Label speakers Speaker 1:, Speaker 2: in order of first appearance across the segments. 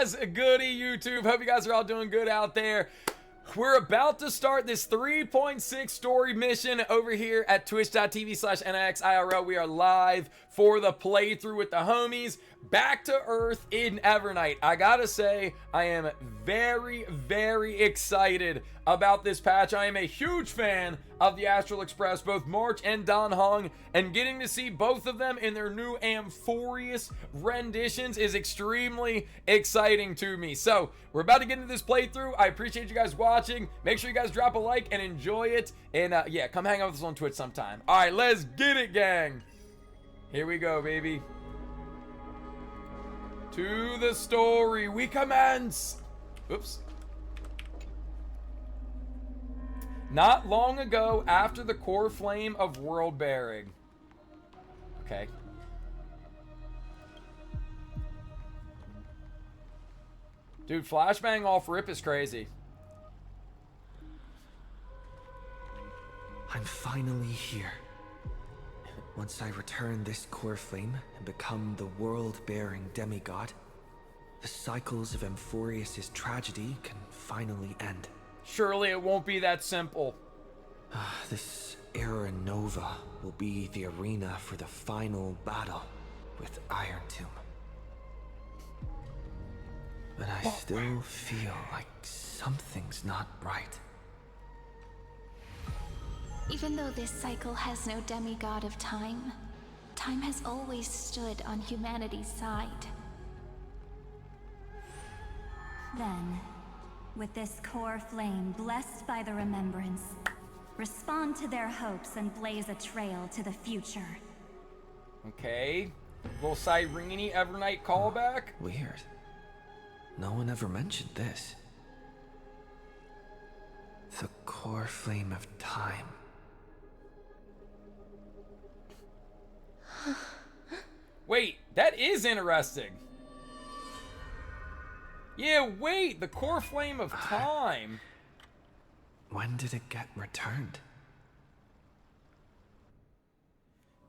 Speaker 1: is goody, YouTube? Hope you guys are all doing good out there. We're about to start this 3.6 story mission over here at twitch.tv/NIXIRL. We are live for the playthrough with the homies. Back to Earth in Evernight. I gotta say, I am very, very excited about this patch. I am a huge fan of the Astral Express, both March and Dan Hong, and getting to see both of them in their new Amphoreus renditions is extremely exciting to me. So, we're about to get into this playthrough. I appreciate you guys watching. Make sure you guys drop a like and enjoy it. And yeah, come hang out with us on Twitch sometime. Alright, let's get it, gang. Here we go, baby. To the story we commence. Oops. Not long ago, after the core flame of world bearing. Okay. Dude, flashbang off rip is crazy.
Speaker 2: I'm finally here. Once I return this core flame and become the world-bearing demigod, the cycles of Amphoreus' tragedy can finally end.
Speaker 1: Surely it won't be that simple.
Speaker 2: This Era Nova will be the arena for the final battle with Iron Tomb. But I still feel like something's not right.
Speaker 3: Even though this cycle has no demigod of time, time has always stood on humanity's side.
Speaker 4: Then, with this core flame blessed by the remembrance, respond to their hopes and blaze a trail to the future.
Speaker 1: Okay. Little Cyrene Evernight callback.
Speaker 2: Weird. No one ever mentioned this. The core flame of time.
Speaker 1: Wait, that is interesting. Yeah, wait, the core flame of time.
Speaker 2: When did it get returned?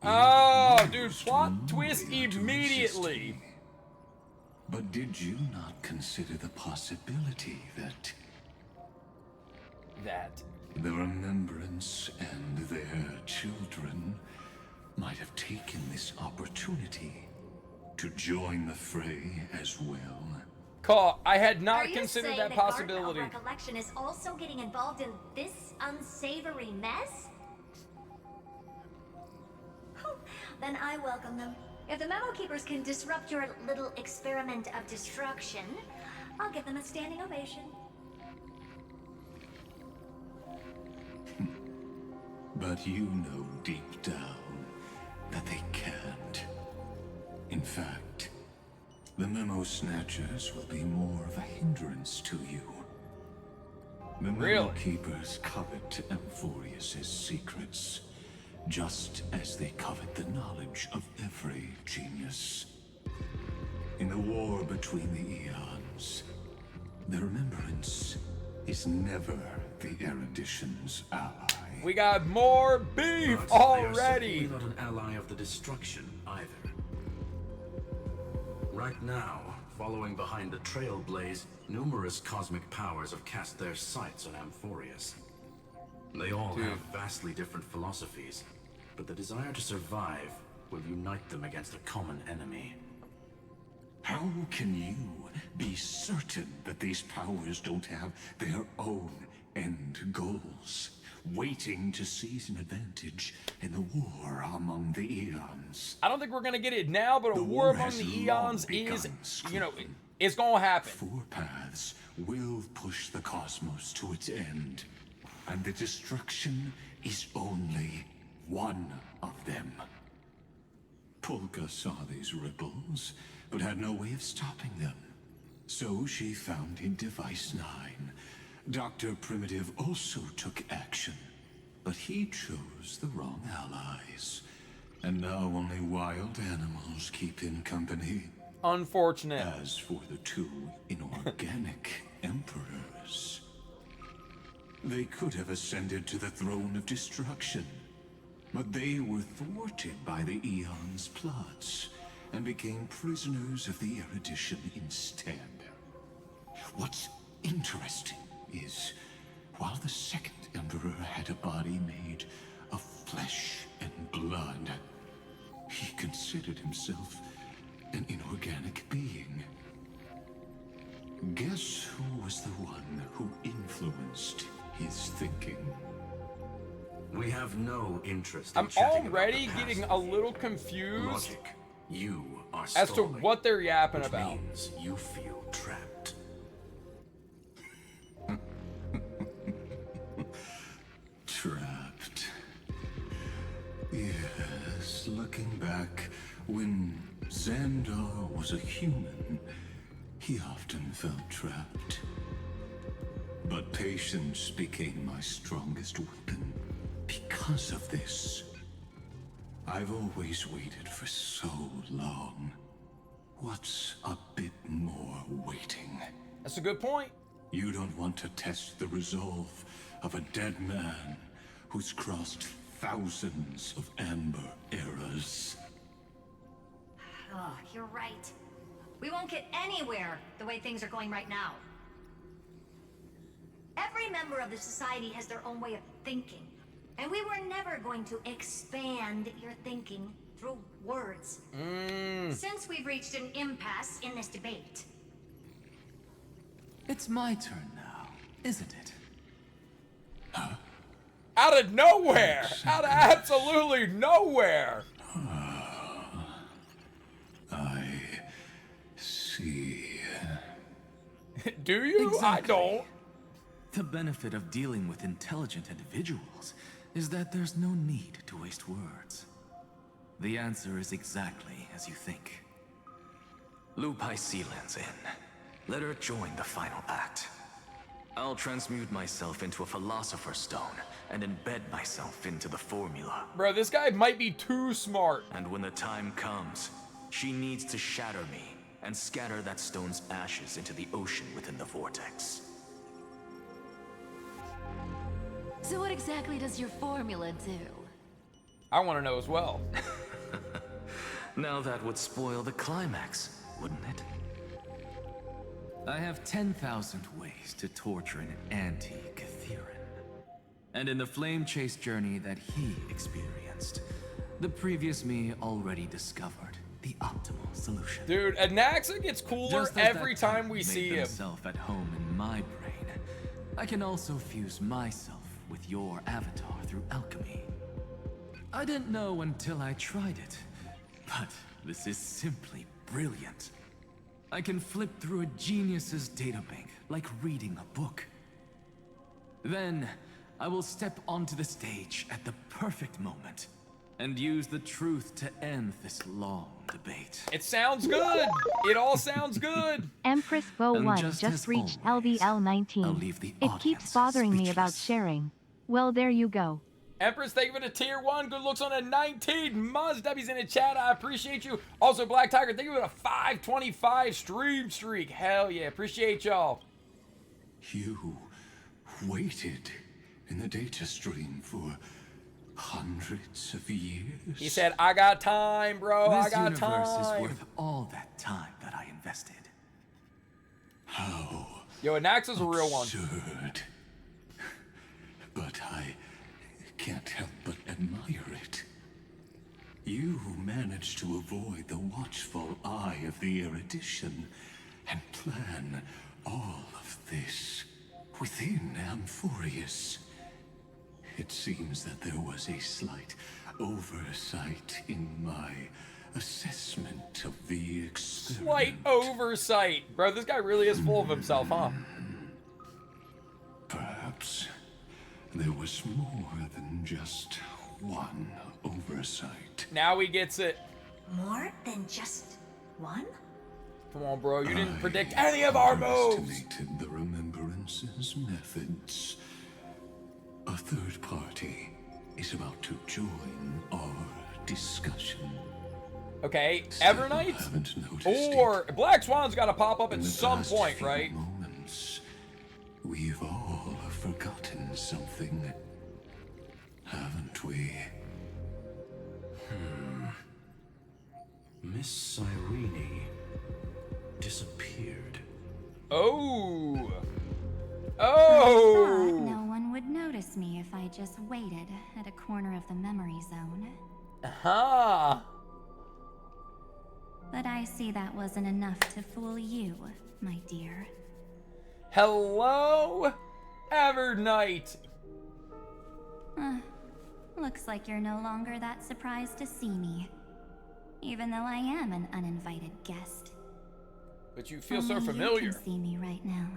Speaker 1: Oh, dude, plot twist immediately.
Speaker 5: But did you not consider the possibility that the remembrance and their children might have taken this opportunity to join the fray as well?
Speaker 1: Call. I had not considered that possibility.
Speaker 6: Our recollection is also getting involved in this unsavory mess? Then I welcome them. If the Memo Keepers can disrupt your little experiment of destruction, I'll give them a standing ovation.
Speaker 5: But you know deep down that they can't. In fact, the Memo Snatchers will be more of a hindrance to you. The Memo Keepers covet Amphoreus' secrets, just as they covet the knowledge of every genius. In the war between the eons, the remembrance is never the erudition's ally.
Speaker 1: We got more beef already.
Speaker 7: They are certainly not an ally of the destruction either. Right now, following behind the Trailblaze, numerous cosmic powers have cast their sights on Amphoreus. They all have vastly different philosophies, but the desire to survive will unite them against a common enemy.
Speaker 5: How can you be certain that these powers don't have their own end goals, waiting to seize an advantage in the war among the eons?
Speaker 1: I don't think we're gonna get it now, but a war among the eons is, you know, it's gonna happen.
Speaker 5: Four paths will push the cosmos to its end, and the destruction is only one of them. Polka saw these ripples, but had no way of stopping them. So she founded Device 9. Dr. Primitive also took action, but he chose the wrong allies. And now only wild animals keep him company.
Speaker 1: Unfortunate.
Speaker 5: As for the two inorganic emperors, they could have ascended to the throne of destruction, but they were thwarted by the Eon's plots and became prisoners of the erudition instead. what's interesting is, while the second Emperor had a body made of flesh and blood, he considered himself an inorganic being. Guess who was the one who influenced his thinking?
Speaker 7: We have no interest in
Speaker 1: I'm
Speaker 7: chatting about
Speaker 1: already
Speaker 7: the past.
Speaker 1: getting a little confused
Speaker 7: Logic. You are
Speaker 1: as to
Speaker 7: stalling,
Speaker 1: what they're yapping
Speaker 7: which
Speaker 1: about.
Speaker 7: means you feel trapped.
Speaker 5: Trapped. Yes, looking back, when Xandar was a human, he often felt trapped. But patience became my strongest weapon because of this. I've always waited for so long. What's a bit more waiting?
Speaker 1: That's a good point.
Speaker 5: You don't want to test the resolve of a dead man who's crossed thousands of amber eras.
Speaker 6: Oh, you're right. We won't get anywhere the way things are going right now. Every member of the society has their own way of thinking, and we were never going to expand your thinking through words. Since we've reached an impasse in this debate.
Speaker 8: It's my turn now, isn't it?
Speaker 1: Out of nowhere! Out of absolutely nowhere!
Speaker 5: I see.
Speaker 1: Do you?
Speaker 8: Exactly.
Speaker 1: I don't.
Speaker 8: The benefit of dealing with intelligent individuals is that there's no need to waste words. The answer is exactly as you think. Lupai Sealand's in. Let her join the final act. I'll transmute myself into a Philosopher's Stone and embed myself into the formula.
Speaker 1: Bro, this guy might be too smart.
Speaker 8: And when the time comes, she needs to shatter me and scatter that stone's ashes into the ocean within the vortex.
Speaker 9: So what exactly does your formula do?
Speaker 1: I want to know as well.
Speaker 8: Now that would spoil the climax, wouldn't it? I have 10,000 ways to torture an anti-Catheran. And in the flame chase journey that he experienced, the previous me already discovered the optimal solution.
Speaker 1: Dude, Anaxa gets cooler
Speaker 8: Just as
Speaker 1: every
Speaker 8: that
Speaker 1: time we
Speaker 8: made
Speaker 1: see him.
Speaker 8: himself at home in my brain, I can also fuse myself with your avatar through alchemy. I didn't know until I tried it, but this is simply brilliant. I can flip through a genius's databank like reading a book. Then, I will step onto the stage at the perfect moment and use the truth to end this long debate.
Speaker 1: It sounds good. It all sounds good.
Speaker 10: Empress Bo
Speaker 8: And
Speaker 10: 1
Speaker 8: just
Speaker 10: just
Speaker 8: as
Speaker 10: reached
Speaker 8: always,
Speaker 10: LVL
Speaker 8: I'll
Speaker 10: 19.
Speaker 8: leave the
Speaker 10: It keeps
Speaker 8: audience
Speaker 10: bothering me about
Speaker 8: speechless.
Speaker 10: sharing. Well, there you go.
Speaker 1: Empress, thank you for the tier 1. Good looks on a 19. Muzz W's in the chat. I appreciate you. Also, Black Tiger, thank you for a 525 stream streak. Hell yeah. Appreciate y'all.
Speaker 5: You waited in the data stream for hundreds of years?
Speaker 1: He said, I got time, bro. I
Speaker 8: This
Speaker 1: got
Speaker 8: universe
Speaker 1: time.
Speaker 8: is worth all that time that I invested.
Speaker 5: How
Speaker 1: Yo, Anaxa's a real one.
Speaker 5: absurd. But I can't help but admire it. You managed to avoid the watchful eye of the erudition and plan all of this within Amphoreus. It seems that there was a slight oversight in my assessment of the experiment.
Speaker 1: Slight oversight. Bro, this guy really is full of himself, huh?
Speaker 5: Perhaps there was more than just one oversight.
Speaker 1: Now he gets it.
Speaker 6: More than just one?
Speaker 1: Come on, bro. You didn't predict any of our moves.
Speaker 5: Underestimated the Remembrance's methods. A third party is about to join our discussion.
Speaker 1: Okay,
Speaker 5: Still
Speaker 1: Evernight?
Speaker 5: haven't noticed
Speaker 1: Or Black Swan's got to pop up
Speaker 5: In
Speaker 1: at
Speaker 5: the
Speaker 1: some
Speaker 5: past
Speaker 1: point,
Speaker 5: few
Speaker 1: right?
Speaker 5: moments, we've all forgotten something, haven't we?
Speaker 7: Miss Cyrene disappeared.
Speaker 1: Oh.
Speaker 4: I thought
Speaker 1: Oh.
Speaker 4: no one would notice me if I just waited at a corner of the memory zone.
Speaker 1: Huh.
Speaker 4: But I see that wasn't enough to fool you, my dear.
Speaker 1: Hello, Evernight.
Speaker 4: Looks like you're no longer that surprised to see me. Even though I am an uninvited guest.
Speaker 1: But you feel so
Speaker 4: Only
Speaker 1: familiar.
Speaker 4: You can see me right now.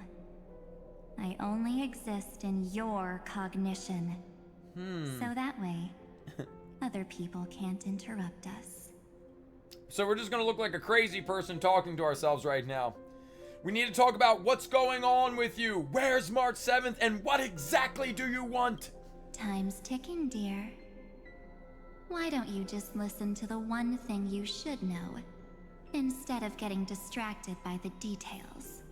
Speaker 4: I only exist in your cognition. So that way, other people can't interrupt us.
Speaker 1: So we're just gonna look like a crazy person talking to ourselves right now. We need to talk about what's going on with you. Where's March 7th and what exactly do you want?
Speaker 4: Time's ticking, dear. Why don't you just listen to the one thing you should know, instead of getting distracted by the details?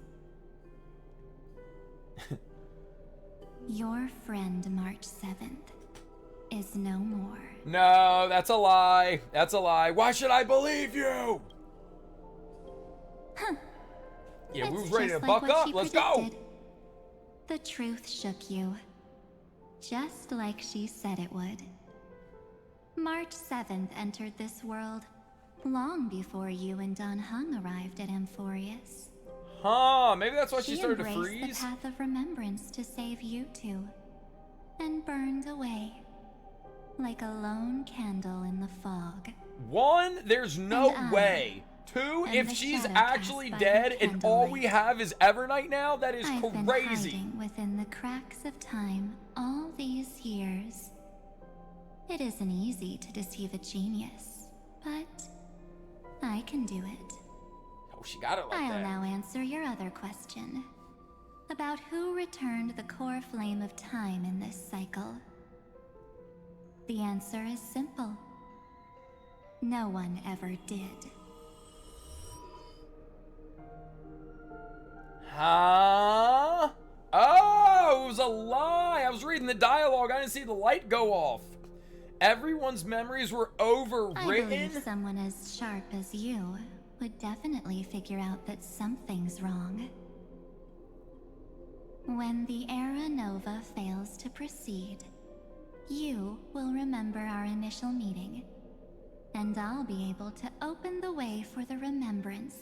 Speaker 4: Your friend March 7th is no more.
Speaker 1: No, that's a lie. That's a lie. Why should I believe you? Yeah, we
Speaker 4: It's
Speaker 1: were ready to
Speaker 4: just
Speaker 1: buck
Speaker 4: like what
Speaker 1: up.
Speaker 4: she
Speaker 1: Let's go.
Speaker 4: predicted. The truth shook you, just like she said it would. March 7th entered this world long before you and Don Hung arrived at Amphoreus.
Speaker 1: Huh, maybe that's why she
Speaker 4: She
Speaker 1: started to
Speaker 4: embraced
Speaker 1: freeze.
Speaker 4: the path of remembrance to save you two, and burned away like a lone candle in the fog.
Speaker 1: One, there's no
Speaker 4: And I
Speaker 1: way. Two,
Speaker 4: am
Speaker 1: if
Speaker 4: the
Speaker 1: she's
Speaker 4: shadow
Speaker 1: actually
Speaker 4: cast by her
Speaker 1: dead and all we
Speaker 4: candlelight.
Speaker 1: have is Evernight now, that is
Speaker 4: I've been
Speaker 1: crazy.
Speaker 4: hiding within the cracks of time all these years. It isn't easy to deceive a genius, but I can do it.
Speaker 1: Oh, she got it like
Speaker 4: I'll
Speaker 1: that.
Speaker 4: now answer your other question about who returned the core flame of time in this cycle. The answer is simple. No one ever did.
Speaker 1: Huh? Oh, it was a lie. I was reading the dialogue. I didn't see the light go off. Everyone's memories were
Speaker 4: I
Speaker 1: overwritten.
Speaker 4: believe someone as sharp as you would definitely figure out that something's wrong. When the Era Nova fails to proceed, you will remember our initial meeting, and I'll be able to open the way for the remembrance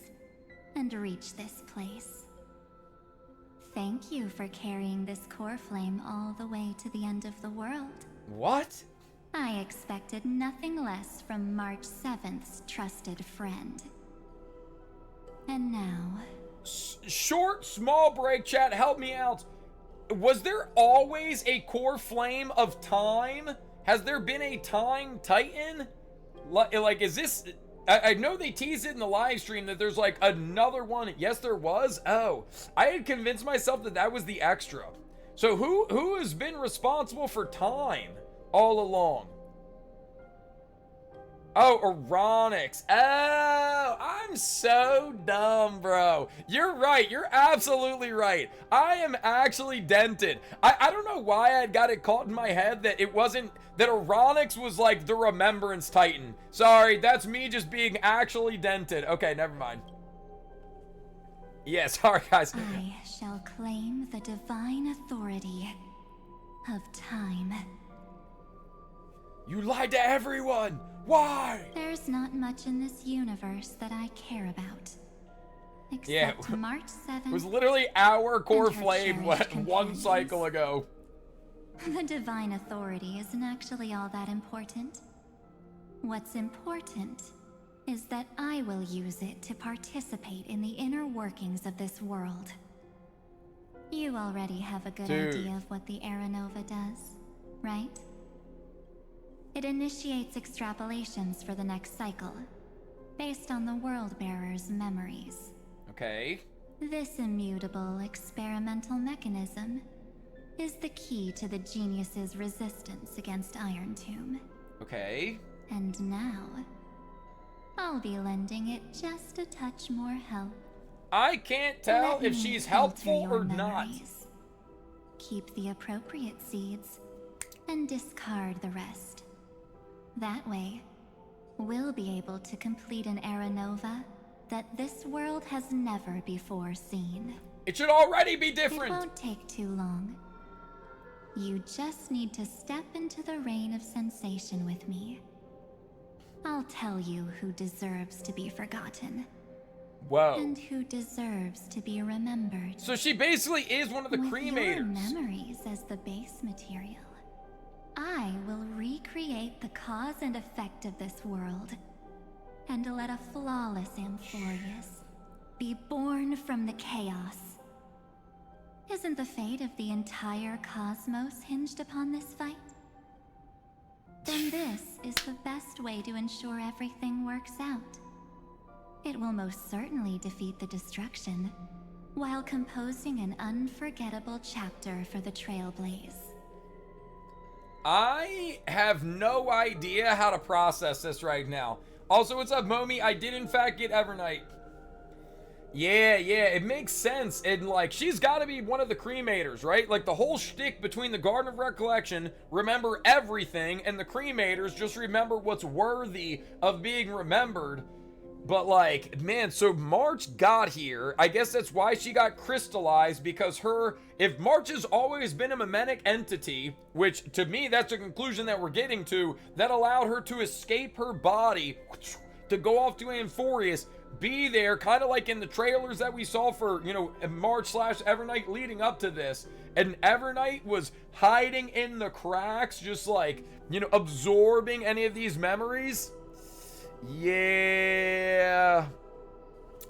Speaker 4: and reach this place. Thank you for carrying this core flame all the way to the end of the world.
Speaker 1: What?
Speaker 4: I expected nothing less from March 7th's trusted friend. And now...
Speaker 1: Short, small break, chat. Help me out. Was there always a core flame of time? Has there been a time titan? Like, is this... I know they teased it in the live stream that there's like another one. Yes, there was. Oh, I had convinced myself that that was the extra. So who has been responsible for time all along? Oh, Oronix. Oh, I'm so dumb, bro. You're right. You're absolutely right. I am actually dented. I don't know why I got it caught in my head that it wasn't, that Oronix was like the Remembrance Titan. Sorry, that's me just being actually dented. Okay, never mind. Yeah, sorry, guys.
Speaker 4: I shall claim the divine authority of time.
Speaker 1: You lied to everyone. Why?
Speaker 4: There's not much in this universe that I care about.
Speaker 1: Yeah,
Speaker 4: Except March 7th.
Speaker 1: It was literally our core
Speaker 4: and her
Speaker 1: flame
Speaker 4: cherished
Speaker 1: one
Speaker 4: companions.
Speaker 1: cycle ago.
Speaker 4: The divine authority isn't actually all that important. What's important is that I will use it to participate in the inner workings of this world. You already have a good
Speaker 1: Dude.
Speaker 4: idea of what the Era Nova does, right? It initiates extrapolations for the next cycle, based on the World Bearer's memories.
Speaker 1: Okay.
Speaker 4: This immutable experimental mechanism is the key to the genius's resistance against Iron Tomb.
Speaker 1: Okay.
Speaker 4: And now, I'll be lending it just a touch more help.
Speaker 1: I can't tell
Speaker 4: Let
Speaker 1: if
Speaker 4: me
Speaker 1: she's
Speaker 4: filter
Speaker 1: helpful
Speaker 4: your
Speaker 1: or not.
Speaker 4: memories. Keep the appropriate seeds, and discard the rest. That way, we'll be able to complete an Era Nova that this world has never before seen.
Speaker 1: It should already be
Speaker 4: It
Speaker 1: different.
Speaker 4: won't take too long. You just need to step into the rain of sensation with me. I'll tell you who deserves to be forgotten.
Speaker 1: Whoa.
Speaker 4: And who deserves to be remembered.
Speaker 1: So she basically is one of the
Speaker 4: With
Speaker 1: cremators.
Speaker 4: your memories as the base material, I will recreate the cause and effect of this world, and let a flawless Amphoreus be born from the chaos. Isn't the fate of the entire cosmos hinged upon this fight? Then this is the best way to ensure everything works out. It will most certainly defeat the destruction, while composing an unforgettable chapter for the Trailblaze.
Speaker 1: I have no idea how to process this right now. Also, what's up, Momi? I did in fact get Evernight. Yeah, it makes sense. And like, she's got to be one of the cremators, right? Like the whole shtick between the Garden of Recollection, remember everything, and the cremators just remember what's worthy of being remembered. But like, man, so March got here. I guess that's why she got crystallized, because if March has always been a memenic entity, which to me, that's a conclusion that we're getting to, that allowed her to escape her body, to go off to Amphoreus, be there, kind of like in the trailers that we saw for, March / Evernight leading up to this. And Evernight was hiding in the cracks, just like, absorbing any of these memories. Yeah.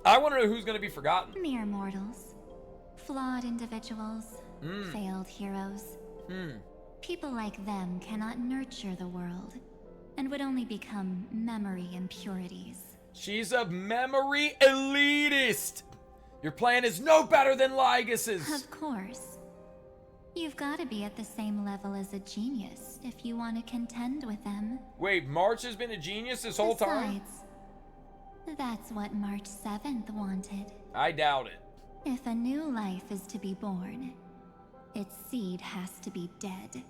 Speaker 1: I want to know who's going to be forgotten.
Speaker 4: Mere mortals. Flawed individuals. Failed heroes. People like them cannot nurture the world, and would only become memory impurities.
Speaker 1: She's a memory elitist. Your plan is no better than Lygus's.
Speaker 4: Of course. You've got to be at the same level as a genius if you want to contend with them.
Speaker 1: Wait, March has been a genius this whole time?
Speaker 4: Besides, that's what March 7th wanted.
Speaker 1: I doubt it.
Speaker 4: If a new life is to be born, its seed has to be dead.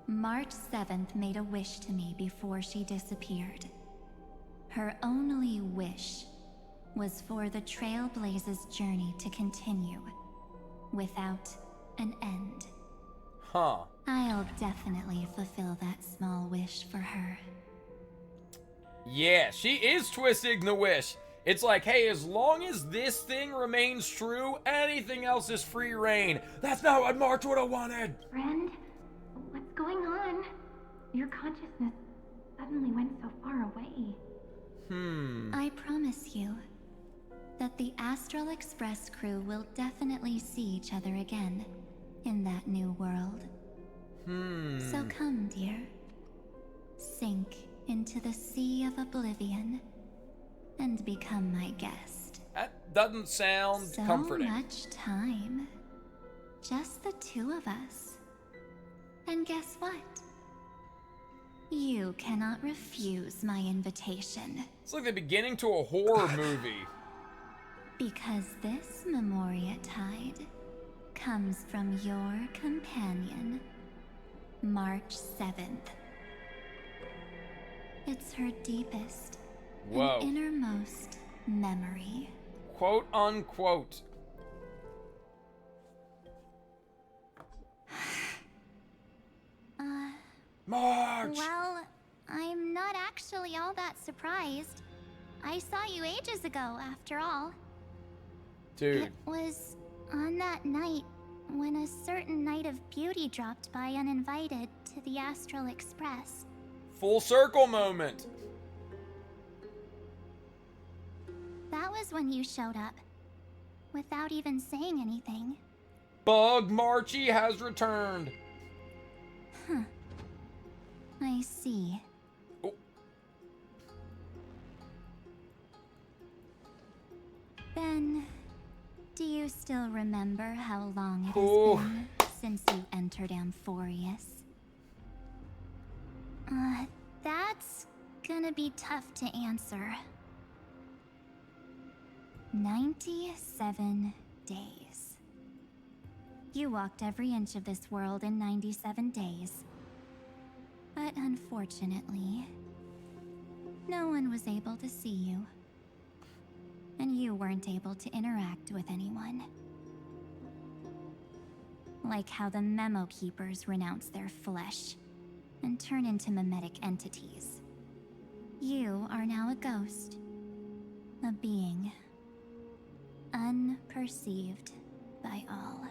Speaker 4: March 7th made a wish to me before she disappeared. Her only wish was for the Trailblaze's journey to continue, without an end.
Speaker 1: Huh.
Speaker 4: I'll definitely fulfill that small wish for her.
Speaker 1: Yeah, she is twisting the wish. It's like, hey, as long as this thing remains true, anything else is free reign. That's not what March would have wanted.
Speaker 3: Friend, what's going on? Your consciousness suddenly went so far away.
Speaker 4: I promise you that the Astral Express crew will definitely see each other again in that new world. So come, dear. Sink into the sea of oblivion and become my guest.
Speaker 1: That doesn't sound comforting.
Speaker 4: So much time. Just the two of us. And guess what? You cannot refuse my invitation.
Speaker 1: It's like the beginning to a horror movie.
Speaker 4: Because this Memoria Tide comes from your companion, March 7th. It's her deepest and innermost memory.
Speaker 1: Quote unquote. March!
Speaker 11: Well, I'm not actually all that surprised. I saw you ages ago, after all.
Speaker 1: Dude.
Speaker 11: It was on that night when a certain Knight of Beauty dropped by uninvited to the Astral Express.
Speaker 1: Full circle moment.
Speaker 11: That was when you showed up, without even saying anything.
Speaker 1: Bug Marchie has returned.
Speaker 4: I see.
Speaker 1: Oh.
Speaker 4: Then, do you still remember how long it
Speaker 1: Oh.
Speaker 4: has been since you entered Amphoreus?
Speaker 11: That's gonna be tough to answer.
Speaker 4: 97 days. You walked every inch of this world in 97 days. But unfortunately, no one was able to see you. and you weren't able to interact with anyone. Like how the Memo Keepers renounce their flesh and turn into mimetic entities. You are now a ghost. A being. Unperceived by all.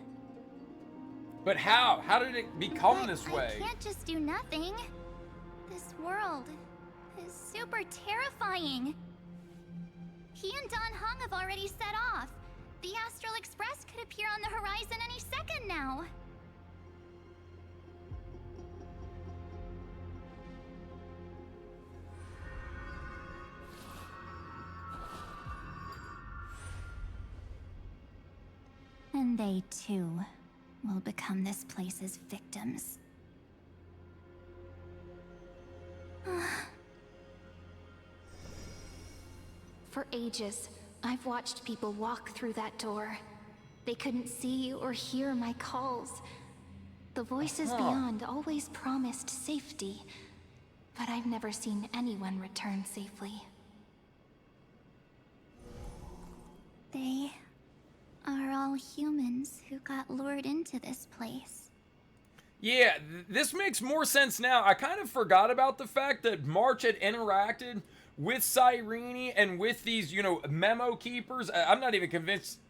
Speaker 1: But how? How did it become this way?
Speaker 11: I can't just do nothing. This world is super terrifying. He and Don Hung have already set off. The Astral Express could appear on the horizon any second now.
Speaker 4: And they too will become this place's victims.
Speaker 3: For ages, I've watched people walk through that door. They couldn't see or hear my calls. The voices beyond always promised safety, but I've never seen anyone return safely.
Speaker 11: They are all humans who got lured into this place.
Speaker 1: Yeah, this makes more sense now. I kind of forgot about the fact that March had interacted with Cyrene and with these, you know, Memo Keepers. I'm not even convinced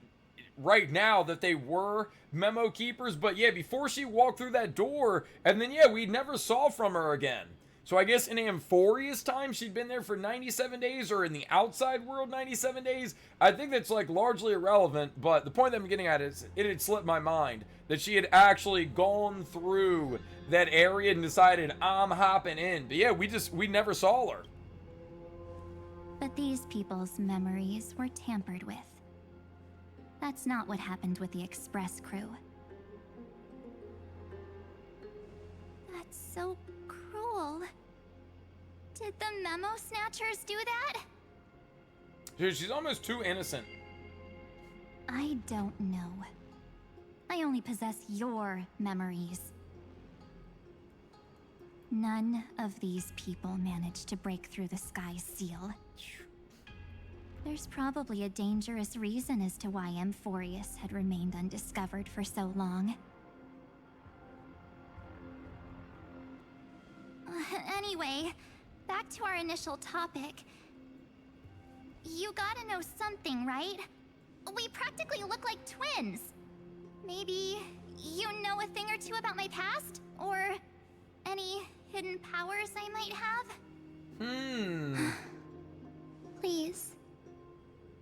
Speaker 1: right now that they were Memo Keepers, but yeah, before she walked through that door, and then yeah, we never saw from her again. So I guess in Amphoreus time, she'd been there for 97 days, or in the outside world 97 days. I think that's like largely irrelevant, but the point that I'm getting at is it had slipped my mind that she had actually gone through that area and decided, I'm hopping in. But yeah, we never saw her.
Speaker 4: But these people's memories were tampered with. That's not what happened with the Express crew.
Speaker 11: That's so cruel. Did the Memo Snatchers do that?
Speaker 1: Dude, she's almost too innocent.
Speaker 4: I don't know. I only possess your memories. None of these people managed to break through the sky's seal. There's probably a dangerous reason as to why Amphoreus had remained undiscovered for so long.
Speaker 11: Anyway, back to our initial topic. You gotta know something, right? We practically look like twins. Maybe you know a thing or two about my past? Or any hidden powers I might have? Please,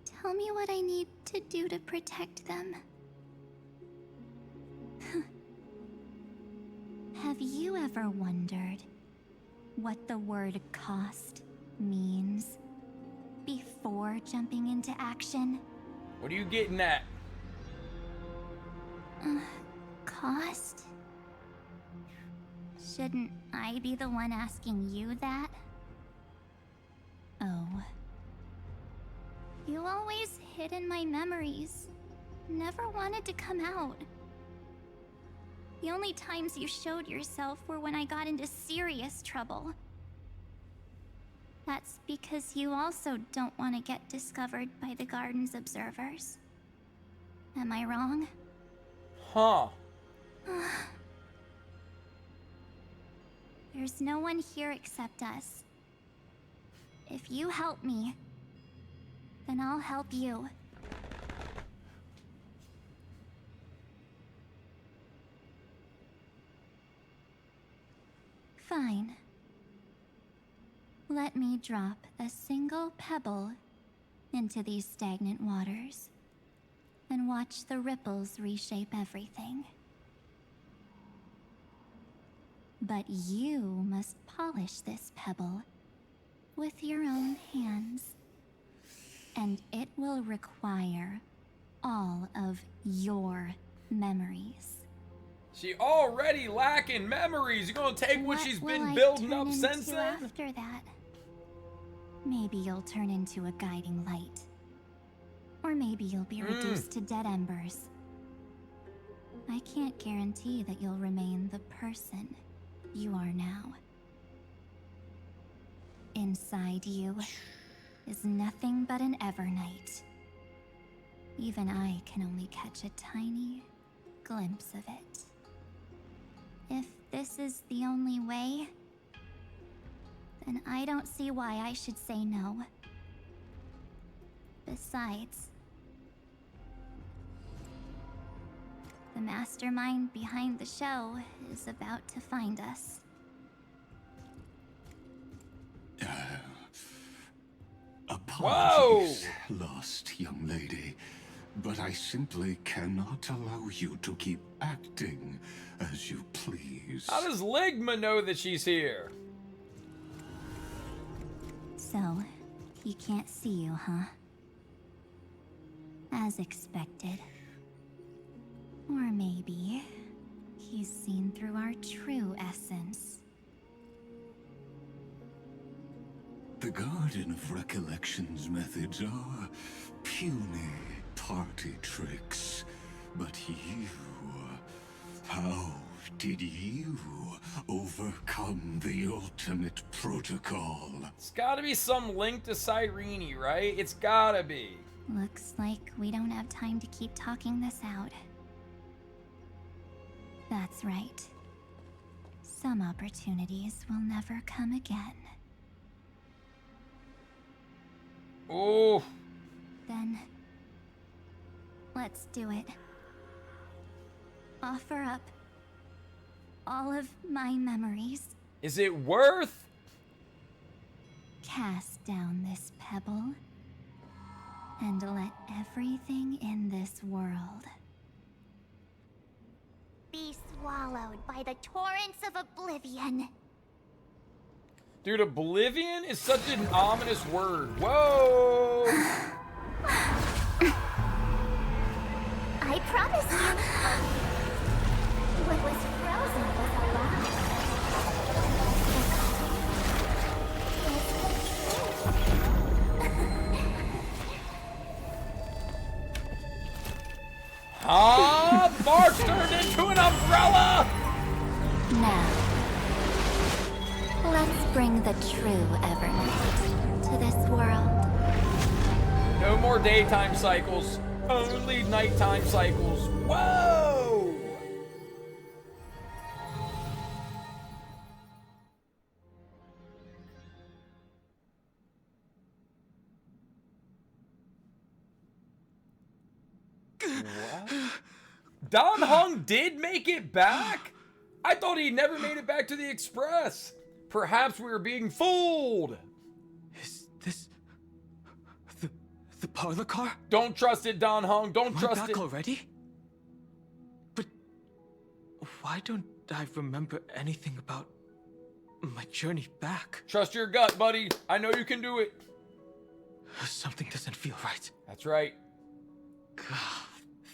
Speaker 11: tell me what I need to do to protect them.
Speaker 4: Have you ever wondered what the word cost means before jumping into action?
Speaker 1: What are you getting at?
Speaker 11: Cost? Shouldn't I be the one asking you that?
Speaker 4: Oh.
Speaker 11: You always hid in my memories. Never wanted to come out. The only times you showed yourself were when I got into serious trouble. That's because you also don't want to get discovered by the garden's observers. Am I wrong?
Speaker 1: Huh.
Speaker 11: There's no one here except us. If you help me, then I'll help you.
Speaker 4: Fine. Let me drop a single pebble into these stagnant waters and watch the ripples reshape everything. But you must polish this pebble with your own hands, and it will require all of your memories.
Speaker 1: She already lacking memories. You're gonna take what she's been building up since then?
Speaker 11: After that,
Speaker 4: maybe you'll turn into a guiding light. Or maybe you'll be reduced to dead embers. I can't guarantee that you'll remain the person you are now. Inside you is nothing but an Evernight, Even I can only catch a tiny glimpse of it. If this is the only way, then I don't see why I should say no. Besides, the mastermind behind the show is about to find us.
Speaker 5: Apologies, lost young lady, but I simply cannot allow you to keep acting as you please.
Speaker 1: How does Ligma know that she's here?
Speaker 4: So, he can't see you, huh? As expected. Or maybe he's seen through our true essence.
Speaker 5: The Garden of Recollection's methods are puny party tricks. But you... how did you overcome the ultimate protocol?
Speaker 1: It's gotta be some link to Cyrene, right? It's gotta be.
Speaker 4: Looks like we don't have time to keep talking this out. That's right. Some opportunities will never come again.
Speaker 1: Oh.
Speaker 4: Then, let's do it. Offer up all of my memories.
Speaker 1: Is it worth?
Speaker 4: Cast down this pebble and let everything in this world
Speaker 11: Be swallowed by the torrents of oblivion.
Speaker 1: Dude, oblivion is such an ominous word. Whoa!
Speaker 11: I promise you, what was frozen was alive.
Speaker 1: Ah, March turned into an umbrella!
Speaker 4: now. Let's bring the true Evernight to this world.
Speaker 1: No more daytime cycles, only nighttime cycles. Whoa! What? Don Hung did make it back? I thought he never made it back to the Express. Perhaps we were being fooled.
Speaker 2: Is this the parlor car?
Speaker 1: Don't trust it, Don Hung. Don't trust it.
Speaker 2: Already? But why don't I remember anything about my journey back?
Speaker 1: Trust your gut, buddy. I know you can do it.
Speaker 2: Something doesn't feel right.
Speaker 1: That's right.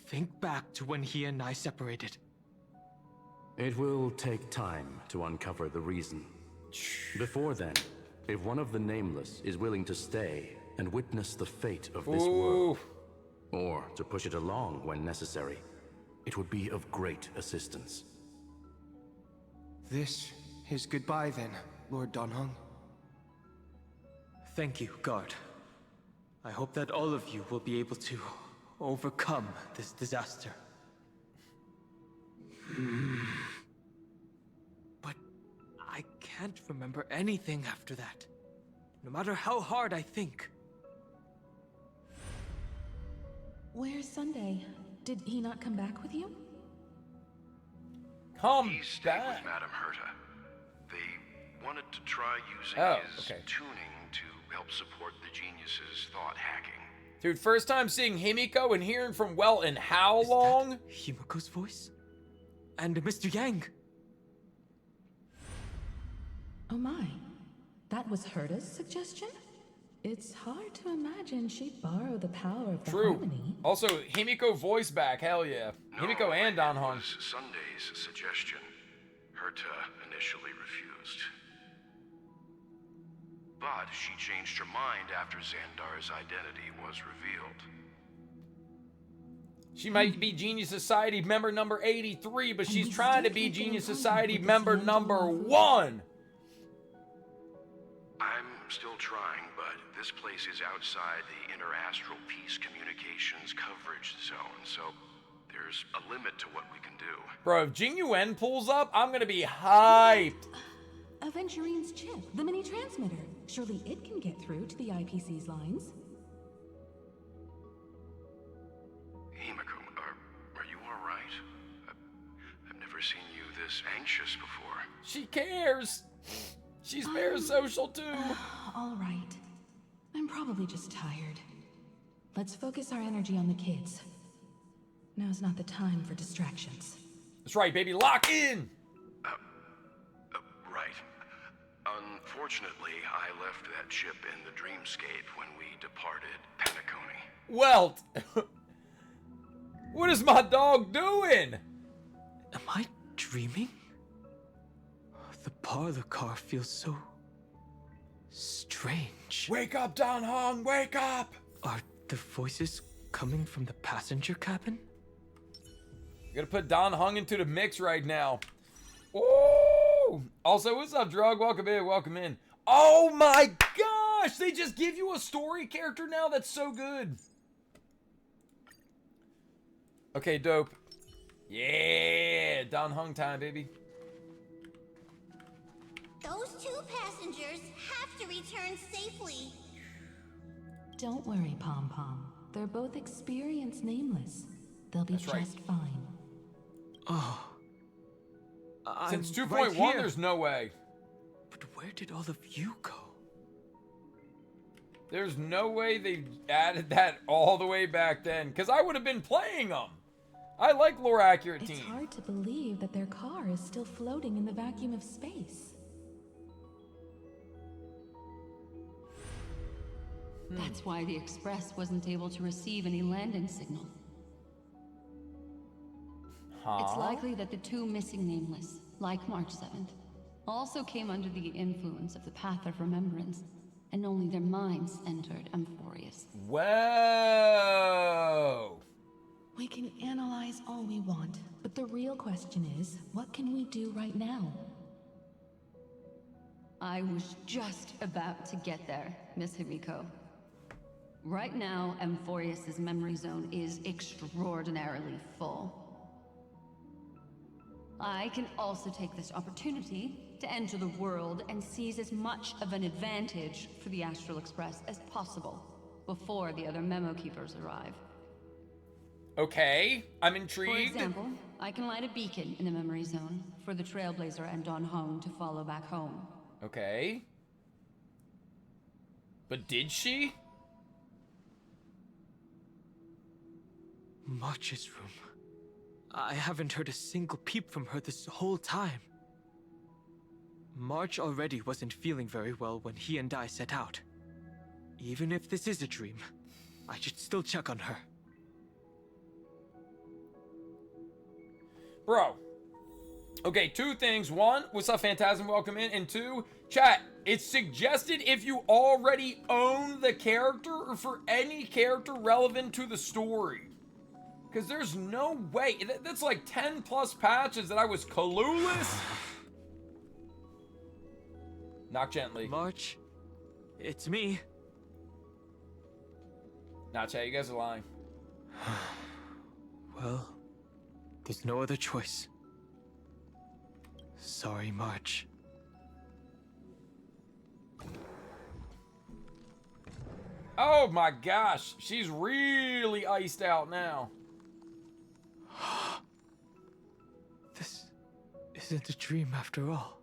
Speaker 2: Think back to when he and I separated.
Speaker 7: It will take time to uncover the reason. Before then, if one of the Nameless is willing to stay and witness the fate of this world, or to push it along when necessary, it would be of great assistance.
Speaker 12: This is goodbye then, Lord Don Hung.
Speaker 2: Thank you, guard. I hope that all of you will be able to overcome this disaster. But I can't remember anything after that, no matter how hard I think.
Speaker 13: Where's Sunday? Did he not come back with you?
Speaker 14: He stayed with Madame Herta. They wanted to try using his tuning to help support the genius's thought hacking.
Speaker 1: Dude, first time seeing Himiko and hearing from Welton. How long?
Speaker 2: Himiko's voice? And Mr. Yang.
Speaker 13: Oh my. That was Herta's suggestion? It's hard to imagine she'd borrow the power of the harmony.
Speaker 1: Also, Himiko voice back. Hell yeah. Himiko and Don Hung.
Speaker 14: It was Sunday's suggestion. Herta initially refused. But she changed her mind after Xandar's identity was revealed.
Speaker 1: She might be Genius Society member number 83, but she's trying to be Genius Society member number 1.
Speaker 14: I'm still trying, but this place is outside the interastral peace communications coverage zone, so there's a limit to what we can do.
Speaker 1: Bro, if Jing Yuan pulls up, I'm gonna be hyped.
Speaker 13: Aventurine's chip, the mini transmitter. Surely it can get through to the IPC's lines.
Speaker 14: Himiko, are you alright? I've never seen you this anxious before.
Speaker 1: She cares. She's parasocial too.
Speaker 13: All right. I'm probably just tired. Let's focus our energy on the kids. Now's not the time for distractions.
Speaker 1: That's right, baby. Lock in.
Speaker 14: Right. Unfortunately, I left that ship in the dreamscape when we departed Penacony.
Speaker 1: Welt. What is my dog doing?
Speaker 2: Am I dreaming? The parlor car feels so strange.
Speaker 1: Wake up, Don Hong, wake up!
Speaker 2: Are the voices coming from the passenger cabin?
Speaker 1: Gotta put Don Hong into the mix right now. Whoa! Also, what's up, Drug? Welcome in, welcome in. Oh my gosh! They just give you a story character now? That's so good. Okay, dope. Yeah! Don Hong time, baby.
Speaker 11: Those two passengers have to return safely.
Speaker 13: Don't worry, Pom Pom. They're both experienced nameless. They'll be just fine.
Speaker 2: Oh.
Speaker 1: Since
Speaker 2: I'm
Speaker 1: 2.1,
Speaker 2: right
Speaker 1: there's no way.
Speaker 2: But where did all of you go?
Speaker 1: There's no way they added that all the way back then, because I would have been playing them. I like lore accurate teams.
Speaker 13: It's hard to believe that their car is still floating in the vacuum of space.
Speaker 9: That's why the Express wasn't able to receive any landing signal. It's likely that the two missing nameless, like March 7th, also came under the influence of the Path of Remembrance, and only their minds entered Amphoreus.
Speaker 1: Whoa!
Speaker 13: We can analyze all we want, but the real question is, what can we do right now?
Speaker 9: I was just about to get there, Miss Himiko. Right now, Amphoreus' memory zone is extraordinarily full. I can also take this opportunity to enter the world and seize as much of an advantage for the Astral Express as possible before the other memo keepers arrive.
Speaker 1: Okay, I'm intrigued.
Speaker 9: For example, I can light a beacon in the memory zone for the Trailblazer and Don Hong to follow back home.
Speaker 1: Okay. But did she?
Speaker 2: March's room. I haven't heard a single peep from her this whole time. March already wasn't feeling very well when he and I set out. Even if this is a dream, I should still check on her.
Speaker 1: Bro. Okay, two things. One, what's up, Phantasm? Welcome in. And two, chat, it's suggested if you already own the character or for any character relevant to the story. Because there's no way. That's like 10 plus patches that I was clueless. Knock gently.
Speaker 2: March, it's me.
Speaker 1: Nah, chat, you guys are lying.
Speaker 2: Well, there's no other choice. Sorry, March.
Speaker 1: Oh my gosh, she's really iced out now.
Speaker 2: This isn't a dream after all.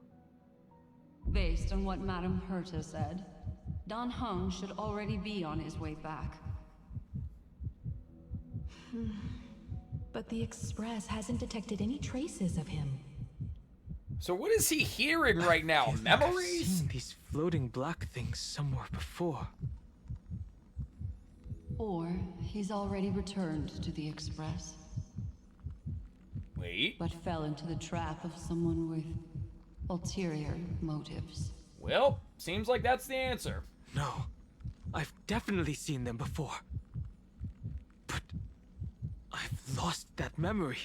Speaker 9: Based on what Madame Herta said, Don Hong should already be on his way back.
Speaker 13: But the Express hasn't detected any traces of him.
Speaker 1: So what is he hearing right now? Memories?
Speaker 2: I've seen these floating black things somewhere before.
Speaker 9: Or he's already returned to the Express.
Speaker 1: Wait.
Speaker 9: But fell into the trap of someone with ulterior motives.
Speaker 1: Well, seems like that's the answer.
Speaker 2: No, I've definitely seen them before. But I've lost that memory.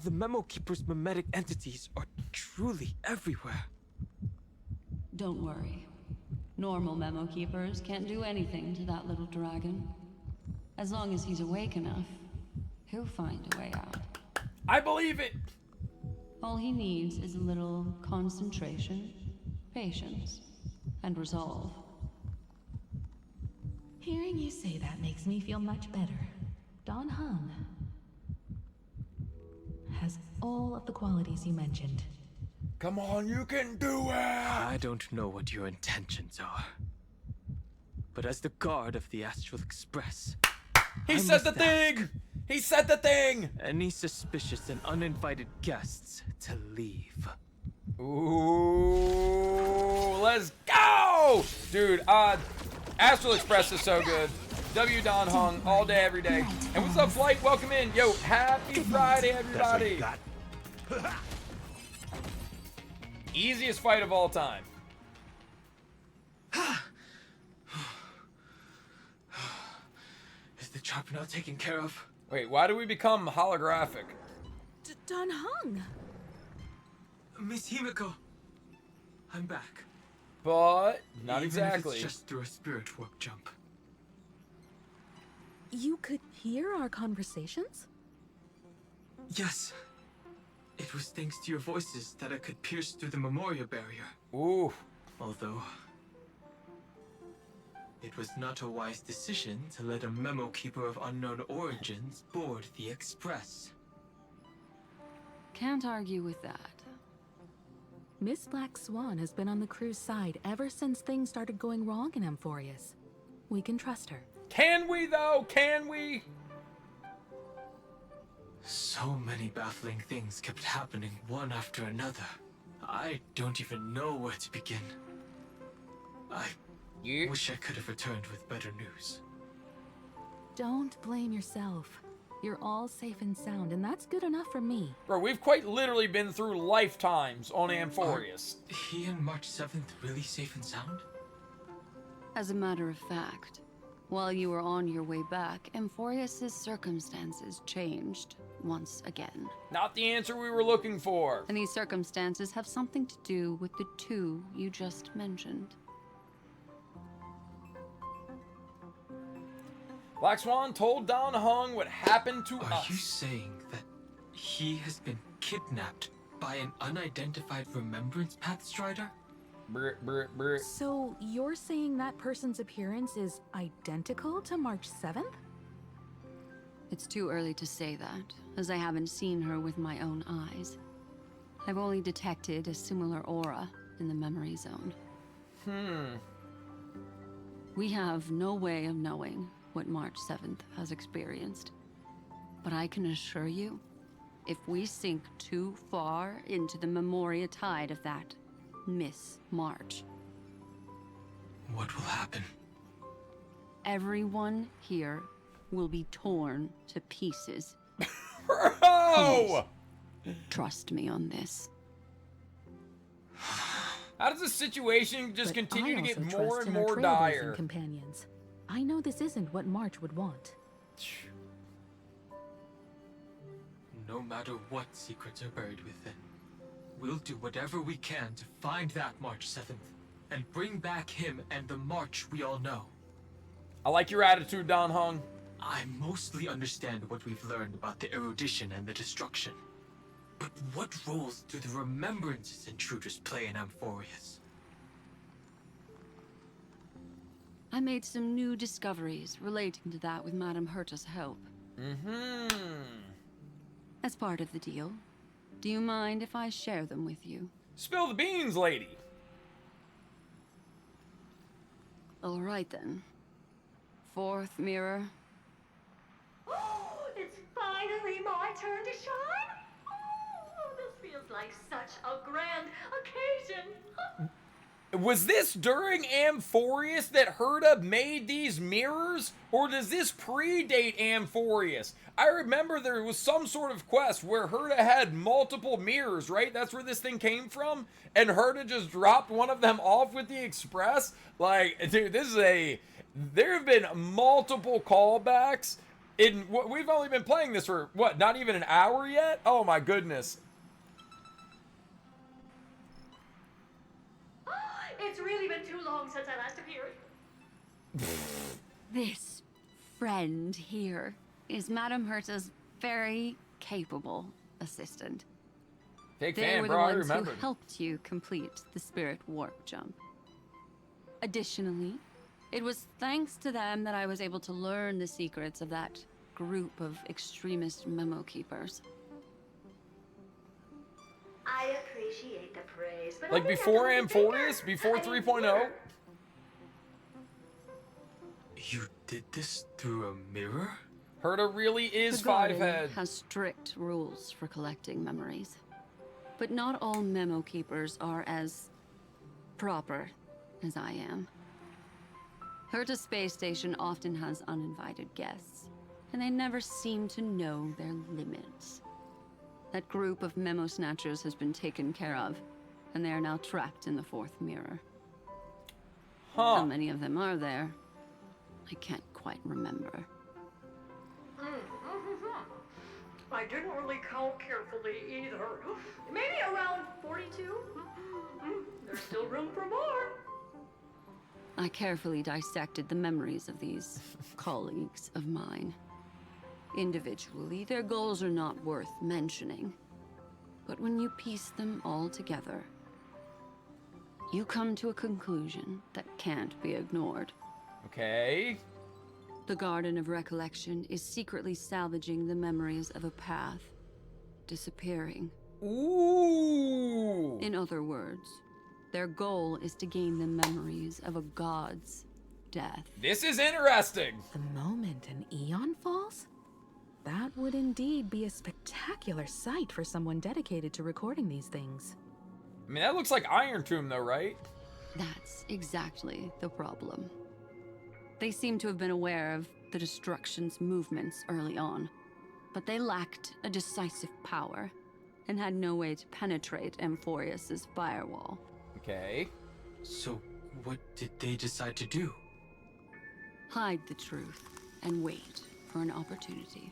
Speaker 2: The Memo Keeper's mimetic entities are truly everywhere.
Speaker 9: Don't worry. Normal memo keepers can't do anything to that little dragon. As long as he's awake enough, he'll find a way out.
Speaker 1: I believe it!
Speaker 9: All he needs is a little concentration, patience, and resolve.
Speaker 13: Hearing you say that makes me feel much better. Don Hung has all of the qualities you mentioned.
Speaker 1: Come on, you can do it!
Speaker 12: I don't know what your intentions are. But as the guard of the Astral Express,
Speaker 1: he said the thing! He said the thing!
Speaker 12: Any suspicious and uninvited guests to leave.
Speaker 1: Ooh, let's go! Dude, Astral Express is so good. W Don Hung all day, every day. And what's up, Flight? Welcome in. Yo, happy Friday, everybody. Easiest fight of all time.
Speaker 12: Is the trap now taken care of?
Speaker 1: Wait, why do we become holographic?
Speaker 13: Don Hung!
Speaker 12: Miss Himiko, I'm back.
Speaker 1: But not
Speaker 12: Even
Speaker 1: exactly.
Speaker 12: If it's just through a spirit warp jump.
Speaker 13: You could hear our conversations?
Speaker 12: Yes. It was thanks to your voices that I could pierce through the memorial barrier.
Speaker 1: Ooh.
Speaker 12: Although, it was not a wise decision to let a memo keeper of unknown origins board the Express.
Speaker 9: Can't argue with that.
Speaker 13: Miss Black Swan has been on the crew's side ever since things started going wrong in Amphoreus. We can trust her.
Speaker 1: Can we, though? Can we?
Speaker 12: So many baffling things kept happening one after another. I don't even know where to begin. I wish I could have returned with better news.
Speaker 13: Don't blame yourself. You're all safe and sound, and that's good enough for me.
Speaker 1: Bro, we've quite literally been through lifetimes on Amphoreus.
Speaker 12: Are he and March 7th really safe and sound?
Speaker 9: As a matter of fact, while you were on your way back, Amphoreus' circumstances changed once again.
Speaker 1: Not the answer we were looking for.
Speaker 9: And these circumstances have something to do with the two you just mentioned.
Speaker 1: Black Swan told Don Hung what happened to us.
Speaker 12: Are you saying that he has been kidnapped by an unidentified remembrance path strider?
Speaker 13: So you're saying that person's appearance is identical to March 7th?
Speaker 9: It's too early to say that, as I haven't seen her with my own eyes. I've only detected a similar aura in the memory zone. We have no way of knowing what March 7th has experienced. But I can assure you, if we sink too far into the Memoria tide of that Miss March,
Speaker 12: what will happen?
Speaker 9: Everyone here will be torn to pieces.
Speaker 1: Bro!
Speaker 9: Trust me on this.
Speaker 1: How does the situation just continue to get more and more
Speaker 13: trailblazing
Speaker 1: dire?
Speaker 13: Companions. I know this isn't what March would want.
Speaker 12: No matter what secrets are buried within, we'll do whatever we can to find that March 7th and bring back him and the March we all know.
Speaker 1: I like your attitude, Don Hung.
Speaker 12: I mostly understand what we've learned about the erudition and the destruction. But what roles do the remembrances intruders play in Amphoreus?
Speaker 9: I made some new discoveries relating to that with Madame Herta's help. As part of the deal, do you mind if I share them with you?
Speaker 1: Spill the beans, lady.
Speaker 9: All right then. Fourth mirror.
Speaker 6: Oh, it's finally my turn to shine. Oh, this feels like such a grand occasion.
Speaker 1: Was this during Amphoreus that Herta made these mirrors? Or does this predate Amphoreus? I remember there was some sort of quest where Herta had multiple mirrors, right? That's where this thing came from? And Herta just dropped one of them off with the Express? Like, dude, this is a... There have been multiple callbacks. We've only been playing this for, what, not even an hour yet? Oh my goodness.
Speaker 15: It's really been too long since I last appeared.
Speaker 9: This friend here is Madame Herta's very capable assistant.
Speaker 1: Big
Speaker 9: They
Speaker 1: fan,
Speaker 9: were
Speaker 1: bro.
Speaker 9: the
Speaker 1: I
Speaker 9: ones who
Speaker 1: remembered.
Speaker 9: helped you complete the spirit warp jump. Additionally, it was thanks to them that I was able to learn the secrets of that group of extremist memo keepers.
Speaker 15: I appreciate the praise, but
Speaker 1: Like before Amphoreus, before 3.0.
Speaker 12: You did this through a mirror?
Speaker 1: Herta really is
Speaker 9: The Garden
Speaker 1: five-head.
Speaker 9: has strict rules for collecting memories. But not all memo keepers are as proper as I am. Herta Space Station often has uninvited guests, and they never seem to know their limits. That group of memo snatchers has been taken care of, and they are now trapped in the fourth mirror. How many of them are there? I can't quite remember.
Speaker 15: I didn't really count carefully either. Maybe around 42? There's still room for more.
Speaker 9: I carefully dissected the memories of these colleagues of mine. Individually, their goals are not worth mentioning. But when you piece them all together, you come to a conclusion that can't be ignored.
Speaker 1: Okay.
Speaker 9: The Garden of Recollection is secretly salvaging the memories of a path disappearing.
Speaker 1: Ooh!
Speaker 9: In other words, their goal is to gain the memories of a god's death.
Speaker 1: This is interesting.
Speaker 13: The moment an eon falls? That would indeed be a spectacular sight for someone dedicated to recording these things.
Speaker 1: I mean, that looks like Iron Tomb, though, right?
Speaker 9: That's exactly the problem. They seem to have been aware of the Destruction's movements early on, but they lacked a decisive power and had no way to penetrate Amphoreus' firewall.
Speaker 1: Okay.
Speaker 12: So, what did they decide to do?
Speaker 9: Hide the truth and wait for an opportunity.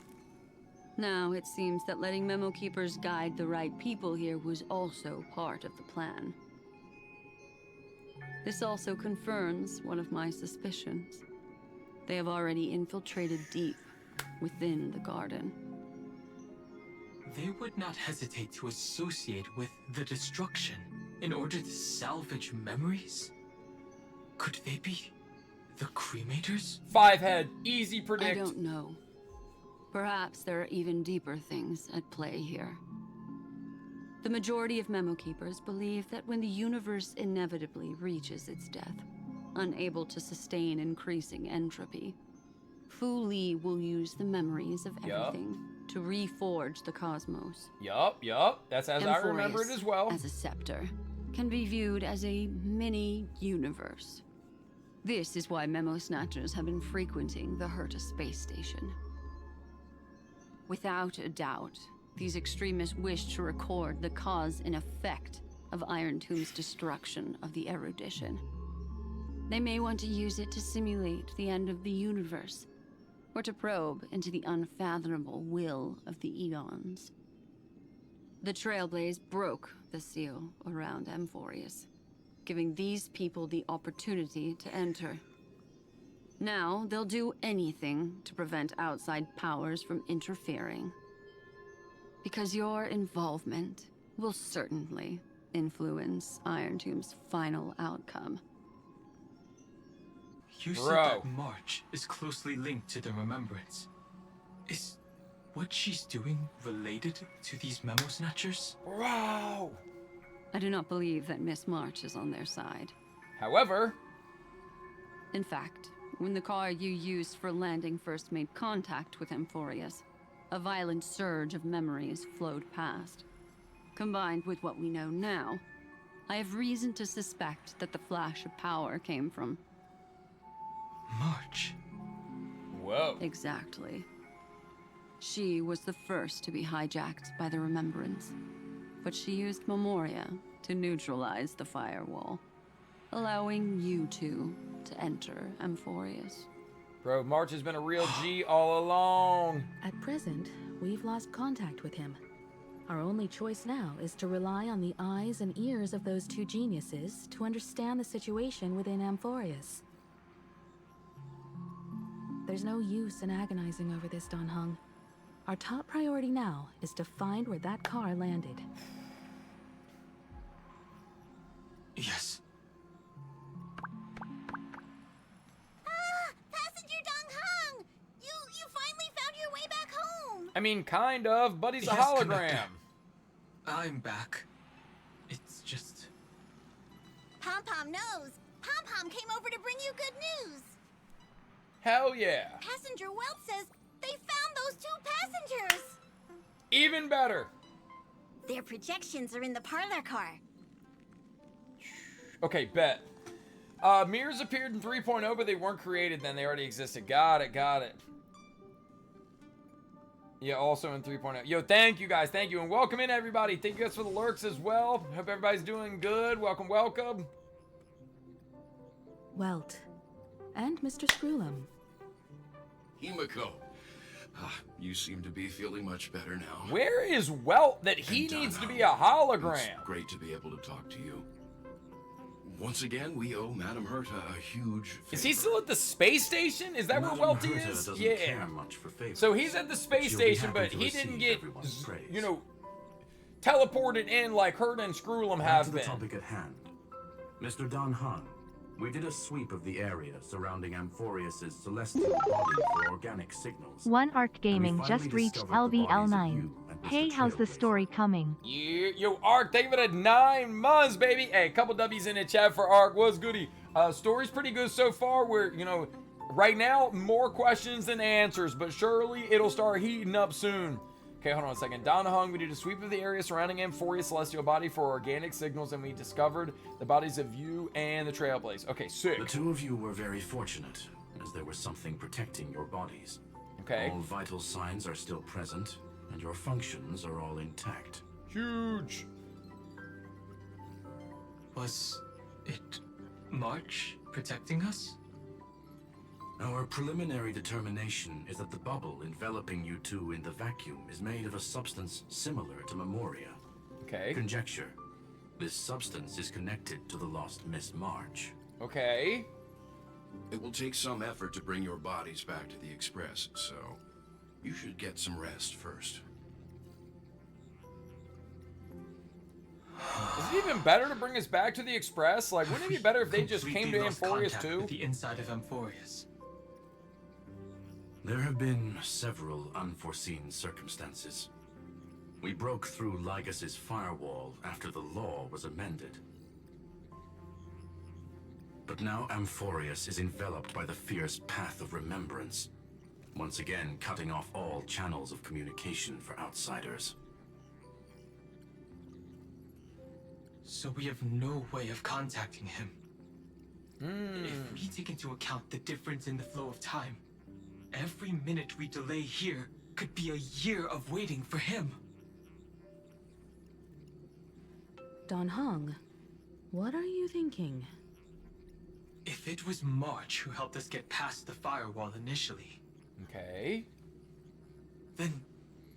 Speaker 9: Now, it seems that letting Memo Keepers guide the right people here was also part of the plan. This also confirms one of my suspicions. They have already infiltrated deep within the garden.
Speaker 12: They would not hesitate to associate with the Destruction in order to salvage memories? Could they be the Cremators?
Speaker 1: Five-head, easy predict.
Speaker 9: I don't know. Perhaps there are even deeper things at play here. The majority of Memo Keepers believe that when the universe inevitably reaches its death, unable to sustain increasing entropy, Fu Li will use the memories of everything to reforge the cosmos.
Speaker 1: Yup. That's as I remember it as well.
Speaker 9: As a scepter, can be viewed as a mini-universe. This is why Memo Snatchers have been frequenting the Herta space station. Without a doubt, these extremists wish to record the cause and effect of Iron Tomb's destruction of the erudition. They may want to use it to simulate the end of the universe, or to probe into the unfathomable will of the eons. The Trailblaze broke the seal around Amphoreus, giving these people the opportunity to enter. Now, they'll do anything to prevent outside powers from interfering. Because your involvement will certainly influence Iron Tomb's final outcome.
Speaker 12: You said that March is closely linked to the Remembrance. Is what she's doing related to these Memo Snatchers?
Speaker 1: Bro!
Speaker 9: I do not believe that Miss March is on their side.
Speaker 1: However...
Speaker 9: In fact, when the car you used for landing first made contact with Amphoreus, a violent surge of memories flowed past. Combined with what we know now, I have reason to suspect that the flash of power came from...
Speaker 12: March.
Speaker 1: Whoa.
Speaker 9: Exactly. She was the first to be hijacked by the Remembrance, but she used Memoria to neutralize the firewall, allowing you two to enter Amphoreus.
Speaker 1: Bro, March has been a real G all along.
Speaker 13: At present, we've lost contact with him. Our only choice now is to rely on the eyes and ears of those two geniuses to understand the situation within Amphoreus. There's no use in agonizing over this, Don Hung. Our top priority now is to find where that car landed.
Speaker 12: Yes.
Speaker 11: Passenger Dong Hung! You finally found your way back home!
Speaker 1: I mean, kind of, but he's a
Speaker 12: Yes,
Speaker 1: hologram.
Speaker 12: Conductor. I'm back. It's just...
Speaker 11: Pom-Pom knows. Pom-Pom came over to bring you good news.
Speaker 1: Hell yeah.
Speaker 11: Passenger Welt says they found those two passengers.
Speaker 1: Even better.
Speaker 11: Their projections are in the parlor car.
Speaker 1: Okay, bet. Mirrors appeared in 3.0, but they weren't created then. They already existed. Got it, got it. Yeah, also in 3.0. Yo, thank you guys. Thank you. And welcome in, everybody. Thank you guys for the lurks as well. Hope everybody's doing good. Welcome, welcome.
Speaker 13: Welt. And Mr. Screwlum.
Speaker 14: Himiko. You seem to be feeling much better now.
Speaker 1: Where is Welt that he needs to be a hologram?
Speaker 14: It's great to be able to talk to you. Once again, we owe Madame Herta a huge favor.
Speaker 1: Is he still at the space station? Is that
Speaker 7: Madame
Speaker 1: where Welt
Speaker 7: Herta
Speaker 1: is?
Speaker 7: doesn't
Speaker 1: Yeah.
Speaker 7: care much for favors.
Speaker 1: So he's at the space
Speaker 7: She'll be
Speaker 1: station,
Speaker 7: happy
Speaker 1: but
Speaker 7: to
Speaker 1: he didn't
Speaker 7: receive
Speaker 1: get,
Speaker 7: everyone's praise.
Speaker 1: you know, teleported in like Herta and Screwlum
Speaker 7: Back
Speaker 1: have
Speaker 7: to the
Speaker 1: been.
Speaker 7: topic at hand. Mr. Don Han, we did a sweep of the area surrounding Amphoreus' celestial body for organic signals.
Speaker 10: One Arc Gaming
Speaker 7: finally
Speaker 10: just reached
Speaker 7: discovered the bodies of
Speaker 10: LVL9.
Speaker 7: you and Mr.
Speaker 10: Hey, how's the
Speaker 7: Trailblazer.
Speaker 10: story coming?
Speaker 1: Yeah, yo, Ark, thank you for the 9 months, baby. Hey, couple W's in the chat for Ark. What's goody? Story's pretty good so far. We're, you know, right now, more questions than answers, but surely it'll start heating up soon. Okay, hold on a second. Don Hung, we did a sweep of the area surrounding Amphoreus' celestial body for organic signals, and we discovered the bodies of you and the Trailblaze. Okay, sick.
Speaker 7: The two of you were very fortunate, as there was something protecting your bodies.
Speaker 1: Okay.
Speaker 7: All vital signs are still present, and your functions are all intact.
Speaker 1: Huge.
Speaker 12: Was it March protecting us?
Speaker 7: Our preliminary determination is that the bubble enveloping you two in the vacuum is made of a substance similar to Memoria.
Speaker 1: Okay.
Speaker 7: Conjecture. This substance is connected to the lost Miss March.
Speaker 1: Okay.
Speaker 14: It will take some effort to bring your bodies back to the Express, so you should get some rest first.
Speaker 1: Is it even better to bring us back to the Express? Like, wouldn't it be better if they just came to
Speaker 12: Completely lost
Speaker 1: Amphoreus
Speaker 12: contact
Speaker 1: too?
Speaker 12: with the inside of Amphoreus.
Speaker 7: There have been several unforeseen circumstances. We broke through Lygas's firewall after the law was amended. But now Amphoreus is enveloped by the fierce path of remembrance, once again cutting off all channels of communication for outsiders.
Speaker 12: So we have no way of contacting him. If we take into account the difference in the flow of time, every minute we delay here could be a year of waiting for him.
Speaker 13: Don Hung, what are you thinking?
Speaker 12: If it was March who helped us get past the firewall initially,
Speaker 1: Okay.
Speaker 12: then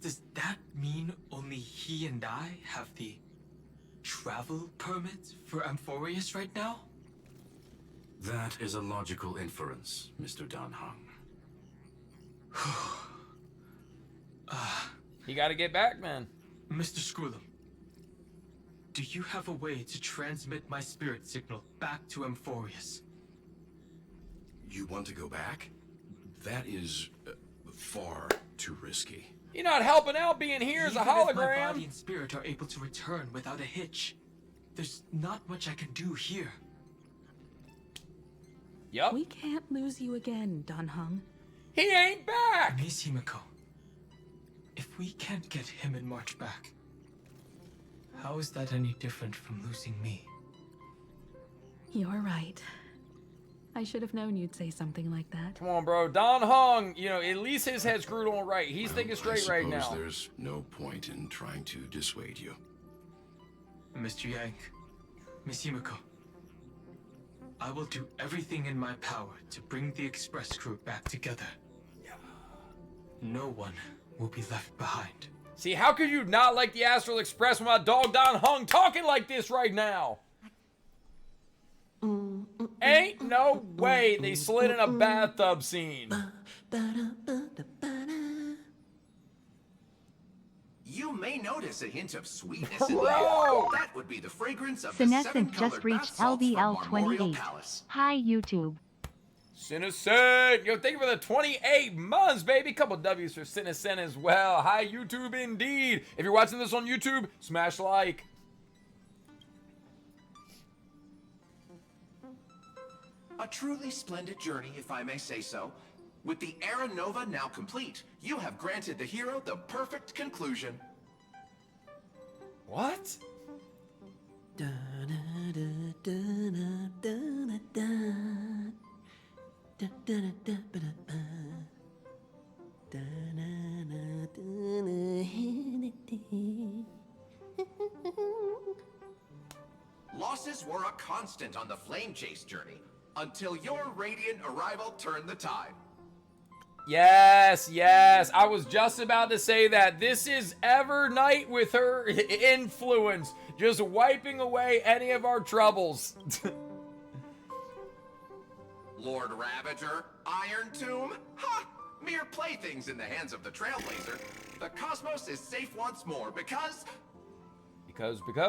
Speaker 12: does that mean only he and I have the travel permit for Amphoreus right now?
Speaker 7: That is a logical inference, Mr. Don Hung.
Speaker 1: You gotta get back, man.
Speaker 12: Mr. Screwlum, do you have a way to transmit my spirit signal back to Amphoreus?
Speaker 14: You want to go back? That is far too risky.
Speaker 1: You're not helping out being here as a
Speaker 12: Even if my
Speaker 1: hologram.
Speaker 12: body and spirit are able to return without a hitch, there's not much I can do here.
Speaker 1: Yup.
Speaker 13: We can't lose you again, Don Hung.
Speaker 1: He ain't back!
Speaker 12: Miss Himiko, if we can't get him and March back, how is that any different from losing me?
Speaker 13: You're right. I should have known you'd say something like that.
Speaker 1: Come on, bro. Don Hung, you know, at least his head's screwed on right. He's thinking straight right
Speaker 14: I
Speaker 1: now.
Speaker 14: suppose there's no point in trying to dissuade you.
Speaker 12: Mr. Yang, Miss Himiko, I will do everything in my power to bring the Express crew back together. No one will be left behind.
Speaker 1: See, how could you not like the Astral Express when my dog Don Hung talking like this right now? Ain't no way they slid in a bathtub scene.
Speaker 14: You may notice a hint of sweetness in
Speaker 1: Bro!
Speaker 14: the air. That would be the fragrance of the
Speaker 10: Senescent just
Speaker 14: seven-colored
Speaker 10: reached
Speaker 14: bath salts from
Speaker 10: LVL
Speaker 14: Marmorial
Speaker 10: 28.
Speaker 14: Palace.
Speaker 10: Hi, YouTube.
Speaker 1: Senescent! Yo, thank you for the 28 months, baby. Couple W's for Senescent as well. Hi, YouTube, indeed. If you're watching this on YouTube, smash like.
Speaker 14: A truly splendid journey, if I may say so. With the Era Nova now complete, you have granted the hero the perfect conclusion.
Speaker 1: What?
Speaker 14: Losses were a constant on the Flame Chase journey, until your radiant arrival turned the tide.
Speaker 1: Yes, yes. I was just about to say that. This is Evernight with her influence, just wiping away any of our troubles.
Speaker 14: Lord Ravager, Iron Tomb, ha! Mere playthings in the hands of the Trailblazer. The cosmos is safe once more because...
Speaker 1: Because.
Speaker 11: Hey!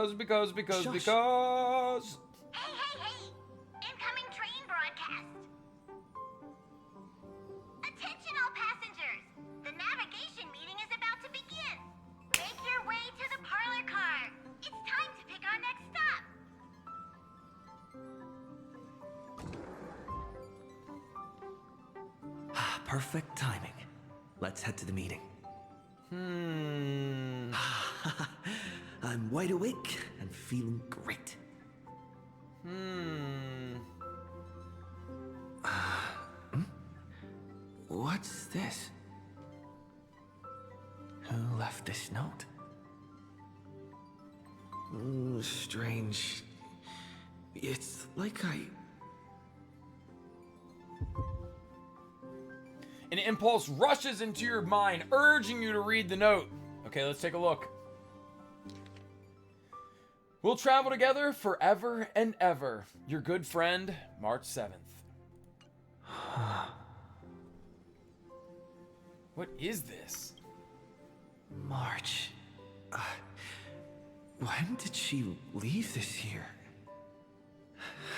Speaker 11: Incoming train broadcast! Attention all passengers! The navigation meeting is about to begin! Make your way to the parlor car! It's time to pick our next stop!
Speaker 2: Perfect timing. Let's head to the meeting. I'm wide awake and feeling great. What's this? Who left this note? Strange. It's like
Speaker 1: An impulse rushes into your mind, urging you to read the note. Okay, let's take a look. We'll travel together forever and ever. Your good friend, March 7th. What is this?
Speaker 2: March. When did she leave this here?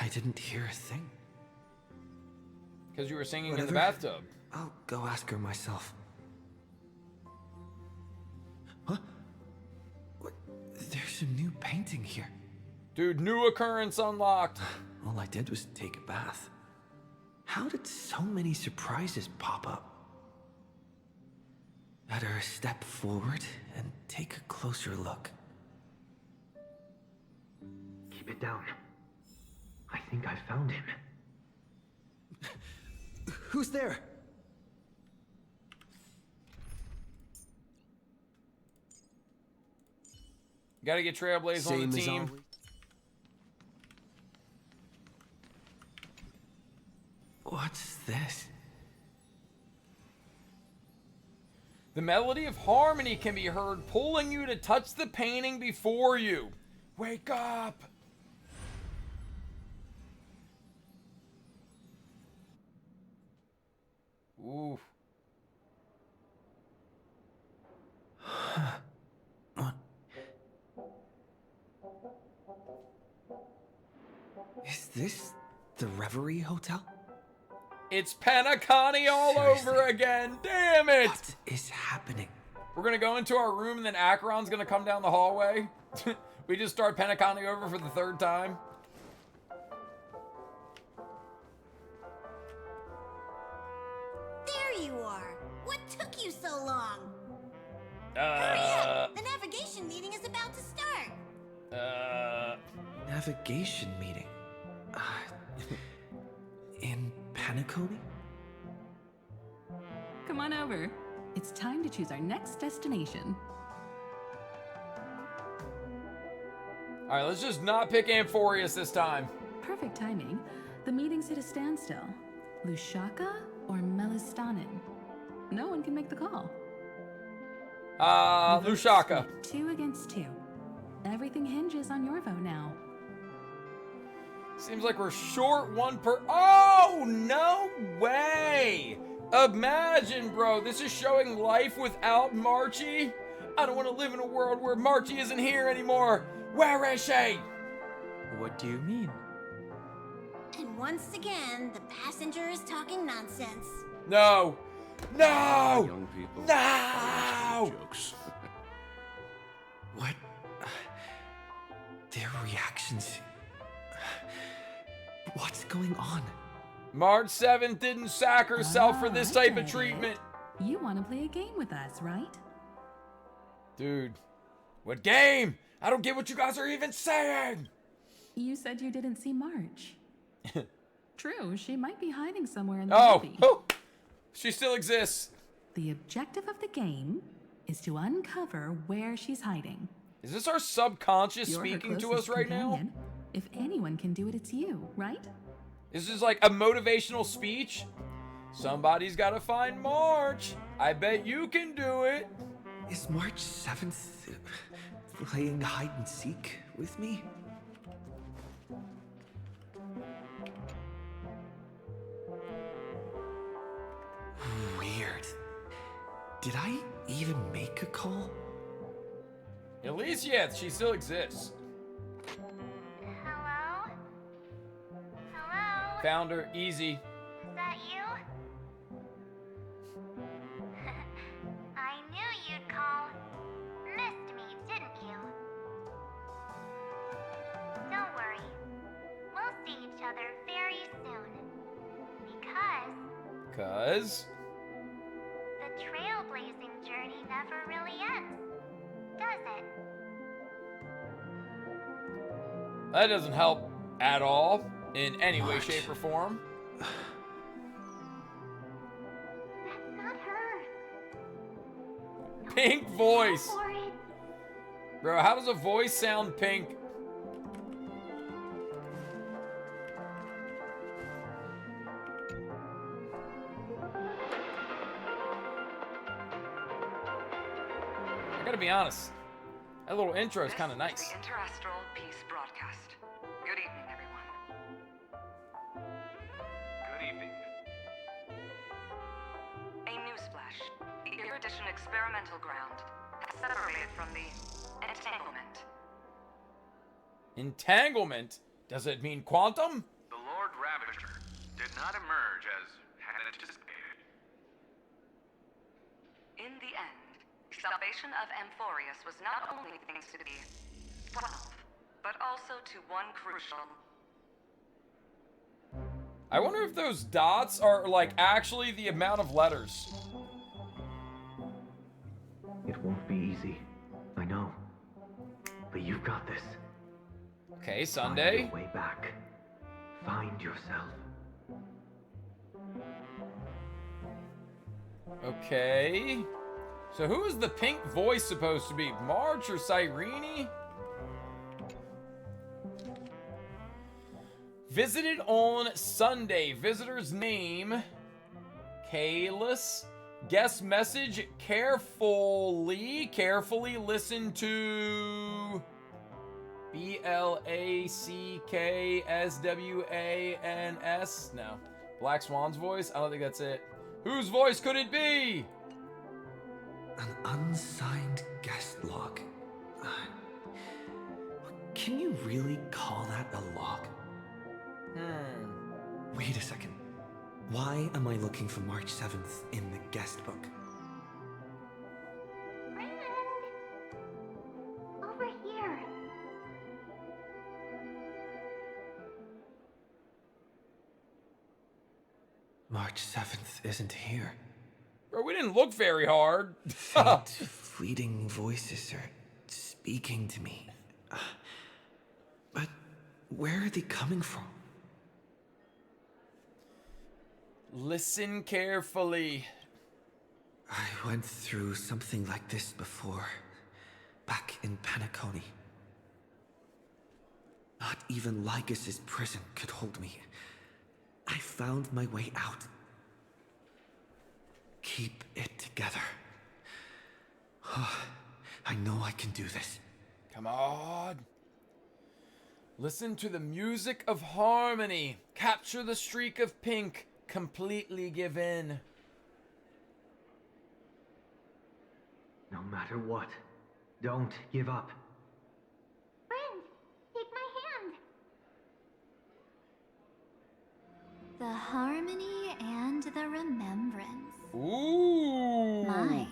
Speaker 2: I didn't hear a thing.
Speaker 1: Because you were singing in the bathtub.
Speaker 2: I'll go ask her myself. Huh? What? There's a new painting here.
Speaker 1: Dude, new occurrence unlocked.
Speaker 2: All I did was take a bath. How did so many surprises pop up? Better step forward and take a closer look.
Speaker 16: Keep it down. I think I found him.
Speaker 2: Who's there?
Speaker 1: Gotta get Trailblazer on the team.
Speaker 2: What's this?
Speaker 1: The melody of harmony can be heard, pulling you to touch the painting before you. Wake up! Ooh.
Speaker 2: Is this the Reverie Hotel?
Speaker 1: It's Panacani all over again. Damn it!
Speaker 2: What is happening?
Speaker 1: We're gonna go into our room and then Acheron's gonna come down the hallway. We just start Panacani over for the third time.
Speaker 17: There you are. What took you so long? Hurry up! The navigation meeting is about to start.
Speaker 2: Navigation meeting? In Panaconi?
Speaker 18: Come on over. It's time to choose our next destination.
Speaker 1: Alright, let's just not pick Amphoreus this time.
Speaker 18: Perfect timing. The meeting's at a standstill. Lushaka or Melistanen? No one can make the call.
Speaker 1: Lushaka.
Speaker 18: 2 against 2. Everything hinges on your vote now.
Speaker 1: Seems like we're short one per. Oh, no way! Imagine, bro. This is showing life without Marchie. I don't want to live in a world where Marchie isn't here anymore. Where is she?
Speaker 2: What do you mean?
Speaker 17: And once again, the passenger is talking nonsense.
Speaker 1: No. No!
Speaker 14: Young people.
Speaker 1: No!
Speaker 14: Jokes.
Speaker 2: What? Their reactions. What's going on?
Speaker 1: March 7th didn't sack herself for this type of treatment.
Speaker 18: You want to play a game with us, right?
Speaker 1: Dude, what game? I don't get what you guys are even saying.
Speaker 18: You said you didn't see March. True, she might be hiding somewhere in the movie.
Speaker 1: Oh, she still exists.
Speaker 18: The objective of the game is to uncover where she's hiding.
Speaker 1: Is this our subconscious
Speaker 18: You're her
Speaker 1: speaking to
Speaker 18: closest
Speaker 1: us right now?
Speaker 18: companion. If anyone can do it, it's you, right?
Speaker 1: This is like a motivational speech. Somebody's got to find March. I bet you can do it.
Speaker 2: Is March 7th playing hide and seek with me? Weird. Did I even make a call?
Speaker 1: At least, yeah, she still exists.
Speaker 11: Hello? Hello?
Speaker 1: Found her. Easy.
Speaker 11: Is that you? I knew you'd call. Missed me, didn't you? Don't worry. We'll see each other very soon.
Speaker 1: Because?
Speaker 11: The trailblazing journey never really ends, does it?
Speaker 1: That doesn't help at all in any way,
Speaker 2: March.
Speaker 1: shape, or form.
Speaker 11: That's not her.
Speaker 1: Pink voice.
Speaker 11: For it.
Speaker 1: Bro, how does a voice sound pink? I gotta be honest. That little intro is kind of nice.
Speaker 19: The Interastral Peace Broadcast. Good evening, everyone.
Speaker 14: Good evening.
Speaker 19: A newsflash. The Erudition experimental ground has separated from the entanglement.
Speaker 1: Entanglement? Does it mean quantum?
Speaker 14: The Lord Ravager did not emerge as had anticipated.
Speaker 19: In the end, the salvation of Amphoreus was not only thanks to the 12, but also to one crucial.
Speaker 1: I wonder if those dots are like actually the amount of letters.
Speaker 16: It won't be easy. I know. But you've got this.
Speaker 1: Okay, Sunday.
Speaker 16: Find your way back. Find yourself.
Speaker 1: Okay. So who is the pink voice supposed to be? March or Cyrene? Visited on Sunday. Visitor's name, Kalis. Guest message, carefully listen to BLACKSWANS. No. Black Swan's voice? I don't think that's it. Whose voice could it be?
Speaker 2: An unsigned guest log. Can you really call that a log? Wait a second. Why am I looking for March 7th in the guest book?
Speaker 11: Raymond! Over here.
Speaker 2: March 7th isn't here.
Speaker 1: Bro, we didn't look very hard.
Speaker 2: Faint, fleeting voices are speaking to me. But where are they coming from?
Speaker 1: Listen carefully.
Speaker 2: I went through something like this before, back in Penacony. Not even Lycus's prison could hold me. I found my way out. Keep it together. I know I can do this.
Speaker 1: Come on. Listen to the music of harmony. Capture the streak of pink. Completely give in.
Speaker 16: No matter what, don't give up.
Speaker 11: Friend, take my hand. The harmony and the remembrance.
Speaker 1: Ooh.
Speaker 11: My,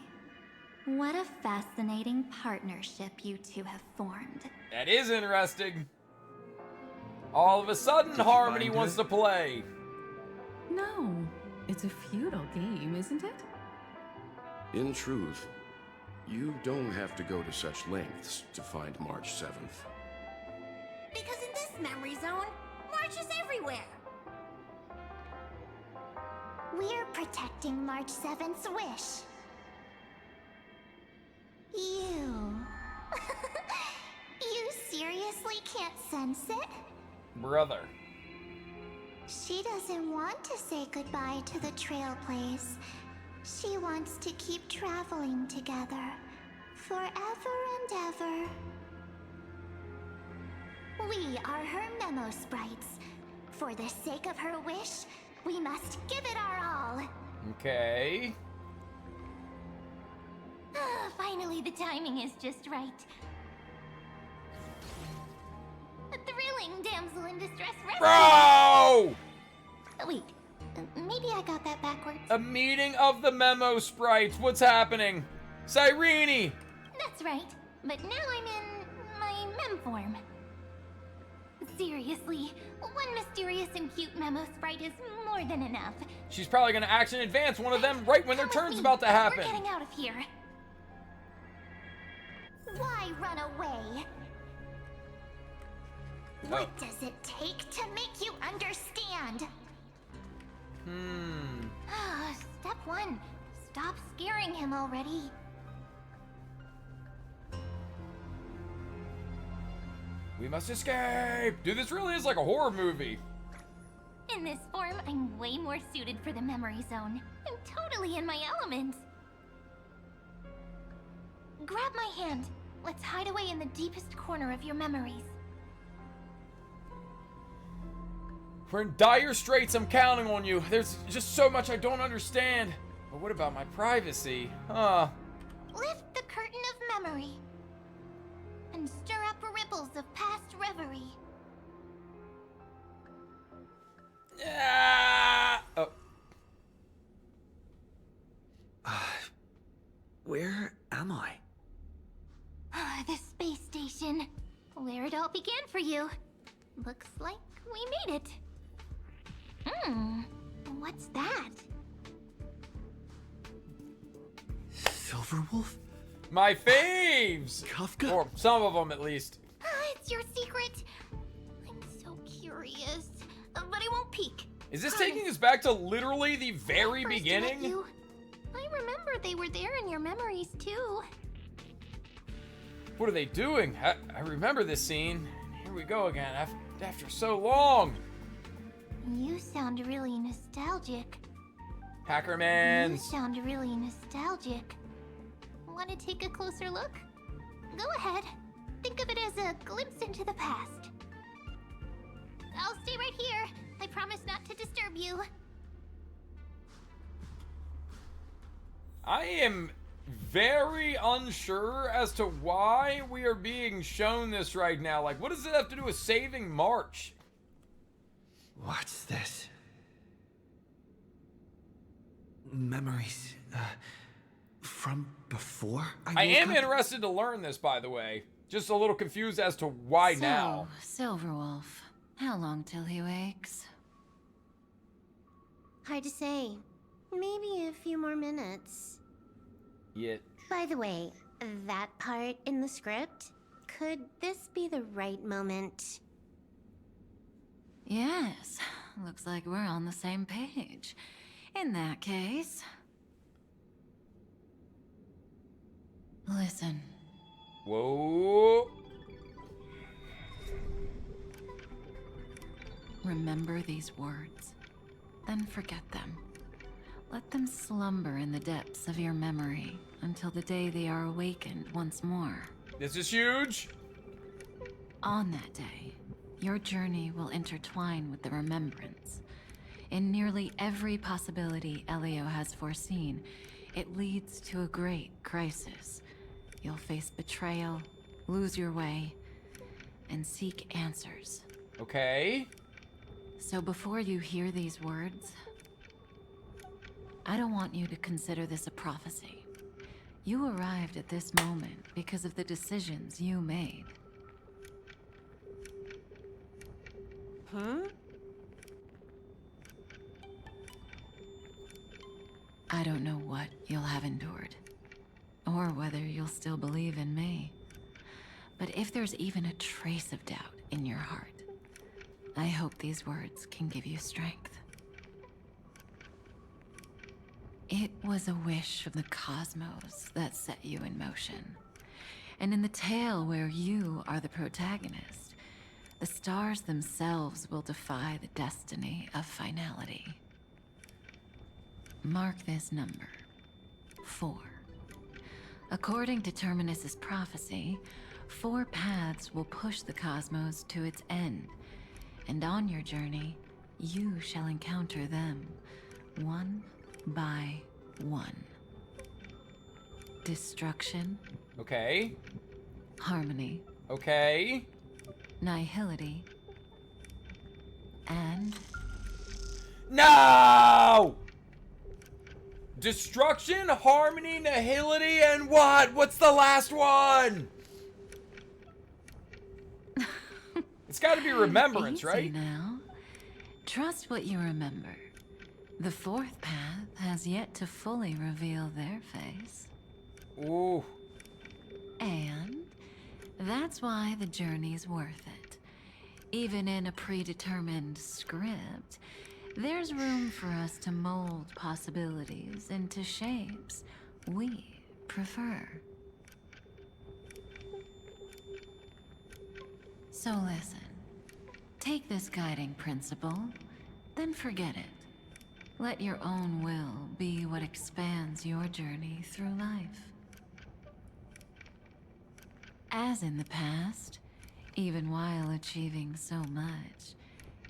Speaker 11: what a fascinating partnership you two have formed.
Speaker 1: That is interesting. All of a sudden, Harmony wants to play.
Speaker 18: No, it's a feudal game, isn't it?
Speaker 14: In truth, you don't have to go to such lengths to find March 7th.
Speaker 17: Because in this memory zone, March is everywhere.
Speaker 11: We're protecting March 7th's wish. You... you seriously can't sense it?
Speaker 1: Brother.
Speaker 11: She doesn't want to say goodbye to the trail place. She wants to keep traveling together. Forever and ever. We are her memo sprites. For the sake of her wish, we must give it our all.
Speaker 1: Okay.
Speaker 11: Finally, the timing is just right. A thrilling damsel in distress rescue.
Speaker 1: Bro!
Speaker 11: Wait, maybe I got that backwards.
Speaker 1: A meeting of the memo sprites. What's happening? Cyrene!
Speaker 11: That's right, but now I'm in my mem form. Seriously, one mysterious and cute memo sprite is more than enough.
Speaker 1: She's probably gonna action advance one of them right when their turn's about to happen.
Speaker 11: We're getting out of here. Why run away? What does it take to make you understand? Step 1. Stop scaring him already.
Speaker 1: We must escape! Dude, this really is like a horror movie.
Speaker 11: In this form, I'm way more suited for the memory zone. I'm totally in my element. Grab my hand. Let's hide away in the deepest corner of your memories.
Speaker 1: We're in dire straits, I'm counting on you. There's just so much I don't understand. But what about my privacy?
Speaker 11: Lift the curtain of memory. And stir up ripples of past reverie.
Speaker 1: Oh.
Speaker 2: Where am I?
Speaker 11: The space station. Where it all began for you. Looks like we made it. What's that?
Speaker 2: Silverwolf?
Speaker 1: My faves!
Speaker 2: Kafka?
Speaker 1: Or some of them, at least.
Speaker 11: It's your secret. I'm so curious. But I won't peek.
Speaker 1: Is this taking us back to literally the very
Speaker 11: First
Speaker 1: beginning?
Speaker 11: met you, I remember they were there in your memories, too.
Speaker 1: What are they doing? I remember this scene. Here we go again, after so long.
Speaker 11: You sound really nostalgic.
Speaker 1: Hackermans.
Speaker 11: You sound really nostalgic. Want to take a closer look? Go ahead. Think of it as a glimpse into the past. I'll stay right here. I promise not to disturb you.
Speaker 1: I am very unsure as to why we are being shown this right now. Like, what does it have to do with saving March?
Speaker 2: What's this? Memories, from before
Speaker 1: I am interested to learn this, by the way. Just a little confused as to why now.
Speaker 9: Silverwolf, how long till he wakes?
Speaker 17: Hard to say. Maybe a few more minutes.
Speaker 1: Yet.
Speaker 17: By the way, that part in the script, could this be the right moment?
Speaker 9: Yes, looks like we're on the same page. In that case... Listen.
Speaker 1: Whoa.
Speaker 9: Remember these words, then forget them.
Speaker 20: Let them slumber in the depths of your memory until the day they are awakened once more.
Speaker 1: This is huge.
Speaker 20: On that day, your journey will intertwine with the remembrance. In nearly every possibility Elio has foreseen, it leads to a great crisis. You'll face betrayal, lose your way, and seek answers.
Speaker 1: Okay.
Speaker 20: So before you hear these words, I don't want you to consider this a prophecy. You arrived at this moment because of the decisions you made.
Speaker 17: Huh?
Speaker 20: I don't know what you'll have endured, or whether you'll still believe in me. But if there's even a trace of doubt in your heart, I hope these words can give you strength. It was a wish of the cosmos that set you in motion. And in the tale where you are the protagonist, the stars themselves will defy the destiny of finality. Mark this number, 4. According to Terminus's prophecy, 4 paths will push the cosmos to its end, and on your journey, you shall encounter them, one by one. Destruction.
Speaker 1: Okay.
Speaker 20: Harmony.
Speaker 1: Okay.
Speaker 20: Nihility. And...
Speaker 1: No! Destruction, harmony, nihility, and what? What's the last one? It's got to be remembrance,
Speaker 20: Easy
Speaker 1: right?
Speaker 20: Now. Trust what you remember. The 4th path has yet to fully reveal their face.
Speaker 1: Ooh.
Speaker 20: And that's why the journey's worth it. Even in a predetermined script, there's room for us to mold possibilities into shapes we prefer. So listen. Take this guiding principle, then forget it. Let your own will be what expands your journey through life. As in the past, even while achieving so much,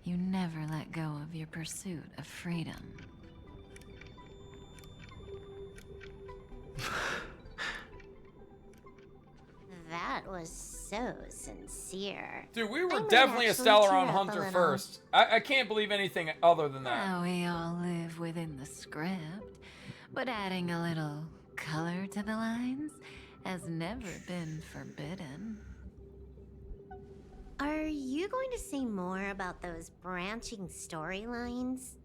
Speaker 20: you never let go of your pursuit of freedom.
Speaker 17: That was so sincere.
Speaker 1: Dude, we were
Speaker 17: I might
Speaker 1: definitely a
Speaker 17: actually
Speaker 1: Stellar
Speaker 17: tear
Speaker 1: on
Speaker 17: up a
Speaker 1: Hunter
Speaker 17: little.
Speaker 1: first. I can't believe anything other than that.
Speaker 20: Now we all live within the script, but adding a little color to the lines has never been forbidden.
Speaker 17: Are you going to say more about those branching storylines?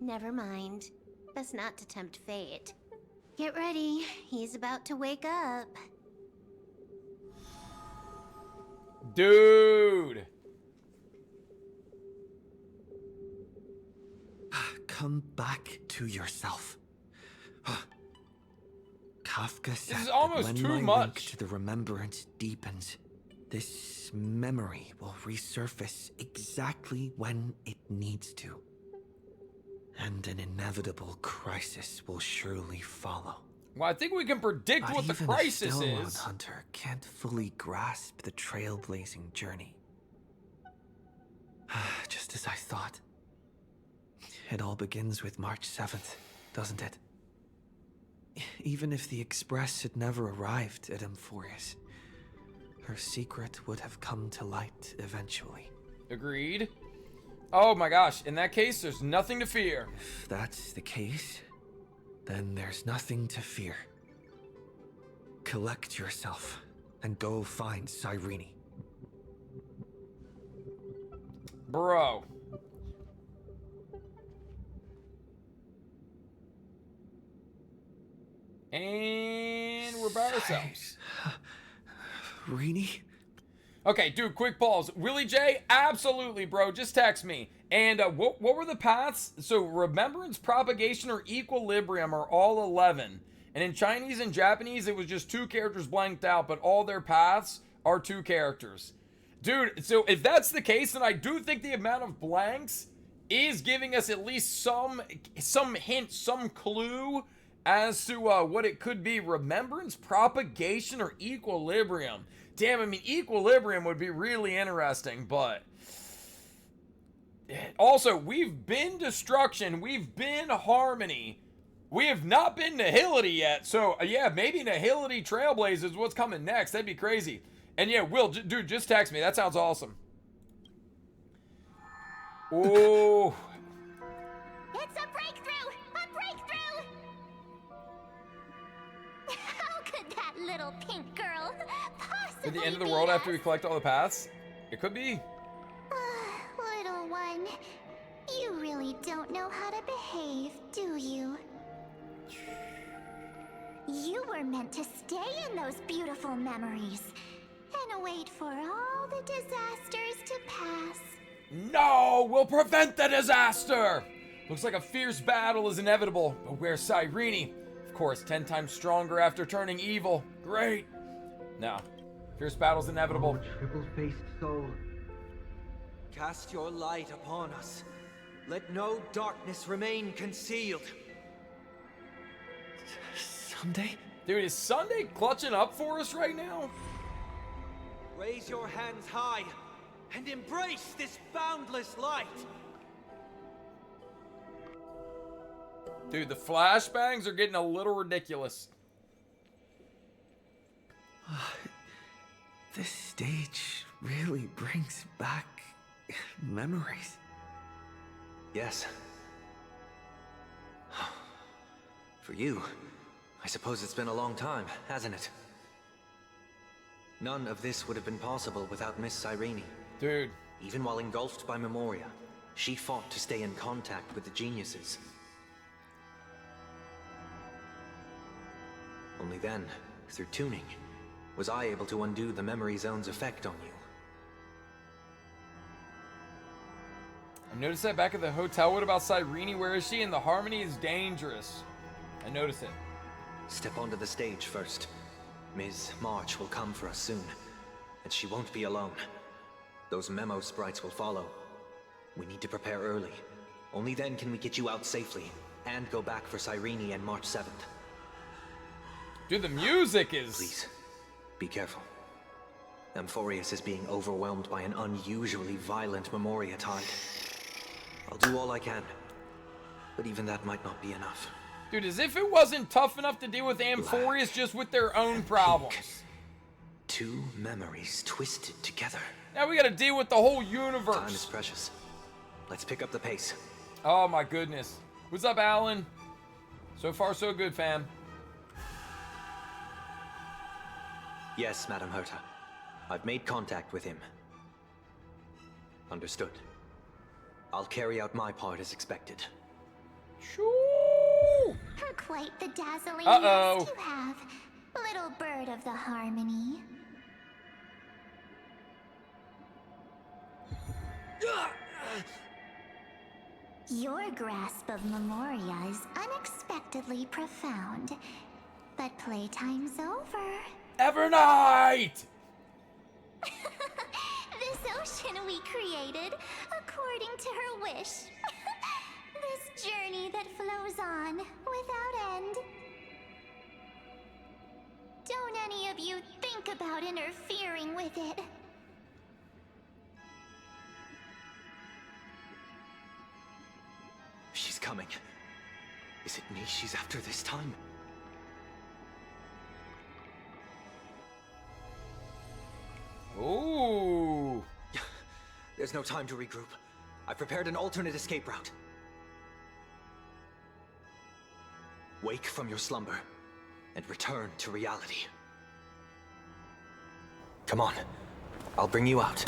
Speaker 17: Never mind. Best not to tempt fate. Get ready. He's about to wake up.
Speaker 1: Dude.
Speaker 2: Come back to yourself. Kafka said
Speaker 1: This is almost
Speaker 2: that
Speaker 1: too
Speaker 2: when my
Speaker 1: much.
Speaker 2: link to the remembrance deepens, this memory will resurface exactly when it needs to. And an inevitable crisis will surely follow.
Speaker 1: Well, I think we can predict
Speaker 2: But
Speaker 1: what the
Speaker 2: even
Speaker 1: crisis
Speaker 2: a Stellar
Speaker 1: is.
Speaker 2: Hunter can't fully grasp the trailblazing journey. Just as I thought. It all begins with March 7th, doesn't it? Even if the Express had never arrived at Amphoreus, her secret would have come to light eventually.
Speaker 1: Agreed. Oh my gosh, in that case, there's nothing to fear.
Speaker 2: If that's the case, then there's nothing to fear. Collect yourself and go find Cyrene.
Speaker 1: Bro. And we're by ourselves.
Speaker 2: Rini?
Speaker 1: Okay, dude, quick pause. Willie J, absolutely, bro. Just text me. And what were the paths? So remembrance, propagation, or equilibrium are all 11. And in Chinese and Japanese, it was just 2 characters blanked out, but all their paths are 2 characters. Dude, so if that's the case, then I do think the amount of blanks is giving us at least some hint, some clue as to what it could be. Remembrance, propagation, or equilibrium. Damn, I mean, equilibrium would be really interesting, but... Also, we've been destruction, we've been harmony. We have not been nihility yet, so yeah, maybe nihility trailblaze is what's coming next. That'd be crazy. And yeah, Will, dude, just text me. That sounds awesome. Oh.
Speaker 11: It's a breakthrough! A breakthrough! How could that little pink girl possibly
Speaker 1: At the end of the world
Speaker 11: be
Speaker 1: after we collect all the paths? It could be.
Speaker 11: Little one, you really don't know how to behave, do you? You were meant to stay in those beautiful memories and wait for all the disasters to pass.
Speaker 1: No! We'll prevent the disaster! Looks like a fierce battle is inevitable, but where's Cyrene? Of course, 10 times stronger after turning evil. Great! No. Fierce battle's inevitable.
Speaker 2: Oh, triple-faced soul. Cast your light upon us. Let no darkness remain concealed.
Speaker 1: Sunday? Dude, is Sunday clutching up for us right now?
Speaker 2: Raise your hands high and embrace this boundless light.
Speaker 1: Dude, the flashbangs are getting a little ridiculous.
Speaker 2: This stage really brings back memories. Yes. For you, I suppose it's been a long time, hasn't it? None of this would have been possible without Miss Cyrene.
Speaker 1: Dude.
Speaker 2: Even while engulfed by Memoria, she fought to stay in contact with the geniuses. Only then, through tuning, was I able to undo the memory zone's effect on you.
Speaker 1: I noticed that back at the hotel. What about Cyrene? Where is she? And the harmony is dangerous. I noticed it.
Speaker 2: Step onto the stage first. Ms. March will come for us soon, and she won't be alone. Those memo sprites will follow. We need to prepare early. Only then can we get you out safely, and go back for Cyrene and March 7th.
Speaker 1: Dude, the music is...
Speaker 2: Please, be careful. Amphoreus is being overwhelmed by an unusually violent Memoria tide. I'll do all I can, but even that might not be enough.
Speaker 1: Dude, as if it wasn't tough enough to deal with Amphoreus just with their own problems.
Speaker 2: Two memories twisted together.
Speaker 1: Now we gotta deal with the whole universe.
Speaker 2: Time is precious. Let's pick up the pace.
Speaker 1: Oh my goodness. What's up, Alan? So far, so good, fam.
Speaker 2: Yes, Madam Herta. I've made contact with him. Understood. I'll carry out my part as expected.
Speaker 11: Quite the dazzling
Speaker 1: Uh-oh.
Speaker 11: nest you have, little bird of the harmony. Your grasp of Memoria is unexpectedly profound, but playtime's over.
Speaker 1: Evernight!
Speaker 11: This ocean we created, according to her wish. This journey that flows on, without end. Don't any of you think about interfering with it.
Speaker 2: She's coming. Is it me she's after this time?
Speaker 1: Ooh.
Speaker 2: There's no time to regroup. I've prepared an alternate escape route. Wake from your slumber and return to reality. Come on. I'll bring you out.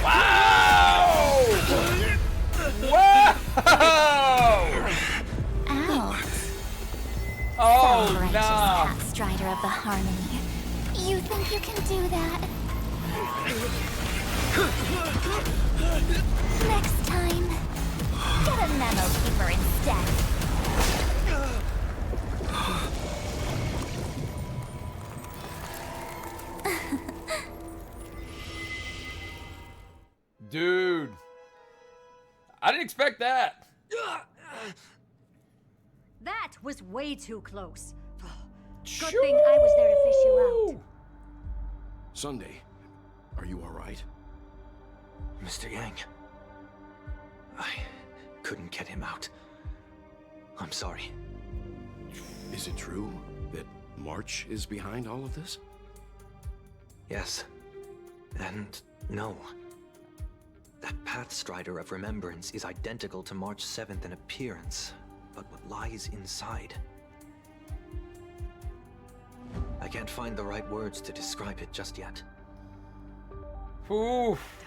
Speaker 1: Wow! Wow!
Speaker 11: Ow.
Speaker 1: Oh, nah.
Speaker 11: Strider of the harmony. You think you can do that? Next time, get a memo keeper instead.
Speaker 1: expect that?
Speaker 6: That was way too close. Good thing I was there to fish you out.
Speaker 14: Sunday, are you all right?
Speaker 2: Mr. Yang, I couldn't get him out. I'm sorry.
Speaker 14: Is it true that March is behind all of this?
Speaker 2: Yes. And no. That Pathstrider of Remembrance is identical to March 7th in appearance, but what lies inside? I can't find the right words to describe it just yet.
Speaker 1: Oof.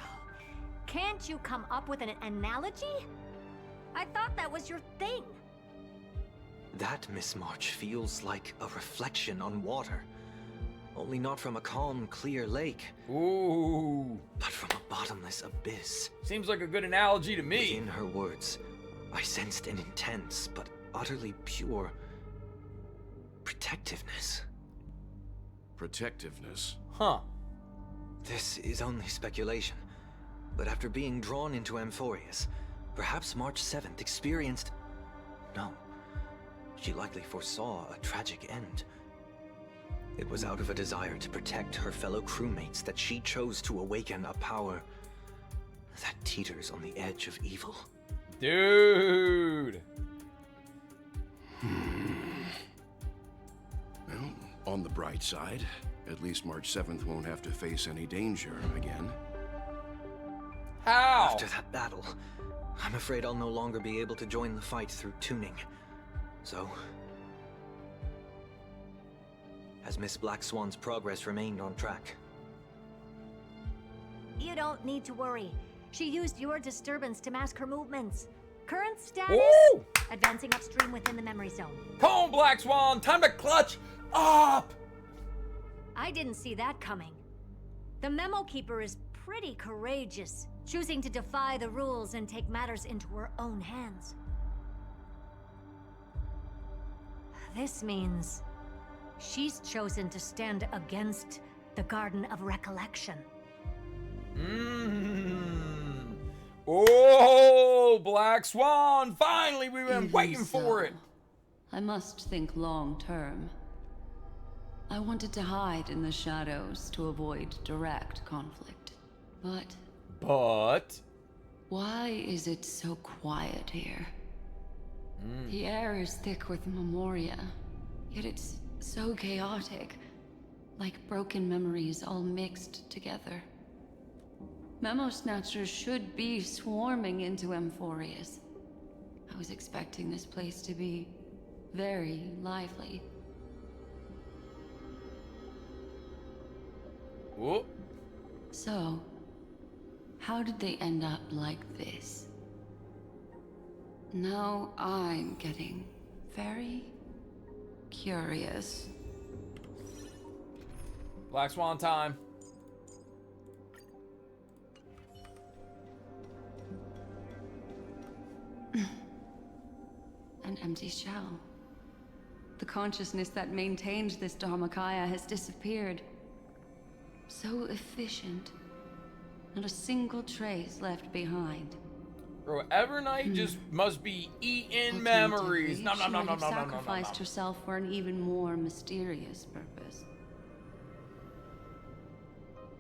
Speaker 6: Can't you come up with an analogy? I thought that was your thing.
Speaker 2: That, Miss March, feels like a reflection on water. Only not from a calm, clear lake.
Speaker 1: Ooh.
Speaker 2: But from a bottomless abyss.
Speaker 1: Seems like a good analogy to me.
Speaker 2: In her words, I sensed an intense but utterly pure protectiveness.
Speaker 14: Protectiveness?
Speaker 1: Huh.
Speaker 2: This is only speculation, but after being drawn into Amphoreus, perhaps March 7th experienced... No. She likely foresaw a tragic end. It was out of a desire to protect her fellow crewmates that she chose to awaken a power that teeters on the edge of evil.
Speaker 1: Dude!
Speaker 14: Well, on the bright side, at least March 7th won't have to face any danger again.
Speaker 1: How?
Speaker 2: After that battle, I'm afraid I'll no longer be able to join the fight through tuning. So, has Miss Black Swan's progress remained on track?
Speaker 6: You don't need to worry. She used your disturbance to mask her movements. Current status?
Speaker 1: Woo!
Speaker 6: Advancing upstream within the memory zone.
Speaker 1: Come on, Black Swan! Time to clutch up!
Speaker 6: I didn't see that coming. The Memo Keeper is pretty courageous, choosing to defy the rules and take matters into her own hands. This means she's chosen to stand against the Garden of Recollection.
Speaker 1: Oh, Black Swan! Finally, we've been waiting for it!
Speaker 9: I must think long term. I wanted to hide in the shadows to avoid direct conflict. But... why is it so quiet here? The air is thick with memoria, yet it's so chaotic, like broken memories all mixed together. Memo Snatchers should be swarming into Amphoreus. I was expecting this place to be very lively.
Speaker 1: Whoop.
Speaker 9: So, how did they end up like this? Now I'm getting very curious.
Speaker 1: Black Swan time.
Speaker 9: An empty shell. The consciousness that maintained this Dharmakaya has disappeared. So efficient. Not a single trace left behind.
Speaker 1: Bro, Evernight just must be eating memories. No,
Speaker 9: She might have sacrificed herself for an even more mysterious purpose.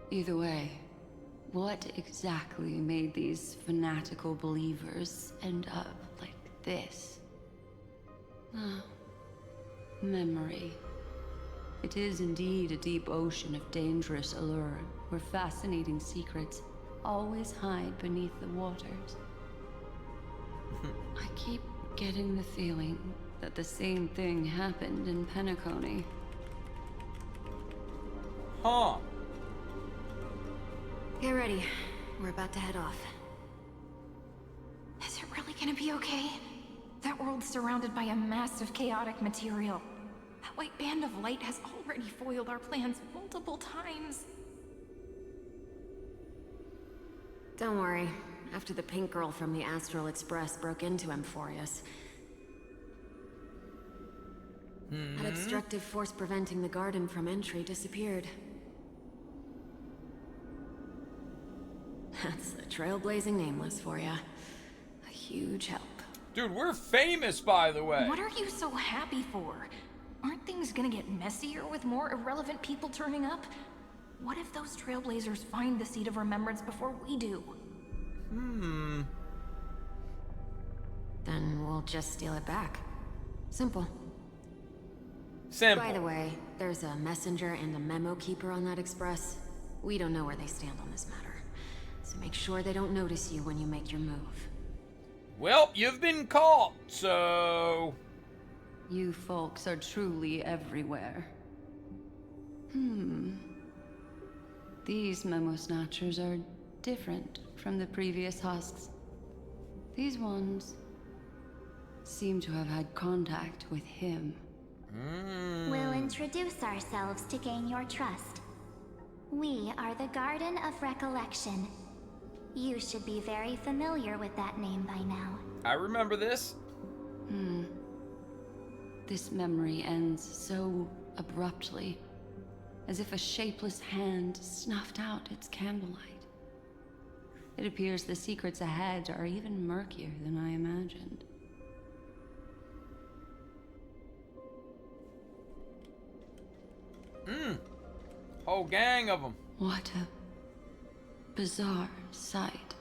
Speaker 9: Either way, what exactly made these fanatical believers end up like this? Ah, memory. It is indeed a deep ocean of dangerous allure, where fascinating secrets always hide beneath the waters. I keep getting the feeling that the same thing happened in Penacony.
Speaker 1: Huh.
Speaker 13: Get ready. We're about to head off. Is it really gonna be okay? That world's surrounded by a massive chaotic material. That white band of light has already foiled our plans multiple times.
Speaker 20: Don't worry. After the pink girl from the Astral Express broke into Amphoreus, that obstructive force preventing the garden from entry disappeared. That's the trailblazing Nameless for ya. A huge help.
Speaker 1: Dude, we're famous, by the way.
Speaker 13: What are you so happy for? Aren't things gonna get messier with more irrelevant people turning up? What if those trailblazers find the Seed of Remembrance before we do?
Speaker 21: Then we'll just steal it back. Simple.
Speaker 1: Simple.
Speaker 21: By the way, there's a messenger and a memo keeper on that express. We don't know where they stand on this matter. So make sure they don't notice you when you make your move.
Speaker 1: Well, you've been caught, so...
Speaker 9: You folks are truly everywhere. These memo snatchers are different from the previous husks. These ones seem to have had contact with him.
Speaker 3: We'll introduce ourselves to gain your trust. We are the Garden of Recollection. You should be very familiar with that name by now.
Speaker 1: I remember this.
Speaker 9: This memory ends so abruptly, as if a shapeless hand snuffed out its candlelight. It appears the secrets ahead are even murkier than I imagined.
Speaker 1: Whole gang of them.
Speaker 9: What a bizarre sight.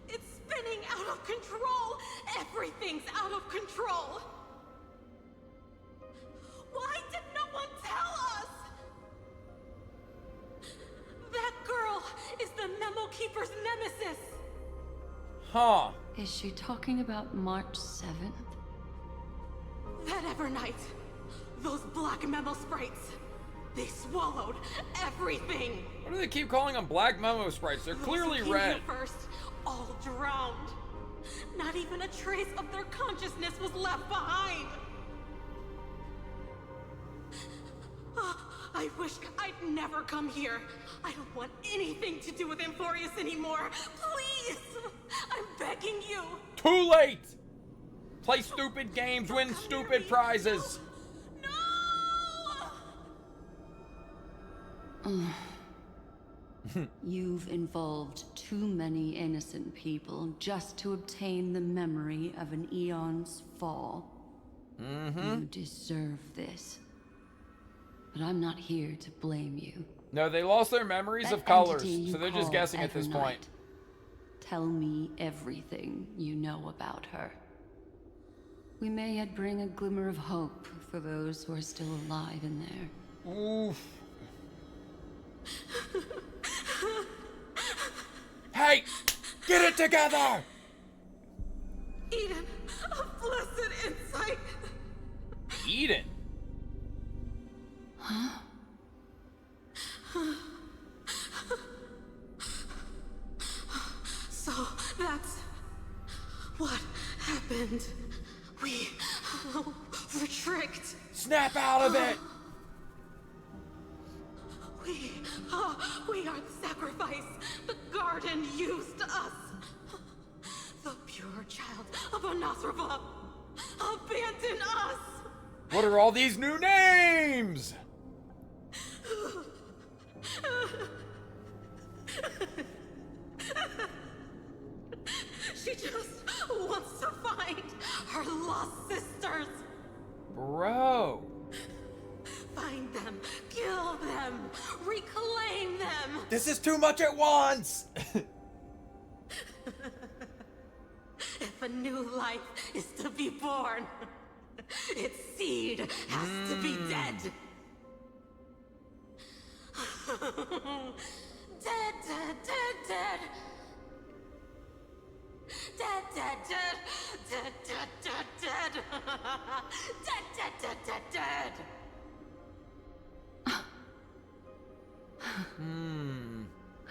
Speaker 22: It's spinning out of control! Everything's out of control! Why did no one tell us? That girl is the Memo Keeper's nemesis!
Speaker 1: Huh.
Speaker 9: Is she talking about March 7th?
Speaker 22: That Evernight. Those black memo sprites. They swallowed everything.
Speaker 1: What do they keep calling them black memo sprites? They're clearly
Speaker 22: Those who came
Speaker 1: red.
Speaker 22: here first, all drowned. Not even a trace of their consciousness was left behind. I wish I'd never come here. I don't want anything to do with Amphoreus anymore. Please! I'm begging you.
Speaker 1: Too late! Play stupid games, win stupid prizes.
Speaker 9: You've involved too many innocent people just to obtain the memory of an eon's fall. You deserve this. But I'm not here to blame you.
Speaker 1: No, they lost their memories
Speaker 9: That
Speaker 1: of colors,
Speaker 9: entity you
Speaker 1: so they're just
Speaker 9: call
Speaker 1: guessing at this
Speaker 9: Evernight.
Speaker 1: point.
Speaker 9: Tell me everything you know about her. We may yet bring a glimmer of hope for those who are still alive in there.
Speaker 1: Oof. Hey! Get it together!
Speaker 22: Eden, a blessed insight.
Speaker 1: Eden?
Speaker 9: Huh?
Speaker 22: So that's what happened. We were tricked.
Speaker 1: Snap out of it!
Speaker 22: We are the sacrifice. The garden used us. The pure child of Anasrava abandoned us.
Speaker 1: What are all these new names?
Speaker 22: She just wants to find her lost sisters.
Speaker 1: Bro.
Speaker 22: Find them, kill them, reclaim them.
Speaker 1: This is too much at once!
Speaker 22: If a new life is to be born, its seed has to be dead. Dead, dead, dead, dead. Dead, dead, dead. Dead, dead, dead, dead. Dead, dead, dead, dead, dead.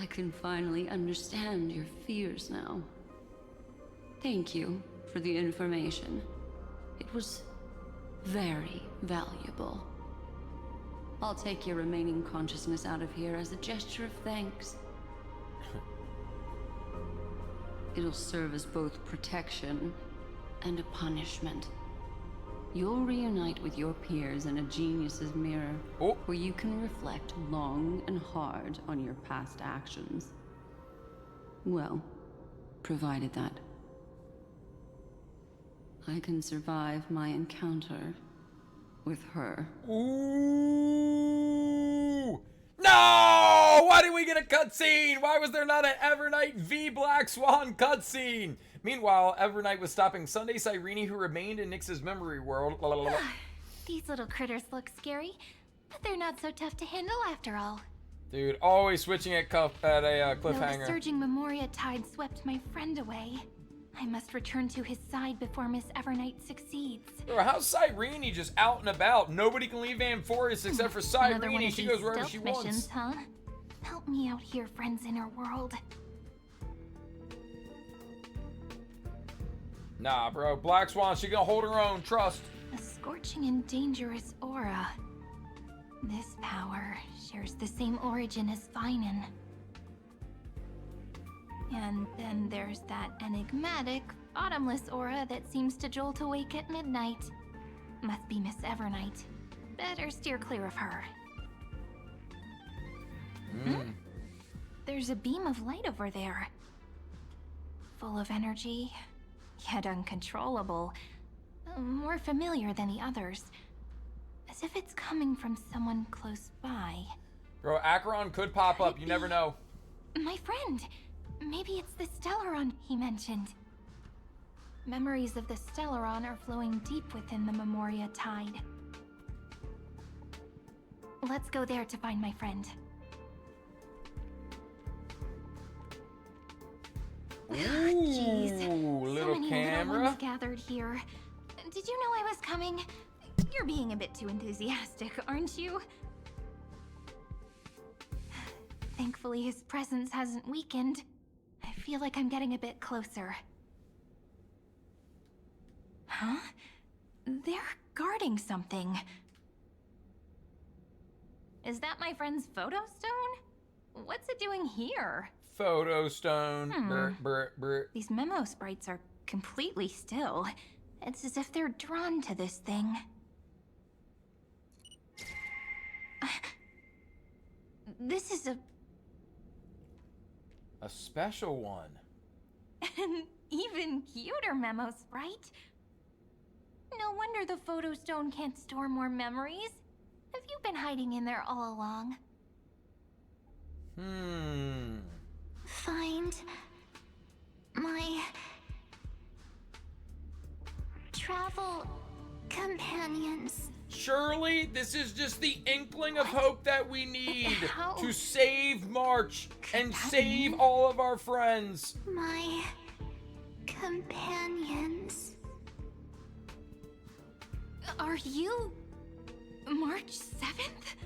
Speaker 9: I can finally understand your fears now. Thank you for the information. It was very valuable. I'll take your remaining consciousness out of here as a gesture of thanks. It'll serve as both protection and a punishment. You'll reunite with your peers in a genius's mirror, where you can reflect long and hard on your past actions. Well, provided that I can survive my encounter with her.
Speaker 1: Ooh! No! Why did we get a cutscene? Why was there not an Evernight v Black Swan cutscene? Meanwhile, Evernight was stopping Sunday Cyrene, who remained in Nyx's memory world.
Speaker 3: These little critters look scary, but they're not so tough to handle after all.
Speaker 1: Dude, always switching at a cliffhanger.
Speaker 3: Though the surging Memoria tide swept my friend away, I must return to his side before Miss Evernight succeeds.
Speaker 1: Bro, how's Cyrene just out and about? Nobody can leave Amphoreus except for Cyrene. She goes wherever she wants.
Speaker 3: Huh? Help me out here, friends in her world.
Speaker 1: Nah, bro. Black Swan, she gonna hold her own. Trust.
Speaker 3: A scorching and dangerous aura. This power shares the same origin as Finan. And then there's that enigmatic, autumnless aura that seems to jolt awake at midnight. Must be Miss Evernight. Better steer clear of her. There's a beam of light over there. Full of energy, yet uncontrollable. More familiar than the others. As if it's coming from someone close by.
Speaker 1: Bro, Acheron could pop up. You never know.
Speaker 3: My friend. Maybe it's the Stellaron he mentioned. Memories of the Stellaron are flowing deep within the Memoria tide. Let's go there to find my friend. Jeez.
Speaker 1: Little
Speaker 3: so many
Speaker 1: camera.
Speaker 3: little ones gathered here. Did you know I was coming? You're being a bit too enthusiastic, aren't you? Thankfully, his presence hasn't weakened. I feel like I'm getting a bit closer. Huh? They're guarding something. Is that my friend's photo stone? What's it doing here?
Speaker 1: Photo stone. Brr, brr, brr.
Speaker 3: These memo sprites are completely still. It's as if they're drawn to this thing. This is a
Speaker 1: special one.
Speaker 3: An even cuter memo sprite. No wonder the photo stone can't store more memories. Have you been hiding in there all along?
Speaker 11: Find my travel companions.
Speaker 1: Surely, this is just the inkling of hope that we need to save March and save all of our friends.
Speaker 11: My companions.
Speaker 3: Are you March 7th?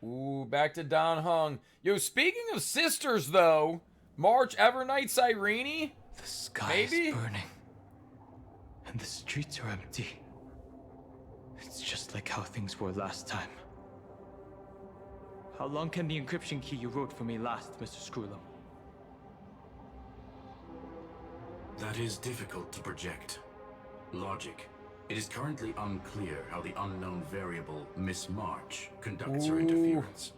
Speaker 1: Ooh, back to Don Hung. Yo, speaking of sisters, though, March, Evernight, Cyrene?
Speaker 12: The sky is burning. And the streets are empty. It's just like how things were last time. How long can the encryption key you wrote for me last, Mr. Screwlum?
Speaker 7: That is difficult to project. Logic. It is currently unclear how the unknown variable, Miss March, conducts her interference.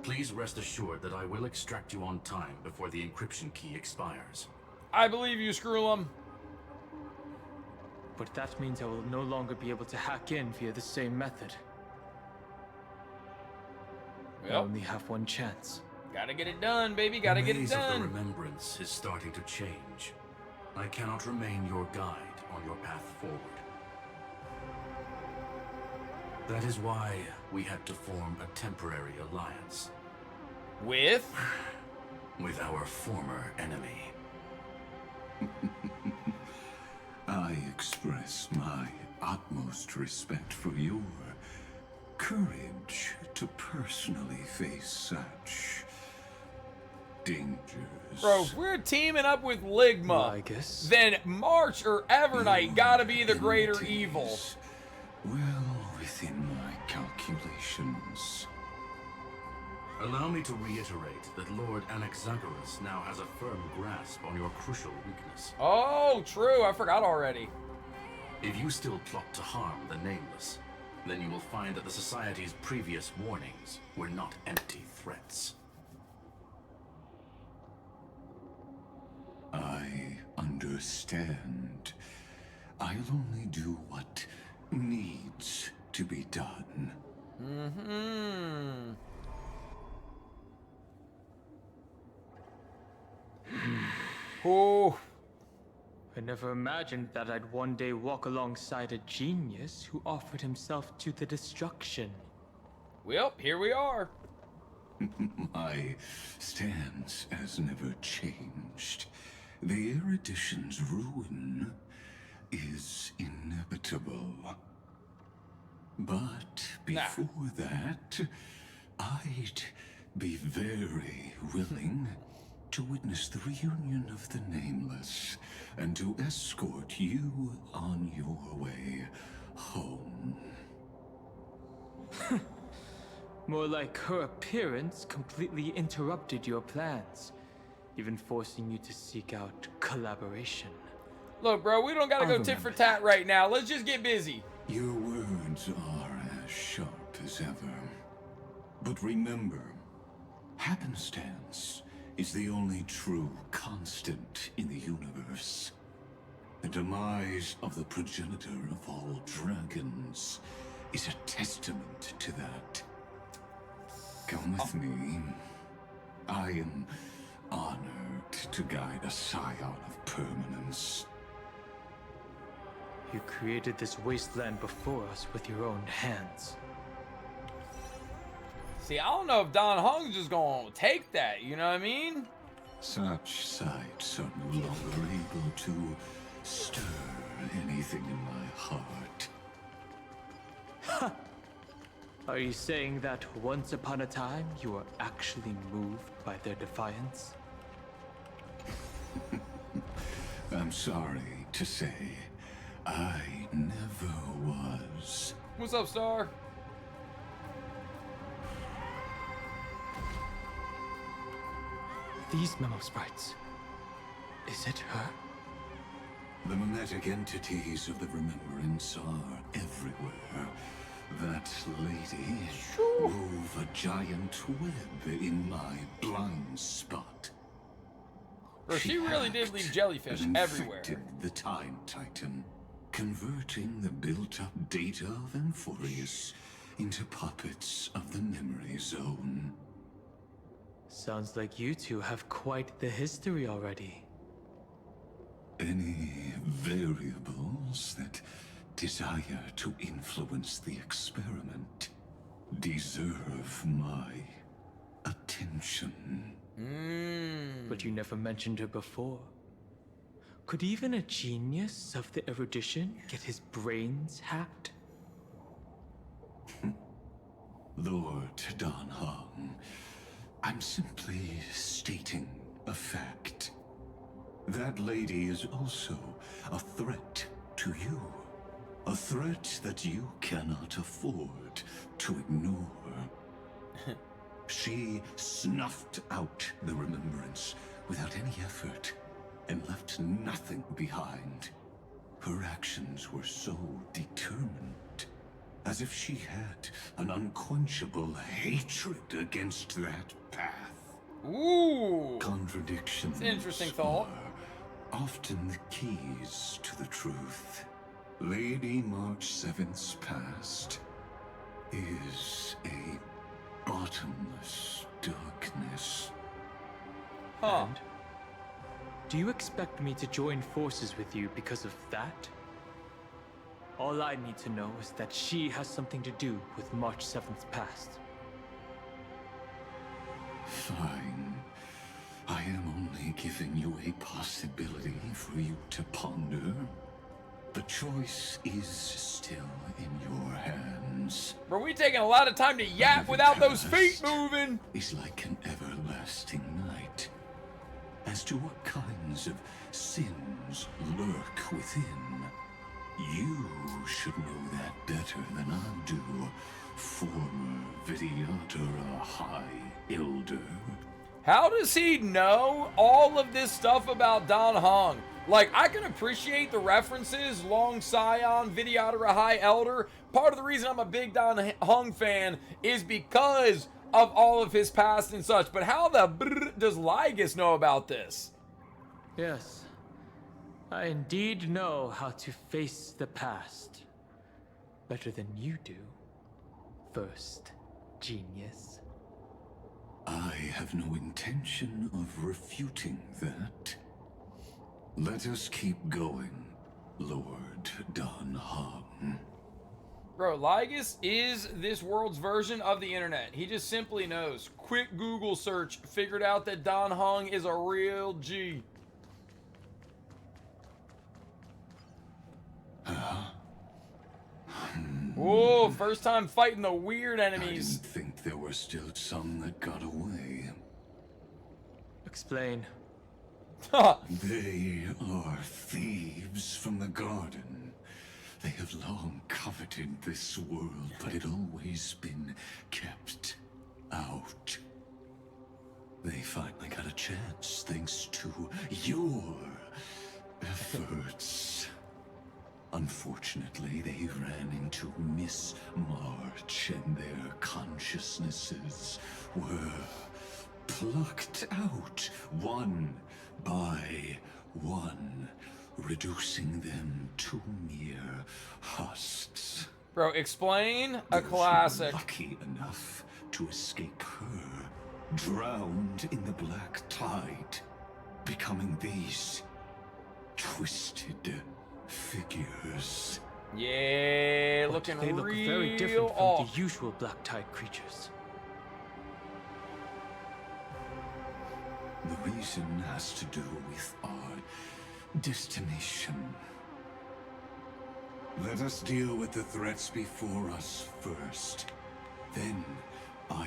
Speaker 7: Please rest assured that I will extract you on time before the encryption key expires.
Speaker 1: I believe you, Screwlum.
Speaker 12: But that means I will no longer be able to hack in via the same method. I only have one chance.
Speaker 1: Gotta get it done, baby. Gotta get it
Speaker 7: The maze
Speaker 1: done.
Speaker 7: of the remembrance is starting to change. I cannot remain your guide on your path forward. That is why we had to form a temporary alliance.
Speaker 1: With?
Speaker 7: With our former enemy.
Speaker 5: I express my utmost respect for your courage to personally face such dangers.
Speaker 1: Bro, if we're teaming up with Ligma, then March or Evernight gotta be the greater evil.
Speaker 5: Well within my calculations.
Speaker 7: Allow me to reiterate that Lord Anaxagoras now has a firm grasp on your crucial weakness.
Speaker 1: Oh, true. I forgot already.
Speaker 7: If you still plot to harm the Nameless, then you will find that the Society's previous warnings were not empty threats.
Speaker 5: I understand. I'll only do what needs to be done.
Speaker 1: Mm-hmm. Oh.
Speaker 12: I never imagined that I'd one day walk alongside a genius who offered himself to the destruction.
Speaker 1: Well, here we are.
Speaker 5: My stance has never changed. The erudition's ruin is inevitable. But before that, I'd be very willing to witness the reunion of the Nameless and to escort you on your way home.
Speaker 12: More like her appearance completely interrupted your plans, even forcing you to seek out collaboration.
Speaker 1: Look, bro, we don't gotta go tit for tat right now. Let's just get busy.
Speaker 5: Your words are as sharp as ever. But remember, happenstance is the only true constant in the universe. The demise of the progenitor of all dragons is a testament to that. Come with me. I am honored to guide a scion of permanence.
Speaker 12: You created this wasteland before us with your own hands.
Speaker 1: See, I don't know if Don Hong's just gonna take that, you know what I mean?
Speaker 5: Such sights are no longer able to stir anything in my heart.
Speaker 12: Are you saying that once upon a time you were actually moved by their defiance?
Speaker 5: I'm sorry to say, I never was.
Speaker 1: What's up, Star?
Speaker 12: These memo sprites. Is it her?
Speaker 5: The mimetic entities of the Remembrance are everywhere. That lady wove a giant web in my blind spot.
Speaker 1: Bro, she really did leave jellyfish everywhere.
Speaker 5: Infected the Time Titan, converting the built-up data of Amphoreus into puppets of the Memory Zone.
Speaker 12: Sounds like you two have quite the history already.
Speaker 5: Any variables that desire to influence the experiment deserve my attention.
Speaker 12: But you never mentioned her before. Could even a genius of the erudition get his brains hacked?
Speaker 5: Lord Don Hong, I'm simply stating a fact. That lady is also a threat to you. A threat that you cannot afford to ignore. She snuffed out the Remembrance without any effort and left nothing behind. Her actions were so determined, as if she had an unquenchable hatred against that path.
Speaker 1: Ooh!
Speaker 5: Contradictions.
Speaker 1: It's an interesting thought.
Speaker 5: Are often the keys to the truth. Lady March 7th's past is a bottomless darkness.
Speaker 1: Huh.
Speaker 12: And do you expect me to join forces with you because of that? All I need to know is that she has something to do with March 7th's past.
Speaker 5: Fine. I am only giving you a possibility for you to ponder. The choice is still in your hands.
Speaker 1: Bro, we taking a lot of time to yap without those feet moving.
Speaker 5: Is like an everlasting night. As to what kinds of sins lurk within, you should know that better than I do, former Vidyatara High Elder.
Speaker 1: How does he know all of this stuff about Don Hong? Like, I can appreciate the references, Long Scion, Vidyadhara High Elder. Part of the reason I'm a big Dan Hong fan is because of all of his past and such. But how the brr does Lygus know about this?
Speaker 12: Yes, I indeed know how to face the past. Better than you do, first genius.
Speaker 5: I have no intention of refuting that. Let us keep going, Lord Dan Hong.
Speaker 1: Bro, Lygus is this world's version of the internet. He just simply knows. Quick Google search figured out that Dan Hong is a real G. Whoa, first time fighting the weird enemies.
Speaker 5: I didn't think there were still some that got away.
Speaker 12: Explain.
Speaker 5: They are thieves from the garden. They have long coveted this world, but it always been kept out. They finally got a chance thanks to your efforts. Unfortunately, they ran into Miss March and their consciousnesses were plucked out one by one, reducing them to mere husks.
Speaker 1: Bro, explain a
Speaker 5: Those
Speaker 1: classic.
Speaker 5: lucky enough to escape her, drowned in the black tide, becoming these twisted figures.
Speaker 1: Yeah,
Speaker 12: But
Speaker 1: looking
Speaker 12: they look
Speaker 1: real
Speaker 12: very different from
Speaker 1: off.
Speaker 12: the usual black tide creatures.
Speaker 5: The reason has to do with our destination. Let us deal with the threats before us first. Then I'll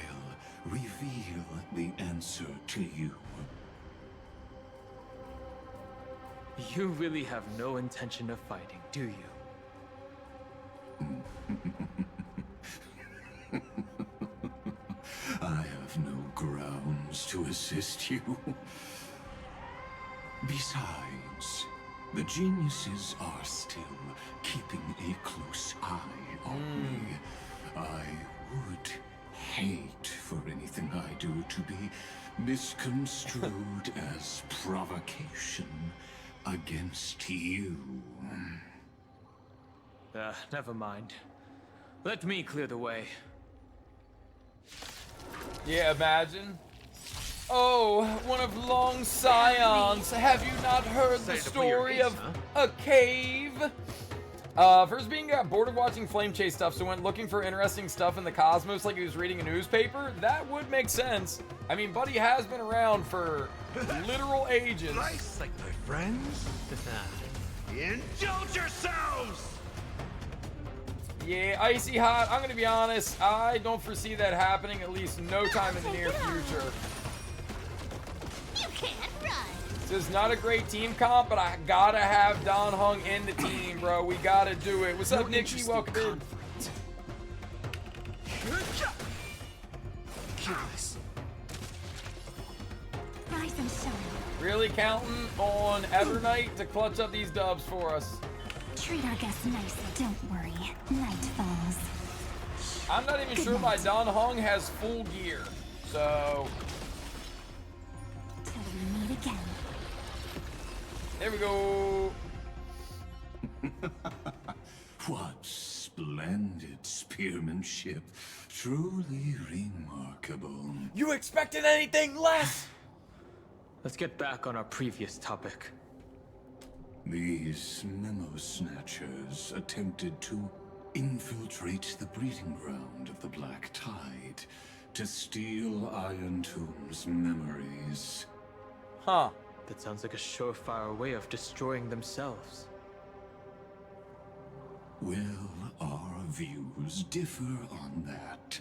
Speaker 5: reveal the answer to you.
Speaker 12: You really have no intention of fighting, do you?
Speaker 5: I have no grounds to assist you. Besides, the geniuses are still keeping a close eye on me. I would hate for anything I do to be misconstrued as provocation against you.
Speaker 12: Never mind. Let me clear the way.
Speaker 1: Yeah, imagine. Oh, one of Long Scions. Have you not heard the story of a cave? First being got bored of watching flame chase stuff, so went looking for interesting stuff in the cosmos like he was reading a newspaper. That would make sense. I mean, Buddy has been around for literal ages.
Speaker 4: Nice, like my friends. Indulge yourselves!
Speaker 1: Yeah, icy hot. I'm gonna be honest. I don't foresee that happening, at least no time in the near future.
Speaker 17: You can't run.
Speaker 1: This is not a great team comp, but I gotta have Don Hung in the team, bro. We gotta do it. What's up, Nikki? Welcome in.
Speaker 3: Rise and shine.
Speaker 1: Really counting on Evernight to clutch up these dubs for us.
Speaker 3: Treat our guests nicely, don't worry. Night falls.
Speaker 1: I'm not even sure my Don Hung has full gear, so...
Speaker 3: Till we meet again.
Speaker 1: There we go.
Speaker 5: What splendid spearmanship. Truly remarkable.
Speaker 1: You expected anything less?
Speaker 12: Let's get back on our previous topic.
Speaker 5: These memo snatchers attempted to infiltrate the breeding ground of the Black Tide to steal Iron Tomb's memories.
Speaker 1: Huh.
Speaker 12: That sounds like a surefire way of destroying themselves.
Speaker 5: Well, our views differ on that.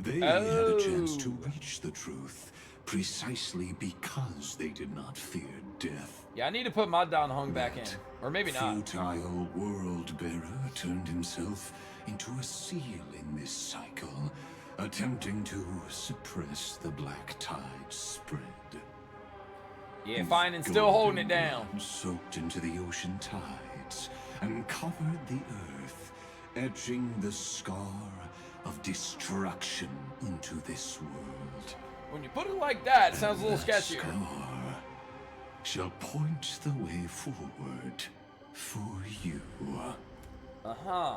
Speaker 5: They had a chance to reach the truth precisely because they did not fear death.
Speaker 1: Yeah, I need to put my Don Hung back in. Or maybe not.
Speaker 5: Futile world-bearer turned himself into a seal in this cycle, attempting to suppress the Black Tide's spread.
Speaker 1: Yeah, fine, and still holding it down.
Speaker 5: Soaked into the ocean tides and covered the earth, etching the scar of destruction into this world.
Speaker 1: When you put it like that, it sounds a little sketchier.
Speaker 5: Scar shall point the way forward for you.
Speaker 1: Uh-huh.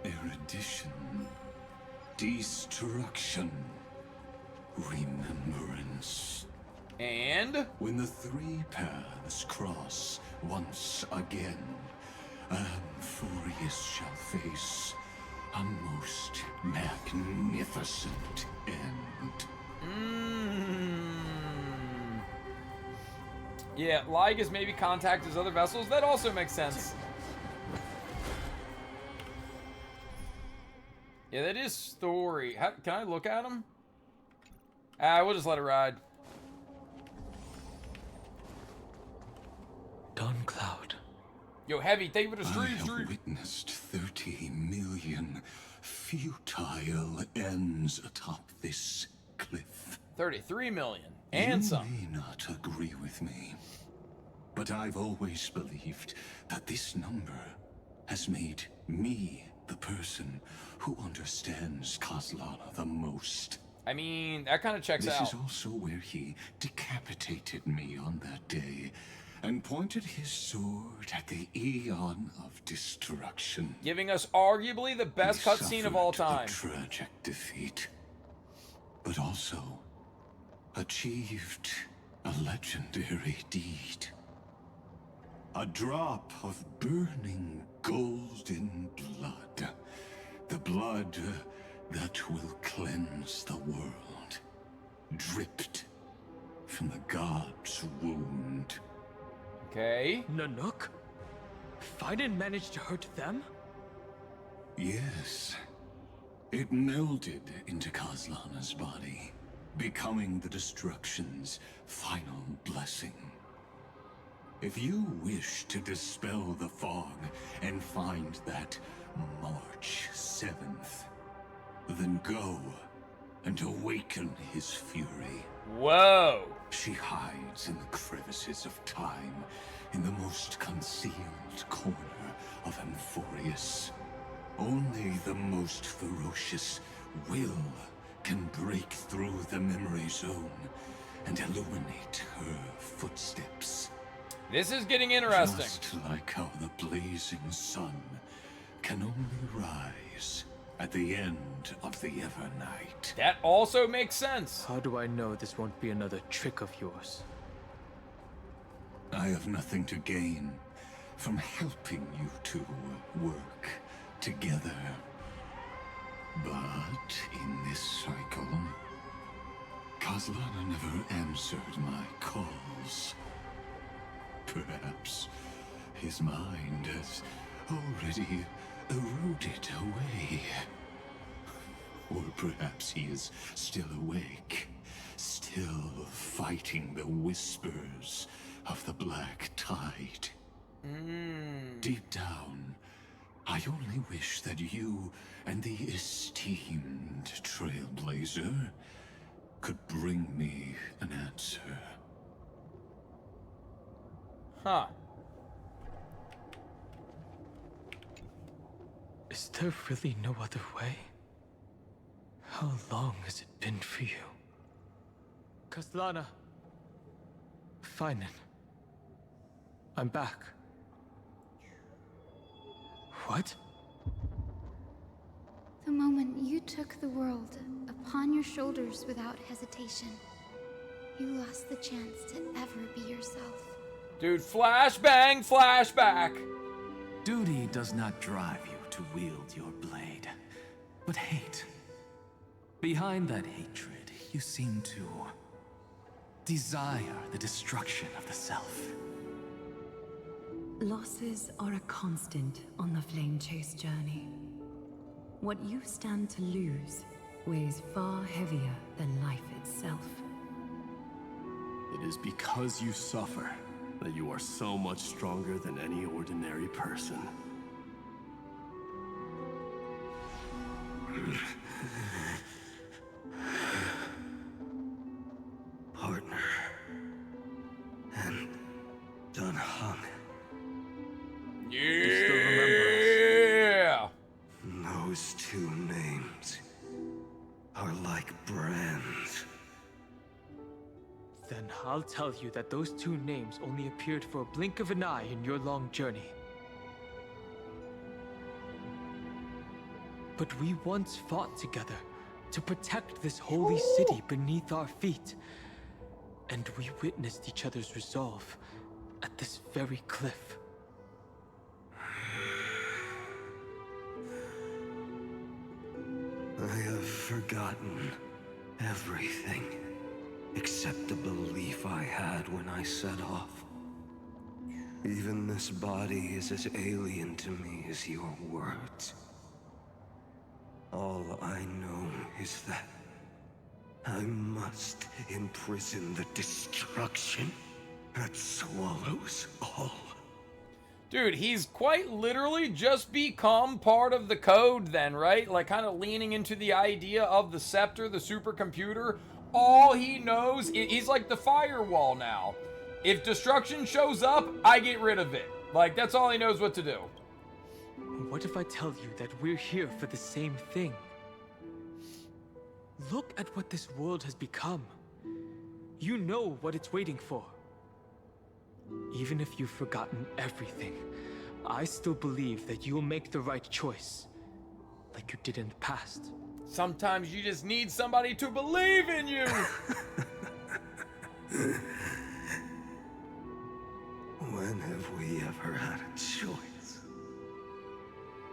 Speaker 5: Erudition, destruction, remembrance.
Speaker 1: And?
Speaker 5: When the three paths cross once again, Amphoreus shall face a most magnificent end.
Speaker 1: Yeah, Lygas maybe contact his other vessels. That also makes sense. Yeah, that is story. Can I look at him? We'll just let it ride.
Speaker 12: Dawncloud.
Speaker 1: Yo, Heavy, thank you for the stream.
Speaker 5: I have witnessed 30 million futile ends atop this cliff.
Speaker 1: 33 million. And some.
Speaker 5: You may not agree with me, but I've always believed that this number has made me the person who understands Kozlana the most.
Speaker 1: I mean, that kind of checks out.
Speaker 5: This is also where he decapitated me on that day and pointed his sword at the Eon of Destruction.
Speaker 1: Giving us arguably the best cutscene of all time.
Speaker 5: A tragic defeat, but also achieved a legendary deed. A drop of burning golden blood. The blood that will cleanse the world. Dripped from the god's wound.
Speaker 1: Okay.
Speaker 12: Nanook? I didn't manage to hurt them?
Speaker 5: Yes. It melded into Kozlana's body, becoming the Destruction's final blessing. If you wish to dispel the fog and find that March 7th, then go and awaken his fury.
Speaker 1: Whoa!
Speaker 5: She hides in the crevices of time, in the most concealed corner of Amphoreus. Only the most ferocious will can break through the memory zone and illuminate her footsteps.
Speaker 1: This is getting interesting.
Speaker 5: Just like how the blazing sun can only rise at the end of the Evernight.
Speaker 1: That also makes sense.
Speaker 12: How do I know this won't be another trick of yours?
Speaker 5: I have nothing to gain from helping you two work together. But in this cycle, Kozlana never answered my calls. Perhaps his mind has already eroded away. Or perhaps he is still awake, still fighting the whispers of the Black Tide. Deep down, I only wish that you and the esteemed Trailblazer could bring me an answer.
Speaker 1: Huh.
Speaker 12: Is there really no other way? How long has it been for you? Kozlana. Fine. I'm back. What?
Speaker 3: The moment you took the world upon your shoulders without hesitation, you lost the chance to ever be yourself.
Speaker 1: Dude, flashbang, flashback.
Speaker 8: Duty does not drive you to wield your blade, but hate. Behind that hatred, you seem to desire the destruction of the self.
Speaker 20: Losses are a constant on the Flame Chase journey. What you stand to lose weighs far heavier than life itself.
Speaker 15: It is because you suffer that you are so much stronger than any ordinary person.
Speaker 8: Partner.
Speaker 15: Dunhung.
Speaker 1: Yeah.
Speaker 15: You still remember us. Those two names are like brands.
Speaker 12: Then I'll tell you that those two names only appeared for a blink of an eye in your long journey. But we once fought together to protect this holy city beneath our feet. And we witnessed each other's resolve at this very cliff.
Speaker 15: I have forgotten everything except the belief I had when I set off. Even this body is as alien to me as your words. All I know is that I must imprison the destruction that swallows all.
Speaker 1: Dude, he's quite literally just become part of the code then, right? Like kind of leaning into the idea of the scepter, the supercomputer. All he knows, he's like the firewall now. If destruction shows up, I get rid of it. Like, that's all he knows what to do.
Speaker 12: What if I tell you that we're here for the same thing? Look at what this world has become. You know what it's waiting for. Even if you've forgotten everything, I still believe that you'll make the right choice, like you did in the past.
Speaker 1: Sometimes you just need somebody to believe in you.
Speaker 15: When have we ever had a choice?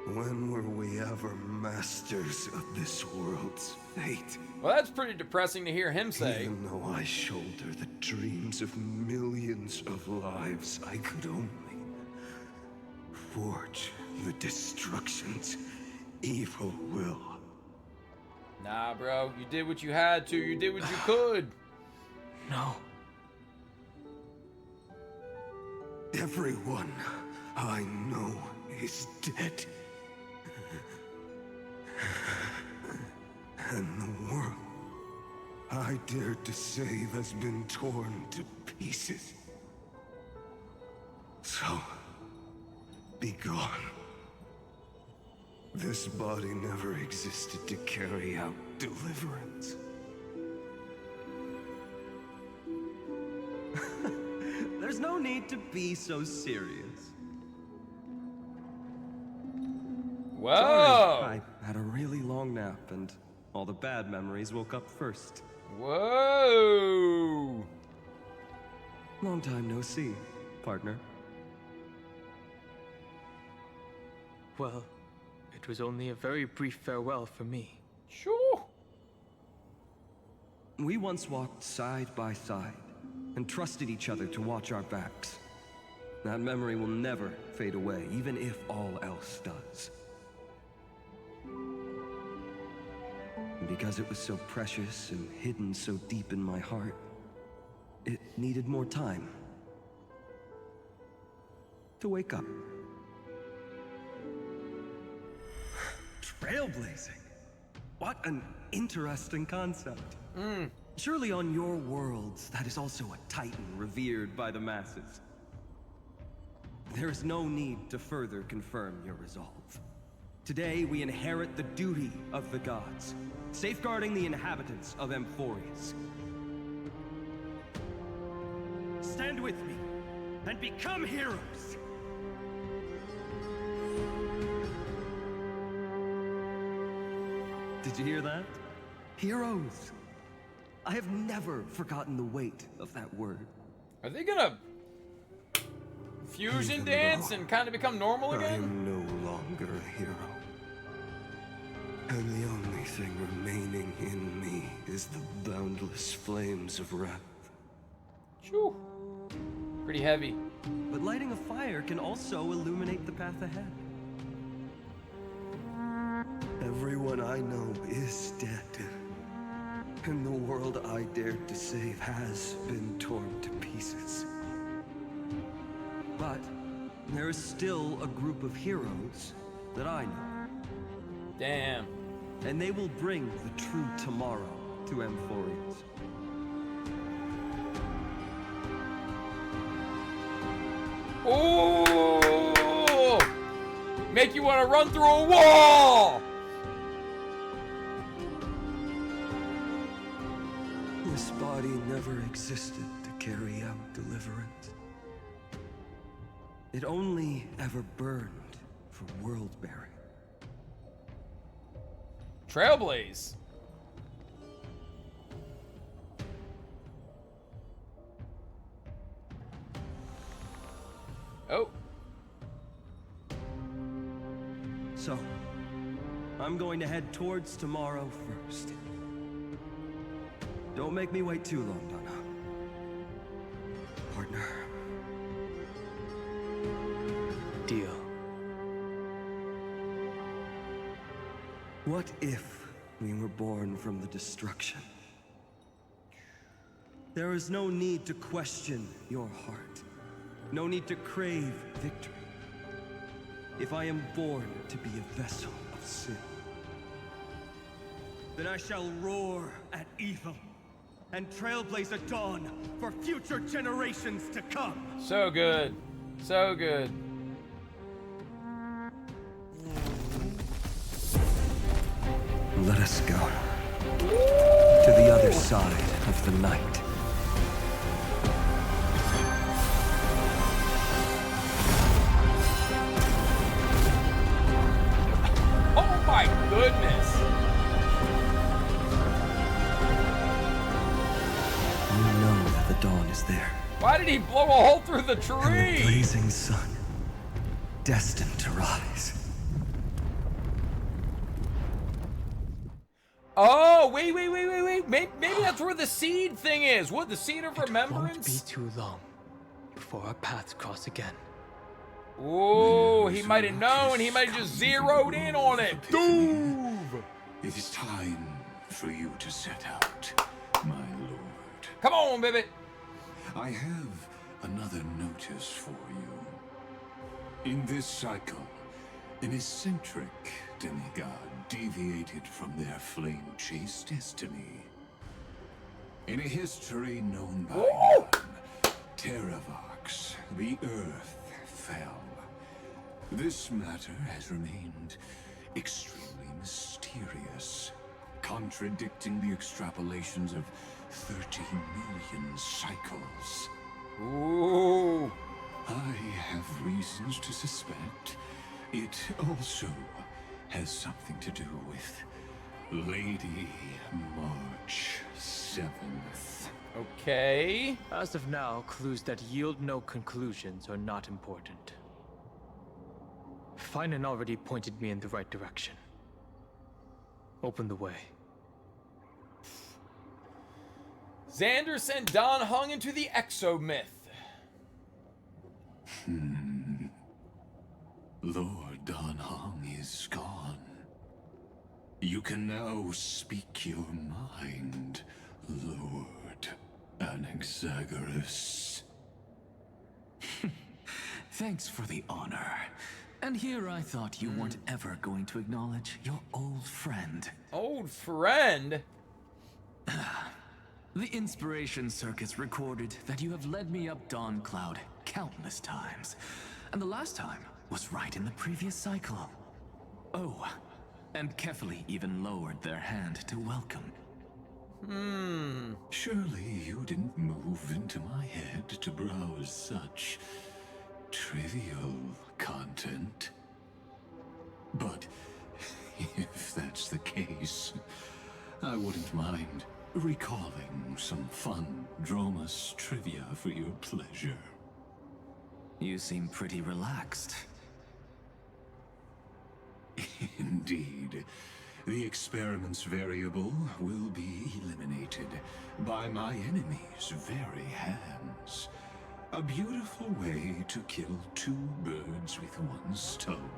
Speaker 15: When were we ever masters of this world's fate?
Speaker 1: Well, that's pretty depressing to hear him say.
Speaker 15: Even though I shoulder the dreams of millions of lives, I could only forge the destruction's evil will.
Speaker 1: Nah, bro, you did what you had to. You did what you could.
Speaker 12: No.
Speaker 15: Everyone I know is dead. And the world I dared to save has been torn to pieces. So, be gone. This body never existed to carry out deliverance.
Speaker 10: There's no need to be so serious.
Speaker 1: Whoa!
Speaker 10: Sorry, I had a really long nap and all the bad memories woke up first.
Speaker 1: Whoa!
Speaker 10: Long time no see, partner.
Speaker 12: Well, it was only a very brief farewell for me.
Speaker 1: Sure.
Speaker 10: We once walked side by side and trusted each other to watch our backs. That memory will never fade away, even if all else does. And because it was so precious and hidden so deep in my heart, it needed more time to wake up. Trailblazing. What an interesting concept. Surely on your worlds, that is also a titan revered by the masses. There is no need to further confirm your resolve. Today, we inherit the duty of the gods, safeguarding the inhabitants of Amphoreus. Stand with me, and become heroes! Did you hear that? Heroes! I have never forgotten the weight of that word.
Speaker 1: Are they gonna fusion dance and kind of become normal again?
Speaker 15: I am no longer a hero. And the only thing remaining in me is the boundless flames of wrath.
Speaker 1: Shoo. Pretty heavy.
Speaker 10: But lighting a fire can also illuminate the path ahead.
Speaker 15: Everyone I know is dead. And the world I dared to save has been torn to pieces.
Speaker 10: But there is still a group of heroes that I know.
Speaker 1: Damn.
Speaker 10: And they will bring the true tomorrow to Amphoreus.
Speaker 1: Ooh! Make you want to run through a wall!
Speaker 15: This body never existed to carry out deliverance. It only ever burned for world-bearing.
Speaker 1: Trailblaze. Oh.
Speaker 10: So, I'm going to head towards tomorrow first. Don't make me wait too long, Donna. Partner.
Speaker 2: Deal.
Speaker 15: What if we were born from the destruction?
Speaker 10: There is no need to question your heart. No need to crave victory. If I am born to be a vessel of sin, then I shall roar at evil and trailblaze a dawn for future generations to come.
Speaker 1: So good. So good.
Speaker 15: Let us go to the other side of the night.
Speaker 1: Oh my goodness.
Speaker 15: You know that the dawn is there.
Speaker 1: Why did he blow a hole through the tree?
Speaker 15: And the blazing sun, destined to rise.
Speaker 1: Oh, wait. Maybe that's where the seed thing is. What, the seed of remembrance?
Speaker 12: It won't be too long before our paths cross again.
Speaker 1: Oh, he might have known. He might have just zeroed in on it. Doom!
Speaker 5: It is time for you to set out, my lord.
Speaker 1: Come on, baby.
Speaker 5: I have another notice for you. In this cycle, an eccentric demigod deviated from their flame-chased destiny. In a history known by none, Terravox, the Earth fell. This matter has remained extremely mysterious, contradicting the extrapolations of 30 million cycles.
Speaker 1: Ooh.
Speaker 5: I have reasons to suspect it also has something to do with Lady March 7th.
Speaker 1: Okay.
Speaker 12: As of now, clues that yield no conclusions are not important. Finan already pointed me in the right direction. Open the way.
Speaker 1: Xander sent Don Hung into the exomyth.
Speaker 5: Lord Don Hung is gone. You can now speak your mind, Lord Anaxagoras.
Speaker 8: Thanks for the honor. And here I thought you weren't ever going to acknowledge your old friend.
Speaker 1: Old friend?
Speaker 8: The Inspiration Circuits recorded that you have led me up Dawn Cloud countless times. And the last time was right in the previous cycle. Oh, and Kefali even lowered their hand to welcome.
Speaker 5: Surely you didn't move into my head to browse such trivial content. But if that's the case, I wouldn't mind recalling some fun Dromus trivia for your pleasure.
Speaker 8: You seem pretty relaxed.
Speaker 5: Indeed. The experiment's variable will be eliminated by my enemy's very hands. A beautiful way to kill two birds with one stone,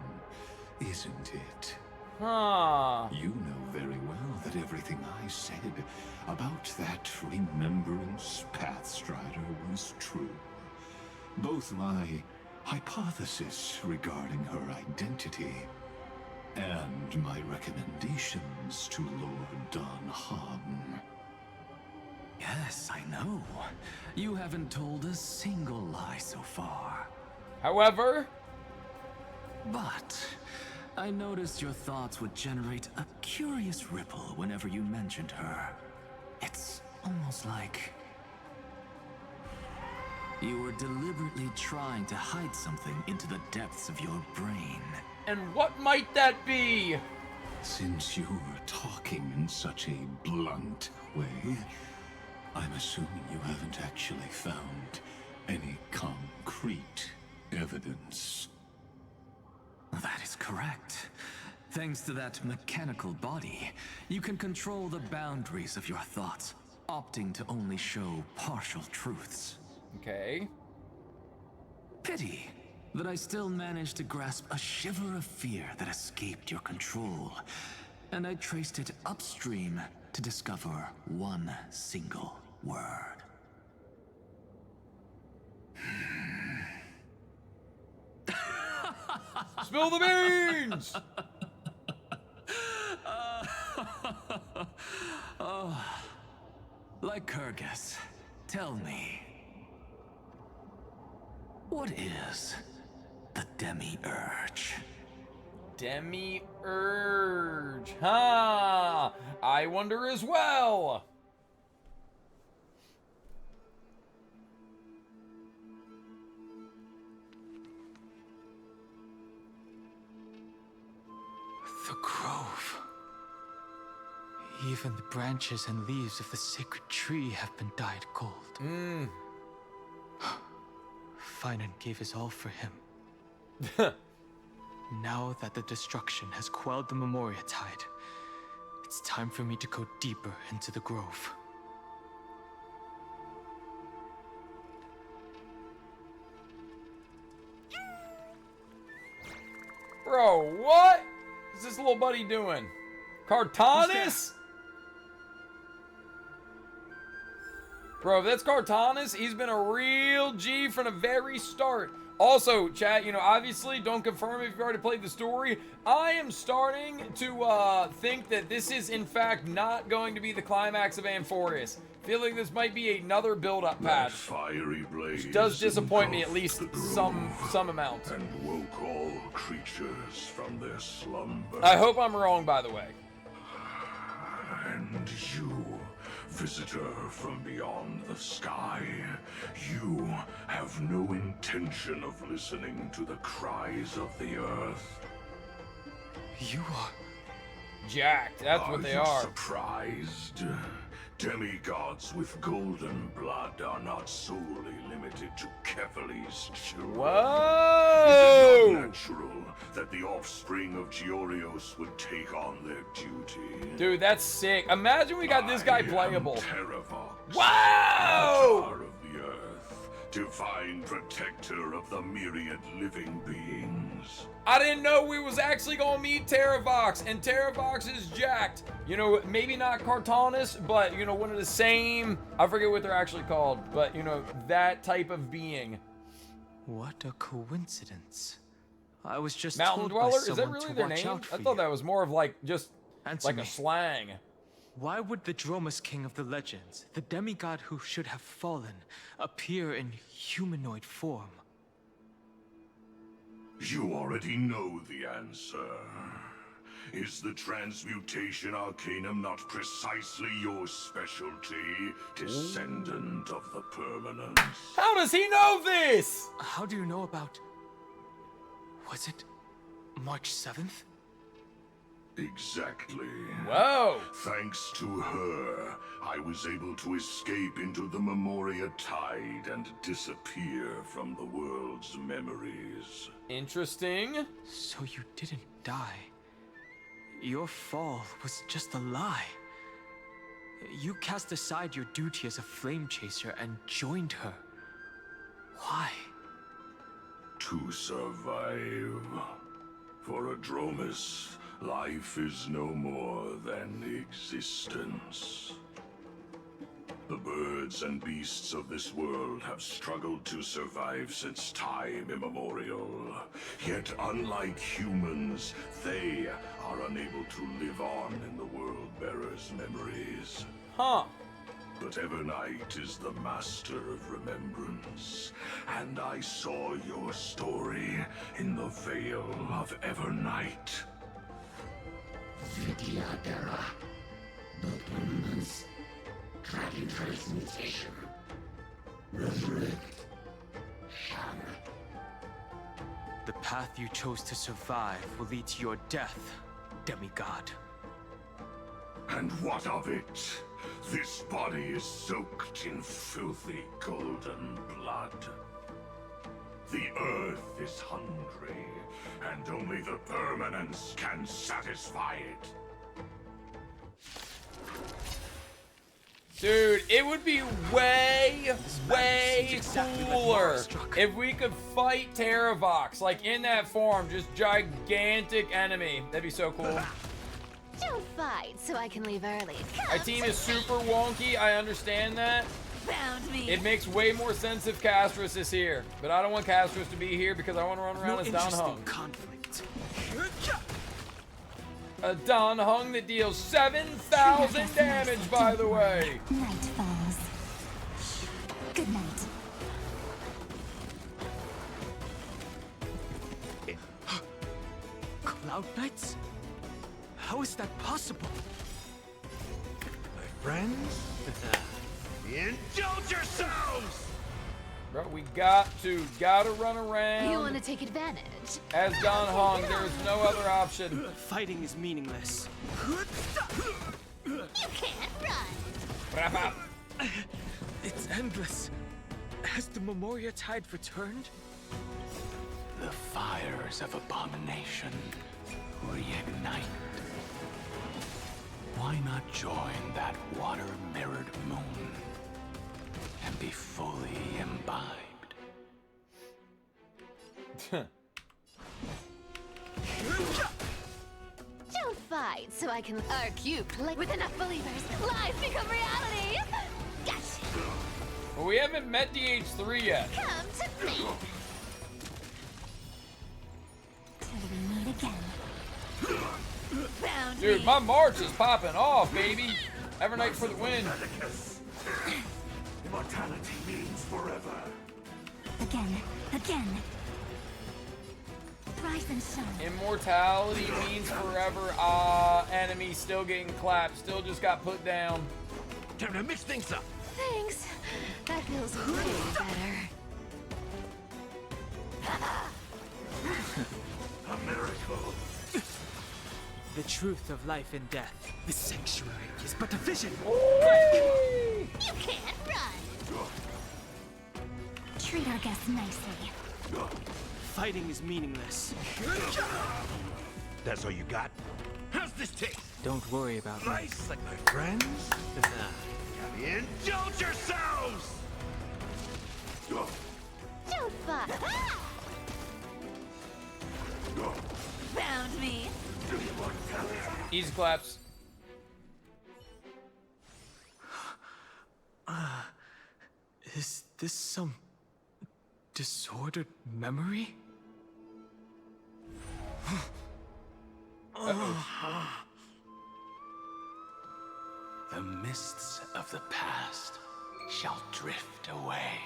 Speaker 5: isn't it?
Speaker 1: Huh.
Speaker 5: You know very well that everything I said about that Remembrance Pathstrider was true. Both my hypothesis regarding her identity and my recommendations to Lord Don Hung.
Speaker 8: Yes, I know. You haven't told a single lie so far.
Speaker 1: However...
Speaker 8: But I noticed your thoughts would generate a curious ripple whenever you mentioned her. It's almost like you were deliberately trying to hide something into the depths of your brain.
Speaker 1: And what might that be?
Speaker 5: Since you were talking in such a blunt way, I'm assuming you haven't actually found any concrete evidence.
Speaker 8: That is correct. Thanks to that mechanical body, you can control the boundaries of your thoughts, opting to only show partial truths.
Speaker 1: Okay.
Speaker 8: Pity that I still managed to grasp a shiver of fear that escaped your control, and I traced it upstream to discover one single word.
Speaker 1: Spill the beans!
Speaker 8: Oh, Lycurgus, tell me, what is the Demiurge?
Speaker 1: Demiurge, huh? I wonder as well.
Speaker 12: The grove. Even the branches and leaves of the sacred tree have been dyed gold. Finan gave his all for him. Now that the destruction has quelled the Memoria tide, it's time for me to go deeper into the grove.
Speaker 1: Bro, what is this little buddy doing? Cartanis? Bro, if that's Cartanis, he's been a real G from the very start. Also, chat, you know, obviously, don't confirm if you've already played the story. I am starting to think that this is, in fact, not going to be the climax of Amphoreus. I feel like this might be another build-up patch.
Speaker 5: Fiery blaze
Speaker 1: Which does disappoint me, at least some amount.
Speaker 5: And woke all creatures from their slumber.
Speaker 1: I hope I'm wrong, by the way.
Speaker 5: And you, visitor from beyond the sky, you have no intention of listening to the cries of the earth.
Speaker 12: You are...
Speaker 1: jacked, that's what they are.
Speaker 5: Surprised? Demigods with golden blood are not solely limited to Kefali's children.
Speaker 1: Whoa!
Speaker 5: Is it not natural that the offspring of Georios would take on their duty?
Speaker 1: Dude, that's sick. Imagine we got this guy playable.
Speaker 5: Terravox,
Speaker 1: Wow!
Speaker 5: Avatar of the earth, divine protector of the myriad living beings.
Speaker 1: I didn't know we was actually gonna meet Terravox, and Terravox is jacked. You know, maybe not Cartanis, but, you know, one of the same, I forget what they're actually called, but, you know, that type of being.
Speaker 12: What a coincidence. I was just
Speaker 1: Mountain
Speaker 12: told
Speaker 1: Dweller?
Speaker 12: by
Speaker 1: Is that
Speaker 12: someone
Speaker 1: really
Speaker 12: to
Speaker 1: their
Speaker 12: watch
Speaker 1: name?
Speaker 12: out for
Speaker 1: I thought
Speaker 12: you.
Speaker 1: that was more of like, just
Speaker 12: Answer
Speaker 1: like
Speaker 12: me.
Speaker 1: a slang.
Speaker 12: Why would the Dromus King of the legends, the demigod who should have fallen, appear in humanoid form?
Speaker 5: You already know the answer. Is the transmutation arcanum not precisely your specialty, descendant of the permanence?
Speaker 1: How does he know this?
Speaker 12: How do you know about... was it March 7th?
Speaker 5: Exactly.
Speaker 1: Whoa!
Speaker 5: Thanks to her, I was able to escape into the Memoria tide and disappear from the world's memories.
Speaker 1: Interesting.
Speaker 12: So you didn't die. Your fall was just a lie. You cast aside your duty as a flame chaser and joined her. Why?
Speaker 5: To survive. For a Dromus, life is no more than existence. The birds and beasts of this world have struggled to survive since time immemorial. Yet unlike humans, they are unable to live on in the World-Bearer's memories.
Speaker 1: Huh.
Speaker 5: But Evernight is the master of remembrance, And I saw your story in the Veil of Evernight.
Speaker 16: Vidyadara. The permanence. Dragon transmutation. Resurrect. Shatter.
Speaker 19: The path you chose to survive will lead to your death, demigod.
Speaker 5: And what of it? This body is soaked in filthy golden blood. The earth is hungry, and only the permanence can satisfy it.
Speaker 1: Dude, it would be way cooler if we could fight Terravox, like in that form, just gigantic enemy. That'd be so cool.
Speaker 21: Don't fight so I can leave early.
Speaker 1: My team is super wonky, I understand that.
Speaker 21: Found me.
Speaker 1: It makes way more sense if Castris is here, but I don't want Castris to be here because I want to run around as Don Hung.
Speaker 19: Conflict.
Speaker 1: A Don Hung that deals 7,000 damage, by the way.
Speaker 11: Night falls. Good night.
Speaker 19: Cloud Knights? How is that possible?
Speaker 4: My friends, indulge yourselves!
Speaker 1: Bro, we gotta run around.
Speaker 21: You want to take advantage?
Speaker 1: As Don Hung, there's no other option.
Speaker 19: Fighting is meaningless.
Speaker 11: You can't run.
Speaker 1: Wrap up.
Speaker 19: It's endless. Has the Memoria Tide returned?
Speaker 5: The fires of abomination reignite. Why not join that water-mirrored moon and be fully imbibed?
Speaker 21: Don't fight so I can argue. Like with enough believers, lies become reality. Gotcha.
Speaker 1: Well, we haven't met DH3 yet.
Speaker 11: Come to me. Till we meet again.
Speaker 21: Found
Speaker 1: Dude,
Speaker 21: me.
Speaker 1: my March is popping off, baby. Evernight for the win.
Speaker 5: Immortality means forever.
Speaker 11: Again. Rise and shine.
Speaker 1: Immortality means forever. Enemy still getting clapped. Still just got put down.
Speaker 4: Time to mix things up.
Speaker 21: Thanks. That feels way better.
Speaker 5: A miracle.
Speaker 19: The truth of life and death. The sanctuary is but a vision.
Speaker 11: You can't run. Treat our guests nicely.
Speaker 19: Fighting is meaningless.
Speaker 4: That's all you got? How's this taste?
Speaker 19: Don't worry about me.
Speaker 4: Nice, like my friends? Indulge yourselves!
Speaker 21: Don't fight. Found me.
Speaker 1: Easy claps.
Speaker 19: Is this some disordered memory?
Speaker 5: The mists of the past shall drift away.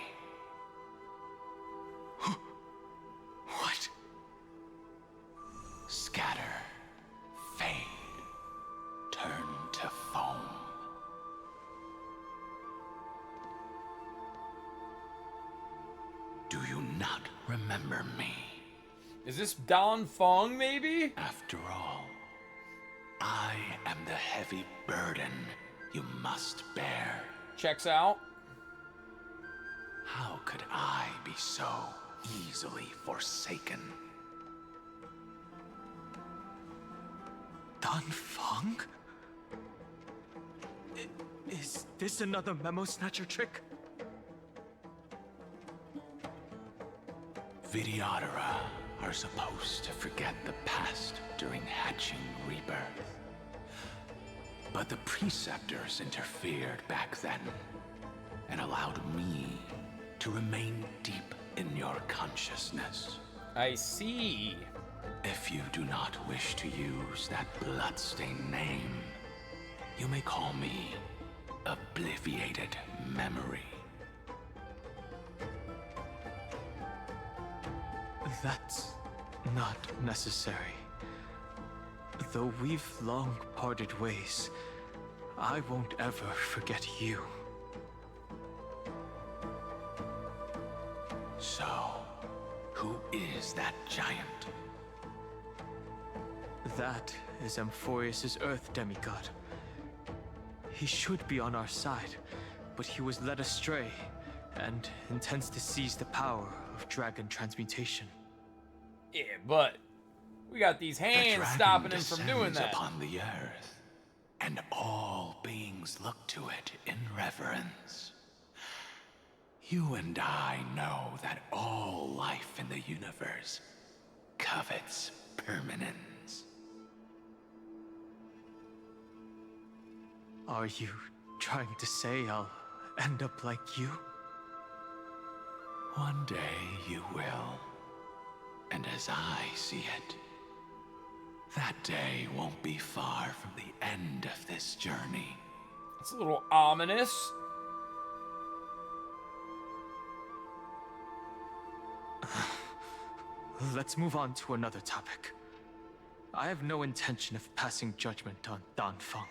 Speaker 19: What?
Speaker 5: Scatter, fade, turn to foam. Do you not remember me?
Speaker 1: Is this Don Fong, maybe?
Speaker 5: After all, I am the heavy burden you must bear.
Speaker 1: Checks out.
Speaker 5: How could I be so easily forsaken?
Speaker 19: Don Fong? Is this another memo snatcher trick?
Speaker 5: Vidyadara are supposed to forget the past during hatching rebirth. But the preceptors interfered back then and allowed me to remain deep in your consciousness.
Speaker 1: I see.
Speaker 5: If you do not wish to use that bloodstained name, you may call me Obliviated Memory.
Speaker 19: That's not necessary. Though we've long parted ways, I won't ever forget you.
Speaker 5: So, who is that giant?
Speaker 19: That is Amphoreus' Earth demigod. He should be on our side, but he was led astray and intends to seize the power of dragon transmutation.
Speaker 1: Yeah, but we got these hands stopping him from doing that.
Speaker 5: Upon the earth, and all beings look to it in reverence. You and I know that all life in the universe covets permanence.
Speaker 19: Are you trying to say I'll end up like you?
Speaker 5: One day you will. And as I see it, that day won't be far from the end of this journey.
Speaker 1: It's a little ominous.
Speaker 19: Let's move on to another topic. I have no intention of passing judgment on Dan Feng,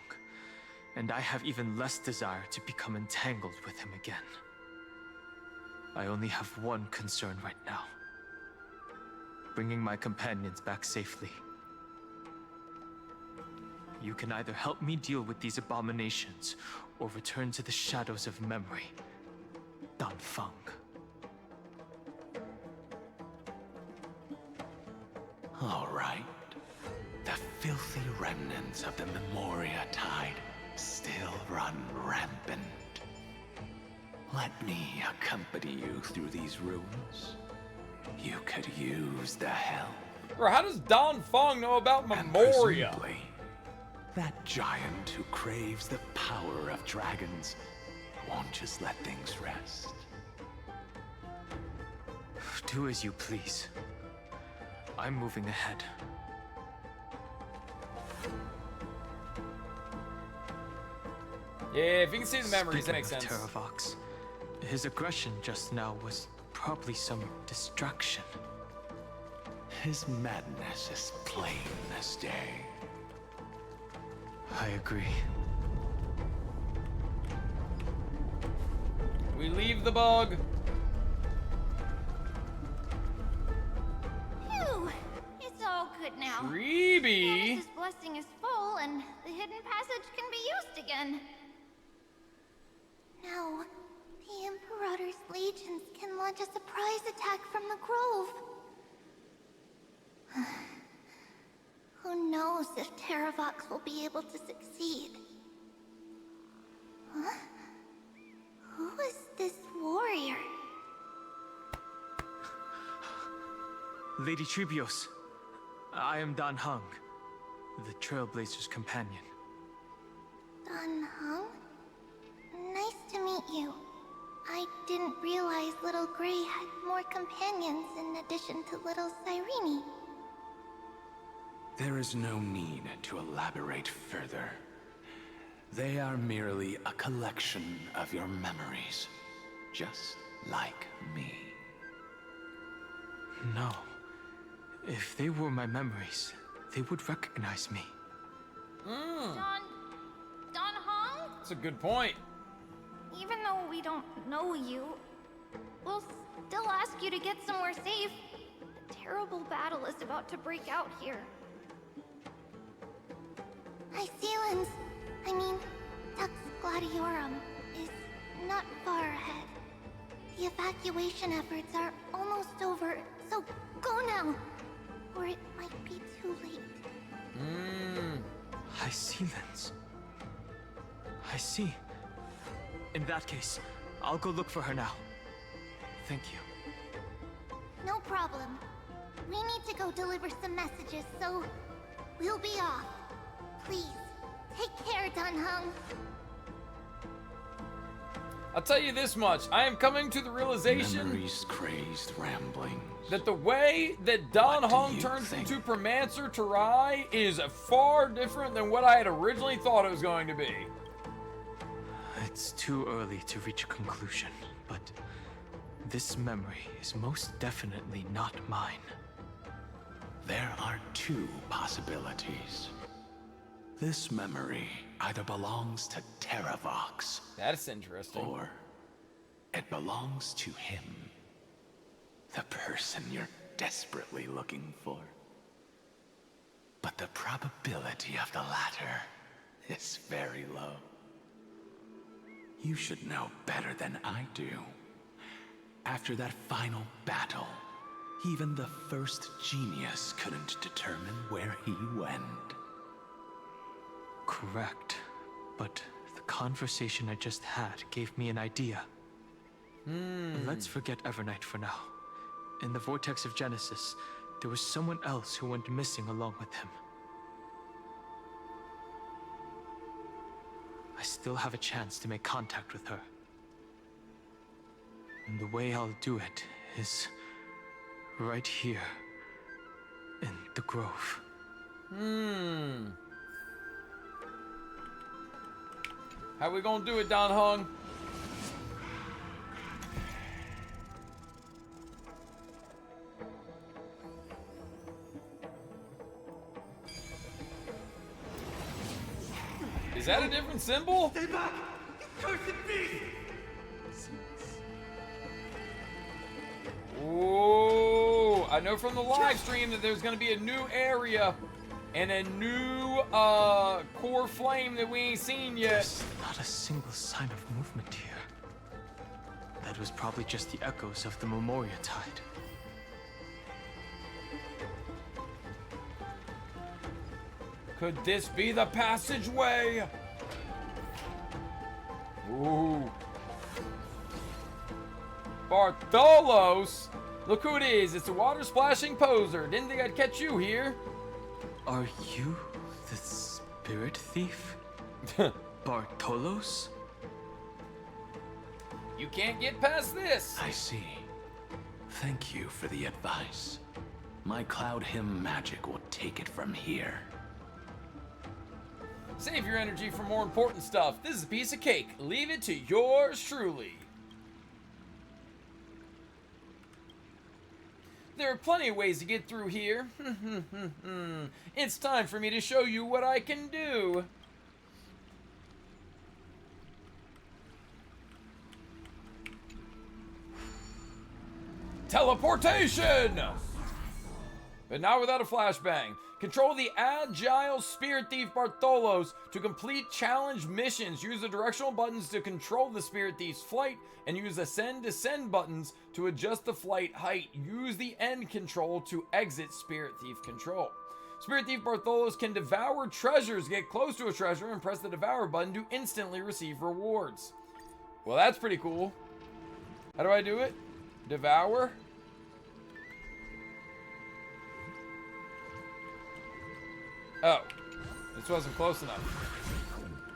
Speaker 19: and I have even less desire to become entangled with him again. I only have one concern right now: bringing my companions back safely. You can either help me deal with these abominations, or return to the shadows of memory. Dan Feng.
Speaker 5: All right. The filthy remnants of the Memoria Tide still run rampant. Let me accompany you through these rooms. You could use the help.
Speaker 1: Bro, how does Dan Feng know about Memoria?
Speaker 5: And presumably, that giant who craves the power of dragons won't just let things rest.
Speaker 19: Do as you please. I'm moving ahead.
Speaker 1: Yeah, if you can see the memories, that makes sense.
Speaker 19: Terravox, his aggression just now was probably some distraction.
Speaker 5: His madness is plain as day.
Speaker 19: I agree.
Speaker 1: We leave the bug.
Speaker 11: Phew! It's all good now.
Speaker 1: Creepy.
Speaker 11: Janus's blessing is full, and the hidden passage can be used again. Now, the Imperator's legions can launch a surprise attack from the grove. Who knows if Terravox will be able to succeed? Huh? Who is this warrior?
Speaker 19: Lady Tribios, I am Dan Heng, the Trailblazer's companion.
Speaker 11: Dan Heng? Nice to meet you. I didn't realize Little Gray had more companions in addition to Little Cyrene.
Speaker 5: There is no need to elaborate further. They are merely a collection of your memories, just like me.
Speaker 19: No. If they were my memories, they would recognize me.
Speaker 11: Dan Heng?
Speaker 1: That's a good point.
Speaker 11: Even though we don't know you, we'll still ask you to get somewhere safe. A terrible battle is about to break out here. Icelands, I mean, Tux Gladiorum, is not far ahead. The evacuation efforts are almost over, so go now, or it might be too late.
Speaker 19: Icelands. I see. In that case, I'll go look for her now. Thank you.
Speaker 11: No problem. We need to go deliver some messages, so we'll be off. Please, take care, Dan Heng.
Speaker 1: I'll tell you this much. I am coming to the realization
Speaker 5: Memories crazed ramblings.
Speaker 1: that the way that Dan Heng turns into Permancer Tarai is far different than what I had originally thought it was going to be.
Speaker 19: It's too early to reach a conclusion, but this memory is most definitely not mine.
Speaker 14: There are two possibilities. This memory either belongs to Terravox.
Speaker 1: That's interesting.
Speaker 14: Or it belongs to him. The person you're desperately looking for. But the probability of the latter is very low. You should know better than I do. After that final battle, even the first genius couldn't determine where he went.
Speaker 19: Correct. But the conversation I just had gave me an idea. Let's forget Evernight for now. In the Vortex of Genesis, there was someone else who went missing along with him. I still have a chance to make contact with her. And the way I'll do it is right here in the grove.
Speaker 1: How we gonna do it, Don Hung? Is that a different symbol?
Speaker 4: Stay back! You cursed beast!
Speaker 1: Oh, I know from the live stream that there's gonna be a new area and a new core flame that we ain't seen yet.
Speaker 19: There's not a single sign of movement here. That was probably just the echoes of the Memoria Tide.
Speaker 1: Could this be the passageway? Ooh. Bartholos? Look who it is. It's a water splashing poser. Didn't think I'd catch you here.
Speaker 19: Are you the spirit thief? Bartolos?
Speaker 1: You can't get past this.
Speaker 14: I see. Thank you for the advice. My Cloud Hymn magic will take it from here.
Speaker 1: Save your energy for more important stuff. This is a piece of cake. Leave it to yours truly. There are plenty of ways to get through here. It's time for me to show you what I can do. Teleportation! But not without a flashbang. Control the agile Spirit Thief Bartholos to complete challenge missions. Use the directional buttons to control the Spirit Thief's flight, and use ascend-descend buttons to adjust the flight height. Use the end control to exit Spirit Thief control. Spirit Thief Bartholos can devour treasures. Get close to a treasure and press the devour button to instantly receive rewards. Well, that's pretty cool. How do I do it? Devour? Oh, this wasn't close enough.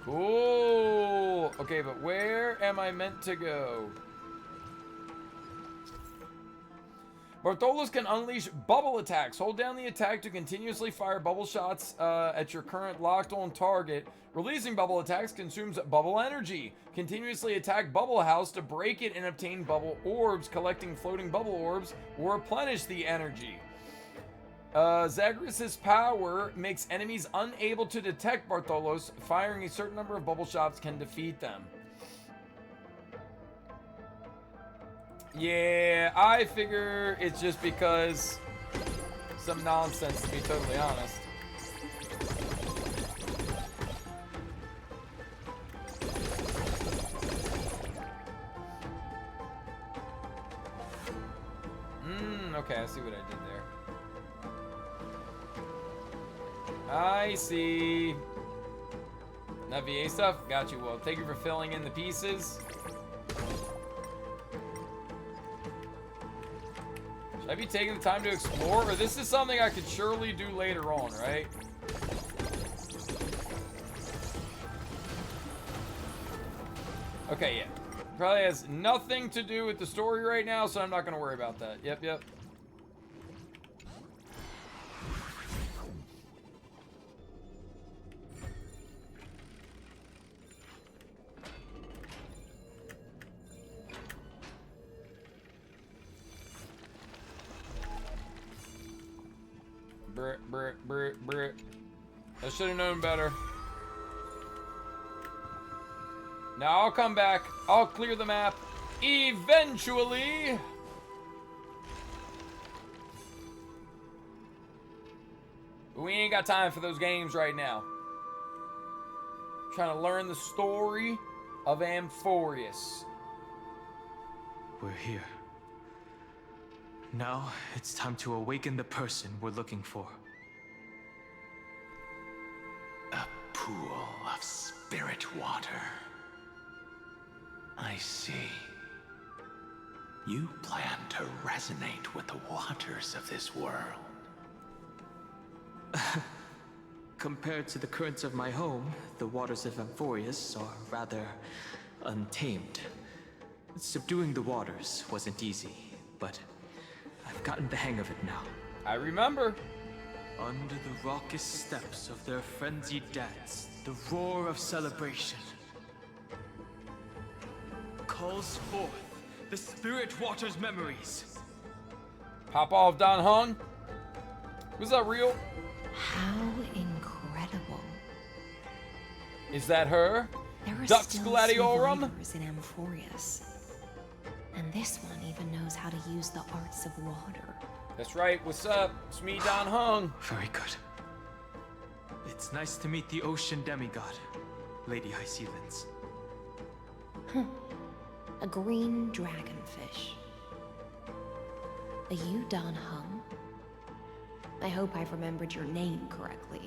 Speaker 1: Cool. Okay, but where am I meant to go? Bartholos can unleash bubble attacks. Hold down the attack to continuously fire bubble shots at your current locked-on target. Releasing bubble attacks consumes bubble energy. Continuously attack Bubble House to break it and obtain bubble orbs, collecting floating bubble orbs will replenish the energy. Zagreus' power makes enemies unable to detect Bartholos. Firing a certain number of bubble shots can defeat them. Yeah, I figure it's just because some nonsense, to be totally honest. Okay, I see what I did there. I see. That VA stuff? Got you. Well, thank you for filling in the pieces. Should I be taking the time to explore? Or this is something I could surely do later on, right? Okay, yeah. Probably has nothing to do with the story right now, so I'm not going to worry about that. Yep. Brr. I should have known better. Now I'll come back. I'll clear the map. Eventually. We ain't got time for those games right now. Trying to learn the story of Amphoreus.
Speaker 19: We're here. Now it's time to awaken the person we're looking for.
Speaker 14: A pool of spirit water. I see. You plan to resonate with the waters of this world.
Speaker 19: Compared to the currents of my home, the waters of Amphoreus are rather untamed. Subduing the waters wasn't easy, but I've gotten the hang of it now.
Speaker 1: I remember.
Speaker 19: Under the raucous steps of their frenzied dance, the roar of celebration calls forth the spirit water's memories.
Speaker 1: Pop off, Don Hung. Was that real?
Speaker 6: How incredible.
Speaker 1: Is that her?
Speaker 6: There are
Speaker 1: Dux
Speaker 6: still
Speaker 1: Gladiorum?
Speaker 6: survivors in Amphoreus. And this one even knows how to use the arts of water.
Speaker 1: That's right. What's up? It's me, Don Hung.
Speaker 19: Very good. It's nice to meet the ocean demigod, Lady High Sealands.
Speaker 6: A green dragonfish. Are you Don Hung? I hope I've remembered your name correctly.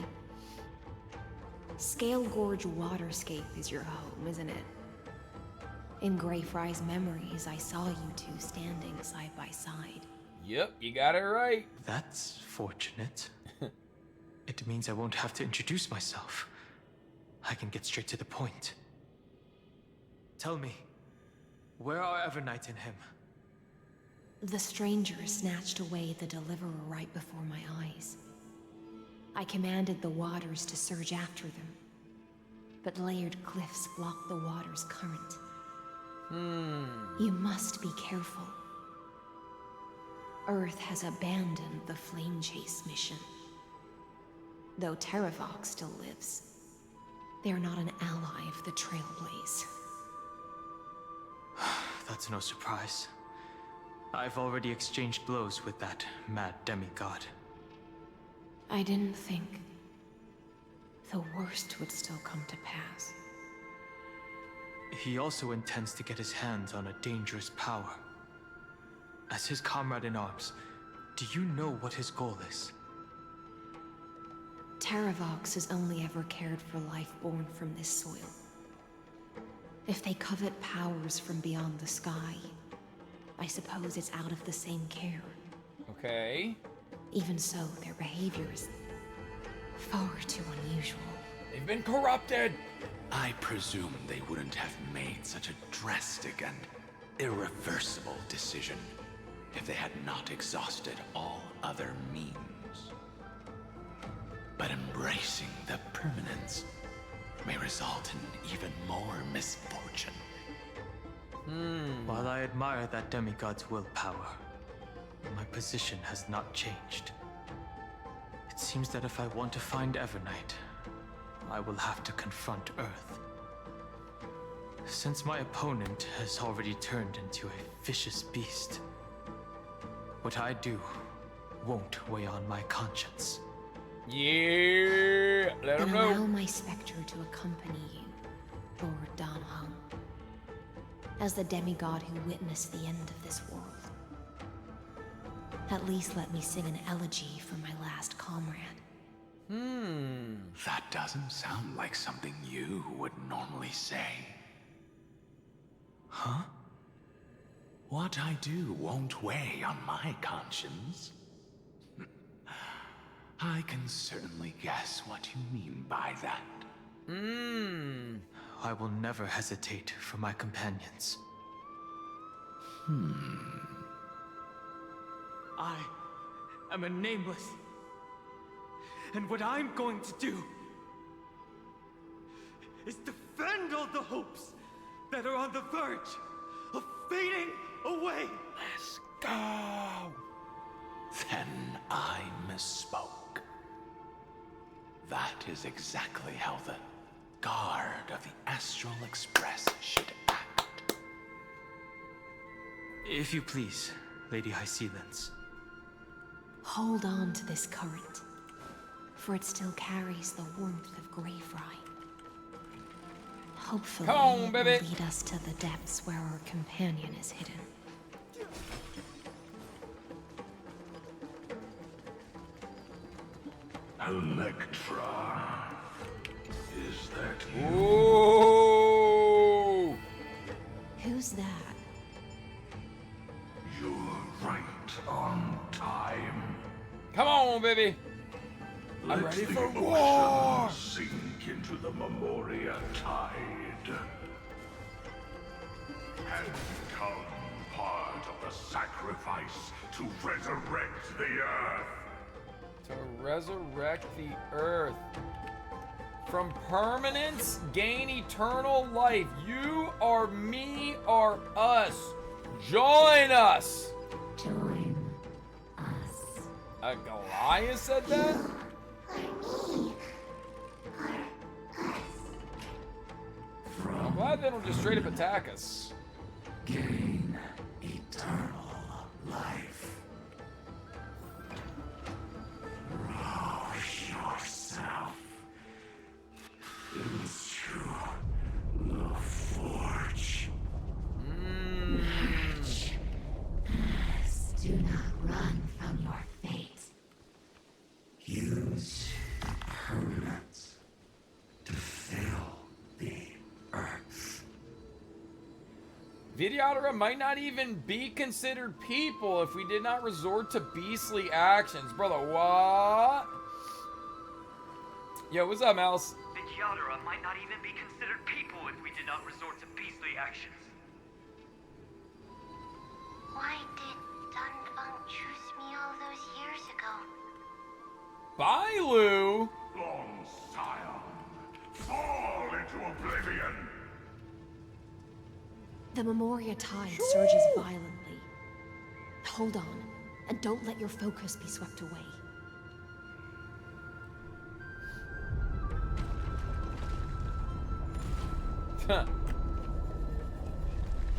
Speaker 6: Scale Gorge Waterscape is your home, isn't it? In Greyfry's memories, I saw you two standing side by side.
Speaker 1: Yep, you got it right.
Speaker 19: That's fortunate. It means I won't have to introduce myself. I can get straight to the point. Tell me, where are Evernight and him?
Speaker 6: The stranger snatched away the deliverer right before my eyes. I commanded the waters to surge after them, but layered cliffs blocked the water's current. You must be careful. Earth has abandoned the Flame Chase mission. Though Terravox still lives, they are not an ally of the Trailblaze.
Speaker 19: That's no surprise. I've already exchanged blows with that mad demigod.
Speaker 6: I didn't think the worst would still come to pass.
Speaker 19: He also intends to get his hands on a dangerous power. As his comrade in arms, do you know what his goal is?
Speaker 6: Terravox has only ever cared for life born from this soil. If they covet powers from beyond the sky, I suppose it's out of the same care.
Speaker 1: Okay.
Speaker 6: Even so, their behavior is far too unusual.
Speaker 1: They've been corrupted!
Speaker 14: I presume they wouldn't have made such a drastic and irreversible decision if they had not exhausted all other means. But embracing the permanence may result in even more misfortune.
Speaker 19: While I admire that demigod's willpower, my position has not changed. It seems that if I want to find Evernight, I will have to confront Earth. Since my opponent has already turned into a vicious beast, what I do won't weigh on my conscience.
Speaker 1: Yeah, let him know.
Speaker 6: Allow my specter to accompany you, Lord Don Hung, as the demigod who witnessed the end of this world. At least let me sing an elegy for my last comrade.
Speaker 14: That doesn't sound like something you would normally say. Huh? What I do won't weigh on my conscience. I can certainly guess what you mean by that.
Speaker 19: I will never hesitate for my companions. I am a nameless. And what I'm going to do is defend all the hopes that are on the verge of fading away.
Speaker 1: Let's go.
Speaker 14: Then I misspoke. That is exactly how the guard of the Astral Express should act.
Speaker 19: If you please, Lady High Sealands.
Speaker 6: Hold on to this current, for it still carries the warmth of Graveri. Hopefully,
Speaker 1: Come on,
Speaker 6: it
Speaker 1: baby.
Speaker 6: will lead us to the depths where our companion is hidden.
Speaker 5: Electra. Is that you?
Speaker 1: Ooh.
Speaker 6: Who's that?
Speaker 5: You're right on time.
Speaker 1: Come on, baby. I'm
Speaker 5: Let
Speaker 1: ready
Speaker 5: the
Speaker 1: for
Speaker 5: ocean
Speaker 1: war.
Speaker 5: sink into the Memoria tide. And become part of the sacrifice to resurrect the earth.
Speaker 1: To resurrect the earth. From permanence, gain eternal life. You are me or us. Join us.
Speaker 16: Join us.
Speaker 1: A Goliath said that? I'm glad they don't just straight up attack us.
Speaker 16: Gain eternal life. Rouse yourself into the forge. Do not run from your fate. Use permanence to fill the earth.
Speaker 1: Vidyadhara might not even be considered people if we did not resort to beastly actions. Brother, what? Yo, what's up, Mouse?
Speaker 13: Vidyadhara might not even be considered people if we did not resort to beastly actions.
Speaker 11: Why did Dunfeng choose me all those years ago?
Speaker 1: Bye, Lou.
Speaker 5: Long Scion, fall into oblivion.
Speaker 6: The Memoria tide surges violently. Hold on, and don't let your focus be swept away.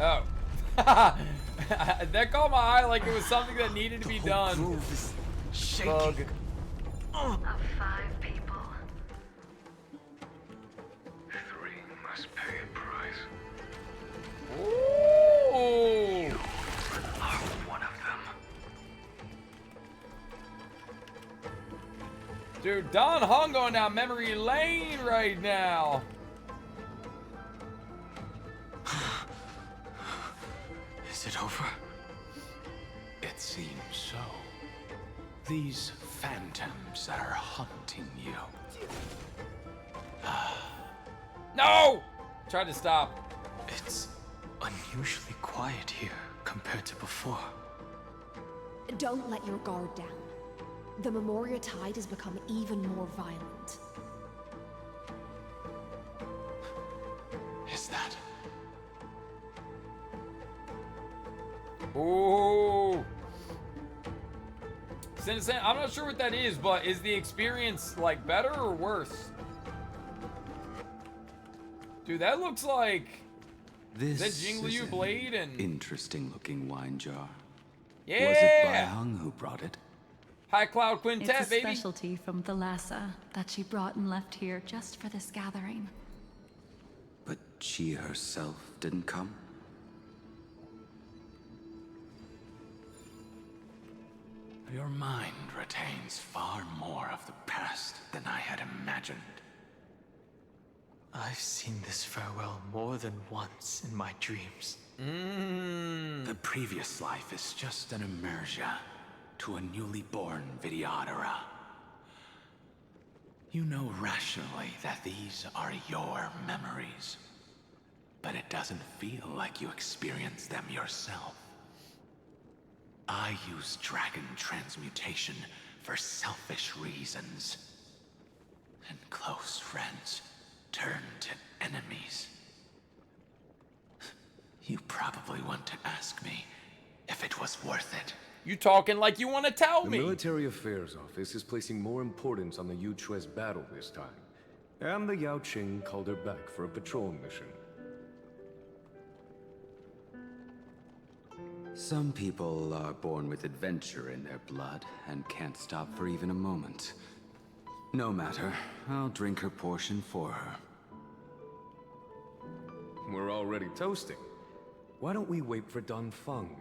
Speaker 1: Oh. That caught my eye like it was something that needed to be done. Bug.
Speaker 13: Of 5 people.
Speaker 5: 3 must pay a price.
Speaker 1: Ooh.
Speaker 13: Are one of them.
Speaker 1: Dude, Don Hung going down memory lane right now.
Speaker 19: Is it over?
Speaker 14: It seems so. These phantoms that are haunting you.
Speaker 1: No! Tried to stop.
Speaker 19: It's unusually quiet here compared to before.
Speaker 6: Don't let your guard down. The Memoria tide has become even more violent.
Speaker 14: Is that?
Speaker 1: Ooh. I'm not sure what that is, but is the experience like better or worse? Dude, that looks like
Speaker 18: This
Speaker 1: is that Jingliu
Speaker 18: an
Speaker 1: blade and
Speaker 18: interesting looking wine jar.
Speaker 1: yeah.
Speaker 18: Was it Baihung who brought it?
Speaker 1: High Cloud Quintet,
Speaker 20: It's a
Speaker 1: baby.
Speaker 20: specialty from Thalassa that she brought and left here just for this gathering.
Speaker 18: But she herself didn't come?
Speaker 14: Your mind retains far more of the past than I had imagined.
Speaker 19: I've seen this farewell more than once in my dreams.
Speaker 14: The previous life is just an immersia to a newly born Vidyadhara. You know rationally that these are your memories, but it doesn't feel like you experienced them yourself. I use dragon transmutation for selfish reasons, and close friends turn to enemies. You probably want to ask me if it was worth it.
Speaker 1: You talking like you want to tell me.
Speaker 9: The Military Affairs Office is placing more importance on the Yuchue's battle this time. And the Yao Qing called her back for a patrol mission.
Speaker 18: Some people are born with adventure in their blood and can't stop for even a moment. No matter, I'll drink her portion for her.
Speaker 9: We're already toasting. Why don't we wait for Don Feng?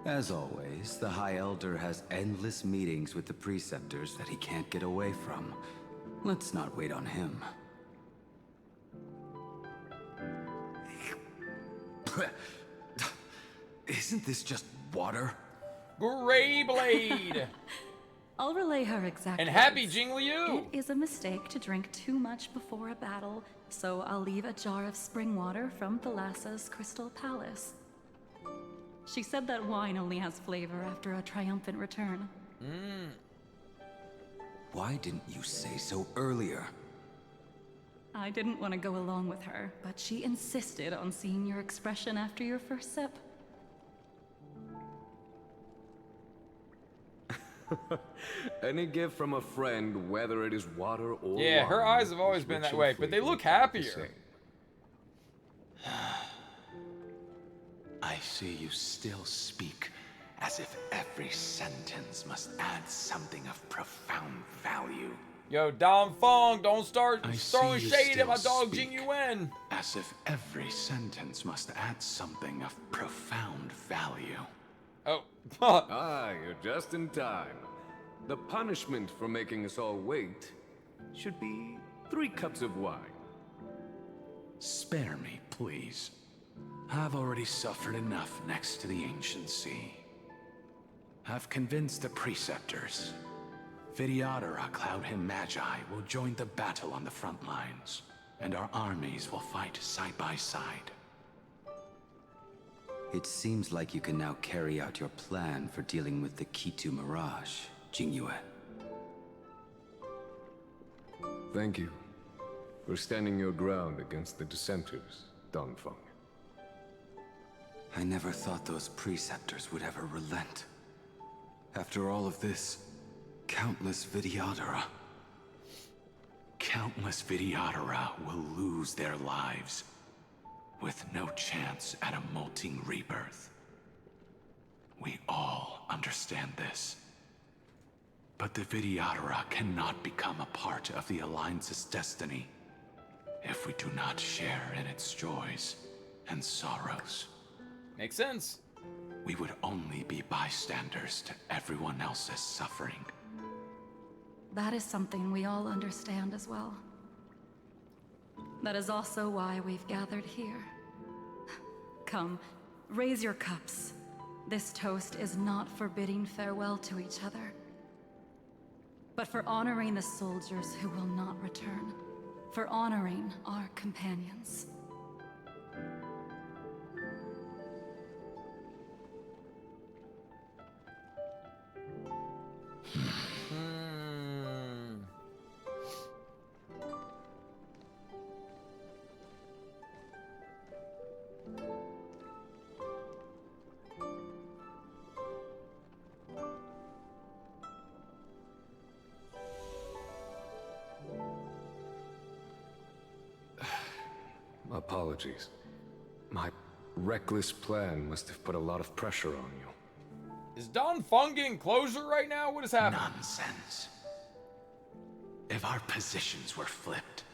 Speaker 18: As always, the High Elder has endless meetings with the Preceptors that he can't get away from. Let's not wait on him.
Speaker 8: Isn't this just water?
Speaker 1: Greyblade!
Speaker 22: I'll relay her exact
Speaker 1: And happy
Speaker 22: words.
Speaker 1: Jing Liu!
Speaker 22: It is a mistake to drink too much before a battle, so I'll leave a jar of spring water from Thalassa's Crystal Palace. She said that wine only has flavor after a triumphant return.
Speaker 18: Why didn't you say so earlier?
Speaker 22: I didn't want to go along with her, but she insisted on seeing your expression after your first sip.
Speaker 9: Any gift from a friend, whether it is water or
Speaker 1: Yeah, her
Speaker 9: wine,
Speaker 1: eyes have always
Speaker 9: is
Speaker 1: been
Speaker 9: rich
Speaker 1: that
Speaker 9: in
Speaker 1: way, but they
Speaker 9: flavor
Speaker 1: look
Speaker 9: and the
Speaker 1: happier.
Speaker 9: same.
Speaker 14: I see you still speak as if every sentence must add something of profound value.
Speaker 1: Yo, Don Feng, don't start
Speaker 14: I
Speaker 1: throwing
Speaker 14: see you
Speaker 1: shade at my
Speaker 14: still
Speaker 1: dog Jing
Speaker 14: speak
Speaker 1: Yuan.
Speaker 14: As if every sentence must add something of profound value.
Speaker 1: Oh.
Speaker 9: Ah, you're just in time. The punishment for making us all wait should be 3 cups of wine.
Speaker 14: Spare me, please. I've already suffered enough next to the Ancient Sea. I've convinced the Preceptors. Vidyadhara Cloud Him Magi will join the battle on the front lines, and our armies will fight side by side.
Speaker 18: It seems like you can now carry out your plan for dealing with the Kitu Mirage, Jingyue.
Speaker 9: Thank you for standing your ground against the dissenters, Don Feng.
Speaker 18: I never thought those Preceptors would ever relent. After all of this, countless Vidyadhara.
Speaker 14: Countless Vidyadhara will lose their lives, with no chance at a molting rebirth. We all understand this. But the Vidyadhara cannot become a part of the Alliance's destiny if we do not share in its joys and sorrows.
Speaker 1: Makes sense.
Speaker 14: We would only be bystanders to everyone else's suffering.
Speaker 22: That is something we all understand as well. That is also why we've gathered here. Come, raise your cups. This toast is not for bidding farewell to each other, but for honoring the soldiers who will not return, for honoring our companions.
Speaker 9: Apologies. My reckless plan must have put a lot of pressure on you.
Speaker 1: Is Don Feng getting closure right now? What is happening?
Speaker 14: Nonsense. If our positions were flipped,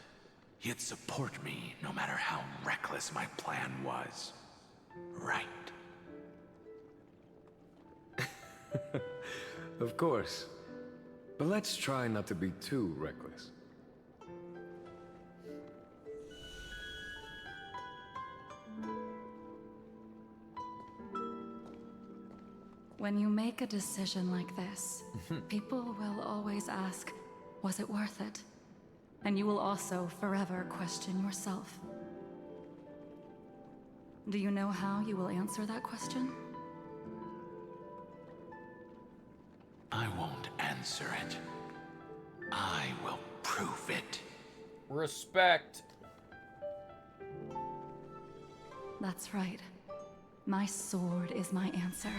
Speaker 14: you'd support me no matter how reckless my plan was. Right?
Speaker 9: Of course. But let's try not to be too reckless.
Speaker 22: When you make a decision like this, people will always ask, was it worth it? And you will also forever question yourself. Do you know how you will answer that question?
Speaker 14: I won't answer it. I will prove it.
Speaker 1: Respect.
Speaker 22: That's right. My sword is my answer.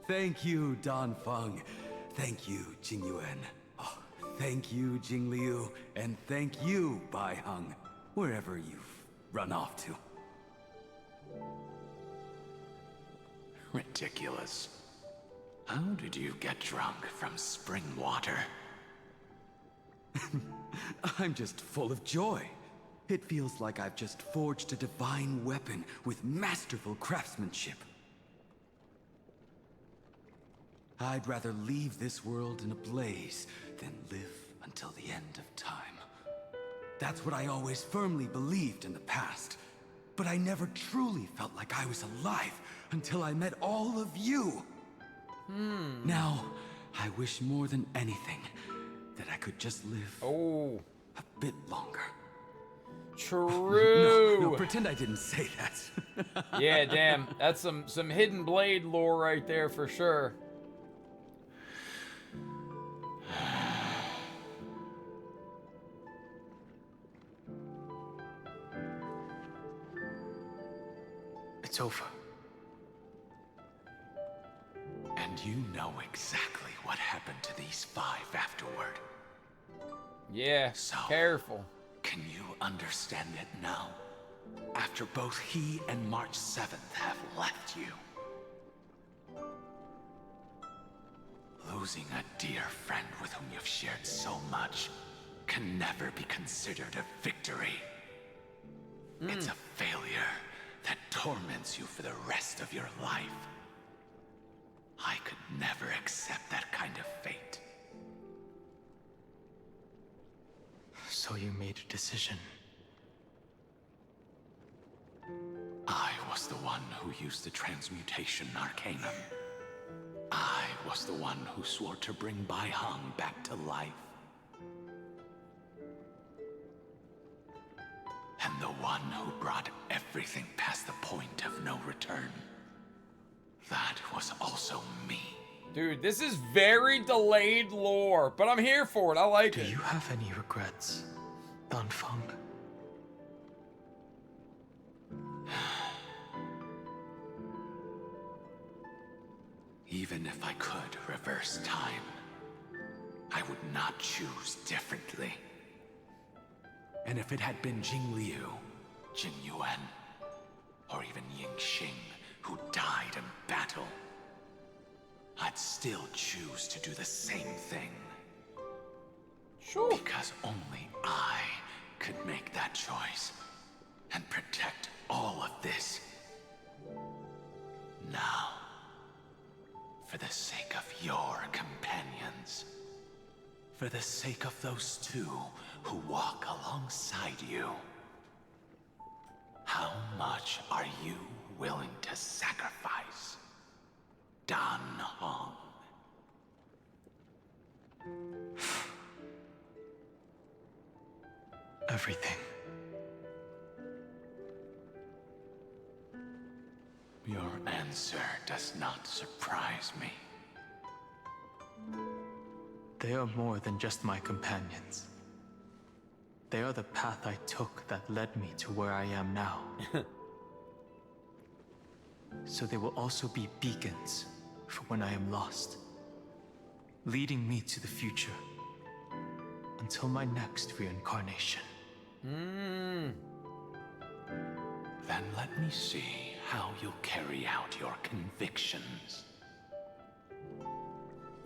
Speaker 8: Thank you, Danfeng. Thank you, Jingyuan. Oh, thank you, Jingliu. And thank you, Baiheng, wherever you've run off to.
Speaker 14: Ridiculous. How did you get drunk from spring water?
Speaker 8: I'm just full of joy. It feels like I've just forged a divine weapon with masterful craftsmanship. I'd rather leave this world in a blaze than live until the end of time. That's what I always firmly believed in the past. But I never truly felt like I was alive until I met all of you. Now, I wish more than anything that I could just live a bit longer.
Speaker 1: True.
Speaker 8: No, pretend I didn't say that.
Speaker 1: Yeah, damn. That's some hidden blade lore right there for sure.
Speaker 19: It's over.
Speaker 14: And you know exactly what happened to these 5 afterward.
Speaker 1: Yeah,
Speaker 14: so,
Speaker 1: careful.
Speaker 14: Can you understand it now? After both he and March 7th have left you. Losing a dear friend with whom you've shared so much can never be considered a victory. It's a failure that torments you for the rest of your life. I could never accept that kind of fate.
Speaker 19: So you made a decision.
Speaker 14: I was the one who used the transmutation arcanum. I was the one who swore to bring Baiheng back to life. And the one who brought everything past the point of no return. That was also me.
Speaker 1: Dude, this is very delayed lore, but I'm here for it. I like it.
Speaker 19: Do you have any regrets, Danfeng?
Speaker 14: Even if I could reverse time, I would not choose differently. And if it had been Jingliu, Jinyuan, or even Yingxing who died in battle, I'd still choose to do the same thing.
Speaker 1: Sure.
Speaker 14: Because only I could make that choice and protect all of this. Now, for the sake of your companions, for the sake of those 2 who walk alongside you, how much are you willing to sacrifice, Dan Hong?
Speaker 19: Everything.
Speaker 14: Your answer does not surprise me.
Speaker 19: They are more than just my companions. They are the path I took that led me to where I am now. So they will also be beacons for when I am lost, leading me to the future until my next reincarnation.
Speaker 14: Then let me see how you'll carry out your convictions.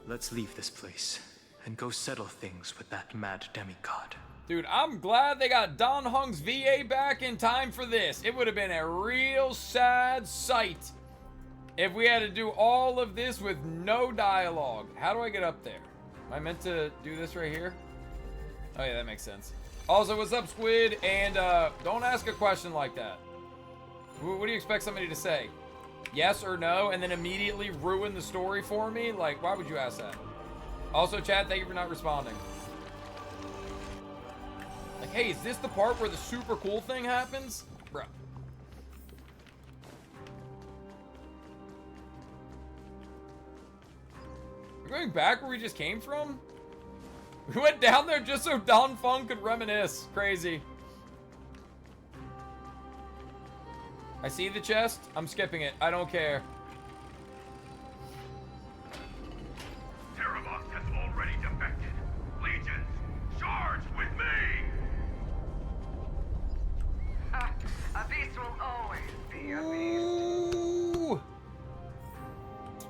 Speaker 19: Let's leave this place and go settle things with that mad demigod.
Speaker 1: Dude, I'm glad they got Don Hong's VA back in time for this. It would have been a real sad sight if we had to do all of this with no dialogue. How do I get up there? Am I meant to do this right here? Oh yeah, that makes sense. Also, what's up, Squid? And don't ask a question like that. What do you expect somebody to say? Yes or no, and then immediately ruin the story for me? Like, why would you ask that? Also, chat, thank you for not responding. Like, hey, is this the part where the super cool thing happens? Bruh. We're going back where we just came from? We went down there just so Danfeng could reminisce. Crazy. I see the chest. I'm skipping it. I don't care.
Speaker 4: Terravox has already defected. Legions, charge with me!
Speaker 7: A beast will always be a
Speaker 1: Ooh.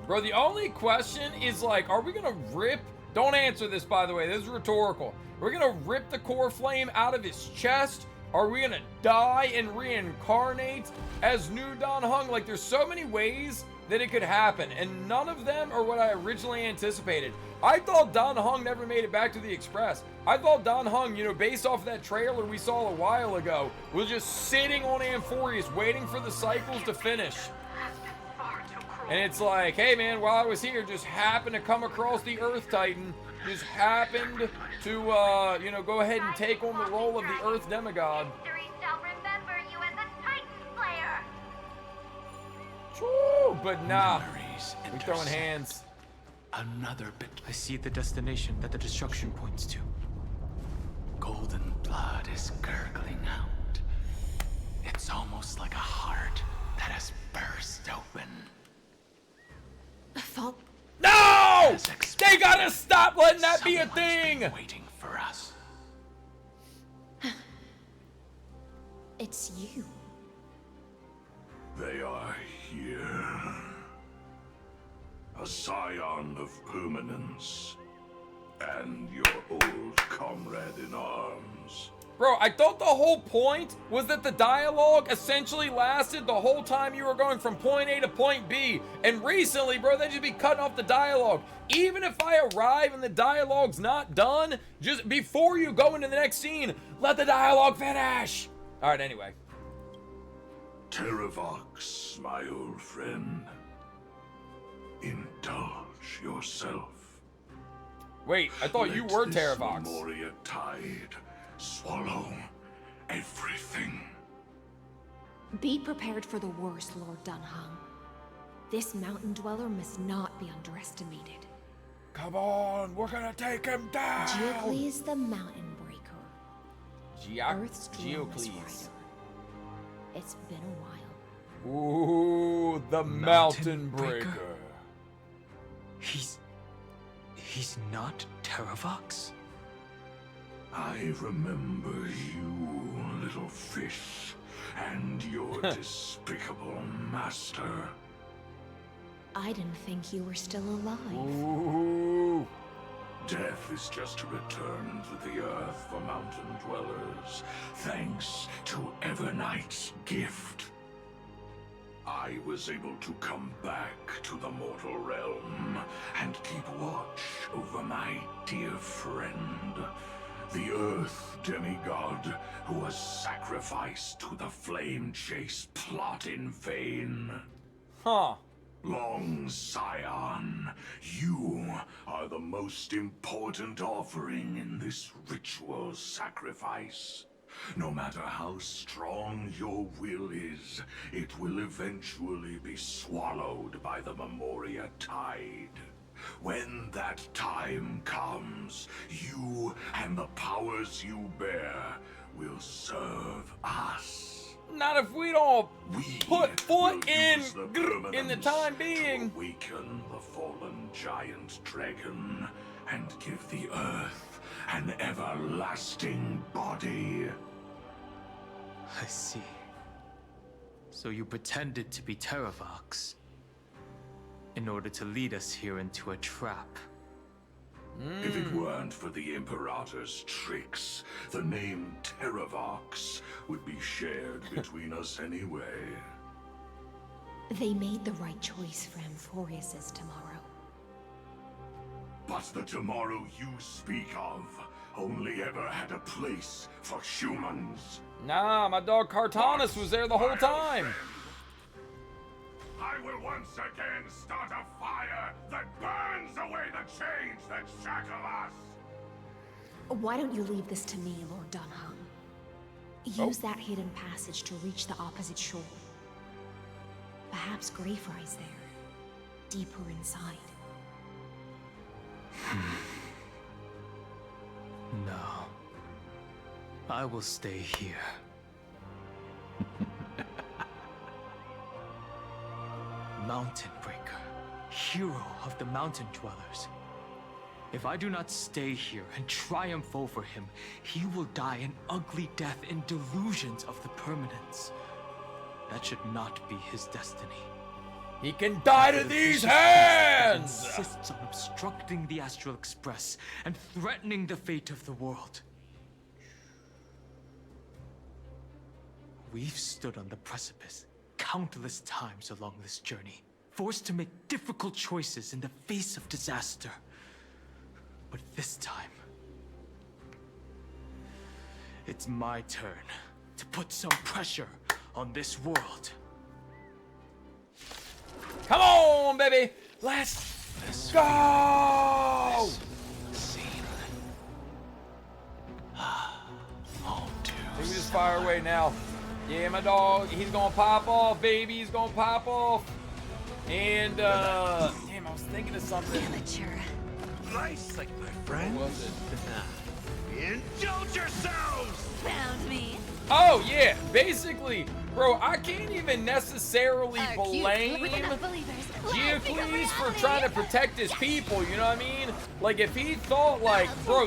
Speaker 1: Bro, the only question is like, are we gonna rip? Don't answer this, by the way. This is rhetorical. Are we gonna rip the core flame out of his chest? Are we gonna die and reincarnate as new Dan Heng? Like, there's so many ways that it could happen, and none of them are what I originally anticipated. I thought Dan Heng never made it back to the Express. I thought Dan Heng, you know, based off of that trailer we saw a while ago, was just sitting on Amphoreus waiting for the cycles to finish. And it's like, hey man, while I was here, just happened to come across the Earth Titan, just happened to, you know, go ahead and take on the role of the Earth Demigod.
Speaker 11: History shall remember you as a Titan Slayer.
Speaker 1: True, but nah, we throwing hands.
Speaker 14: Another bit.
Speaker 19: I see the destination that the destruction points to.
Speaker 14: Golden blood is gurgling out. It's almost like a heart that has burst open.
Speaker 1: No! They gotta stop letting that be a thing!
Speaker 14: Waiting for us.
Speaker 6: It's you.
Speaker 5: They are here. A scion of permanence. And your old comrade in arms.
Speaker 1: Bro, I thought the whole point was that the dialogue essentially lasted the whole time you were going from point A to point B. And recently, bro, they just be cutting off the dialogue. Even if I arrive and the dialogue's not done, just before you go into the next scene, let the dialogue finish. All right, anyway.
Speaker 5: Terravox, my old friend. Indulge yourself.
Speaker 1: Wait, I thought you were Terravox.
Speaker 5: Memoria tide. Swallow everything.
Speaker 6: Be prepared for the worst, Lord Dunham. This mountain dweller must not be underestimated.
Speaker 1: Come on, we're gonna take him down.
Speaker 6: Geocles the Mountain Breaker. Earth's
Speaker 1: Geocles.
Speaker 6: rider. It's been a while.
Speaker 1: Ooh, the Mountain Breaker.
Speaker 19: He's not Terravox?
Speaker 5: I remember you, little fish, and your despicable master.
Speaker 6: I didn't think you were still alive.
Speaker 1: Ooh.
Speaker 5: Death is just a return to the earth for mountain dwellers, thanks to Evernight's gift. I was able to come back to the mortal realm and keep watch over my dear friend, the Earth Demigod, who was sacrificed to the flame chase plot in vain.
Speaker 1: Huh.
Speaker 5: Long Scion, you are the most important offering in this ritual sacrifice. No matter how strong your will is, it will eventually be swallowed by the Memoria tide. When that time comes, you and the powers you bear will serve us.
Speaker 1: Not if we don't put foot in the time being.
Speaker 5: To awaken the fallen giant dragon and give the earth an everlasting body.
Speaker 19: I see. So you pretended to be Terravox in order to lead us here into a trap.
Speaker 5: If it weren't for the Imperator's tricks, the name Terravox would be shared between us anyway.
Speaker 6: They made the right choice for Amphoreus' tomorrow.
Speaker 5: But the tomorrow you speak of only ever had a place for humans.
Speaker 1: Nah, my dog Cartanus was there the whole time.
Speaker 5: I will once again start a fire that burns away the chains that shackle us.
Speaker 6: Why don't you leave this to me, Lord Dunham? Use that hidden passage to reach the opposite shore. Perhaps Greyfry's there, deeper inside.
Speaker 19: No. I will stay here. Mountain Breaker, hero of the mountain dwellers. If I do not stay here and triumph over him, he will die an ugly death in delusions of the permanence. That should not be his destiny.
Speaker 1: He can die to these hands!
Speaker 19: Insists on obstructing the Astral Express and threatening the fate of the world. We've stood on the precipice countless times along this journey, forced to make difficult choices in the face of disaster. But this time, it's my turn to put some pressure on this world.
Speaker 1: Come on, baby! Let's go! We just fire away now. Yeah, my dog, he's gonna pop off, baby. He's gonna pop off. And, damn, I was thinking of something.
Speaker 21: Amateur.
Speaker 4: Nice, like my friend.
Speaker 1: What was it?
Speaker 4: Indulge yourselves!
Speaker 21: Found me.
Speaker 1: Oh, yeah. Basically, bro, I can't even necessarily blame Geocles for trying to protect his people, you know what I mean? Like, if he thought, like, bro,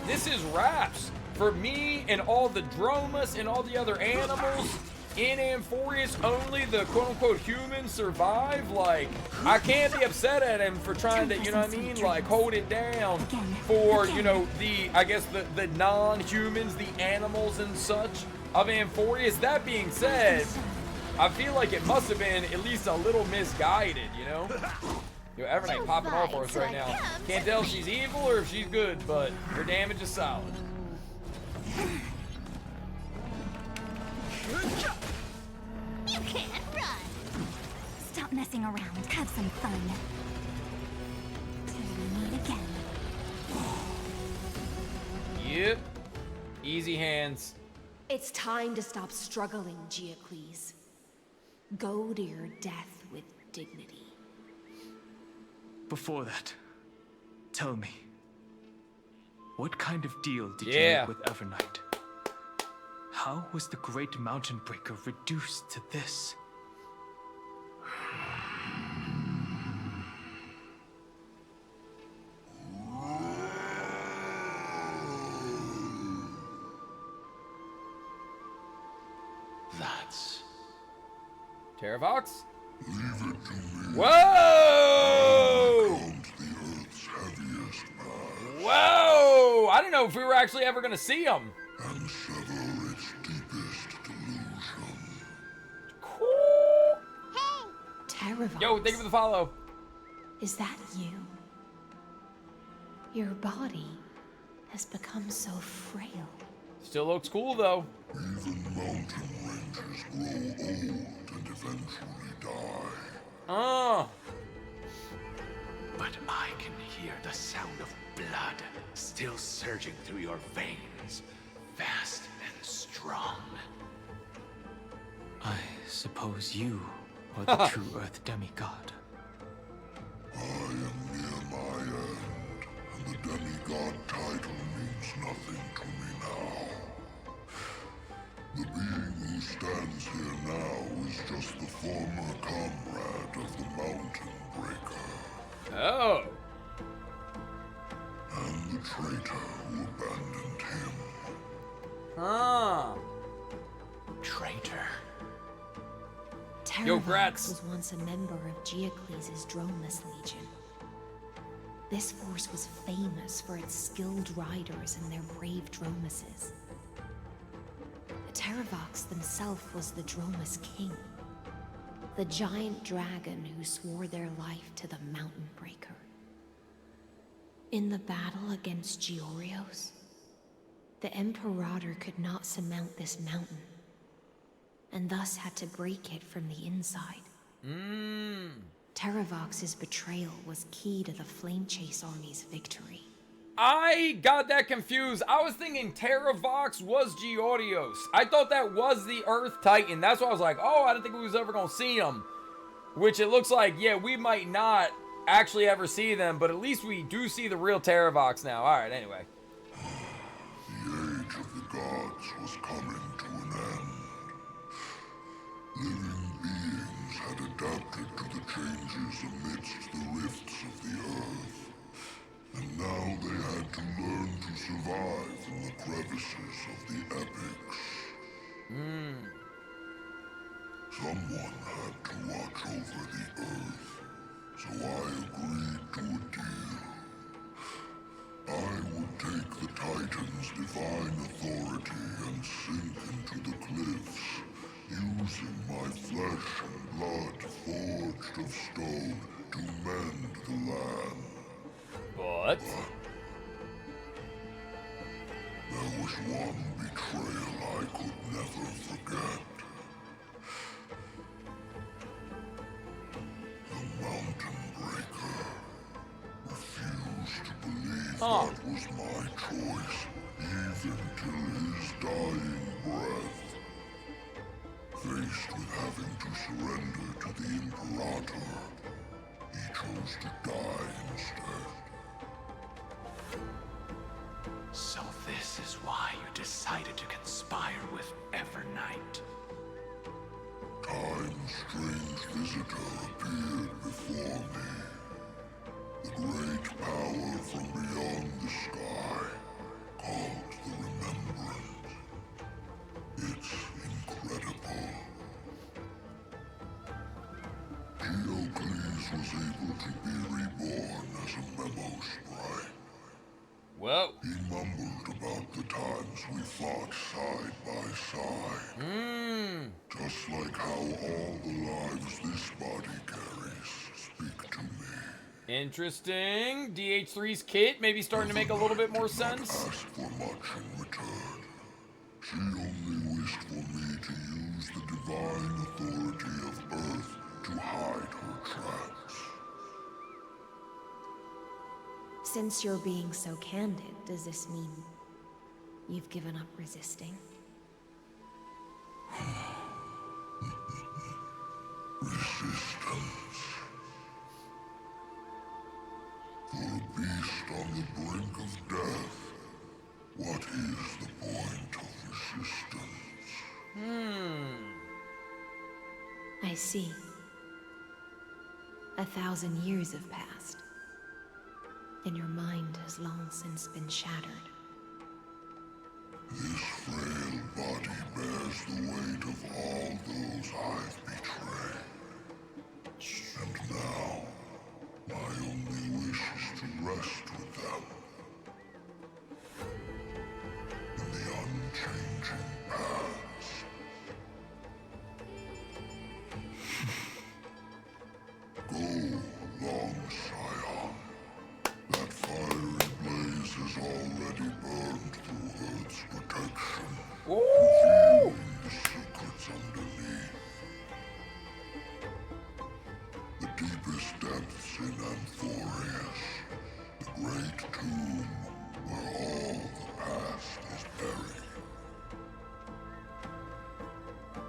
Speaker 1: this is raps for me and all the Dromas and all the other animals in Amphoreus, only the quote-unquote humans survive. Like, I can't be upset at him for trying to, you know what I mean, like, hold it down for, you know, I guess the non-humans, the animals and such of Amphoreus. That being said, I feel like it must have been at least a little misguided, you know? Yo, Evernight popping off for us right now. Can't tell if she's evil or if she's good, but her damage is solid.
Speaker 11: You can't run. Stop messing around. Have some fun. Till we meet again.
Speaker 1: Yep. Easy hands.
Speaker 6: It's time to stop struggling, Geocles. Go to your death with dignity.
Speaker 19: Before that, tell me, what kind of deal did you make with Evernight? How was the Great Mountain Breaker reduced to this?
Speaker 14: That's
Speaker 1: Terravox?
Speaker 16: Leave it to me.
Speaker 1: Whoa!
Speaker 16: Count the Earth's heaviest mass.
Speaker 1: Whoa! I didn't know if we were actually ever gonna see him.
Speaker 16: And sever its deepest delusion.
Speaker 1: Cool.
Speaker 6: Terravox.
Speaker 1: Yo, thank you for the follow.
Speaker 6: Is that you? Your body has become so frail.
Speaker 1: Still looks cool though.
Speaker 16: Even mountain rangers grow old and eventually die.
Speaker 14: But I can hear the sound of blood still surging through your veins, fast and strong.
Speaker 19: I suppose you are the true Earth demigod.
Speaker 16: I am near my end, and the demigod title means nothing to me now. The being who stands here now is just the former comrade of the Mountain Breaker.
Speaker 1: Oh.
Speaker 16: And the traitor who abandoned him.
Speaker 14: Traitor.
Speaker 6: Terravox was once a member of Geocles' Dromus Legion. This force was famous for its skilled riders and their brave Dromuses. Terravox himself was the Dromus King, the giant dragon who swore their life to the Mountain Breaker. In the battle against Georios, the Imperator could not surmount this mountain, and thus had to break it from the inside. Terravox's betrayal was key to the Flame Chase Army's victory.
Speaker 1: I got that confused. I was thinking Terravox was Georios. I thought that was the Earth Titan. That's why I was like, oh, I didn't think we was ever gonna see him. Which it looks like, yeah, we might not actually ever see them, but at least we do see the real Terravox now. Alright, anyway.
Speaker 16: The age of the gods was coming to an end. Living beings had adapted to the changes amidst the rifts of the earth. And now Someone had to watch over the Earth, so I agreed to a deal. I would take the Titan's divine authority and sink into the cliffs, using my flesh and blood forged of stone to mend the land.
Speaker 1: But
Speaker 16: there was one betrayal I could never forget. The Mountain Breaker refused to believe that was my choice, even till his dying breath. Faced with having to surrender to the Imperator, he chose to die instead.
Speaker 14: So this is why you decided to conspire with Evernight.
Speaker 16: Time's strange visitor appeared before me. The great power from beyond the sky, called the Remembrance. It's incredible. Geocles was able to be reborn as a memo sprite.
Speaker 1: Whoa.
Speaker 16: He mumbled about the times we fought side by side. Just like how all the lives this body carries speak to me.
Speaker 1: Interesting. DH3's kit maybe starting to make a little bit more sense.
Speaker 16: Asked for much in return. She only wished for me to use the divine authority of Earth to hide her tracks.
Speaker 6: Since you're being so candid, does this mean you've given up resisting?
Speaker 16: Resistance. For a beast on the brink of death, what is the point of resistance?
Speaker 6: I see. 1,000 years have passed, and your mind has long since been shattered.
Speaker 16: This frail body bears the weight of all those I've betrayed. And now, my only wish is to rest with them. In the unchanging past. Go, long Scion. That fiery blaze has already burned through Earth's protection, revealing the secrets underneath. The deepest depths in Amphoreus, the great tomb where all the past is buried.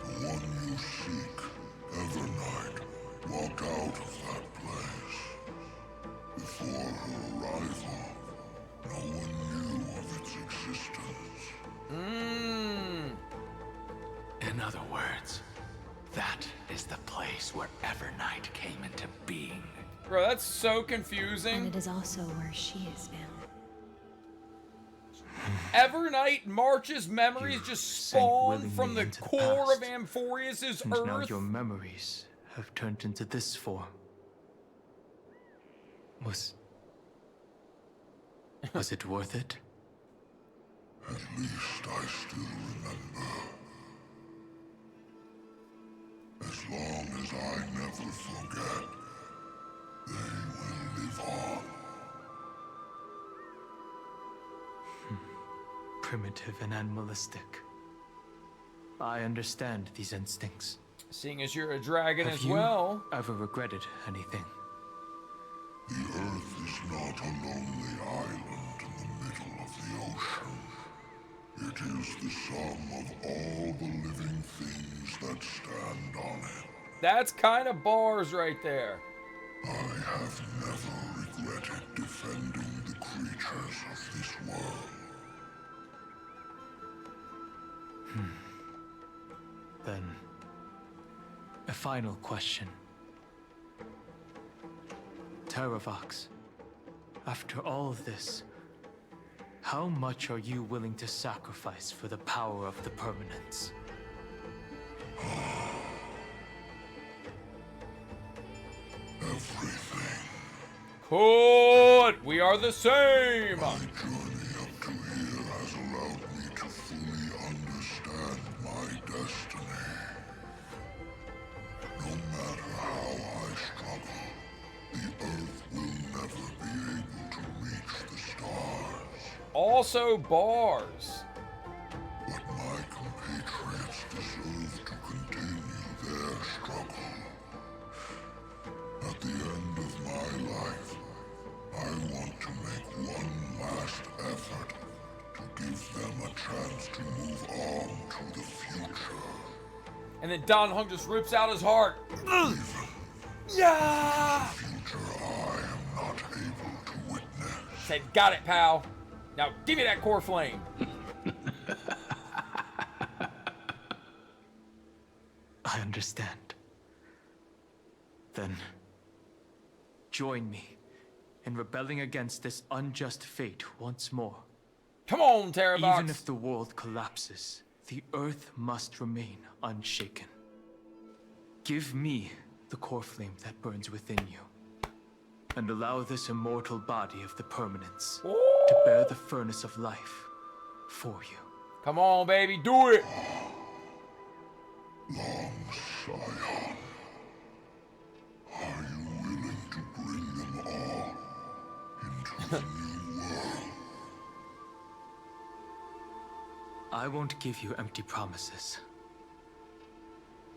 Speaker 16: The one you seek, Evernight, walked out of that place. Before her arrival, no one knew of its existence.
Speaker 14: In other words, that is the place where Evernight came into being.
Speaker 1: Bro, that's so confusing.
Speaker 6: And it is also where she is now.
Speaker 1: Evernight March's memories just spawned from the core of Amphoreus'
Speaker 19: and
Speaker 1: Earth.
Speaker 19: now your memories have turned into this form. Was it worth it?
Speaker 16: At least I still remember. As long as I never forget, they will live on.
Speaker 19: Primitive and animalistic. I understand these instincts.
Speaker 1: Seeing as you're a dragon
Speaker 19: Have
Speaker 1: as
Speaker 19: you
Speaker 1: well.
Speaker 19: ever regretted anything?
Speaker 16: The Earth is not a lonely island in the middle of the ocean. It is the sum of all the living things that stand on it.
Speaker 1: That's kind of bars right there.
Speaker 16: I have never regretted defending the creatures of this world.
Speaker 19: Then, a final question. Terravox, after all of this, how much are you willing to sacrifice for the power of the permanence?
Speaker 16: everything.
Speaker 1: Good! We are the same!
Speaker 16: My journey up to here has allowed me to fully understand my destiny. No matter how I struggle, the Earth will never be able to reach the stars.
Speaker 1: Also bars.
Speaker 16: But my compatriots deserve to continue their struggle. At the end of my life, I want to make one last effort to give them a chance to move on to the future.
Speaker 1: And then Don Hung just rips out his heart. Yeah!
Speaker 16: Future I am not able to witness.
Speaker 1: Said, got it, pal. Now give me that core flame.
Speaker 19: I understand. Then, join me in rebelling against this unjust fate once more.
Speaker 1: Come on, Terrorbox.
Speaker 19: Even if the world collapses, the Earth must remain unshaken. Give me the core flame that burns within you, and allow this immortal body of the permanence to bear the furnace of life for you.
Speaker 1: Come on, baby, do it!
Speaker 16: Long Scion, are you willing to bring them all into the new world?
Speaker 19: I won't give you empty promises.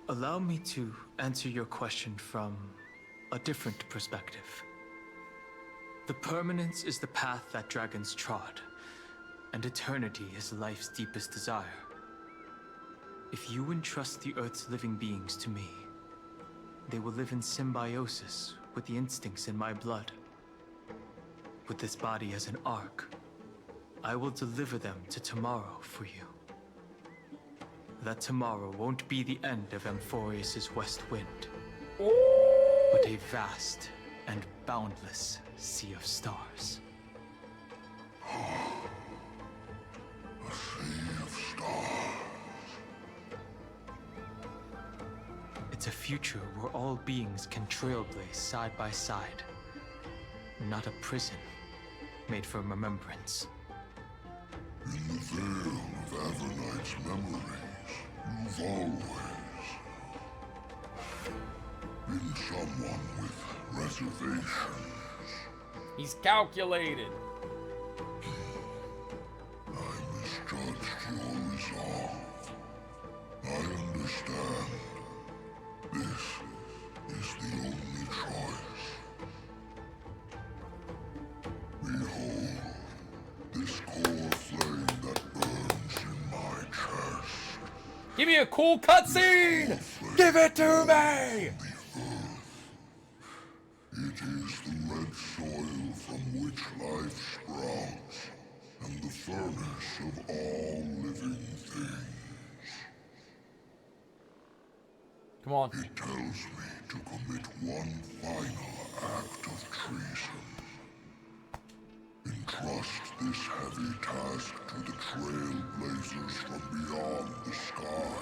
Speaker 19: Allow me to answer your question from a different perspective. The permanence is the path that dragons trod, and eternity is life's deepest desire. If you entrust the Earth's living beings to me, they will live in symbiosis with the instincts in my blood. With this body as an ark, I will deliver them to tomorrow for you. That tomorrow won't be the end of Amphoreus' west wind, but a vast and boundless sea of stars.
Speaker 16: A sea of stars.
Speaker 19: It's a future where all beings can trailblaze side by side, not a prison made for remembrance.
Speaker 16: In the veil of Evernight's memories, you've always been someone with reservations.
Speaker 1: He's calculated.
Speaker 16: I misjudged your resolve. I understand. This is the only choice. Behold, this core flame that burns in my chest.
Speaker 1: Give me a cool cutscene! Give it to me!
Speaker 16: It is the red soil from which life sprouts, and the furnace of all living things.
Speaker 1: Come on.
Speaker 16: It tells me to commit one final act of treason. Entrust this heavy task to the trailblazers from beyond the sky.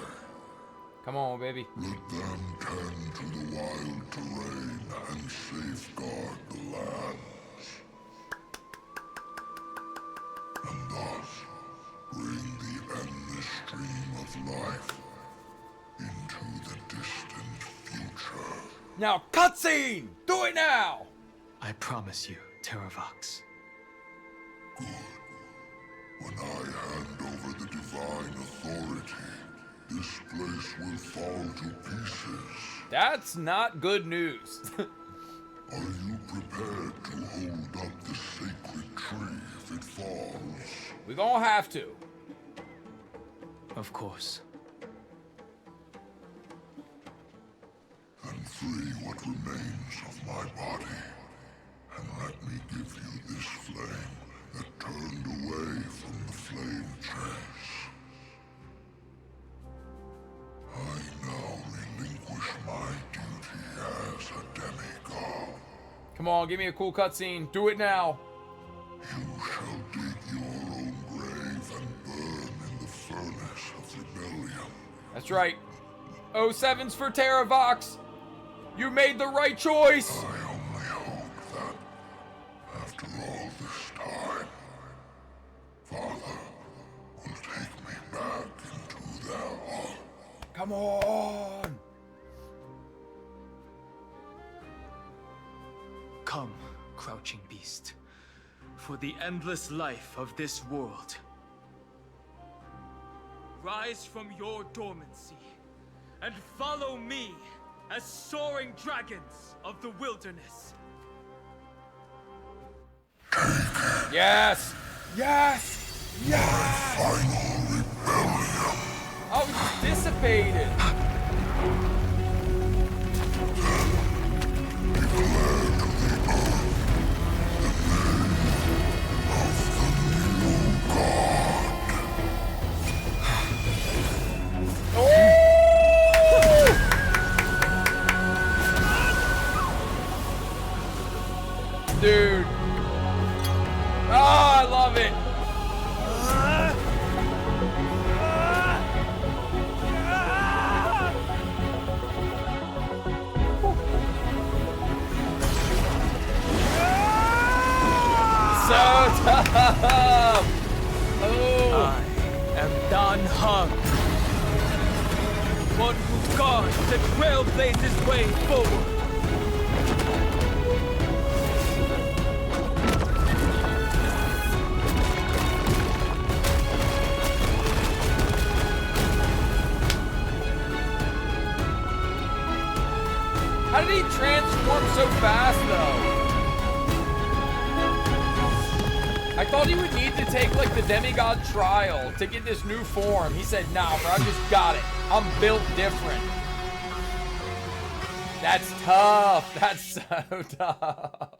Speaker 1: Come on, baby.
Speaker 16: Let them tend to the wild terrain and safeguard the lands. And thus, bring the endless stream of life into the distant future.
Speaker 1: Now, cutscene! Do it now!
Speaker 19: I promise you, Terravox.
Speaker 16: Good. When I hand over the divine authority, this place will fall to pieces.
Speaker 1: That's not good news.
Speaker 16: Are you prepared to hold up the sacred tree if it falls?
Speaker 1: We're gonna have to.
Speaker 19: Of course.
Speaker 16: Then free what remains of my body, and let me give you this flame that turned away from the flame chase. I now relinquish my duty as a demigod.
Speaker 1: Come on, give me a cool cutscene. Do it now.
Speaker 16: You shall dig your own grave and burn in the furnace of rebellion.
Speaker 1: That's right. 07's for Terravox. You made the right choice.
Speaker 16: I
Speaker 1: Come on!
Speaker 19: Come, crouching beast, for the endless life of this world. Rise from your dormancy, and follow me as soaring dragons of the wilderness.
Speaker 1: Yes! Yes! Yes! Oh, we just dissipated. Dude. Oh, I love it. So tough. Oh.
Speaker 19: I am Dan Heng, one who guards the trailblazer's way forward.
Speaker 1: How did he transform so fast, though? I thought he would need to take, like, the demigod trial to get this new form. He said, nah, bro, I just got it. I'm built different. That's tough. That's so tough.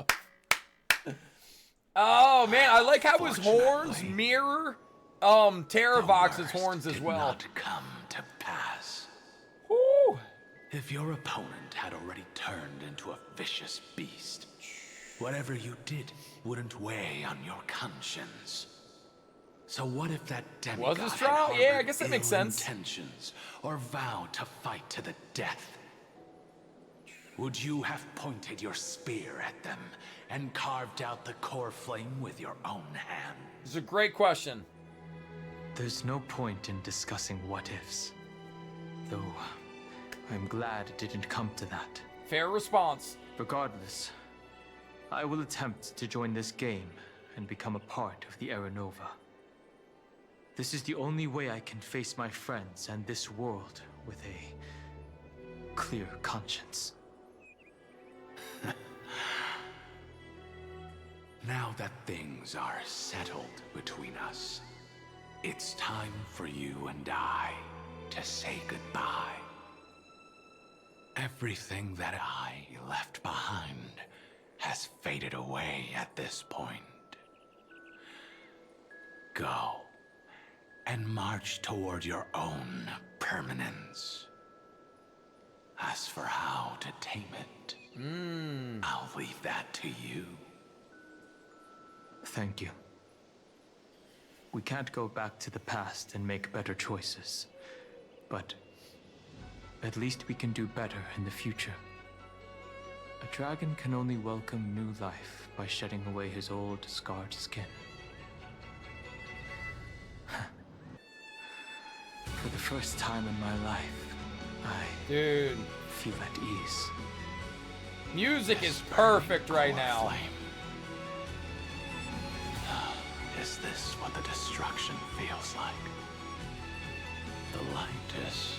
Speaker 1: Oh, man, I like how his horns mirror Terravox's horns as well.
Speaker 14: Not come to pass.
Speaker 1: Woo.
Speaker 14: If your opponent had already turned into a vicious beast, whatever you did wouldn't weigh on your conscience. So what if that demigod
Speaker 1: Was this trial?
Speaker 14: had
Speaker 1: Yeah, I guess that makes
Speaker 14: ill
Speaker 1: sense.
Speaker 14: intentions or vowed to fight to the death? Would you have pointed your spear at them and carved out the core flame with your own hand?
Speaker 1: It's a great question.
Speaker 19: There's no point in discussing what ifs. Though, I'm glad it didn't come to that.
Speaker 1: Fair response.
Speaker 19: Regardless, I will attempt to join this game and become a part of the Era Nova. This is the only way I can face my friends and this world with a clear conscience.
Speaker 14: Now that things are settled between us, it's time for you and I to say goodbye. Everything that I left behind has faded away at this point. Go and march toward your own permanence. As for how to tame it, I'll leave that to you.
Speaker 19: Thank you. We can't go back to the past and make better choices, but at least we can do better in the future. A dragon can only welcome new life by shedding away his old, scarred skin. For the first time in my life, I feel at ease.
Speaker 1: Music is perfect right now.
Speaker 14: Is this what the destruction feels like? The light is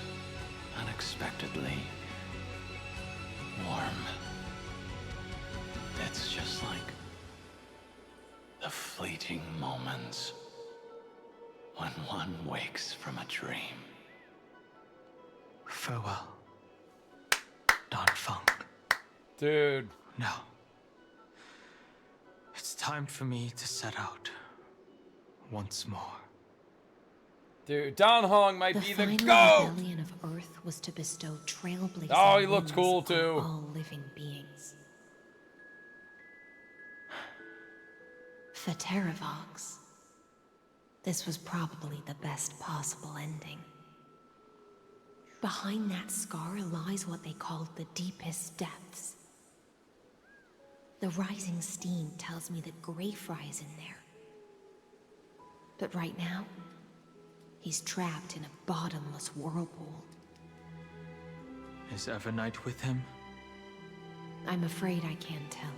Speaker 14: unexpectedly warm. It's just like the fleeting moments when one wakes from a dream.
Speaker 19: Farewell, Dan Feng.
Speaker 1: Dude.
Speaker 19: Now, it's time for me to set out once more.
Speaker 1: Dude, Dan Heng might be the
Speaker 6: final
Speaker 1: GOAT!
Speaker 6: rebellion of Earth was to bestow trailblazing
Speaker 1: Oh, he looks
Speaker 6: wings
Speaker 1: cool
Speaker 6: on
Speaker 1: too.
Speaker 6: all living beings. For Terravox, this was probably the best possible ending. Behind that scar lies what they called the deepest depths. The rising steam tells me that Greyfry is in there. But right now, he's trapped in a bottomless whirlpool.
Speaker 19: Is Evernight with him?
Speaker 6: I'm afraid I can't tell.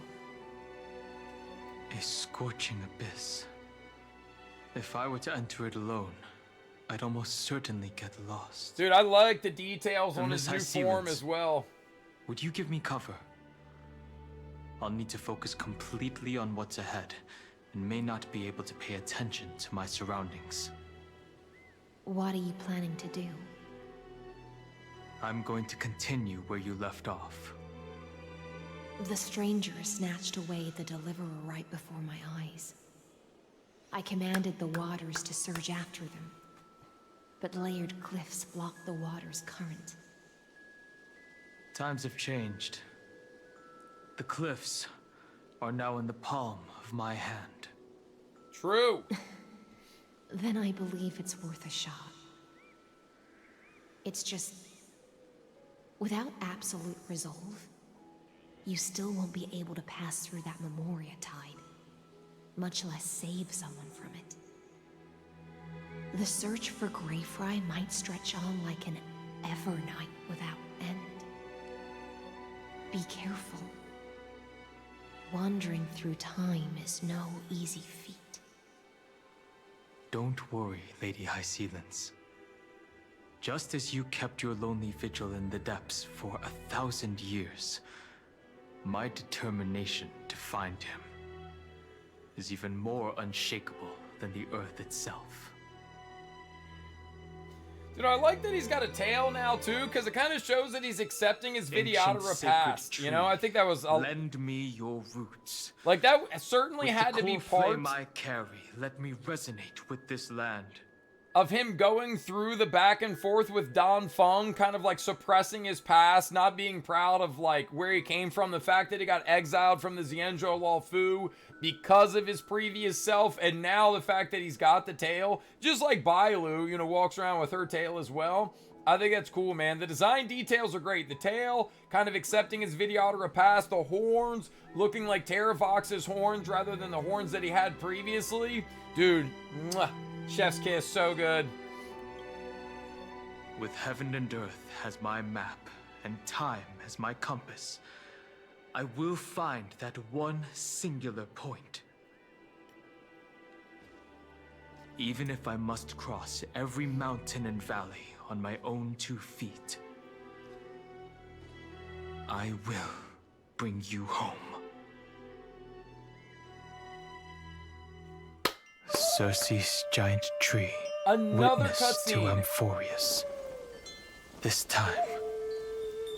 Speaker 19: A scorching abyss. If I were to enter it alone, I'd almost certainly get lost.
Speaker 1: Dude, I like the details on
Speaker 19: Miss
Speaker 1: his new form as well.
Speaker 19: Would you give me cover? I'll need to focus completely on what's ahead, and may not be able to pay attention to my surroundings.
Speaker 6: What are you planning to do?
Speaker 19: I'm going to continue where you left off.
Speaker 6: The stranger snatched away the deliverer right before my eyes. I commanded the waters to surge after them, but layered cliffs blocked the water's current.
Speaker 19: Times have changed. The cliffs are now in the palm of my hand.
Speaker 1: True.
Speaker 6: Then I believe it's worth a shot. It's just, without absolute resolve, you still won't be able to pass through that Memoria tide, much less save someone from it. The search for Greyfry might stretch on like an Evernight without end. Be careful. Wandering through time is no easy feat.
Speaker 19: Don't worry, Lady High Sealance. Just as you kept your lonely vigil in the depths for 1,000 years, my determination to find him is even more unshakable than the earth itself.
Speaker 1: Dude, I like that he's got a tail now too, because it kind of shows that he's accepting his Vidyadhara past. You know, I think that was
Speaker 19: lend me your roots.
Speaker 1: Like that certainly
Speaker 19: with
Speaker 1: had
Speaker 19: the
Speaker 1: to be
Speaker 19: core
Speaker 1: part
Speaker 19: flame I carry. Let me resonate with this land.
Speaker 1: Of him going through the back and forth with Don Feng, kind of like suppressing his past, not being proud of like where he came from, the fact that he got exiled from the Xianzhou Luofu because of his previous self, and now the fact that he's got the tail, just like Bailu, you know, walks around with her tail as well. I think that's cool, man. The design details are great. The tail, kind of accepting his Vidyadhara past, the horns looking like Terravox's horns rather than the horns that he had previously. Dude, mwah. Chef's kiss, so good.
Speaker 19: With heaven and earth as my map, and time as my compass, I will find that one singular point. Even if I must cross every mountain and valley on my own 2 feet, I will bring you home. Circe's giant tree.
Speaker 1: Another
Speaker 19: witness to
Speaker 1: cutscene.
Speaker 19: Amphoreus. This time,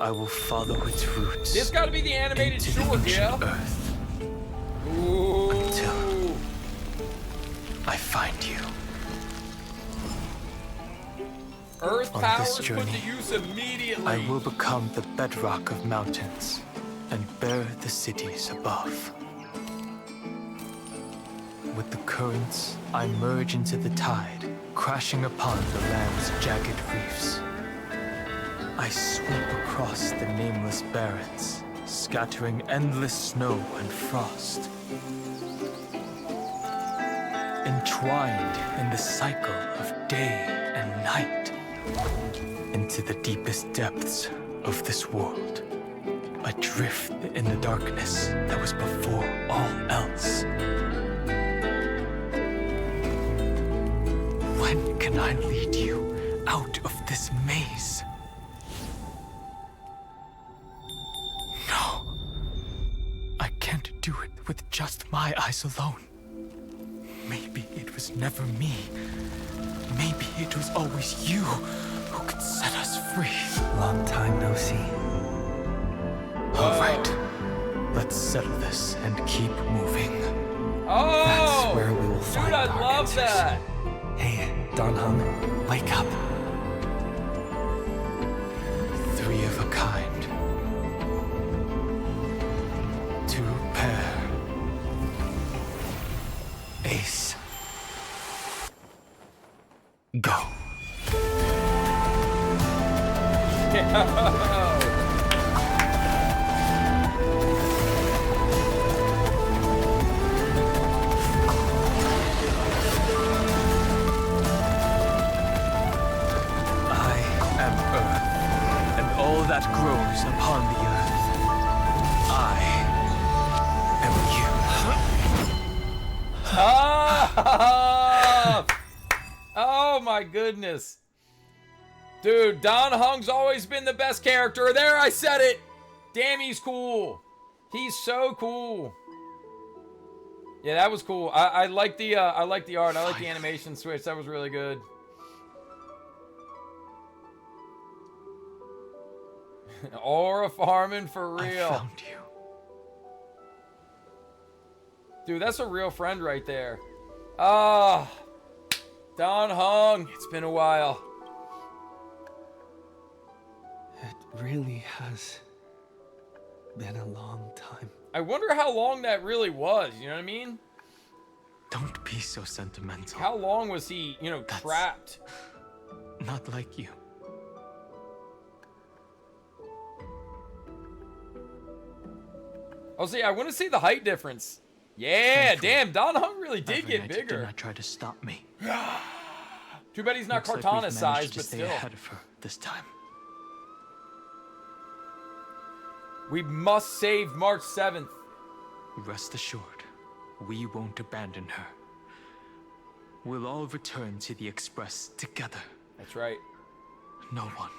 Speaker 19: I will follow its roots.
Speaker 1: This got to be the animated
Speaker 19: into
Speaker 1: short,
Speaker 19: the
Speaker 1: yeah?
Speaker 19: Earth.
Speaker 1: Ooh.
Speaker 19: Until I find you.
Speaker 1: Earth
Speaker 19: On
Speaker 1: powers
Speaker 19: this
Speaker 1: put to
Speaker 19: journey,
Speaker 1: use immediately.
Speaker 19: I will become the bedrock of mountains and bear the cities above. With the currents, I merge into the tide, crashing upon the land's jagged reefs. I sweep across the nameless barrens, scattering endless snow and frost. Entwined in the cycle of day and night, into the deepest depths of this world, adrift in the darkness that was before all else. When can I lead you out of this maze? No. I can't do it with just my eyes alone. Maybe it was never me. Maybe it was always you who could set us free.
Speaker 2: Long time no see.
Speaker 19: All right. Let's settle this and keep moving.
Speaker 1: Oh!
Speaker 2: That's where we will find
Speaker 1: Dude, I
Speaker 2: our
Speaker 1: love
Speaker 2: answers.
Speaker 1: that.
Speaker 2: Hey, Don Hung, wake up.
Speaker 19: 3 of a kind. 2 pair. Ace. Go. I am Earth, and all that
Speaker 1: Oh my goodness. Dude, Don Hung's always been the best character. There, I said it. Damn, he's cool. He's so cool. Yeah, that was cool. I like the art. I like the animation switch. That was really good. Aura farming for real.
Speaker 19: I found you.
Speaker 1: Dude, that's a real friend right there. Ah, Don Hung. It's been a while.
Speaker 2: It really has been a long time.
Speaker 1: I wonder how long that really was. You know what I mean?
Speaker 19: Don't be so sentimental.
Speaker 1: How long was he, you know, trapped?
Speaker 19: Not like you.
Speaker 1: Oh, see, I want to see the height difference. Yeah, damn, Don Hung really did get
Speaker 19: Evernight
Speaker 1: bigger.
Speaker 19: did not try to stop me.
Speaker 1: Too bad he's not
Speaker 19: Looks like
Speaker 1: Cortana
Speaker 19: we've
Speaker 1: size,
Speaker 19: managed to
Speaker 1: but
Speaker 19: stay
Speaker 1: still.
Speaker 19: ahead of her this time.
Speaker 1: We must save March 7th.
Speaker 19: Rest assured, we won't abandon her. We'll all return to the Express together.
Speaker 1: That's right.
Speaker 19: No one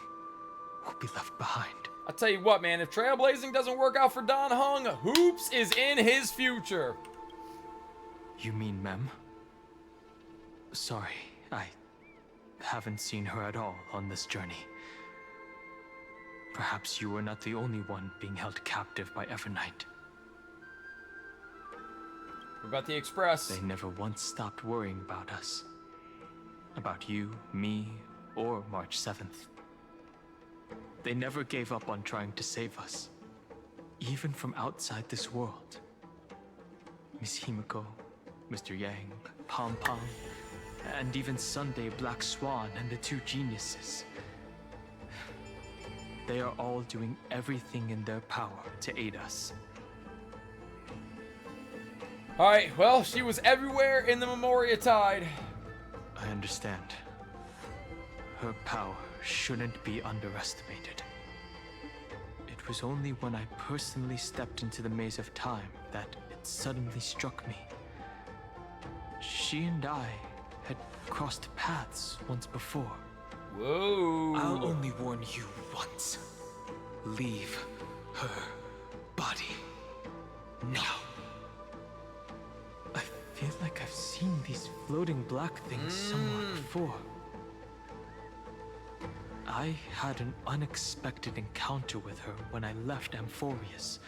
Speaker 19: will be left behind.
Speaker 1: I'll tell you what, man. If trailblazing doesn't work out for Don Hung, Hoops is in his future.
Speaker 19: You mean Mem? Sorry, I haven't seen her at all on this journey. Perhaps you were not the only one being held captive by Evernight.
Speaker 1: What about the Express?
Speaker 19: They never once stopped worrying about us. About you, me, or March 7th. They never gave up on trying to save us. Even from outside this world. Miss Himiko, Mr. Yang, Pom Pom, and even Sunday Black Swan and the two geniuses. They are all doing everything in their power to aid us.
Speaker 1: Alright, well, she was everywhere in the Memoria Tide.
Speaker 19: I understand. Her power shouldn't be underestimated. It was only when I personally stepped into the maze of time that it suddenly struck me. She and I had crossed paths once before.
Speaker 1: Whoa.
Speaker 19: I'll only warn you once. Leave her body. Now. I feel like I've seen these floating black things somewhere before. I had an unexpected encounter with her when I left Amphoreus.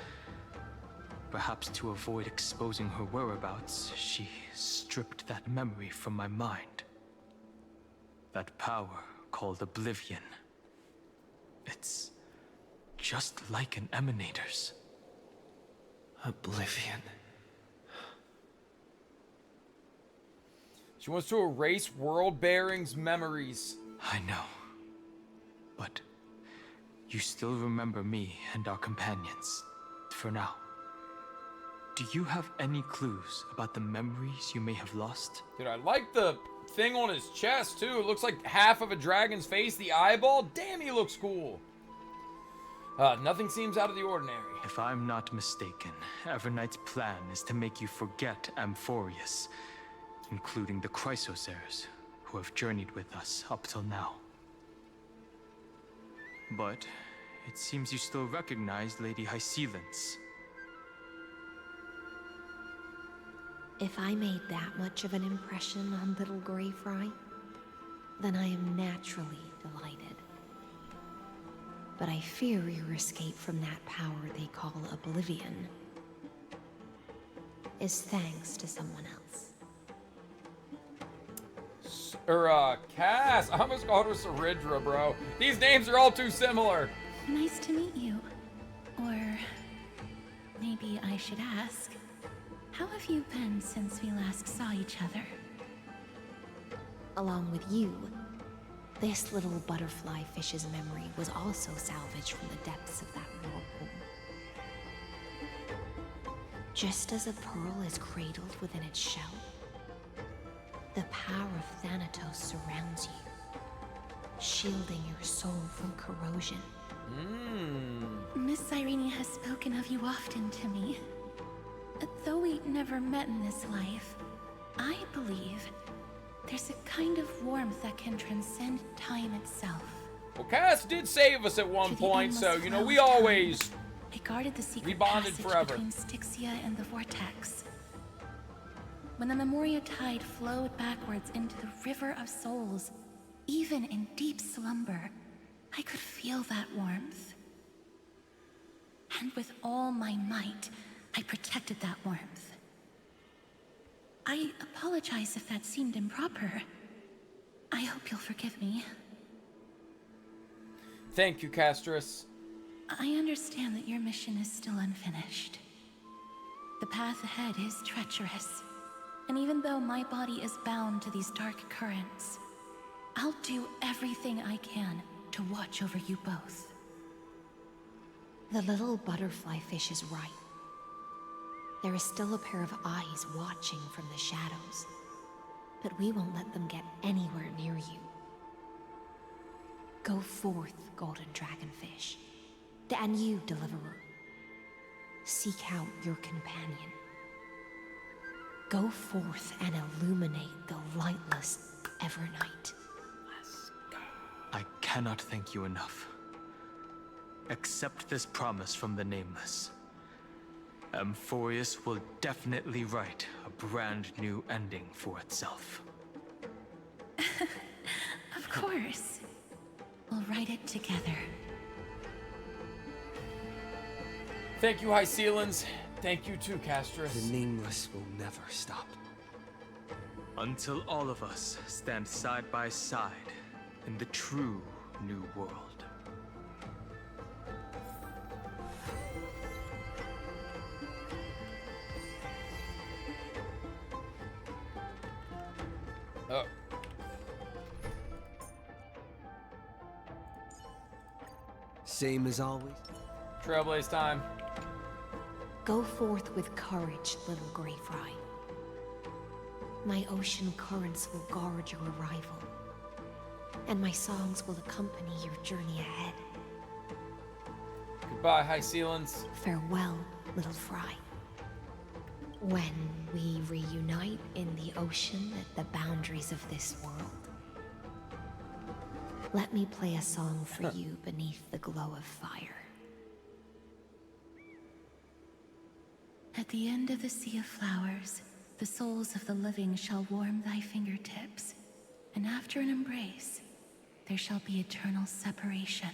Speaker 19: Perhaps to avoid exposing her whereabouts, she stripped that memory from my mind. That power called Oblivion. It's just like an Emanator's.
Speaker 2: Oblivion.
Speaker 1: She wants to erase World Bearing's memories.
Speaker 19: I know. But you still remember me and our companions, for now. Do you have any clues about the memories you may have lost?
Speaker 1: Dude, I like the thing on his chest, too. It looks like half of a dragon's face, the eyeball. Damn, he looks cool. Nothing seems out of the ordinary.
Speaker 19: If I'm not mistaken, Evernight's plan is to make you forget Amphoreus, including the Chrysosaurs, who have journeyed with us up till now. But it seems you still recognize Lady Hysealence.
Speaker 6: If I made that much of an impression on little Grey Fry, then I am naturally delighted. But I fear your escape from that power they call Oblivion is thanks to someone else.
Speaker 1: Cass. I almost called her Saridra, bro. These names are all too similar.
Speaker 22: Nice to meet you. Or maybe I should ask, how have you been since we last saw each other?
Speaker 6: Along with you, this little butterfly fish's memory was also salvaged from the depths of that whirlpool. Just as a pearl is cradled within its shell, the power of Thanatos surrounds you, shielding your soul from corrosion.
Speaker 22: Miss Irene has spoken of you often to me. Though we never met in this life, I believe there's a kind of warmth that can transcend time itself.
Speaker 1: Well, Cass did save us at one point, so, you know, we
Speaker 22: flow of time,
Speaker 1: always...
Speaker 22: I guarded the secret
Speaker 1: bonded
Speaker 22: passage
Speaker 1: forever.
Speaker 22: between Styxia and the Vortex. When the Memoria tide flowed backwards into the River of Souls, even in deep slumber, I could feel that warmth. And with all my might, I protected that warmth. I apologize if that seemed improper. I hope you'll forgive me.
Speaker 1: Thank you, Castris.
Speaker 22: I understand that your mission is still unfinished. The path ahead is treacherous, and even though my body is bound to these dark currents, I'll do everything I can to watch over you both.
Speaker 6: The little butterfly fish is right. There is still a pair of eyes watching from the shadows, but we won't let them get anywhere near you. Go forth, golden dragonfish, and you, deliverer. Seek out your companion. Go forth and illuminate the lightless Evernight.
Speaker 19: I cannot thank you enough. Accept this promise from the Nameless. Amphoreus will definitely write a brand new ending for itself.
Speaker 22: Of course. We'll write it together.
Speaker 1: Thank you, High Ceilings. Thank you too, Castris.
Speaker 2: The Nameless will never stop.
Speaker 19: Until all of us stand side by side in the true new world.
Speaker 1: Oh.
Speaker 2: Same as always.
Speaker 1: Trailblaze time.
Speaker 6: Go forth with courage, little gray fry. My ocean currents will guard your arrival, and my songs will accompany your journey ahead.
Speaker 1: Goodbye, High Ceilings.
Speaker 6: Farewell, little fry. When we reunite in the ocean at the boundaries of this world, let me play a song for you beneath the glow of fire.
Speaker 22: At the end of the sea of flowers, the souls of the living shall warm thy fingertips, and after an embrace, there shall be eternal separation.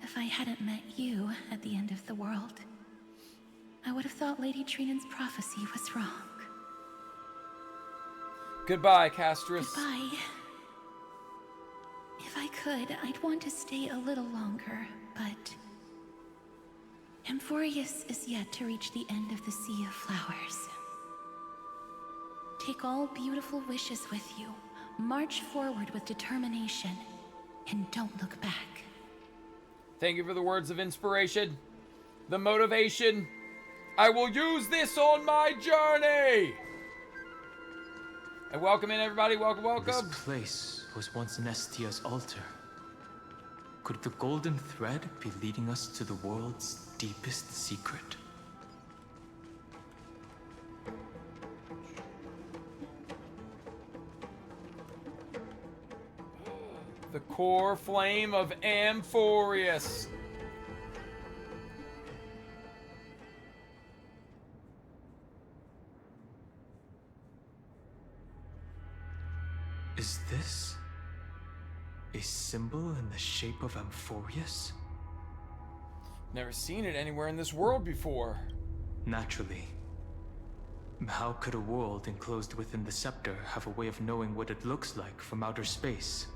Speaker 22: If I hadn't met you at the end of the world, I would have thought Lady Trinan's prophecy was wrong.
Speaker 1: Goodbye, Castris.
Speaker 22: Goodbye. If I could, I'd want to stay a little longer, but Amphoreus is yet to reach the end of the Sea of Flowers. Take all beautiful wishes with you, march forward with determination, and don't look back.
Speaker 1: Thank you for the words of inspiration, the motivation. I will use this on my journey. And welcome in, everybody. Welcome, welcome.
Speaker 19: This place was once Nestia's altar. Could the golden thread be leading us to the world's deepest secret?
Speaker 1: The core flame of Amphoreus.
Speaker 19: Is this a symbol in the shape of Amphoreus?
Speaker 1: Never seen it anywhere in this world before.
Speaker 19: Naturally. How could a world enclosed within the scepter have a way of knowing what it looks like from outer space?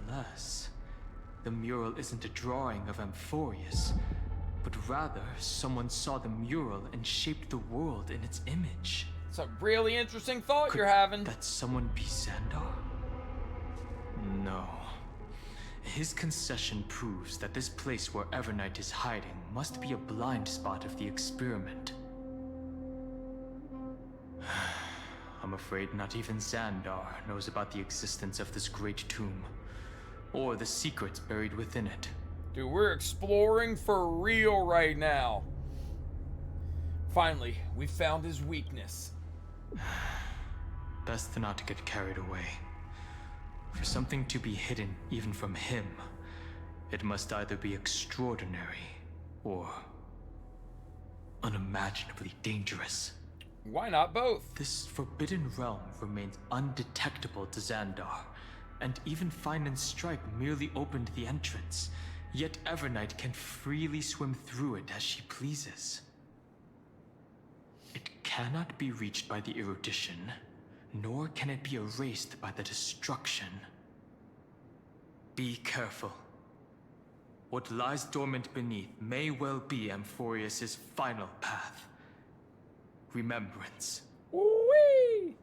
Speaker 19: Unless the mural isn't a drawing of Amphoreus, but rather someone saw the mural and shaped the world in its image.
Speaker 1: It's a really interesting thought
Speaker 19: Could
Speaker 1: you're having.
Speaker 19: that someone be Xandar? No. His concession proves that this place where Evernight is hiding must be a blind spot of the experiment. I'm afraid not even Xandar knows about the existence of this great tomb, or the secrets buried within it.
Speaker 1: Dude, we're exploring for real right now. Finally, we found his weakness.
Speaker 19: Best not to get carried away. For something to be hidden even from him, it must either be extraordinary or unimaginably dangerous.
Speaker 1: Why not both?
Speaker 19: This forbidden realm remains undetectable to Xandar, and even Fine and Stripe merely opened the entrance, yet Evernight can freely swim through it as she pleases. It cannot be reached by the erudition, nor can it be erased by the destruction. Be careful. What lies dormant beneath may well be Amphoreus' final path. Remembrance.
Speaker 1: Whee!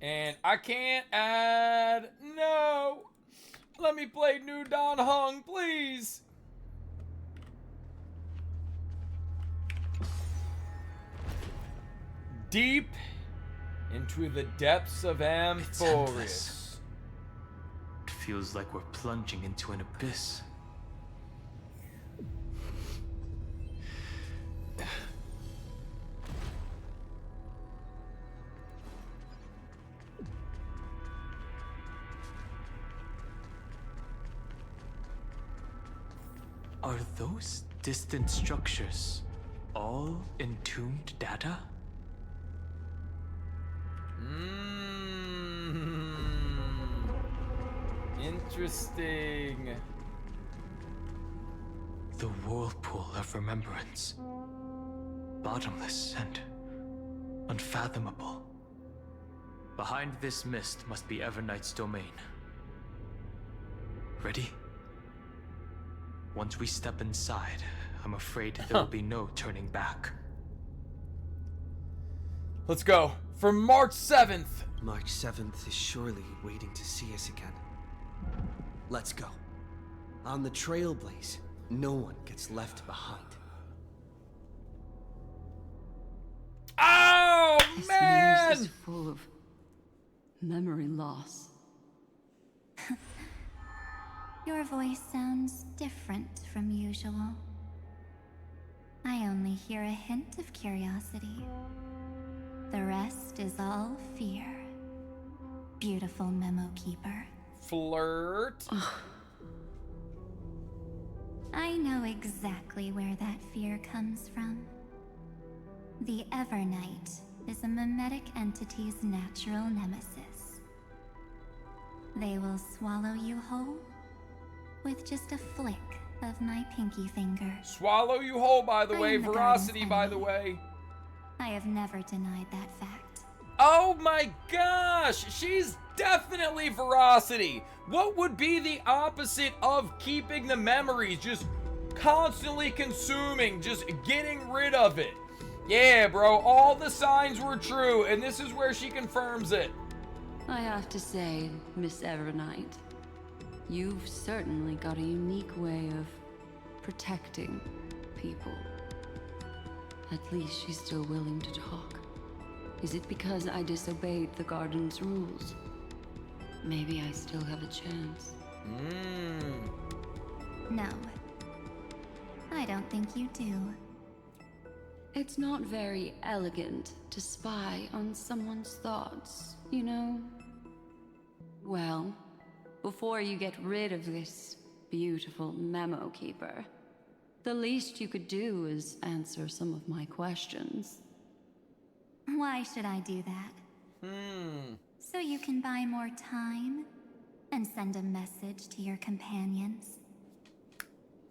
Speaker 1: And I can't add. No! Let me play New Dawn Hung, please! Deep into the depths of Amphoreus.
Speaker 19: It feels like we're plunging into an abyss. Are those distant structures all entombed data?
Speaker 1: Interesting.
Speaker 19: The whirlpool of remembrance. Bottomless and unfathomable. Behind this mist must be Evernight's domain. Ready? Once we step inside, I'm afraid there will be no turning back.
Speaker 1: Let's go. For March 7th.
Speaker 2: March 7th is surely waiting to see us again. Let's go. On the Trailblaze, no one gets left behind.
Speaker 1: Oh,
Speaker 22: this
Speaker 1: man!
Speaker 22: This news is full of memory loss.
Speaker 11: Your voice sounds different from usual. I only hear a hint of curiosity. The rest is all fear. Beautiful Memo Keeper.
Speaker 1: Flirt.
Speaker 11: I know exactly where that fear comes from. The Evernight is a mimetic entity's natural nemesis. They will swallow you whole with just a flick of my pinky finger.
Speaker 1: Swallow you whole, by the way.
Speaker 11: am the
Speaker 1: Veracity,
Speaker 11: garden's
Speaker 1: by the
Speaker 11: enemy.
Speaker 1: way.
Speaker 11: I have never denied that fact.
Speaker 1: Oh my gosh! She's definitely Veracity. What would be the opposite of keeping the memories? Just constantly consuming, just getting rid of it. Yeah, bro, all the signs were true, and this is where she confirms it.
Speaker 22: I have to say, Miss Evernight, you've certainly got a unique way of protecting people. At least she's still willing to talk. Is it because I disobeyed the garden's rules? Maybe I still have a chance.
Speaker 11: No. I don't think you do.
Speaker 22: It's not very elegant to spy on someone's thoughts, you know? Well, before you get rid of this beautiful Memo Keeper, the least you could do is answer some of my questions.
Speaker 11: Why should I do that? So you can buy more time and send a message to your companions.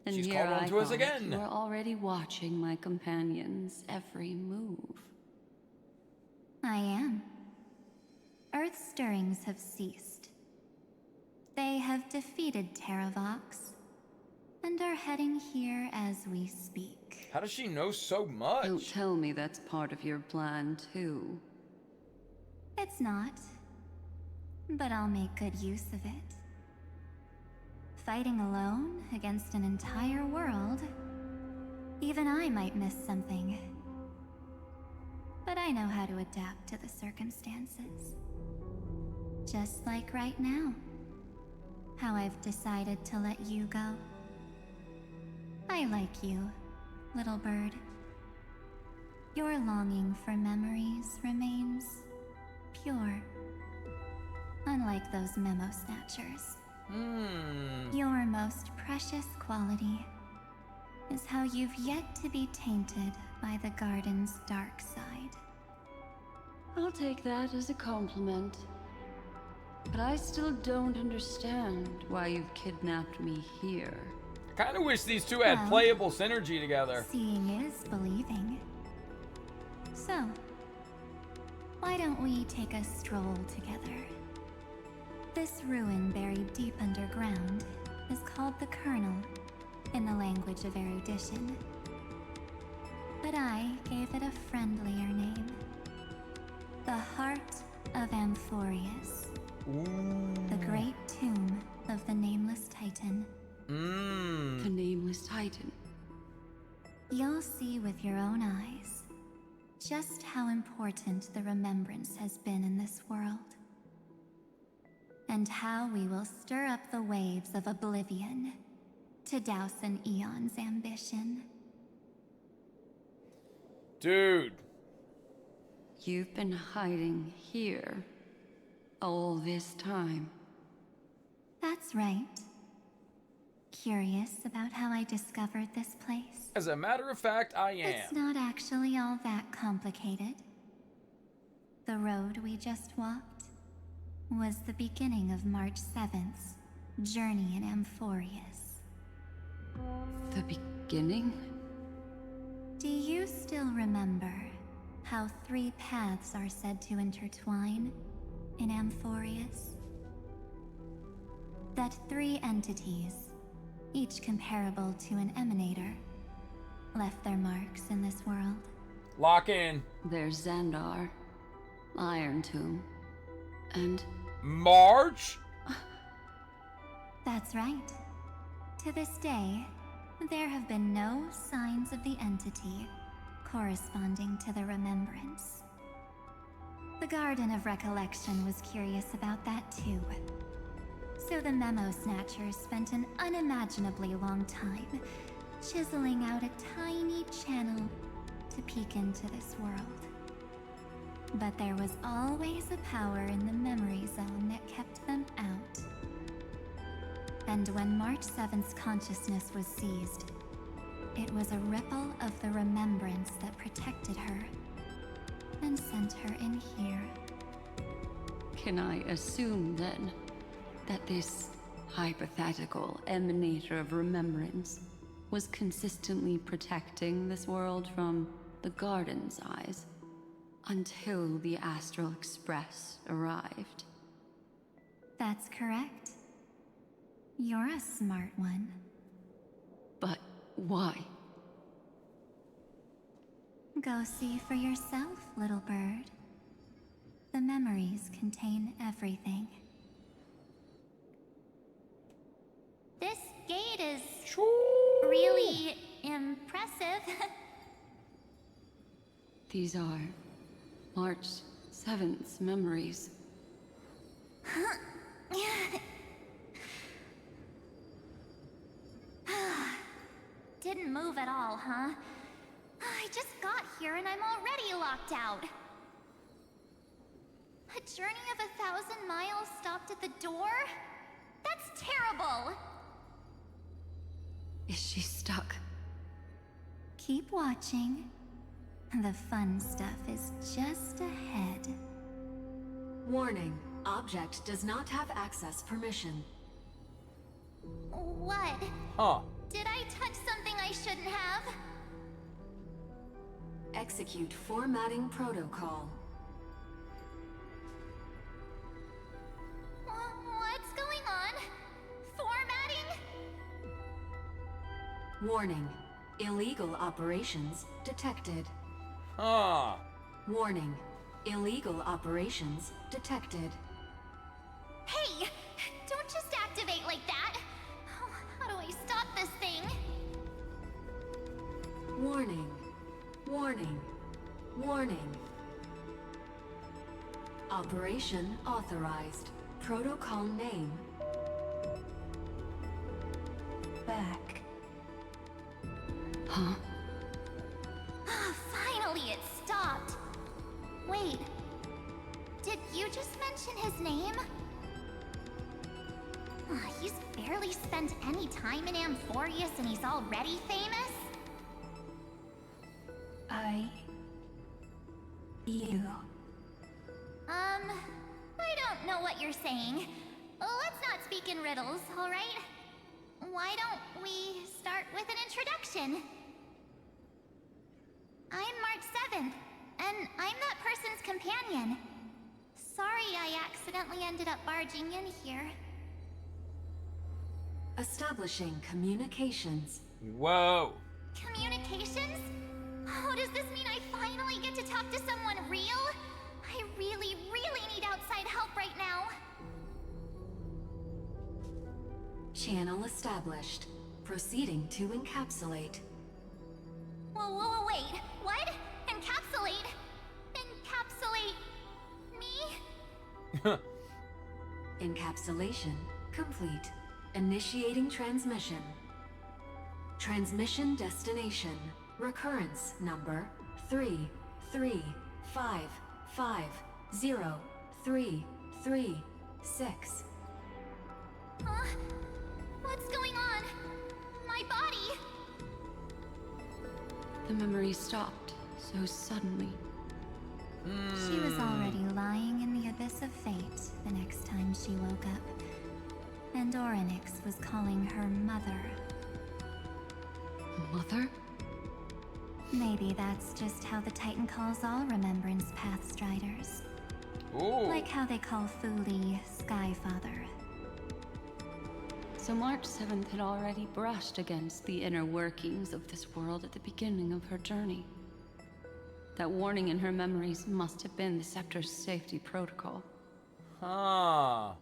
Speaker 22: And
Speaker 1: She's
Speaker 22: here
Speaker 1: called on
Speaker 22: I
Speaker 1: to us
Speaker 22: thought
Speaker 1: again.
Speaker 22: you were already watching my companions' every move.
Speaker 11: I am. Earth's stirrings have ceased. They have defeated Terravox and are heading here as we speak.
Speaker 1: How does she know so much?
Speaker 22: Don't tell me that's part of your plan, too.
Speaker 11: It's not. But I'll make good use of it. Fighting alone against an entire world, even I might miss something. But I know how to adapt to the circumstances. Just like right now. How I've decided to let you go. I I like you, little bird. Your longing for memories remains pure. Unlike those memo snatchers. Your most precious quality is how you've yet to be tainted by the garden's dark side.
Speaker 3: I'll take that as a compliment. But I still don't understand why you've kidnapped me here.
Speaker 1: Kind of wish these two had playable synergy together.
Speaker 11: Seeing is believing. So, why don't we take a stroll together? This ruin buried deep underground is called the Kernel in the language of erudition. But I gave it a friendlier name. The Heart of Amphoreus. The great tomb of the Nameless Titan.
Speaker 3: The Nameless Titan.
Speaker 11: You'll see with your own eyes just how important the remembrance has been in this world. And how we will stir up the waves of oblivion to douse an eon's ambition.
Speaker 1: Dude.
Speaker 3: You've been hiding here all this time.
Speaker 11: That's right. Curious about how I discovered this place?
Speaker 1: As a matter of fact, I am.
Speaker 11: It's not actually all that complicated. The road we just walked was the beginning of March 7th's journey in Amphoreus.
Speaker 3: The beginning?
Speaker 11: Do you still remember how 3 paths are said to intertwine in Amphoreus? That 3 entities, each comparable to an emanator, left their marks in this world.
Speaker 1: Lock in.
Speaker 3: There's Xandar, Iron Tomb, and...
Speaker 1: March?
Speaker 11: That's right. To this day, there have been no signs of the entity corresponding to the remembrance. The Garden of Recollection was curious about that too. So the Memo Snatchers spent an unimaginably long time chiseling out a tiny channel to peek into this world. But there was always a power in the memory zone that kept them out. And when March 7th's consciousness was seized, it was a ripple of the remembrance that protected her and sent her in here.
Speaker 3: Can I assume then that this hypothetical emanator of remembrance was consistently protecting this world from the Garden's eyes until the Astral Express arrived?
Speaker 11: That's correct. You're a smart one.
Speaker 3: But why?
Speaker 11: Go see for yourself, little bird. The memories contain everything. This gate is really impressive.
Speaker 3: These are March 7th's memories.
Speaker 11: Didn't move at all, huh? I just got here and I'm already locked out. A journey of 1,000 miles stopped at the door? That's terrible!
Speaker 3: Is she stuck?
Speaker 11: Keep watching. The fun stuff is just ahead.
Speaker 20: Warning. Object does not have access permission.
Speaker 11: What?
Speaker 1: Huh.
Speaker 11: Did I touch something I shouldn't have?
Speaker 20: Execute formatting protocol.
Speaker 11: What's going on? Formatting?
Speaker 20: Warning. Illegal operations detected.
Speaker 1: Huh.
Speaker 20: Warning. Illegal operations detected.
Speaker 11: Hey! Don't just activate like that! How do I stop this thing?
Speaker 20: Warning. Warning. Warning. Operation authorized. Protocol name. Back.
Speaker 3: Huh?
Speaker 11: Finally, it stopped. Wait. Did you just mention his name? He's barely spent any time in Amphoreus and he's already famous?
Speaker 3: You.
Speaker 11: I don't know what you're saying. Let's not speak in riddles, alright? Why don't we start with an introduction? I'm March 7th, and I'm that person's companion. Sorry I accidentally ended up barging in here.
Speaker 21: Establishing communications.
Speaker 1: Whoa.
Speaker 11: Communications? Oh, does this mean I finally get to talk to someone real? I really, really need outside help right now.
Speaker 21: Channel established. Proceeding to encapsulate.
Speaker 11: Whoa, wait. What? Encapsulate? Encapsulate me?
Speaker 21: Encapsulation complete. Initiating transmission. Transmission destination. Recurrence number 335503336.
Speaker 11: Huh? What's going on? My body!
Speaker 3: The memory stopped so suddenly.
Speaker 11: She was already lying in the abyss of fate the next time she woke up. And Orynyx was calling her mother.
Speaker 3: Mother?
Speaker 11: Maybe that's just how the Titan calls all Remembrance Pathstriders.
Speaker 1: Ooh.
Speaker 11: Like how they call Fuli Skyfather.
Speaker 3: So March 7th had already brushed against the inner workings of this world at the beginning of her journey. That warning in her memories must have been the Scepter's safety protocol.
Speaker 1: Huh.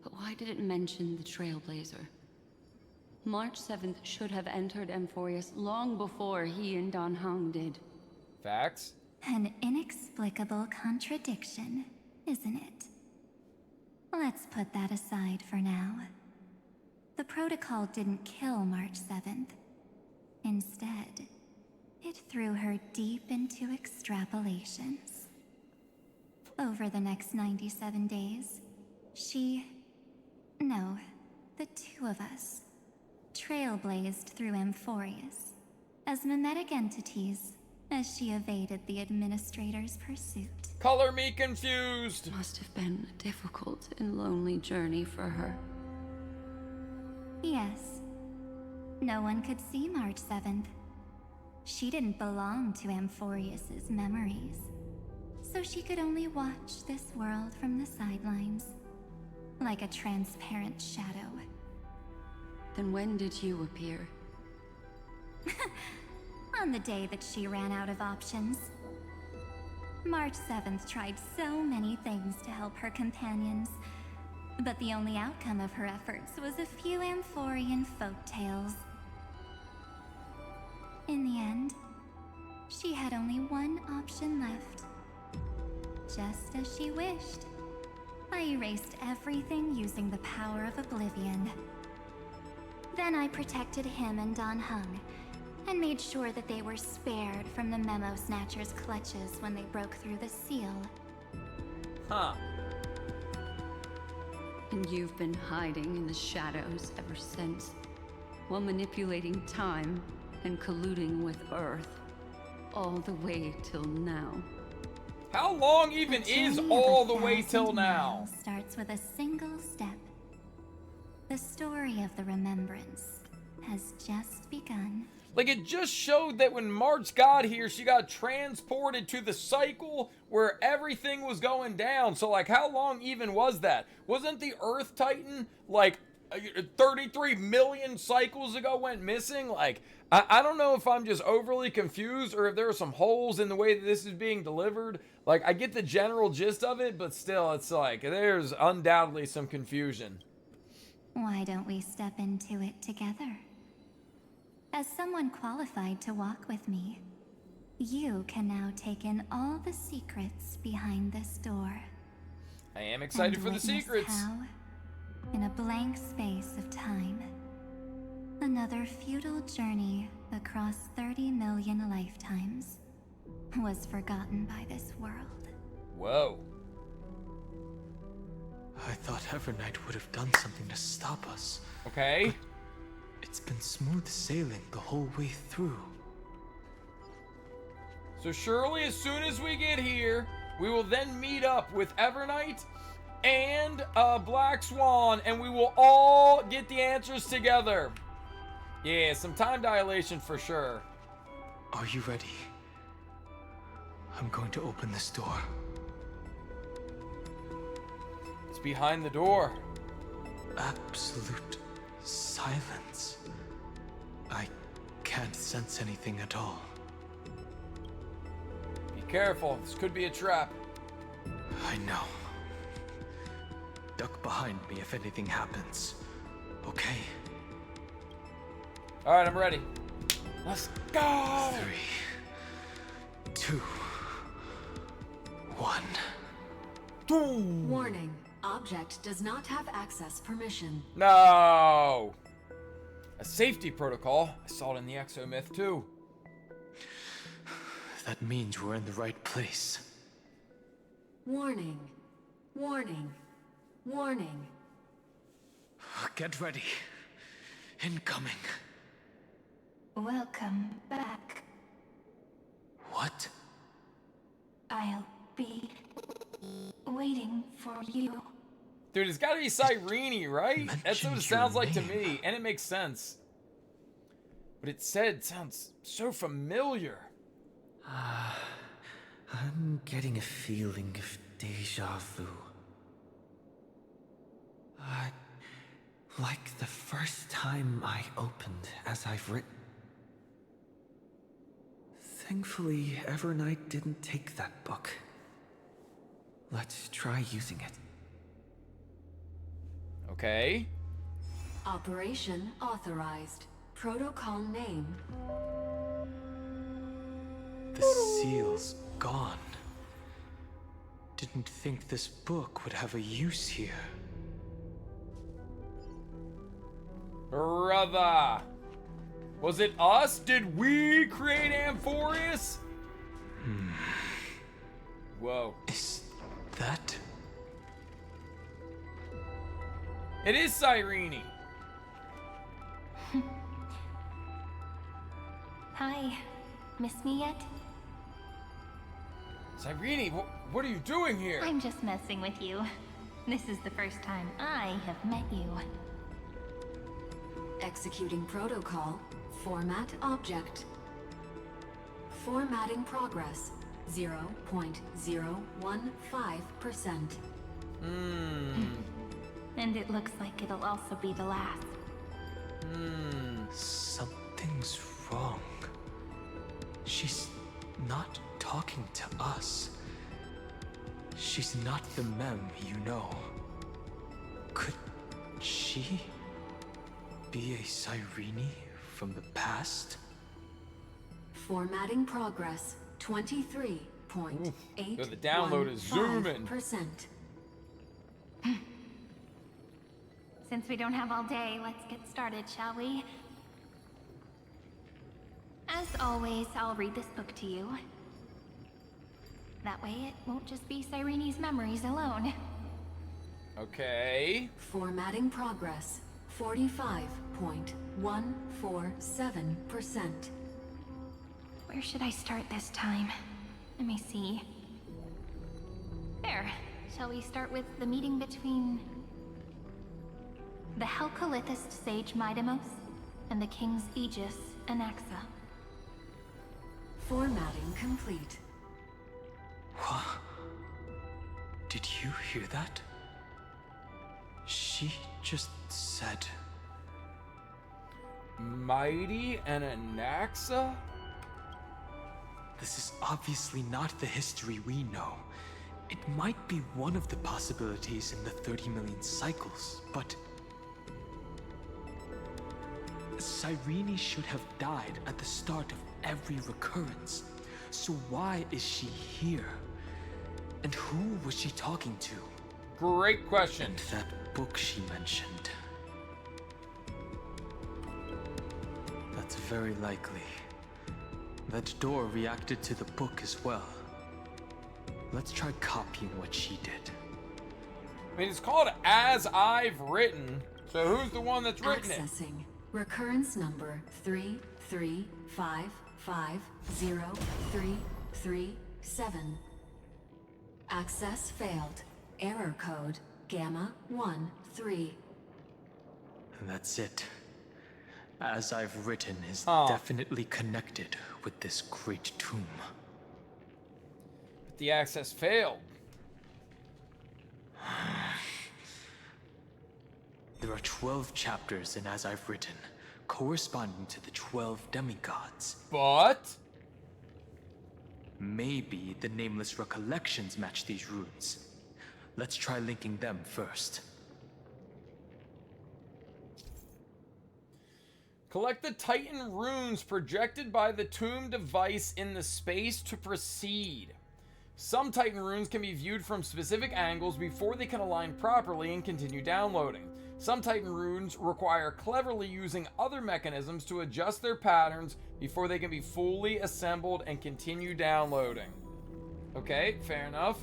Speaker 3: But why did it mention the Trailblazer? March 7th should have entered Amphoreus long before he and Dan Heng did.
Speaker 1: Facts?
Speaker 11: An inexplicable contradiction, isn't it? Let's put that aside for now. The protocol didn't kill March 7th. Instead, it threw her deep into extrapolations. Over the next 97 days, the two of us, trailblazed through Amphoreus as mimetic entities as she evaded the Administrator's pursuit.
Speaker 1: Color me confused!
Speaker 3: Must have been a difficult and lonely journey for her.
Speaker 11: Yes. No one could see March 7th. She didn't belong to Amphoreus's memories, so she could only watch this world from the sidelines, like a transparent shadow.
Speaker 3: Then when did you appear?
Speaker 11: On the day that she ran out of options. March 7th tried so many things to help her companions, but the only outcome of her efforts was a few Amphorian folktales. In the end, she had only one option left. Just as she wished, I erased everything using the power of oblivion. Then I protected him and Dan Heng, and made sure that they were spared from the Memo Snatcher's clutches when they broke through the seal.
Speaker 1: Huh.
Speaker 3: And you've been hiding in the shadows ever since, while manipulating time and colluding with Earth, all the way till now.
Speaker 1: How long even is all the way till now?
Speaker 11: Starts with a single step. The story of the Remembrance has just begun.
Speaker 1: Like, it just showed that when March got here, she got transported to the cycle where everything was going down. So, like, how long even was that? Wasn't the Earth Titan, like, 33 million cycles ago went missing? Like, I don't know if I'm just overly confused or if there are some holes in the way that this is being delivered. Like, I get the general gist of it, but still, it's like, there's undoubtedly some confusion.
Speaker 11: Why don't we step into it together? As someone qualified to walk with me, you can now take in all the secrets behind this door.
Speaker 1: I am excited for the secrets.
Speaker 11: How, in a blank space of time, another futile journey across 30 million lifetimes, was forgotten by this world.
Speaker 1: Whoa.
Speaker 19: I thought Evernight would have done something to stop us.
Speaker 1: Okay.
Speaker 19: But it's been smooth sailing the whole way through.
Speaker 1: So surely as soon as we get here, we will then meet up with Evernight and Black Swan, and we will all get the answers together. Yeah, some time dilation for sure.
Speaker 19: Are you ready? I'm going to open this door.
Speaker 1: It's behind the door.
Speaker 19: Absolute silence. I can't sense anything at all.
Speaker 1: Be careful, this could be a trap.
Speaker 19: I know. Duck behind me if anything happens. Okay?
Speaker 1: Alright, I'm ready. Let's go!
Speaker 19: 3, 2, 1.
Speaker 21: Warning. Object does not have access permission.
Speaker 1: No! A safety protocol. I saw it in the exomyth too.
Speaker 19: That means we're in the right place.
Speaker 21: Warning. Warning. Warning.
Speaker 19: Get ready. Incoming.
Speaker 11: Welcome back.
Speaker 19: What?
Speaker 11: I'll be waiting for you.
Speaker 1: Dude, it's gotta be Cyrene, right? That's what it sounds like to me, and it makes sense. But it sounds so familiar.
Speaker 2: I'm getting a feeling of deja vu. Like the first time I opened as I've written. Thankfully, Evernight didn't take that book. Let's try using it.
Speaker 1: Okay.
Speaker 21: Operation authorized. Protocol name.
Speaker 19: The seal's gone. Didn't think this book would have a use here.
Speaker 1: Brother. Was it us? Did we create Amphoreus? Whoa.
Speaker 19: Is that?
Speaker 1: It is Cyrene.
Speaker 11: Hi. Miss me yet?
Speaker 1: Cyrene, what are you doing here?
Speaker 11: I'm just messing with you. This is the first time I have met you.
Speaker 21: Executing protocol. Format object. Formatting progress. 0.015%.
Speaker 11: And it looks like it'll also be the last.
Speaker 19: Something's wrong. She's not talking to us. She's not the mem you know. Could she be a Cyrene from the past?
Speaker 21: Formatting progress. 23.8%.
Speaker 1: The download is zooming.
Speaker 11: Since we don't have all day, let's get started, shall we? As always, I'll read this book to you. That way it won't just be Cyrene's memories alone.
Speaker 1: Okay.
Speaker 21: Formatting progress. 45.147%.
Speaker 11: Where should I start this time? Let me see. There. Shall we start with the meeting between the Helcolithist sage Midamos and the King's Aegis, Anaxa?
Speaker 21: Formatting complete.
Speaker 19: What? Did you hear that? She just said...
Speaker 1: Mighty and Anaxa?
Speaker 19: This is obviously not the history we know. It might be one of the possibilities in the 30 million cycles, but... Cyrene should have died at the start of every recurrence. So why is she here? And who was she talking to?
Speaker 1: Great question.
Speaker 19: And that book she mentioned. That's very likely. That door reacted to the book as well. Let's try copying what she did.
Speaker 1: I mean, it's called As I've Written, so who's the one that's written it?
Speaker 21: Accessing. Recurrence number 335503337. Access failed. Error code Gamma 13.
Speaker 19: And that's it. As I've Written is definitely connected with this great tomb.
Speaker 1: The access failed.
Speaker 19: There are 12 chapters in As I've Written, corresponding to the 12 demigods.
Speaker 1: But?
Speaker 19: Maybe the Nameless Recollections match these runes. Let's try linking them first.
Speaker 1: Collect the Titan runes projected by the tomb device in the space to proceed. Some Titan runes can be viewed from specific angles before they can align properly and continue downloading. Some Titan runes require cleverly using other mechanisms to adjust their patterns before they can be fully assembled and continue downloading. Okay, fair enough.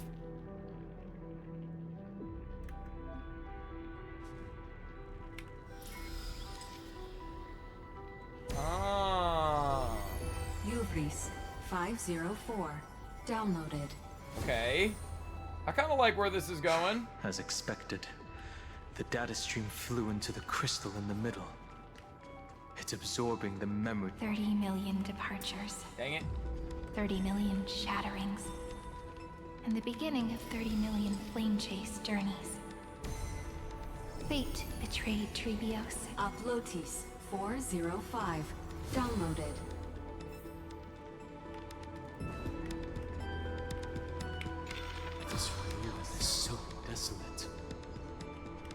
Speaker 21: Uvris 504. Downloaded.
Speaker 1: Okay. I kind of like where this is going.
Speaker 19: As expected, the data stream flew into the crystal in the middle. It's absorbing the memory.
Speaker 11: 30 million departures.
Speaker 1: Dang it.
Speaker 11: 30 million shatterings. And the beginning of 30 million flame chase journeys. Fate betrayed Trebios.
Speaker 21: Uplotis 405. Downloaded.
Speaker 19: This world is so desolate.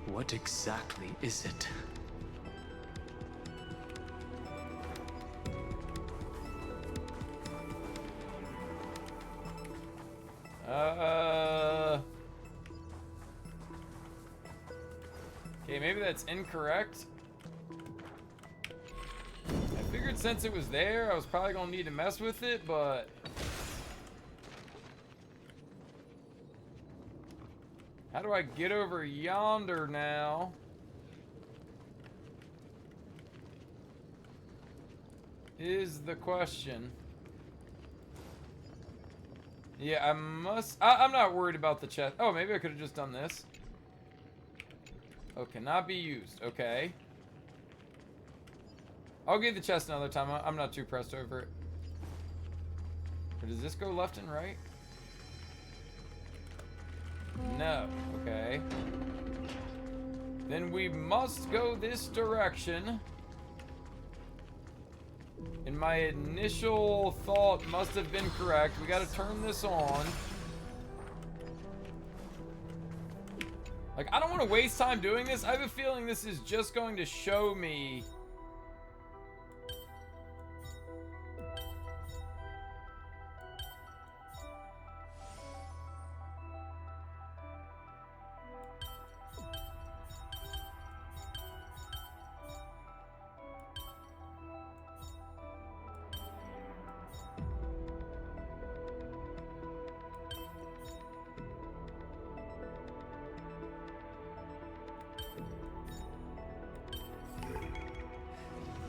Speaker 19: What exactly is it?
Speaker 1: Okay, maybe that's incorrect. I figured since it was there, I was probably gonna need to mess with it, but... How do I get over yonder now? Is the question. Yeah, I'm not worried about the chest. Oh, maybe I could have just done this. Oh, cannot be used. Okay. I'll give the chest another time. I'm not too pressed over it. Or does this go left and right? No. Okay. Then we must go this direction. And my initial thought must have been correct. We gotta turn this on. Like, I don't want to waste time doing this. I have a feeling this is just going to show me...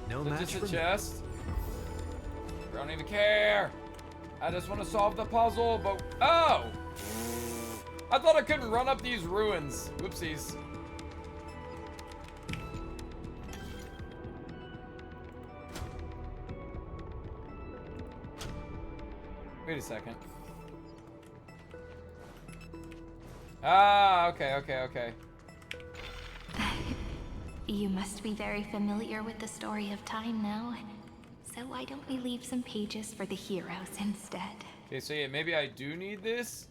Speaker 2: No
Speaker 1: So
Speaker 2: match
Speaker 1: just
Speaker 2: for
Speaker 1: a
Speaker 2: me.
Speaker 1: chest. I don't even care. I just want to solve the puzzle, but... Oh! I thought I couldn't run up these ruins. Whoopsies. Wait a second. Ah, okay.
Speaker 11: You must be very familiar with the story of time now. So why don't we leave some pages for the heroes instead?
Speaker 1: Okay, so yeah, maybe I do need this.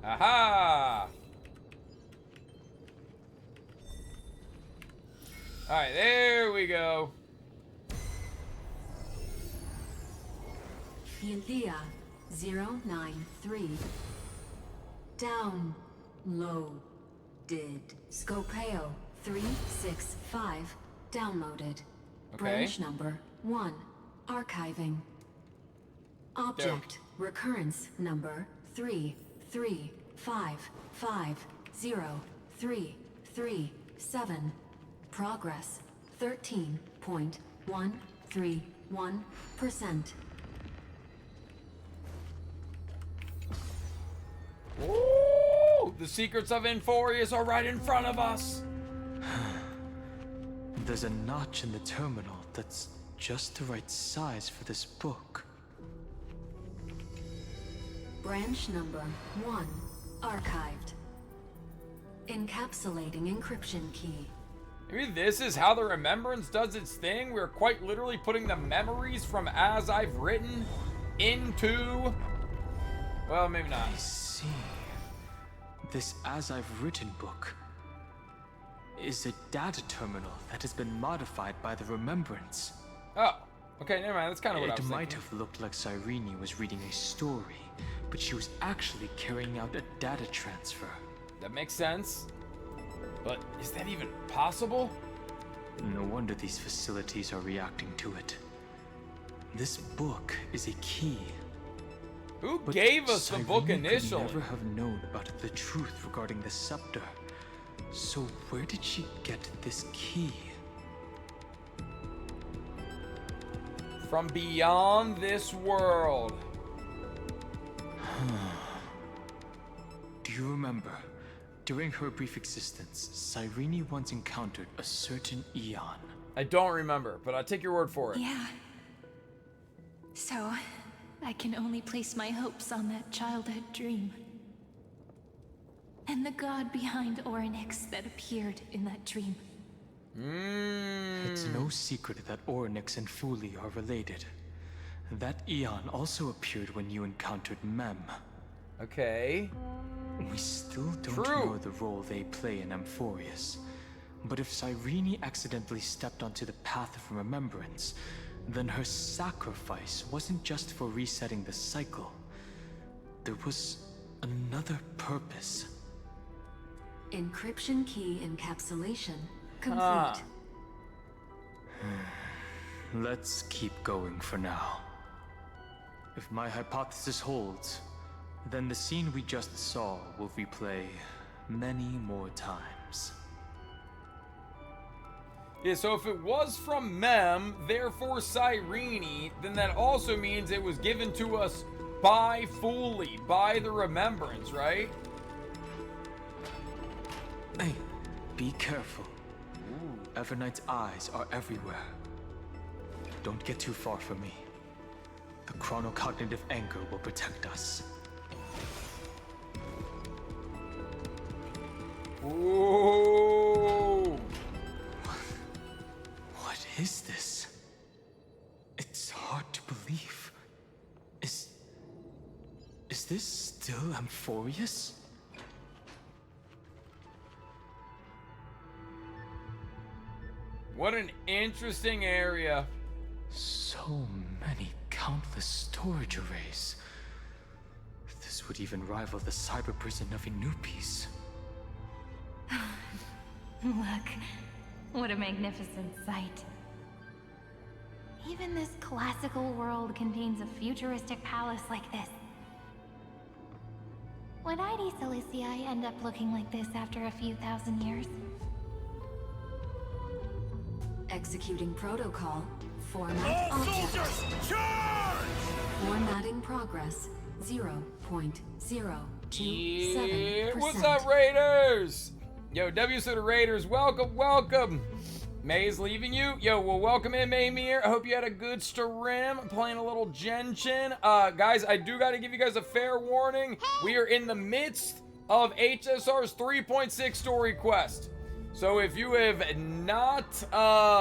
Speaker 1: Aha! Alright, there we go.
Speaker 21: Philia 093. Downloaded. Scopeo 365 downloaded.
Speaker 1: Okay.
Speaker 21: Branch number 1 archiving. Object recurrence number 335503337. Progress 13.131%.
Speaker 1: Ooh, the secrets of Amphoreus are right in front of us.
Speaker 19: There's a notch in the terminal that's just the right size for this book.
Speaker 21: Branch number 1 archived. Encapsulating encryption key.
Speaker 1: Maybe this is how the Remembrance does its thing. We're quite literally putting the memories from As I've Written into... Well, maybe not.
Speaker 19: I see. This As I've Written book is a data terminal that has been modified by the Remembrance.
Speaker 1: Oh, okay, never mind. That's kind of what I was
Speaker 19: It
Speaker 1: thinking.
Speaker 19: might have looked like Cyrene was reading a story, but she was actually carrying out a data transfer.
Speaker 1: That makes sense. But is that even possible?
Speaker 19: No wonder these facilities are reacting to it. This book is a key.
Speaker 1: Who gave us the book
Speaker 19: Cyrene
Speaker 1: initially?
Speaker 19: could never have known about the truth regarding the scepter. So where did she get this key?
Speaker 1: From beyond this world.
Speaker 19: Do you remember? During her brief existence, Cyrene once encountered a certain Eon.
Speaker 1: I don't remember, but I take your word for it.
Speaker 22: Yeah. So, I can only place my hopes on that childhood dream. And the god behind Orynyx that appeared in that dream.
Speaker 19: It's no secret that Orynyx and Fuli are related. That Eon also appeared when you encountered Mem.
Speaker 1: Okay.
Speaker 19: We still don't know the role they play in Amphoreus. But if Cyrene accidentally stepped onto the path of remembrance, then her sacrifice wasn't just for resetting the cycle. There was another purpose.
Speaker 21: Encryption key encapsulation complete.
Speaker 19: Let's keep going for now. If my hypothesis holds, then the scene we just saw will replay many more times.
Speaker 1: Yeah, so if it was from Mem, therefore Cyrene, then that also means it was given to us by Fuli, by the Remembrance, right?
Speaker 19: Hey, be careful. Evernight's eyes are everywhere. Don't get too far from me. The chronocognitive anchor will protect us.
Speaker 1: Ooh.
Speaker 19: What is this? It's hard to believe. Is this still Amphoreus?
Speaker 1: What an interesting area.
Speaker 19: So many countless storage arrays. This would even rival the cyber prison of Inupis.
Speaker 22: Look, what a magnificent sight.
Speaker 11: Even this classical world contains a futuristic palace like this. Would ID Silicii end up looking like this after a few thousand years?
Speaker 21: Executing protocol. Format objects. Formatting progress 0.027%.
Speaker 1: What's up, Raiders? Yo, W to the Raiders, welcome, welcome. May's leaving you. Yo, well, welcome in, Maymir. I hope you had a good stream. I'm playing a little Genshin. Guys, I do got to give you guys a fair warning. We are in the midst of HSR's 3.6 story quest. So if you have not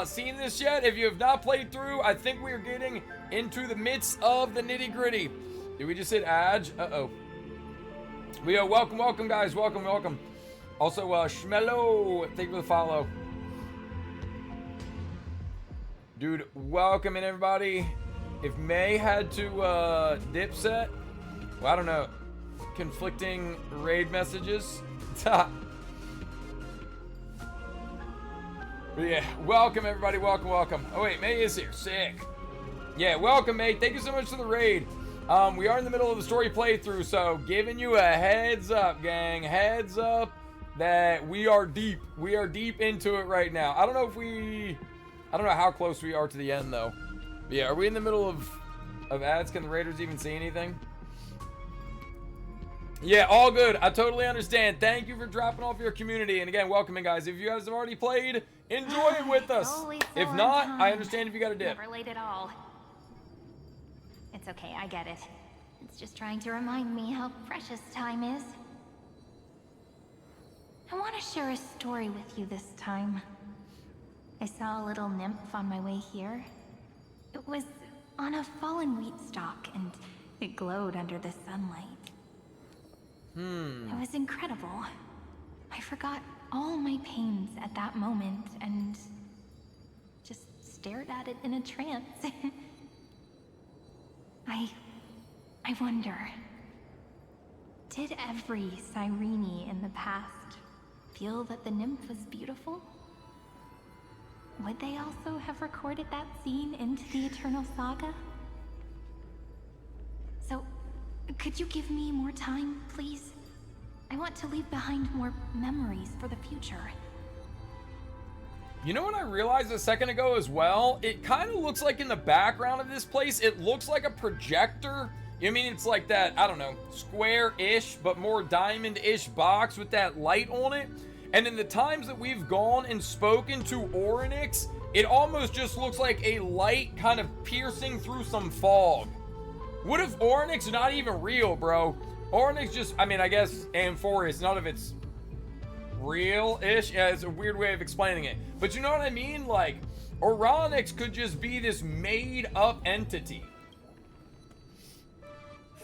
Speaker 1: seen this yet, if you have not played through, I think we are getting into the midst of the nitty gritty. Did we just hit Adge? Uh-oh. Welcome, welcome, guys. Welcome, welcome. Also, Shmello, thank you for the follow. Dude, welcome in, everybody. If May had to dipset, well, I don't know, conflicting raid messages. But yeah, welcome everybody, welcome. Oh wait, May is here, sick. Yeah, welcome May, thank you so much for the raid. We are in the middle of the story playthrough, so giving you a heads up, gang, heads up that we are deep into it right now. I don't know how close we are to the end though. But yeah, are we in the middle of ads? Can the raiders even see anything? Yeah, all good. I totally understand. Thank you for dropping off your community. And again, welcoming guys. If you guys have already played, enjoy it with us. If not, I understand if you got a dip.
Speaker 6: Never late at all. It's okay, I get it. It's just trying to remind me how precious time is. I want to share a story with you this time. I saw a little nymph on my way here. It was on a fallen wheat stalk, and it glowed under the sunlight. It was incredible. I forgot all my pains at that moment and just stared at it in a trance. I wonder, did every Cyrene in the past feel that the nymph was beautiful? Would they also have recorded that scene into the Eternal Saga? So, could you give me more time, please? I want to leave behind more memories for the future.
Speaker 1: You know what I realized a second ago as well? It kind of looks like in the background of this place, it looks like a projector. You know what I mean? It's like that, I don't know, square-ish, but more diamond-ish box with that light on it. And in the times that we've gone and spoken to Orynyx, it almost just looks like a light kind of piercing through some fog. What if Orynyx not even real, bro? Orynyx just, I mean, I guess Amphoreus, none of it's real-ish. Yeah, it's a weird way of explaining it. But you know what I mean? Like, Orynyx could just be this made-up entity.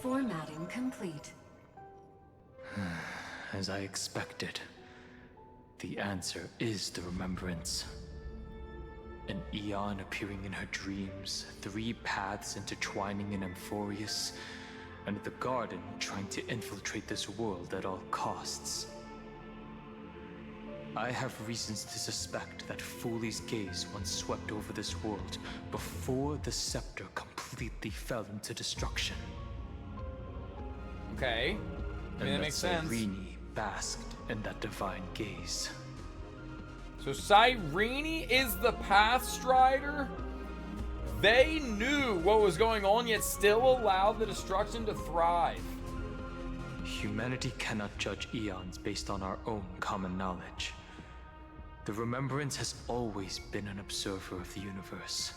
Speaker 20: Formatting complete.
Speaker 19: As I expected, the answer is the remembrance. An Eon appearing in her dreams, 3 paths intertwining in Amphoreus, and the Garden trying to infiltrate this world at all costs. I have reasons to suspect that Foley's gaze once swept over this world before the scepter completely fell into destruction.
Speaker 1: Okay, I mean, that makes sense.
Speaker 19: Cyrene basked in that divine gaze.
Speaker 1: So Cyrene is the Pathstrider? They knew what was going on, yet still allowed the destruction to thrive.
Speaker 19: Humanity cannot judge eons based on our own common knowledge. The Remembrance has always been an observer of the universe,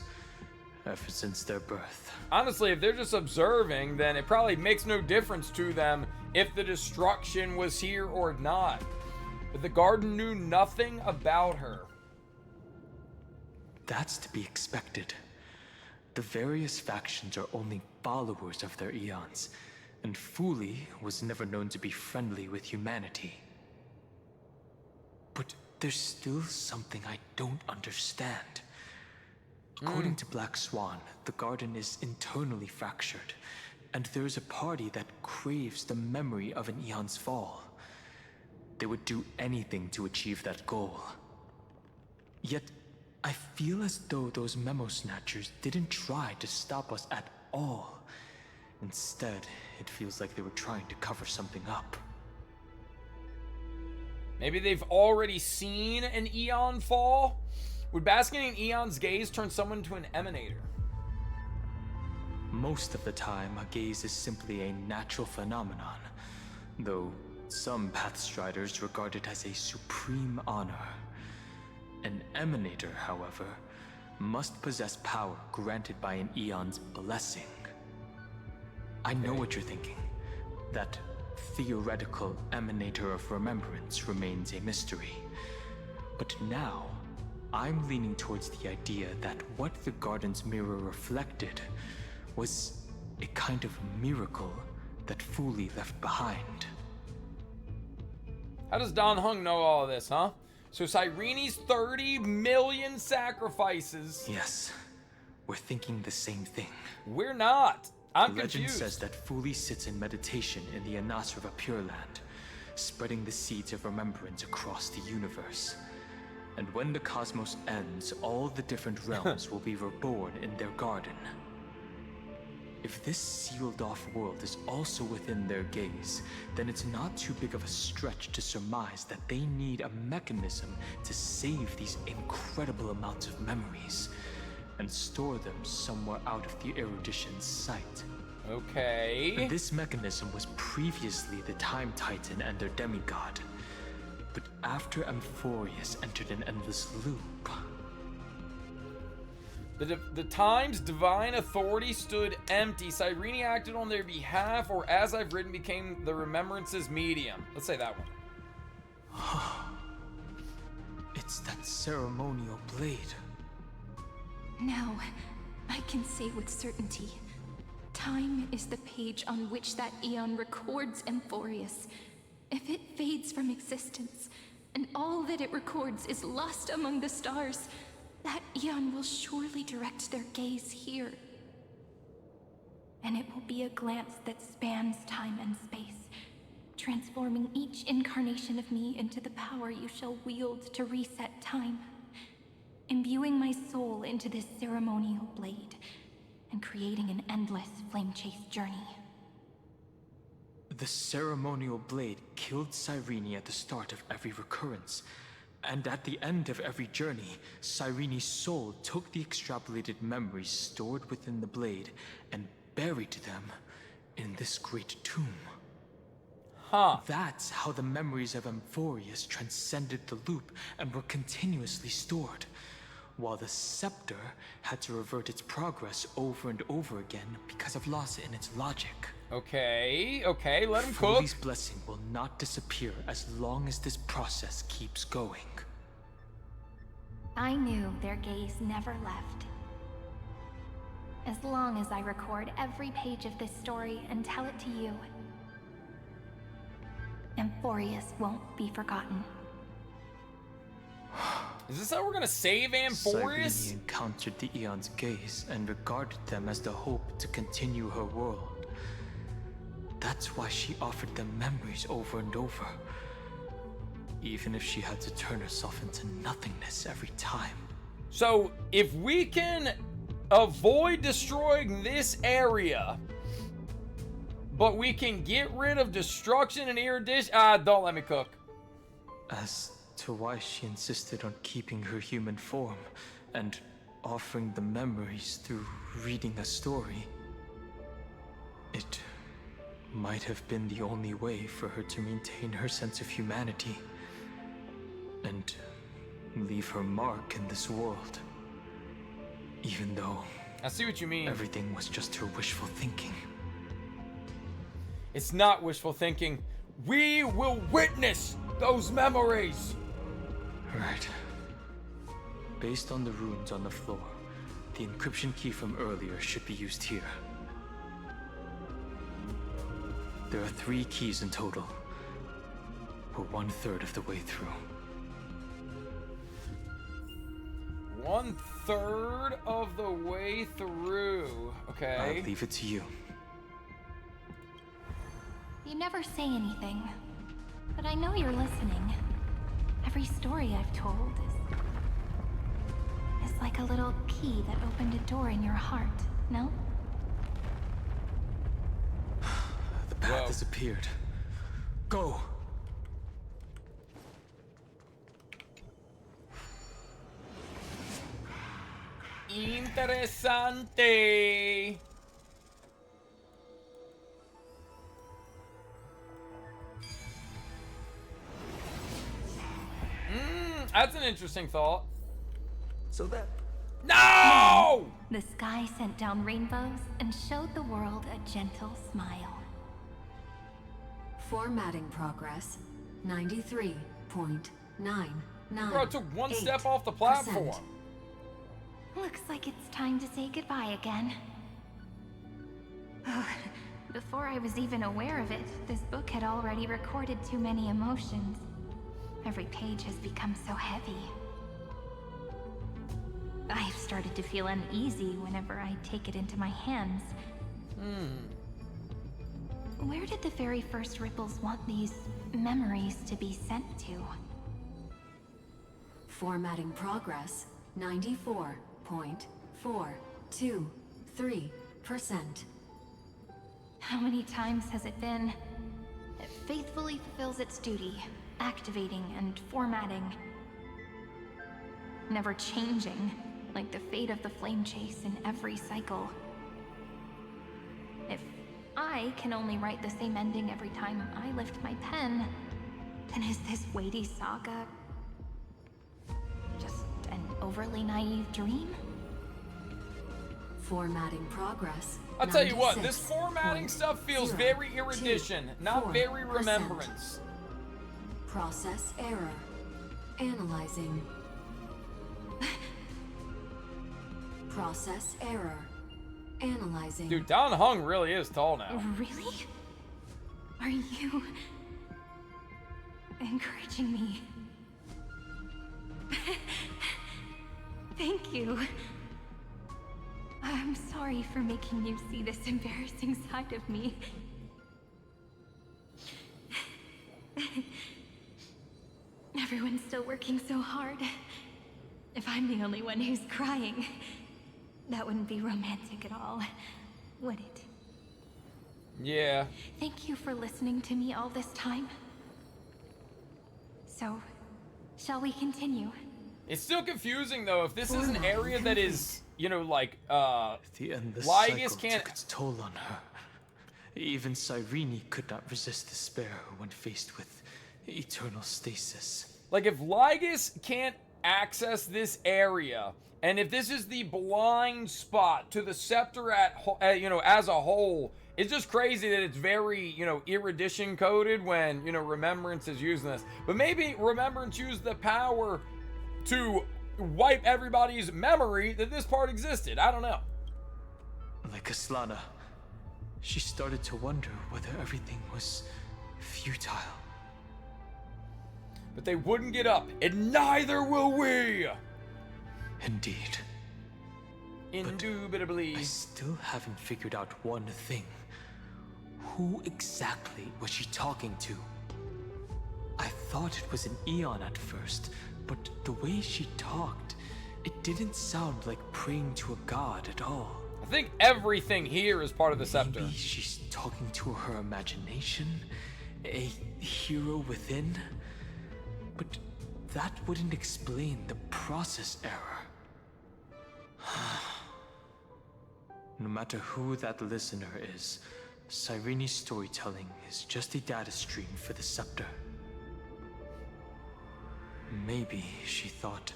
Speaker 19: ever since their birth.
Speaker 1: Honestly, if they're just observing, then it probably makes no difference to them if the destruction was here or not. But the Garden knew nothing about her.
Speaker 19: That's to be expected. The various factions are only followers of their eons, and Foley was never known to be friendly with humanity. But there's still something I don't understand. According to Black Swan, the Garden is internally fractured, and there is a party that craves the memory of an eon's fall. They would do anything to achieve that goal. Yet, I feel as though those memo snatchers didn't try to stop us at all. Instead, it feels like they were trying to cover something up.
Speaker 1: Maybe they've already seen an eon fall? Would basking in eon's gaze turn someone into an emanator?
Speaker 19: Most of the time, a gaze is simply a natural phenomenon, though some Pathstriders regard it as a supreme honor. An emanator, however, must possess power granted by an eon's blessing. I know what you're thinking. That theoretical emanator of remembrance remains a mystery. But now, I'm leaning towards the idea that what the Garden's mirror reflected was a kind of miracle that Foley left behind.
Speaker 1: How does Don Hung know all of this, huh? So Cyrene's 30 million sacrifices.
Speaker 19: Yes, we're thinking the same thing.
Speaker 1: We're not. I'm
Speaker 19: Legend
Speaker 1: confused.
Speaker 19: says that Foley sits in meditation in the Anasrava Pure Land, spreading the seeds of remembrance across the universe. And when the cosmos ends, all the different realms will be reborn in their garden. If this sealed-off world is also within their gaze, then it's not too big of a stretch to surmise that they need a mechanism to save these incredible amounts of memories and store them somewhere out of the erudition's sight.
Speaker 1: Okay.
Speaker 19: This mechanism was previously the Time Titan and their demigod. But after Amphoreus entered an endless loop...
Speaker 1: The Time's divine authority stood empty. Cyrene acted on their behalf, or as I've written, became the remembrance's medium. Let's say that one.
Speaker 19: It's that ceremonial blade.
Speaker 6: Now, I can say with certainty, time is the page on which that eon records Amphoreus. If it fades from existence, and all that it records is lost among the stars, that eon will surely direct their gaze here. And it will be a glance that spans time and space, transforming each incarnation of me into the power you shall wield to reset time, imbuing my soul into this ceremonial blade, and creating an endless flame-chased journey.
Speaker 19: The ceremonial blade killed Cyrene at the start of every recurrence, and at the end of every journey, Cyrene's soul took the extrapolated memories stored within the blade and buried them in this great tomb. That's how the memories of Amphoreus transcended the loop and were continuously stored, while the scepter had to revert its progress over and over again because of loss in its logic.
Speaker 1: Okay, let him cook.
Speaker 19: Foley's blessing will not disappear as long as this process keeps going.
Speaker 6: I knew their gaze never left. As long as I record every page of this story and tell it to you, Amphoreus won't be forgotten.
Speaker 1: Is this how we're gonna save Amphoreus?
Speaker 19: Cyrene encountered the Eon's gaze and regarded them as the hope to continue her world. That's why she offered them memories over and over, even if she had to turn herself into nothingness every time.
Speaker 1: So, if we can avoid destroying this area, but we can get rid of destruction and erudition... don't let me cook.
Speaker 19: As to why she insisted on keeping her human form and offering the memories through reading a story, it might have been the only way for her to maintain her sense of humanity and leave her mark in this world. Even though
Speaker 1: I see what you mean.
Speaker 19: Everything was just her wishful thinking.
Speaker 1: It's not wishful thinking. We will witness those memories.
Speaker 19: Right. Based on the runes on the floor, the encryption key from earlier should be used here. There are 3 keys in total. We're 1/3 of the way through.
Speaker 1: 1/3 of the way through. Okay.
Speaker 19: I'll leave it to you.
Speaker 6: You never say anything, but I know you're listening. Every story I've told is like a little key that opened a door in your heart, no?
Speaker 19: The path has appeared. Go!
Speaker 1: Interesante. That's an interesting thought.
Speaker 2: So that...
Speaker 1: No!
Speaker 6: The sky sent down rainbows and showed the world a gentle smile.
Speaker 21: Formatting progress, 93.99.
Speaker 1: Bro, it took 1 step off the platform.
Speaker 6: Looks like it's time to say goodbye again. Before I was even aware of it, this book had already recorded too many emotions. Every page has become so heavy. I've started to feel uneasy whenever I take it into my hands. Where did the very first ripples want these memories to be sent to?
Speaker 21: Formatting progress 94.423%.
Speaker 6: How many times has it been? It faithfully fulfills its duty, activating and formatting. Never changing, like the fate of the flame chase in every cycle. If I can only write the same ending every time I lift my pen, then is this weighty saga just an overly naive dream?
Speaker 21: Formatting progress.
Speaker 1: I'll tell you what, this formatting stuff feels very erudition, not very remembrance.
Speaker 21: Process error. Analyzing. Process error. Analyzing.
Speaker 1: Dude, Dan Heng really is tall now.
Speaker 6: Really? Are you encouraging me? Thank you. I'm sorry for making you see this embarrassing side of me. Everyone's still working so hard. If I'm the only one who's crying, that wouldn't be romantic at all, would it?
Speaker 1: Yeah.
Speaker 6: Thank you for listening to me all this time. So, shall we continue?
Speaker 1: It's still confusing though. If this is an area that is, you know, like,
Speaker 19: the endless
Speaker 1: Lygus
Speaker 19: cycle
Speaker 1: can't.
Speaker 19: took its toll on her. Even Cyrene could not resist despair when faced with eternal stasis.
Speaker 1: Like, if Lygus can't access this area, and if this is the blind spot to the scepter you know, as a whole, it's just crazy that it's very, you know, erudition coded when, you know, Remembrance is using this. But maybe Remembrance used the power to wipe everybody's memory that this part existed. I don't know.
Speaker 19: Like Aslana, she started to wonder whether everything was futile.
Speaker 1: But they wouldn't get up, and neither will we!
Speaker 19: Indeed.
Speaker 1: Indubitably.
Speaker 19: I still haven't figured out one thing. Who exactly was she talking to? I thought it was an Eon at first, but the way she talked, it didn't sound like praying to a god at all.
Speaker 1: I think everything here is part of the scepter.
Speaker 19: Maybe she's talking to her imagination, a hero within. But that wouldn't explain the process error. No matter who that listener is, Cyrene's storytelling is just a data stream for the scepter. Maybe she thought,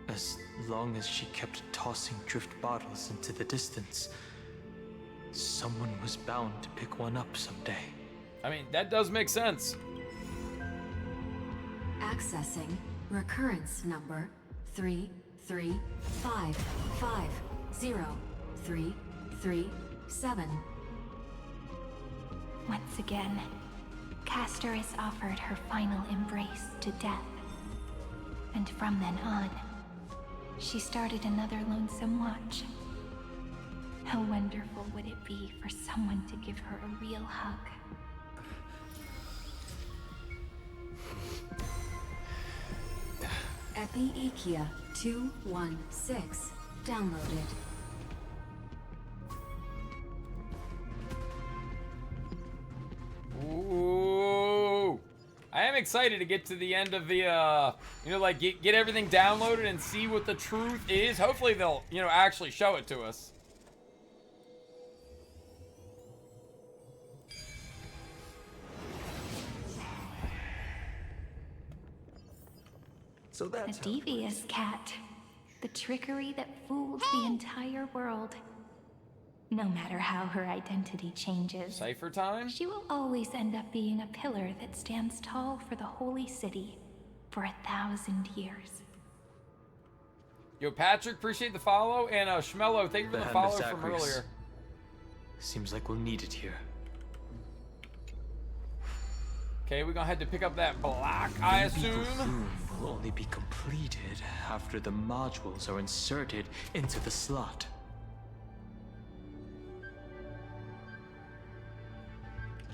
Speaker 19: as long as she kept tossing drift bottles into the distance, someone was bound to pick one up someday.
Speaker 1: I mean, that does make sense.
Speaker 21: Accessing recurrence number 335503337.
Speaker 6: Once again, Castor is offered her final embrace to death. And from then on, she started another lonesome watch. How wonderful would it be for someone to give her a real hug?
Speaker 21: Epi-Ikia 216 downloaded.
Speaker 1: Ooh. I am excited to get to the end of the, you know, like, get everything downloaded and see what the truth is. Hopefully they'll, you know, actually show it to us.
Speaker 2: So that's
Speaker 6: a devious cat. The trickery that fools the entire world. No matter how her identity changes,
Speaker 1: Cypher time?
Speaker 6: She will always end up being a pillar that stands tall for the holy city for 1,000 years.
Speaker 1: Yo, Patrick, appreciate the follow, and Schmello, thank you for the follow from earlier.
Speaker 19: Seems like we'll need it here.
Speaker 1: Okay, we're gonna head to pick up that block, I assume.
Speaker 19: Will only be completed after the modules are inserted into the slot.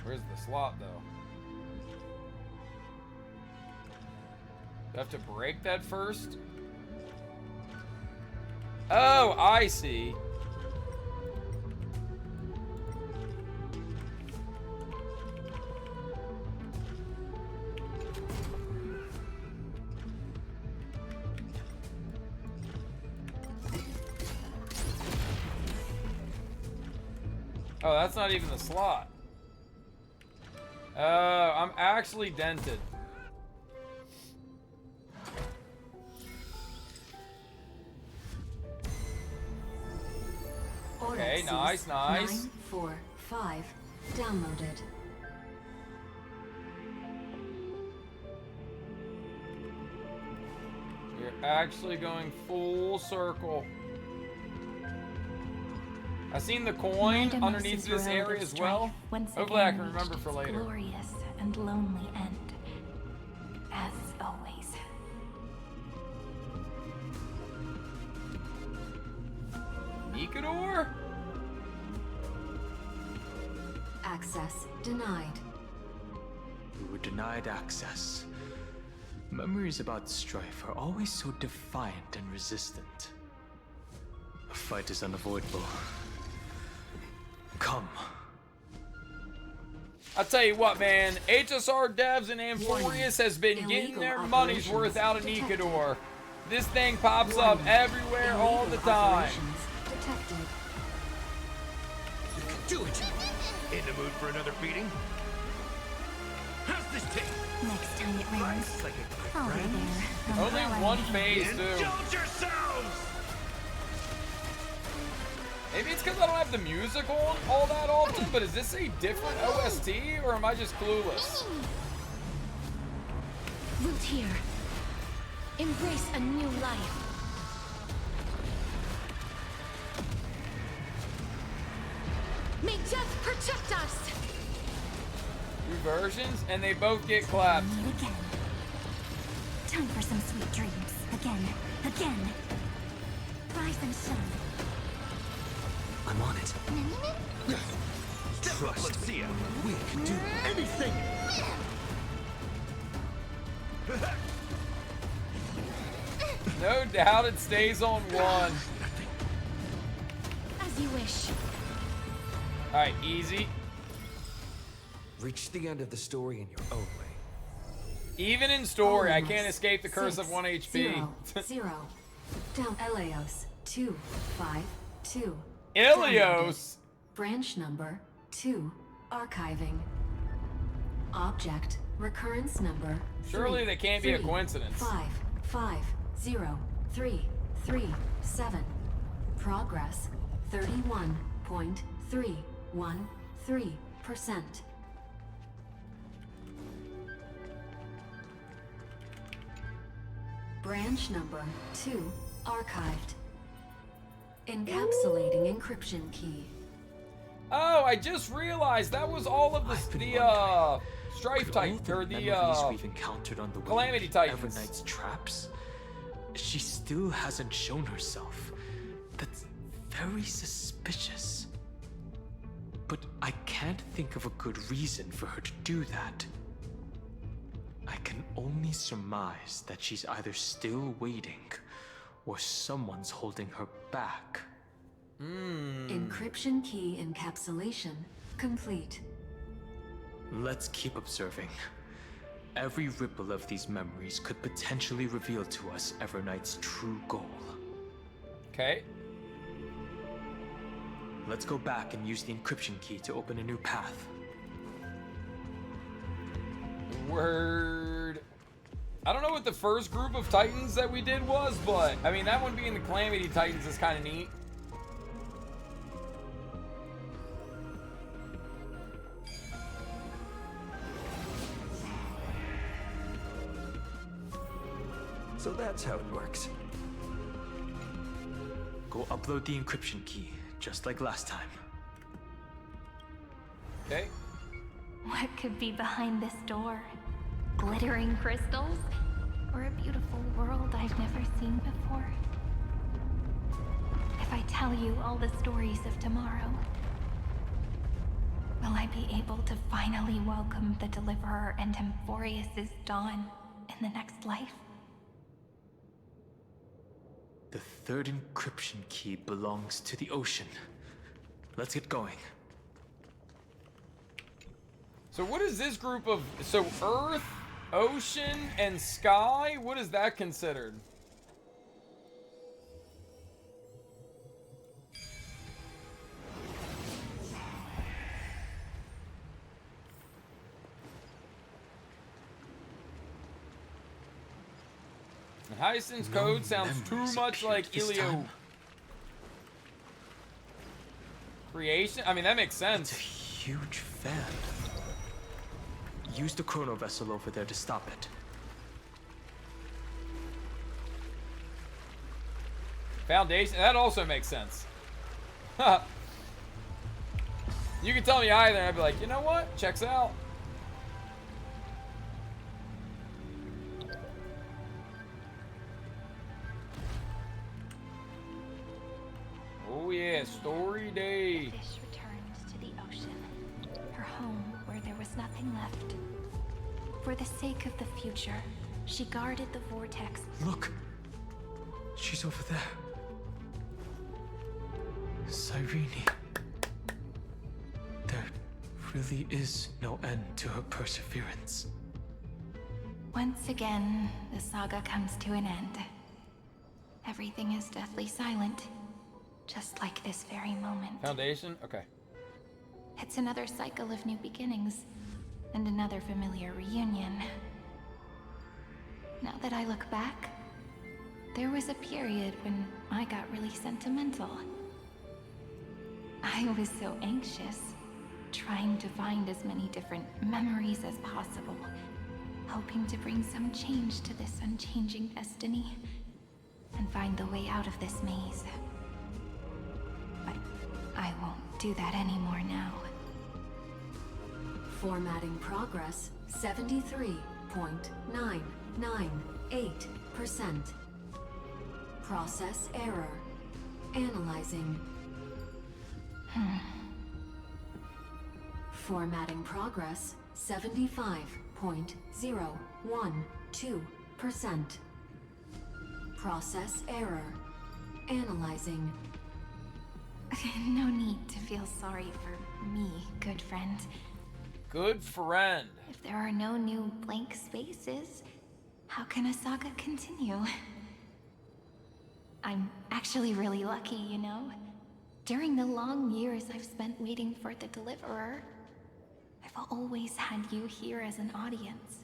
Speaker 19: Where's
Speaker 1: the slot, though? I have to break that first? Oh, I see. Oh, that's not even the slot. Oh, I'm actually dented. Okay, nice, nice.
Speaker 21: 945 downloaded.
Speaker 1: You're actually going full circle. I seen the coin underneath this area as well. Hopefully I can remember for later.
Speaker 6: Glorious and lonely end, as always.
Speaker 1: Nikador?
Speaker 21: Access denied.
Speaker 19: We were denied access. Memories about strife are always so defiant and resistant. A fight is unavoidable. Come.
Speaker 1: I'll tell you what, man. HSR devs and Amphoreus has been getting their money's worth out of Nikador. This thing pops up everywhere all the time.
Speaker 21: Detected.
Speaker 4: You can do it. In the mood for another beating? How's this taste?
Speaker 6: Next time it rains, I'll be there.
Speaker 1: Only one phase, too.
Speaker 4: Indulge yourselves!
Speaker 1: Maybe it's because I don't have the music on all that often, but is this a different OST, or am I just clueless?
Speaker 6: Root here. Embrace a new life. May death protect us!
Speaker 1: Two versions, and they both get clapped.
Speaker 6: Again. Time for some sweet dreams. Again. Again. Rise and shine.
Speaker 2: I'm on it.
Speaker 4: Trust Let's see it.
Speaker 2: We can do
Speaker 4: anything.
Speaker 1: No doubt it stays on one.
Speaker 6: As you wish.
Speaker 1: Alright, easy.
Speaker 2: Reach the end of the story in your own way.
Speaker 1: Even in story, I can't escape the curse of 1 HP.
Speaker 21: 0. Down Eleos 252.
Speaker 1: Ilios!
Speaker 21: Branch number 2. Archiving. Object recurrence number.
Speaker 1: Surely that can't be a coincidence.
Speaker 21: 5503337. Progress 31.313%. Branch number 2 archived. Encapsulating encryption key.
Speaker 1: Oh, I just realized that was all of the Strife Titans, or the
Speaker 19: we've encountered on the way
Speaker 1: Calamity
Speaker 19: to
Speaker 1: Titans.
Speaker 19: Evernight's traps. She still hasn't shown herself. That's very suspicious. But I can't think of a good reason for her to do that. I can only surmise that she's either still waiting, or someone's holding her back.
Speaker 21: Encryption key encapsulation complete.
Speaker 19: Let's keep observing. Every ripple of these memories could potentially reveal to us Evernight's true goal.
Speaker 1: Okay.
Speaker 19: Let's go back and use the encryption key to open a new path.
Speaker 1: Word. I don't know what the first group of Titans that we did was, but I mean, that one being the Calamity Titans is kind of neat.
Speaker 2: So that's how it works.
Speaker 19: Go upload the encryption key, just like last time.
Speaker 1: Okay.
Speaker 6: What could be behind this door? Glittering crystals? Or a beautiful world I've never seen before? If I tell you all the stories of tomorrow, will I be able to finally welcome the Deliverer and Amphoreus' dawn in the next life?
Speaker 19: The third encryption key belongs to the ocean. Let's get going.
Speaker 1: So what is this group of... So Earth, Ocean, and Sky? What is that considered? Hyacinth's code sounds too much like Ilio creation. I mean, that makes sense.
Speaker 19: It's a huge fan. Use the chrono vessel over there to stop it.
Speaker 1: Foundation, that also makes sense. You can tell me either, and I'd be like, you know what? Checks out. Oh yeah, story day.
Speaker 6: Fish returned to the ocean, her home where there was nothing left. For the sake of the future, she guarded the vortex.
Speaker 19: Look! She's over there. Cyrene. There really is no end to her perseverance.
Speaker 6: Once again, the saga comes to an end. Everything is deathly silent, just like this very moment.
Speaker 1: Foundation? Okay.
Speaker 6: It's another cycle of new beginnings, and another familiar reunion. Now that I look back, there was a period when I got really sentimental. I was so anxious, trying to find as many different memories as possible, hoping to bring some change to this unchanging destiny, and find the way out of this maze. But I won't do that anymore now.
Speaker 21: Formatting progress 73.998%. Process error. Analyzing. Formatting progress 75.012%. Process error. Analyzing.
Speaker 6: No need to feel sorry for me, good friend.
Speaker 1: Good friend.
Speaker 6: If there are no new blank spaces, how can a saga continue? I'm actually really lucky, you know? During the long years I've spent waiting for the Deliverer, I've always had you here as an audience.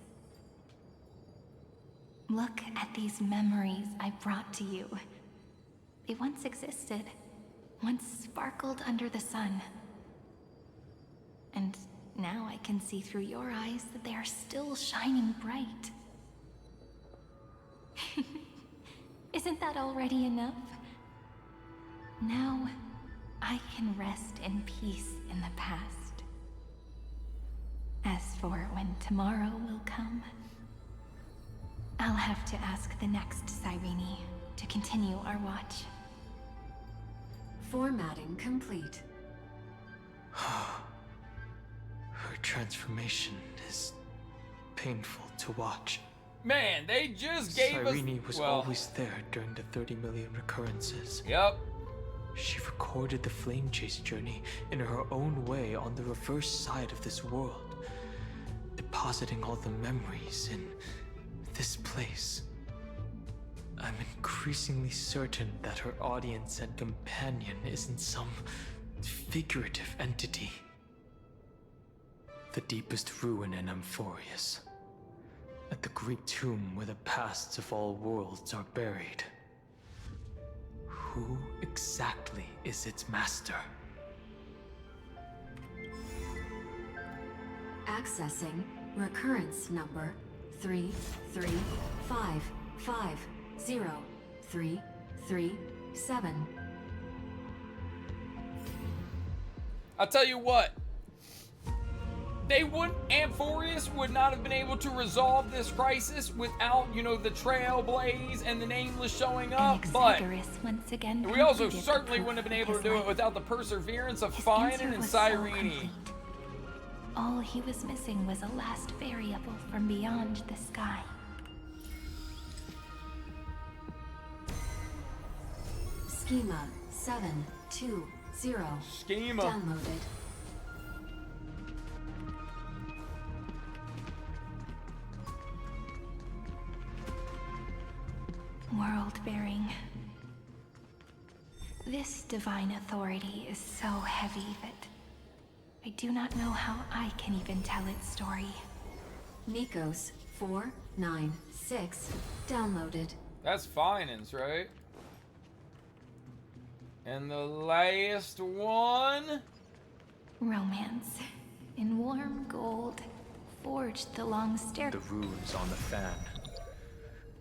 Speaker 6: Look at these memories I brought to you. They once existed, once sparkled under the sun. And now I can see through your eyes that they are still shining bright. Isn't that already enough? Now, I can rest in peace in the past. As for when tomorrow will come, I'll have to ask the next Cyrene to continue our watch.
Speaker 21: Formatting complete.
Speaker 19: Her transformation is painful to watch.
Speaker 1: Man, they just gave
Speaker 19: Cyrene
Speaker 1: us...
Speaker 19: was always there during the 30 million recurrences.
Speaker 1: Yep.
Speaker 19: She recorded the flame chase journey in her own way on the reverse side of this world, depositing all the memories in this place. I'm increasingly certain that her audience and companion isn't some figurative entity. The deepest ruin in Amphoreus. At the great tomb where the pasts of all worlds are buried. Who exactly is its master?
Speaker 21: Accessing recurrence number 335503337.
Speaker 1: I'll tell you what. Amphoreus would not have been able to resolve this crisis without, you know, the Trailblaze and the Nameless showing up, but
Speaker 6: once again
Speaker 1: we also certainly wouldn't have been able to do it without the perseverance of Finan and Cyrene.
Speaker 6: All he was missing was a last variable from beyond the sky.
Speaker 21: Schema 720.
Speaker 1: Schema.
Speaker 21: Downloaded.
Speaker 6: World-bearing. This divine authority is so heavy that I do not know how I can even tell its story.
Speaker 21: Nikos 496. Downloaded.
Speaker 1: That's finance, right? And the last one?
Speaker 6: Romance. In warm gold. Forged the long stair.
Speaker 19: The runes on the fan.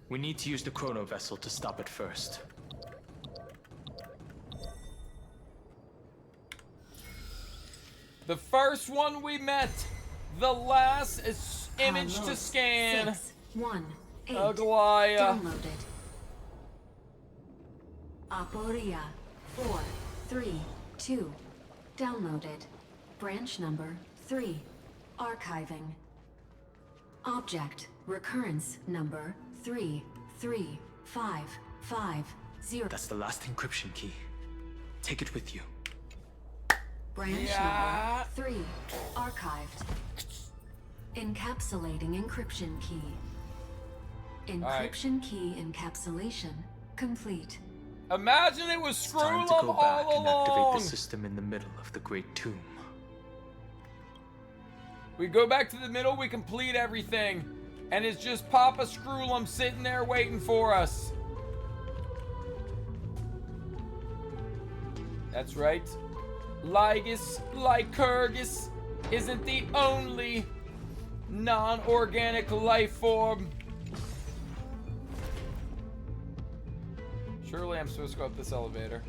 Speaker 19: We need to use the chrono vessel to stop it first.
Speaker 1: The first one we met. The last is image to scan.
Speaker 21: 618.
Speaker 1: Aglaya.
Speaker 21: Downloaded. Aporia 432. Downloaded. Branch number 3. Archiving. Object recurrence number 33550.
Speaker 19: That's the last encryption key. Take it with you.
Speaker 21: Branch number 3. Archived. Encapsulating encryption key. Encryption key encapsulation complete.
Speaker 1: Imagine it was
Speaker 19: Time to
Speaker 1: Screwlum
Speaker 19: go back
Speaker 1: all
Speaker 19: and activate
Speaker 1: along.
Speaker 19: the system in the middle of the Great Tomb.
Speaker 1: We go back to the middle, we complete everything. And it's just Papa Screwlum sitting there waiting for us. That's right. Lycurgus isn't the only non-organic life form. Surely I'm supposed to go up this elevator.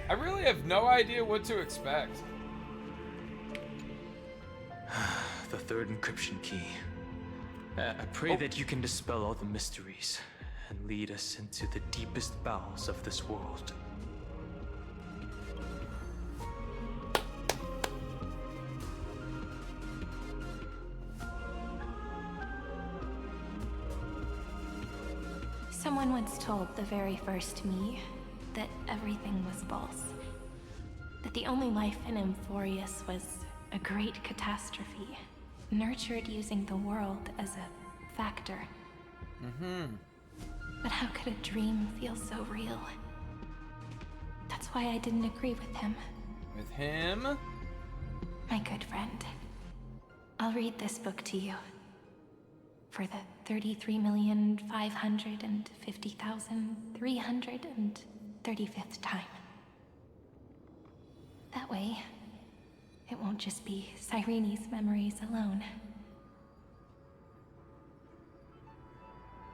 Speaker 1: I really have no idea what to expect.
Speaker 19: The third encryption key. I pray that you can dispel all the mysteries and lead us into the deepest bowels of this world.
Speaker 6: Someone once told the very first me that everything was false. That the only life in Amphoreus was a great catastrophe, nurtured using the world as a factor. But how could a dream feel so real? That's why I didn't agree with him.
Speaker 1: With him?
Speaker 6: My good friend. I'll read this book to you. For the 33,550,335th time. That way, it won't just be Cyrene's memories alone.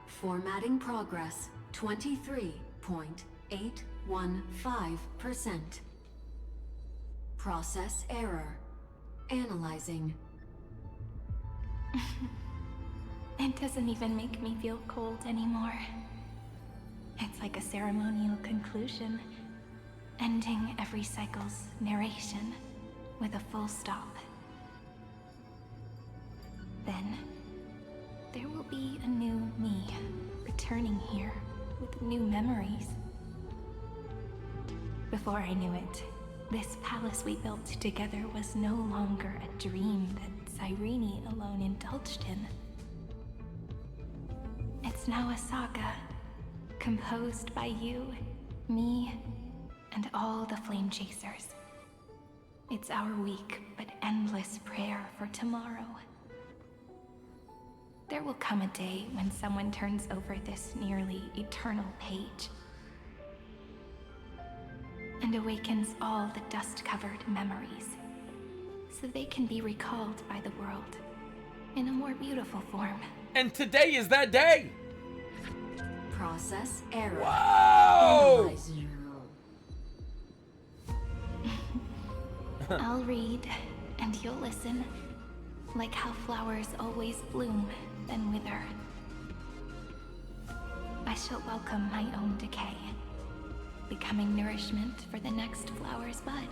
Speaker 21: Formatting progress 23.815%. Process error. Analyzing.
Speaker 6: It doesn't even make me feel cold anymore. It's like a ceremonial conclusion, ending every cycle's narration with a full stop. Then, there will be a new me, returning here with new memories. Before I knew it, this palace we built together was no longer a dream that Cyrene alone indulged in. It's now a saga, composed by you, me, and all the Flame Chasers. It's our weak but endless prayer for tomorrow. There will come a day when someone turns over this nearly eternal page and awakens all the dust-covered memories, so they can be recalled by the world in a more beautiful form.
Speaker 1: And today is that day!
Speaker 21: Process error.
Speaker 1: Whoa!
Speaker 21: Analyzing.
Speaker 6: I'll read, and you'll listen, like how flowers always bloom, then wither. I shall welcome my own decay, becoming nourishment for the next flower's bud.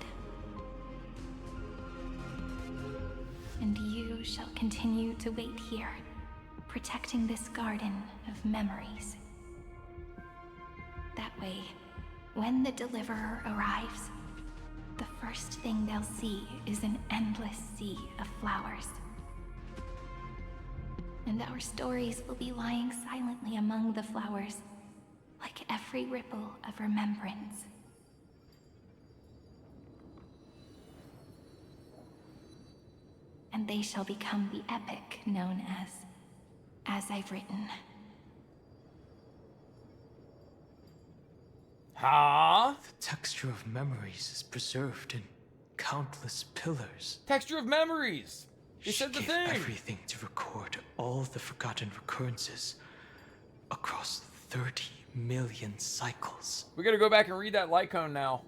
Speaker 6: And you shall continue to wait here, protecting this garden of memories. That way, when the Deliverer arrives, the first thing they'll see is an endless sea of flowers. And our stories will be lying silently among the flowers, like every ripple of remembrance. And they shall become the epic known as I've written.
Speaker 1: Huh?
Speaker 19: The texture of memories is preserved in countless pillars.
Speaker 1: Texture of memories! You said the
Speaker 19: She
Speaker 1: thing!
Speaker 19: gave everything to record all the forgotten recurrences across 30 million cycles.
Speaker 1: We gotta go back and read that Lycone now.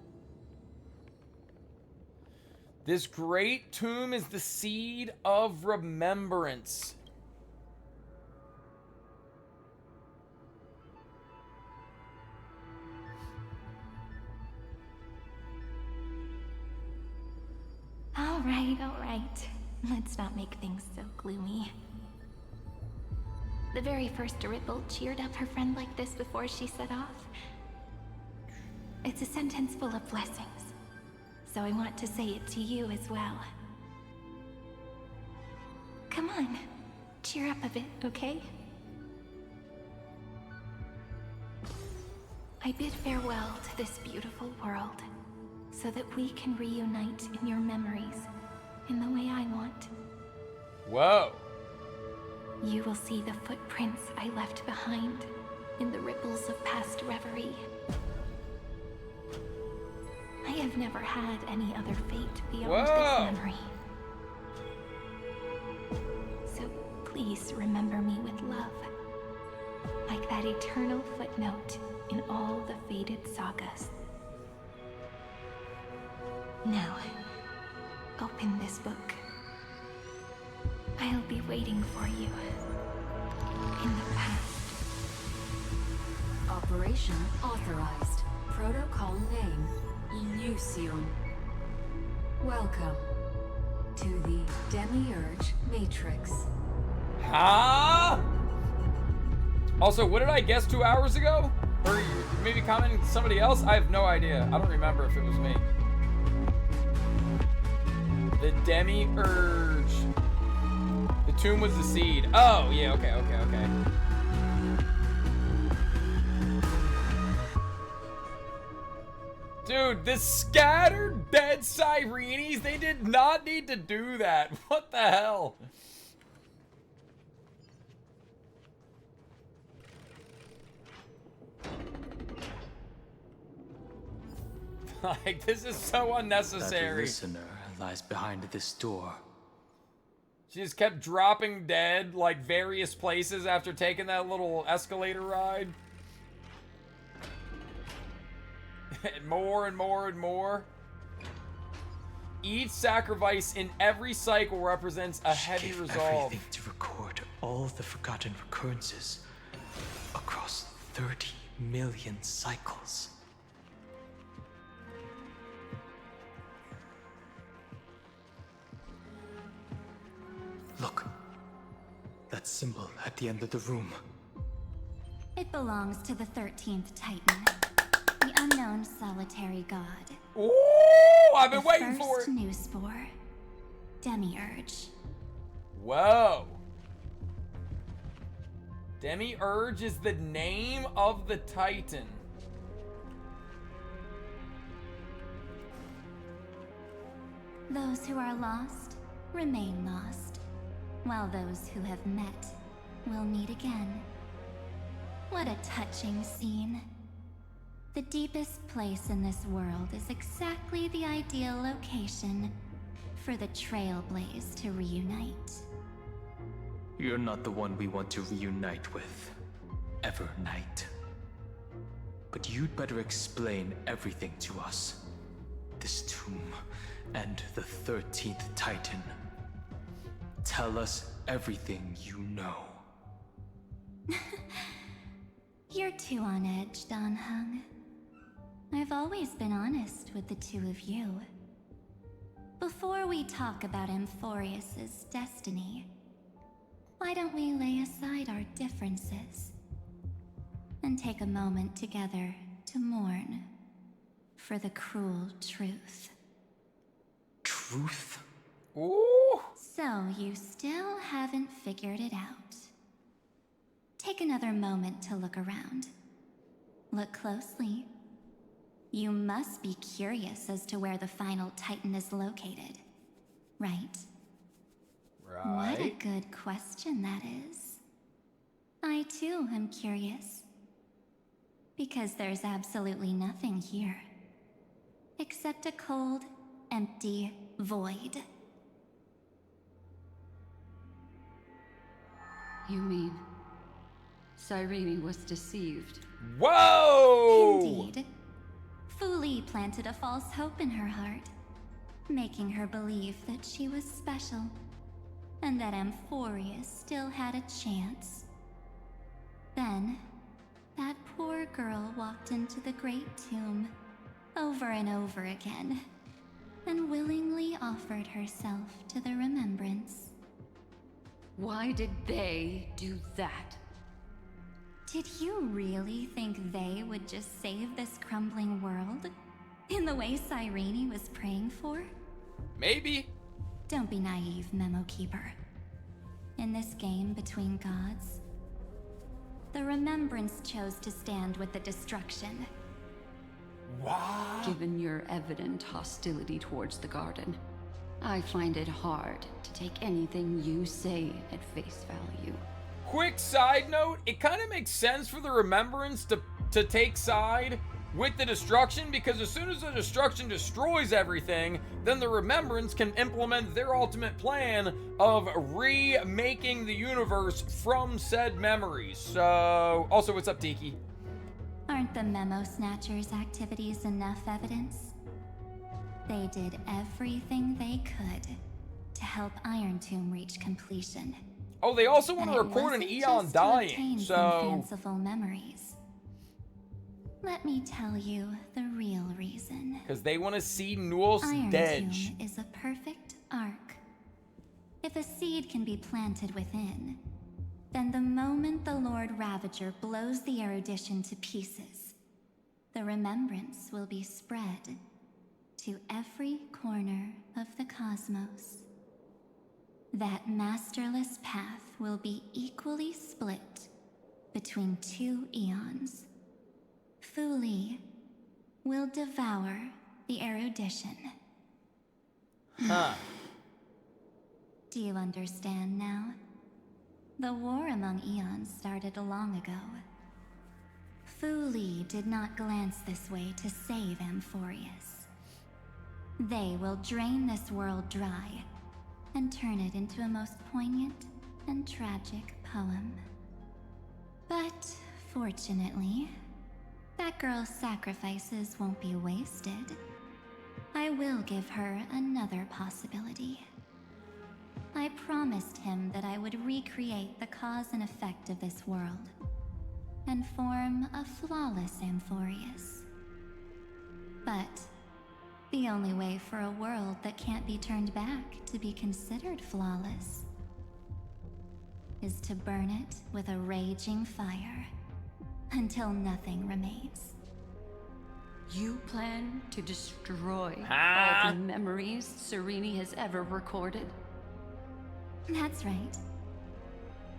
Speaker 1: This great tomb is the seed of remembrance.
Speaker 6: All right. Let's not make things so gloomy. The very first Ripple cheered up her friend like this before she set off. It's a sentence full of blessings, so I want to say it to you as well. Come on, cheer up a bit, okay? I bid farewell to this beautiful world, so that we can reunite in your memories in the way I want.
Speaker 1: Whoa.
Speaker 6: You will see the footprints I left behind in the ripples of past reverie. I have never had any other fate beyond this memory. So please remember me with love, like that eternal footnote in all the faded sagas. Now, open this book. I'll be waiting for you in the past.
Speaker 21: Operation authorized. Protocol name, Illusion. Welcome to the Demiurge Matrix.
Speaker 1: Huh? Also, what did I guess 2 hours ago? Or maybe commenting to somebody else? I have no idea. I don't remember if it was me. The Demiurge. The tomb was the seed. Oh, yeah, okay. Dude, the scattered dead Sirenes, they did not need to do that. What the hell? Like, this is so unnecessary.
Speaker 19: That listener lies behind this door.
Speaker 1: She just kept dropping dead, like, various places after taking that little escalator ride. And more and more and more. Each sacrifice in every cycle represents a heavy resolve.
Speaker 19: Everything to record all the forgotten recurrences across 30 million cycles. Look, that symbol at the end of the room.
Speaker 11: It belongs to the 13th Titan, the unknown solitary god.
Speaker 1: Ooh, I've been waiting for it.
Speaker 11: First new spore, Demiurge.
Speaker 1: Whoa. Demiurge is the name of the Titan.
Speaker 11: Those who are lost remain lost, while those who have met will meet again. What a touching scene. The deepest place in this world is exactly the ideal location for the Trailblaze to reunite.
Speaker 19: You're not the one we want to reunite with, Evernight. But you'd better explain everything to us. This tomb and the 13th Titan. Tell us everything you know.
Speaker 11: You're too on edge, Dan Heng. I've always been honest with the two of you. Before we talk about Amphoreus' destiny, why don't we lay aside our differences and take a moment together to mourn for the cruel truth?
Speaker 12: Truth?
Speaker 1: Ooh.
Speaker 11: So you still haven't figured it out. Take another moment to look around. Look closely. You must be curious as to where the final Titan is located, right? What a good question that is. I too am curious. Because there's absolutely nothing here. Except a cold, empty void.
Speaker 3: You mean Cyrene was deceived?
Speaker 1: Whoa!
Speaker 11: Indeed. Fu Li planted a false hope in her heart, making her believe that she was special, and that Amphoreus still had a chance. Then, that poor girl walked into the Great Tomb, over and over again, and willingly offered herself to the remembrance.
Speaker 3: Why did they do that?
Speaker 11: Did you really think they would just save this crumbling world? In the way Cyrene was praying for?
Speaker 1: Maybe.
Speaker 11: Don't be naive, Memo Keeper. In this game between gods, the Remembrance chose to stand with the destruction.
Speaker 1: What?
Speaker 3: Given your evident hostility towards the garden, I find it hard to take anything you say at face value.
Speaker 1: Quick side note, it kind of makes sense for the Remembrance to take side with the destruction, because as soon as the destruction destroys everything, then the Remembrance can implement their ultimate plan of remaking the universe from said memories. So, also, what's up, Tiki?
Speaker 11: Aren't the Memo Snatchers' activities enough evidence? They did everything they could to help Iron Tomb reach completion.
Speaker 1: Oh, they also want to
Speaker 11: And it
Speaker 1: record an
Speaker 11: wasn't
Speaker 1: Eon
Speaker 11: just to
Speaker 1: dying,
Speaker 11: obtain
Speaker 1: so...
Speaker 11: some fanciful memories. Let me tell you the real reason.
Speaker 1: Because they want to see Newell's
Speaker 11: Iron
Speaker 1: dead.
Speaker 11: Tomb is a perfect arc. If a seed can be planted within, then the moment the Lord Ravager blows the erudition to pieces, the remembrance will be spread to every corner of the cosmos. That masterless path will be equally split between two eons. Fu Li will devour the erudition.
Speaker 1: Huh.
Speaker 11: Do you understand now? The war among eons started long ago. Fu Li did not glance this way to save Amphoreus. They will drain this world dry and turn it into a most poignant and tragic poem. But fortunately, that girl's sacrifices won't be wasted. I will give her another possibility. I promised him that I would recreate the cause and effect of this world and form a flawless Amphoreus. But the only way for a world that can't be turned back to be considered flawless is to burn it with a raging fire until nothing remains.
Speaker 3: You plan to destroy all the memories Cyrene has ever recorded?
Speaker 11: That's right.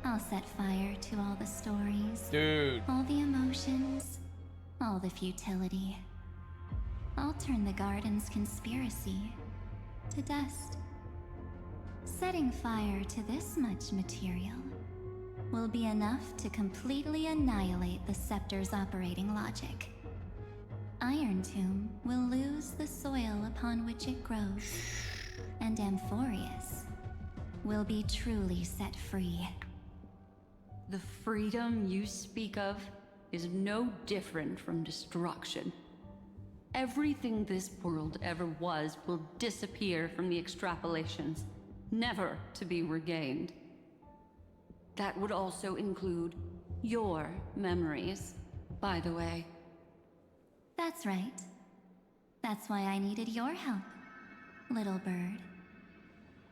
Speaker 11: I'll set fire to all the stories.
Speaker 1: Dude.
Speaker 11: All the emotions. All the futility. I'll turn the garden's conspiracy to dust. Setting fire to this much material will be enough to completely annihilate the scepter's operating logic. Iron Tomb will lose the soil upon which it grows, and Amphoreus will be truly set free.
Speaker 3: The freedom you speak of is no different from destruction. Everything this world ever was will disappear from the extrapolations, never to be regained. That would also include your memories by the way.
Speaker 11: That's right. That's why I needed your help, little bird.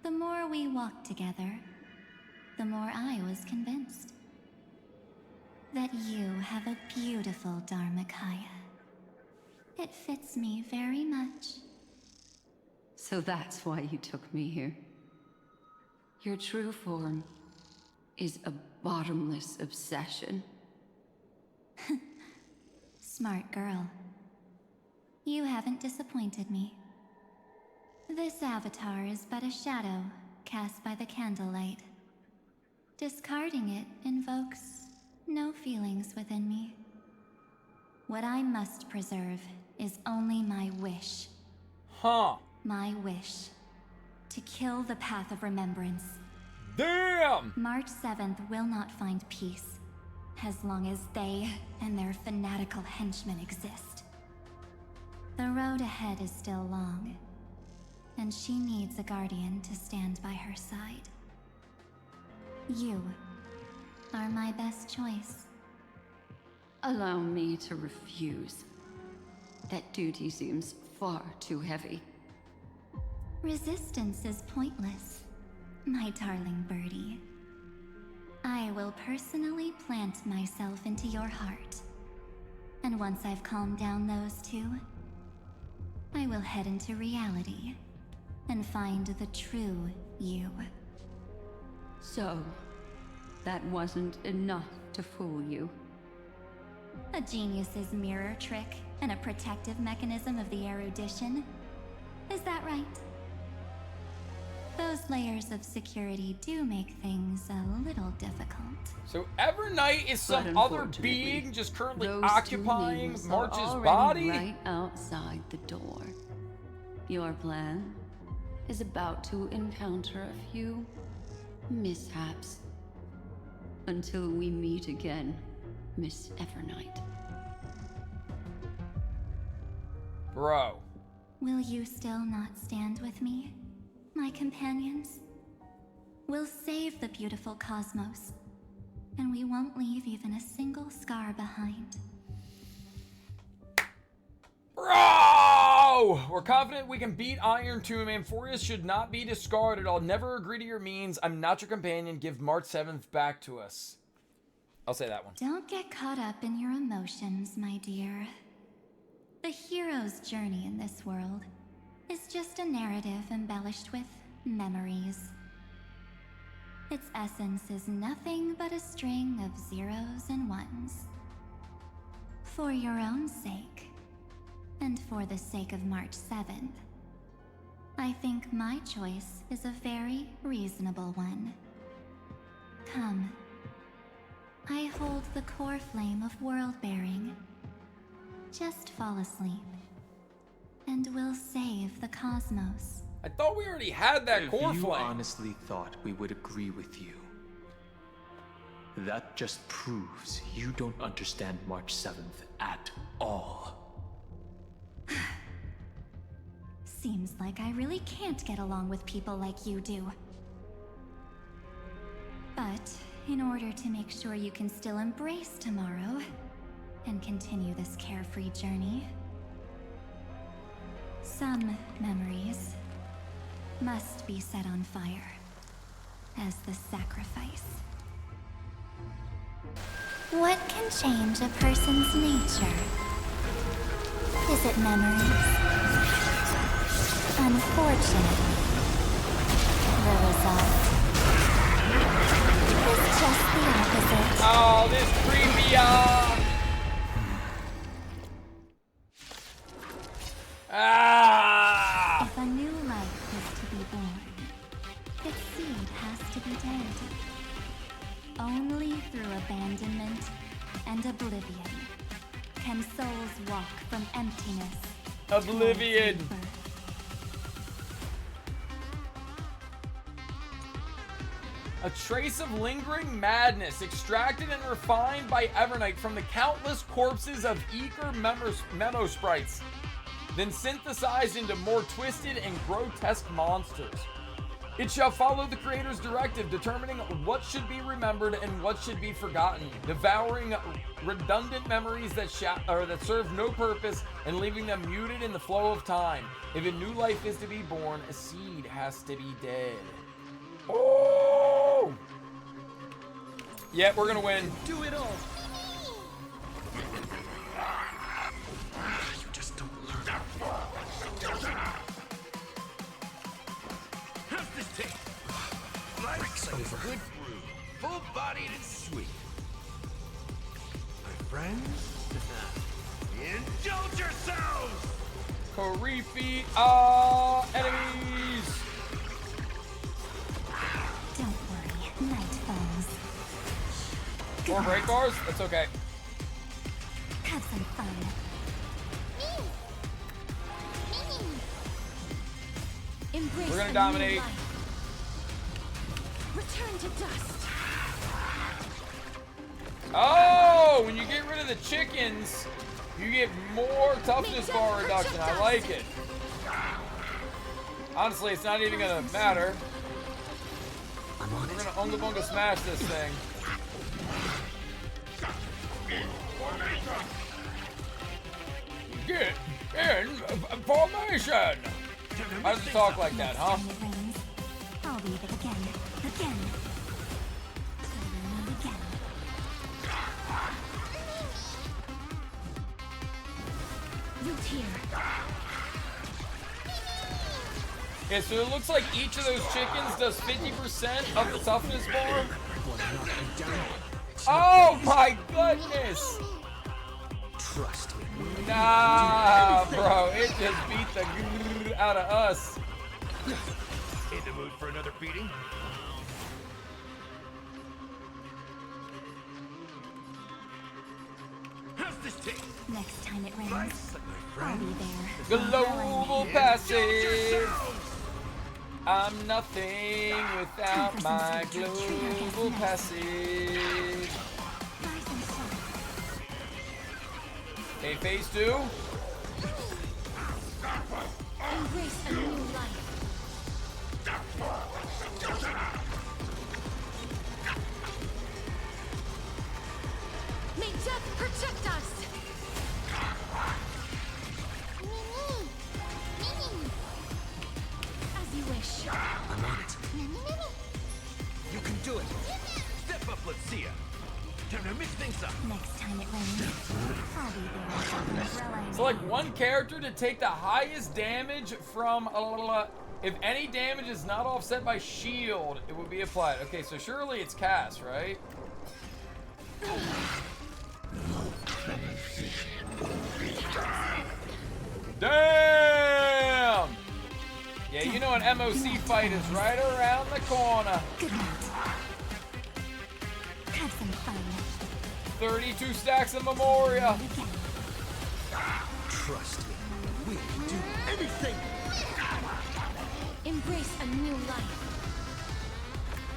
Speaker 11: The more we walked together, the more I was convinced that you have a beautiful Dharmakaya. It fits me very much.
Speaker 3: So that's why you took me here. Your true form is a bottomless obsession.
Speaker 11: Smart girl. You haven't disappointed me. This avatar is but a shadow cast by the candlelight. Discarding it invokes no feelings within me. What I must preserve is only my wish.
Speaker 1: Huh.
Speaker 11: My wish to kill the Path of Remembrance.
Speaker 1: Damn!
Speaker 11: March 7th will not find peace as long as they and their fanatical henchmen exist. The road ahead is still long, and she needs a guardian to stand by her side. You are my best choice.
Speaker 3: Allow me to refuse. That duty seems far too heavy.
Speaker 11: Resistance is pointless, my darling birdie. I will personally plant myself into your heart. And once I've calmed down those two, I will head into reality and find the true you.
Speaker 3: So, that wasn't enough to fool you.
Speaker 11: A genius's mirror trick and a protective mechanism of the erudition. Is that right? Those layers of security do make things a little difficult.
Speaker 1: So Evernight is some other being just currently occupying March's
Speaker 3: already
Speaker 1: body?
Speaker 3: Right outside the door. Your plan is about to encounter a few mishaps. Until we meet again, Miss Evernight.
Speaker 1: Bro.
Speaker 11: Will you still not stand with me, my companions? We'll save the beautiful cosmos, and we won't leave even a single scar behind.
Speaker 1: Bro! We're confident we can beat Iron Tomb. Amphoreus should not be discarded. I'll never agree to your means. I'm not your companion. Give March 7th back to us. I'll say that one.
Speaker 11: Don't get caught up in your emotions, my dear. The hero's journey in this world is just a narrative embellished with memories. Its essence is nothing but a string of zeros and ones. For your own sake, and for the sake of March 7th, I think my choice is a very reasonable one. Come. I hold the core flame of world-bearing. Just fall asleep, and we'll save the cosmos.
Speaker 1: I thought we already had that core
Speaker 19: If you
Speaker 1: flame.
Speaker 19: honestly thought we would agree with you, that just proves you don't understand March 7th at all.
Speaker 11: Seems like I really can't get along with people like you do. But in order to make sure you can still embrace tomorrow and continue this carefree journey, some memories must be set on fire as the sacrifice.
Speaker 10: What can change a person's nature? Is it memories? Unfortunately, the result is just the opposite.
Speaker 1: Oh, this creepy, Ah!
Speaker 11: If a new life is to be born, its seed has to be dead. Only through abandonment and oblivion can souls walk from emptiness.
Speaker 1: Oblivion.
Speaker 11: towards rebirth.
Speaker 1: A trace of lingering madness extracted and refined by Evernight from the countless corpses of eager memo sprites, then synthesized into more twisted and grotesque monsters. It shall follow the Creator's directive, determining what should be remembered and what should be forgotten, devouring redundant memories that serve no purpose and leaving them muted in the flow of time. If a new life is to be born, a seed has to be dead. Oh! Yeah, we're gonna win.
Speaker 12: Do it all.
Speaker 4: You just don't learn. How's this taste? Life's like a good brew, full-bodied and sweet. My friends, indulge yourselves!
Speaker 1: Creepy enemies!
Speaker 10: Don't worry, night falls.
Speaker 1: More break bars? That's okay.
Speaker 10: Have some fun. Embrace
Speaker 1: We're gonna
Speaker 10: the
Speaker 1: dominate.
Speaker 10: new life. Return to dust.
Speaker 1: Oh, when you get rid of the chickens, you get more toughness bar reduction. I like it. Honestly, it's not even gonna matter. We're gonna unga bunga smash this thing. Get in formation. I just talk like that, huh?
Speaker 10: I'll read it again. Again. And again. Root here.
Speaker 1: Okay, so it looks like each of those chickens does 50% of the toughness bar. Oh my goodness!
Speaker 2: Trust me.
Speaker 1: Nah, bro, it just beat the grrr out of us.
Speaker 4: In the mood for another beating? How's this taste?
Speaker 10: Next time it rains, I'll be there.
Speaker 1: Global passive. I'm nothing without my global passive. Okay, phase 2.
Speaker 10: Embrace a new life. May death protect us. As you wish.
Speaker 4: I'm on it. You can do it. Step up, let's see ya. Time to mix things up.
Speaker 10: Next time it rains, I'll be there.
Speaker 1: So like one character to take the highest damage from if any damage is not offset by shield, it would be applied. Okay, so surely it's Cass, right? Damn! Yeah, you know an MOC fight is right around the corner.
Speaker 10: Good night. Have some fun.
Speaker 1: 32 stacks of Memoria.
Speaker 2: Trust me, we can do anything.
Speaker 10: Embrace a new life.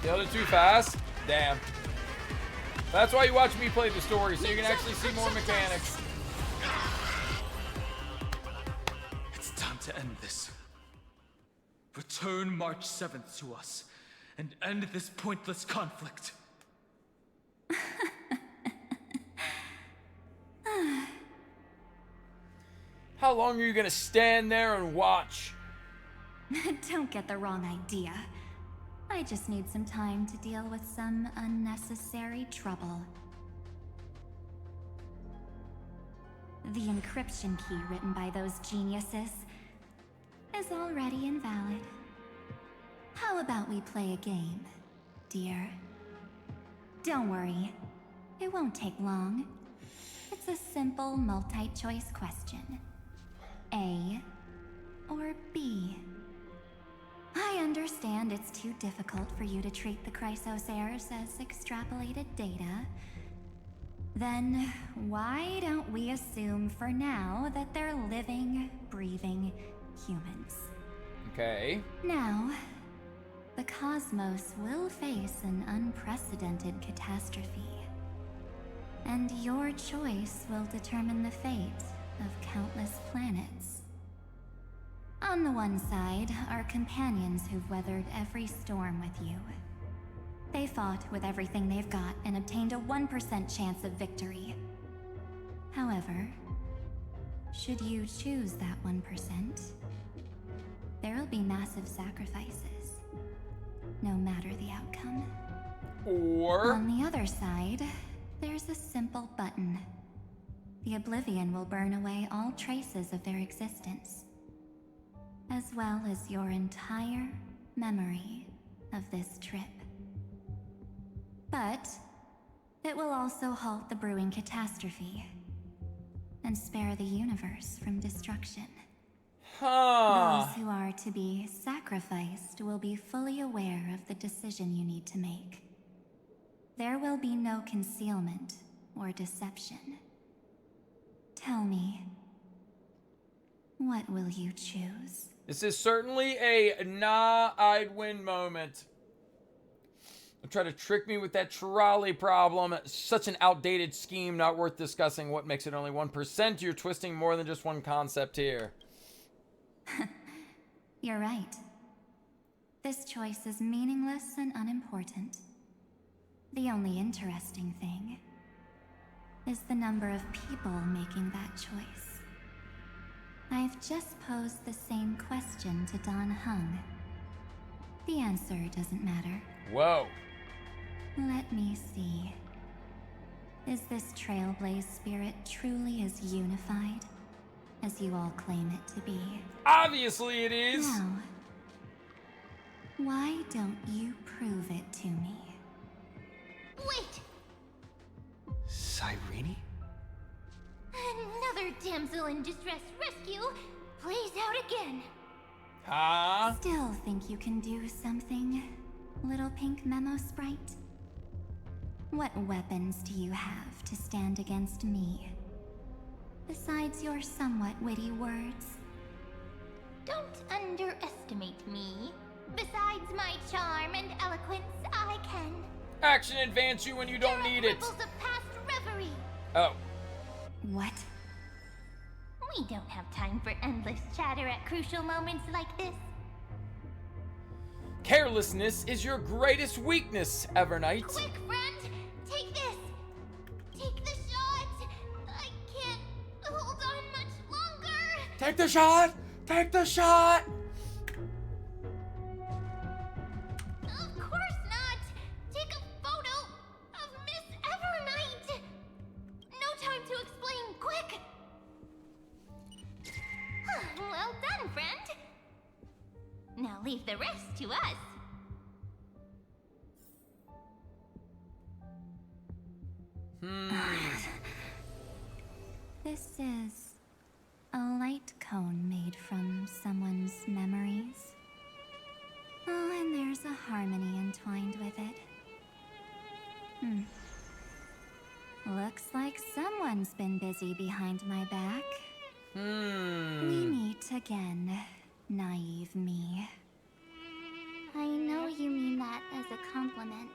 Speaker 1: Killed it too fast? Damn. That's why you watch me play the story, so you can actually see more mechanics.
Speaker 19: It's time to end this. Return March 7th to us, and end this pointless conflict.
Speaker 1: How long are you gonna stand there and watch?
Speaker 11: Don't get the wrong idea. I just need some time to deal with some unnecessary trouble. The encryption key written by those geniuses is already invalid. How about we play a game, dear? Don't worry, it won't take long. It's a simple multi-choice question. A or B? I understand it's too difficult for you to treat the Chrysos heirs as extrapolated data. Then why don't we assume for now that they're living, breathing humans?
Speaker 1: Okay.
Speaker 11: Now, the cosmos will face an unprecedented catastrophe. And your choice will determine the fate of countless planets. On the one side are companions who've weathered every storm with you. They fought with everything they've got and obtained a 1% chance of victory. However, should you choose that 1%, there will be massive sacrifices, no matter the outcome.
Speaker 1: Or
Speaker 11: on the other side, there's a simple button. The Oblivion will burn away all traces of their existence, as well as your entire memory of this trip. But it will also halt the brewing catastrophe and spare the universe from destruction. Those who are to be sacrificed will be fully aware of the decision you need to make. There will be no concealment or deception. Tell me, what will you choose?
Speaker 1: This is certainly a nah, I'd win moment. Don't try to trick me with that trolley problem. Such an outdated scheme, not worth discussing. What makes it only 1%? You're twisting more than just one concept here.
Speaker 11: You're right. This choice is meaningless and unimportant. The only interesting thing is the number of people making that choice. I've just posed the same question to Dan Heng. The answer doesn't matter.
Speaker 1: Whoa.
Speaker 11: Let me see. Is this Trailblaze spirit truly as unified as you all claim it to be?
Speaker 1: Obviously it is.
Speaker 11: Now, why don't you prove it to me?
Speaker 15: Wait!
Speaker 2: Cyrene?
Speaker 15: Another damsel in distress rescue plays out again.
Speaker 11: Still think you can do something, little pink memo sprite? What weapons do you have to stand against me? Besides your somewhat witty words?
Speaker 15: Don't underestimate me. Besides my charm and eloquence, I can
Speaker 1: Action advance you when you don't need it.
Speaker 15: ripples of past reverie.
Speaker 1: Oh.
Speaker 11: What?
Speaker 15: We don't have time for endless chatter at crucial moments like this.
Speaker 1: Carelessness is your greatest weakness, Evernight.
Speaker 15: Quick, friend! Take this! Take the shot! I can't hold on much longer!
Speaker 1: Take the shot! Take the shot!
Speaker 15: Of course not! Take a photo of Miss Evernight! No time to explain, quick! Well done, friend! Now leave the rest to us.
Speaker 11: This is a light cone made from someone's memories. Oh, and there's a harmony entwined with it. Looks like someone's been busy behind my back. We meet again, naive me. I know you mean that as a compliment.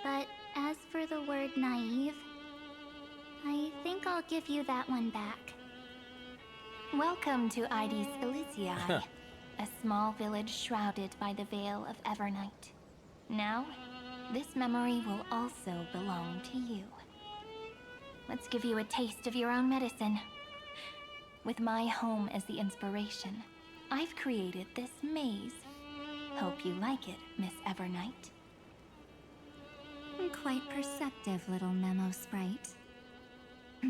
Speaker 11: But as for the word naive, I think I'll give you that one back. Welcome to Ides Elysiae, a small village shrouded by the veil of Evernight. Now, this memory will also belong to you. Let's give you a taste of your own medicine. With my home as the inspiration, I've created this maze. Hope you like it, Miss Evernight. Quite perceptive, little memo sprite.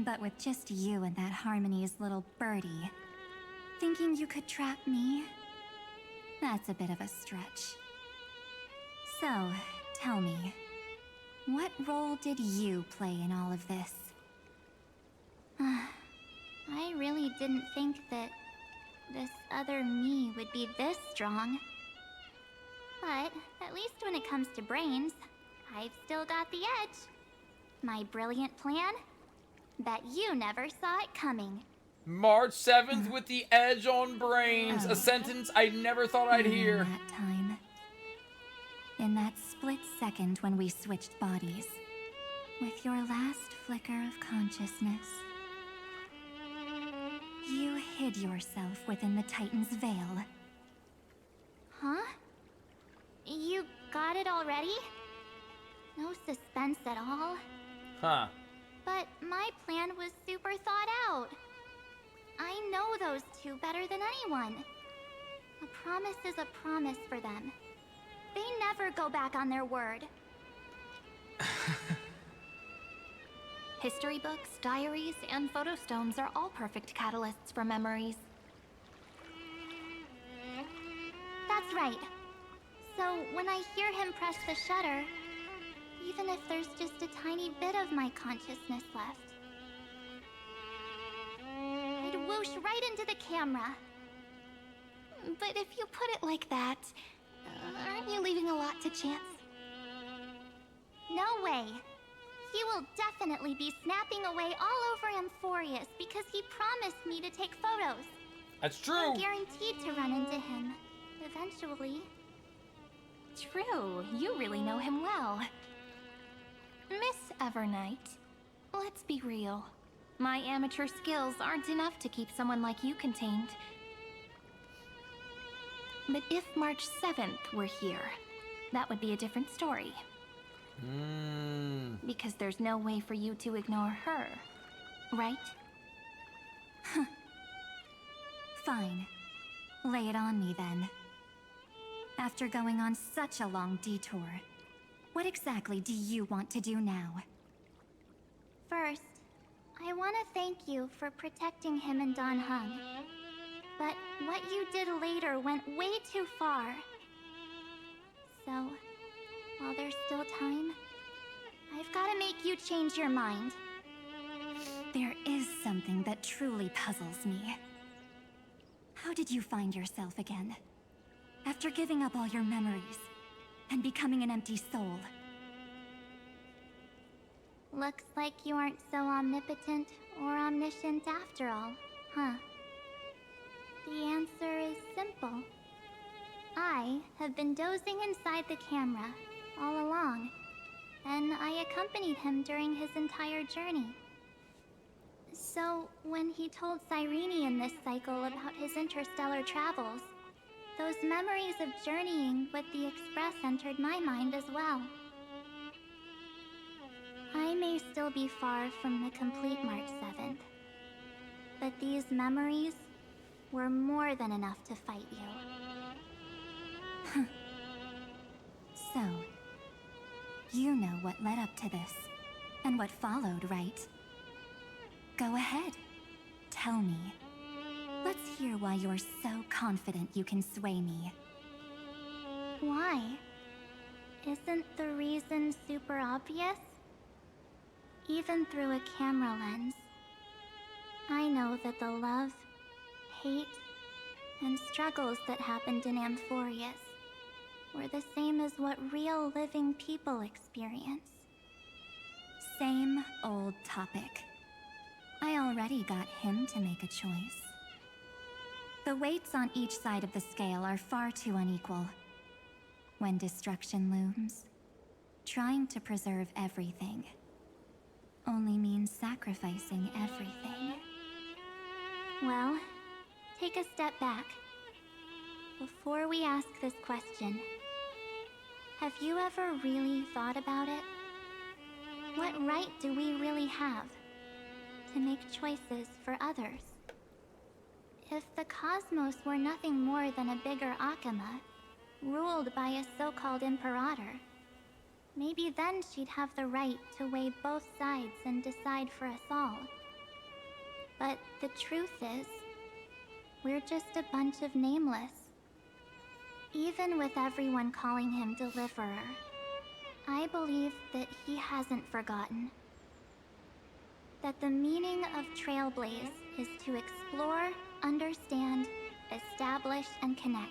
Speaker 11: But with just you and that Harmony's little birdie, thinking you could trap me? That's a bit of a stretch. So, tell me, what role did you play in all of this? I really didn't think that this other me would be this strong. But at least when it comes to brains, I've still got the edge. My brilliant plan? Bet you never saw it coming.
Speaker 1: March 7th with the edge on brains. A sentence I never thought I'd hear.
Speaker 11: That time. In that split second when we switched bodies. With your last flicker of consciousness. You
Speaker 10: hid yourself within the Titan's veil.
Speaker 11: Huh? You got it already? No suspense at all.
Speaker 1: Huh.
Speaker 11: But my plan was super thought out. I know those two better than anyone. A promise is a promise for them. They never go back on their word.
Speaker 22: History books, diaries, and photostones are all perfect catalysts for memories.
Speaker 11: That's right. So when I hear him press the shutter, even if there's just a tiny bit of my consciousness left, I'd whoosh right into the camera.
Speaker 22: But if you put it like that, aren't you leaving a lot to chance?
Speaker 11: No way. He will definitely be snapping away all over Amphoreus because he promised me to take photos.
Speaker 1: That's true.
Speaker 11: I'm guaranteed to run into him eventually.
Speaker 22: True, you really know him well. Miss Evernight, let's be real. My amateur skills aren't enough to keep someone like you contained. But if March 7th were here, that would be a different story. Because there's no way for you to ignore her, right?
Speaker 10: Fine. Lay it on me then. After going on such a long detour, what exactly do you want to do now?
Speaker 11: First, I want to thank you for protecting him and Don Hung. But what you did later went way too far. So, while there's still time, I've got to make you change your mind.
Speaker 10: There is something that truly puzzles me. How did you find yourself again? After giving up all your memories and becoming an empty soul.
Speaker 11: Looks like you aren't so omnipotent or omniscient after all, huh? The answer is simple. I have been dozing inside the camera all along, and I accompanied him during his entire journey. So, when he told Cyrene in this cycle about his interstellar travels, those memories of journeying with the Express entered my mind as well. I may still be far from the complete March 7th, but these memories were more than enough to fight you.
Speaker 10: So, you know what led up to this, and what followed, right? Go ahead. Tell me. Let's hear why you're so confident you can sway me.
Speaker 11: Why? Isn't the reason super obvious? Even through a camera lens, I know that the love, hate, and struggles that happened in Amphoreus were the same as what real living people experience.
Speaker 10: Same old topic. I already got him to make a choice. The weights on each side of the scale are far too unequal. When destruction looms, trying to preserve everything only means sacrificing everything.
Speaker 11: Well, take a step back. Before we ask this question, have you ever really thought about it? What right do we really have to make choices for others? If the cosmos were nothing more than a bigger Akama, ruled by a so-called Imperator, maybe then she'd have the right to weigh both sides and decide for us all. But the truth is, we're just a bunch of nameless. Even with everyone calling him Deliverer, I believe that he hasn't forgotten. That the meaning of Trailblaze is to explore, understand, establish, and connect.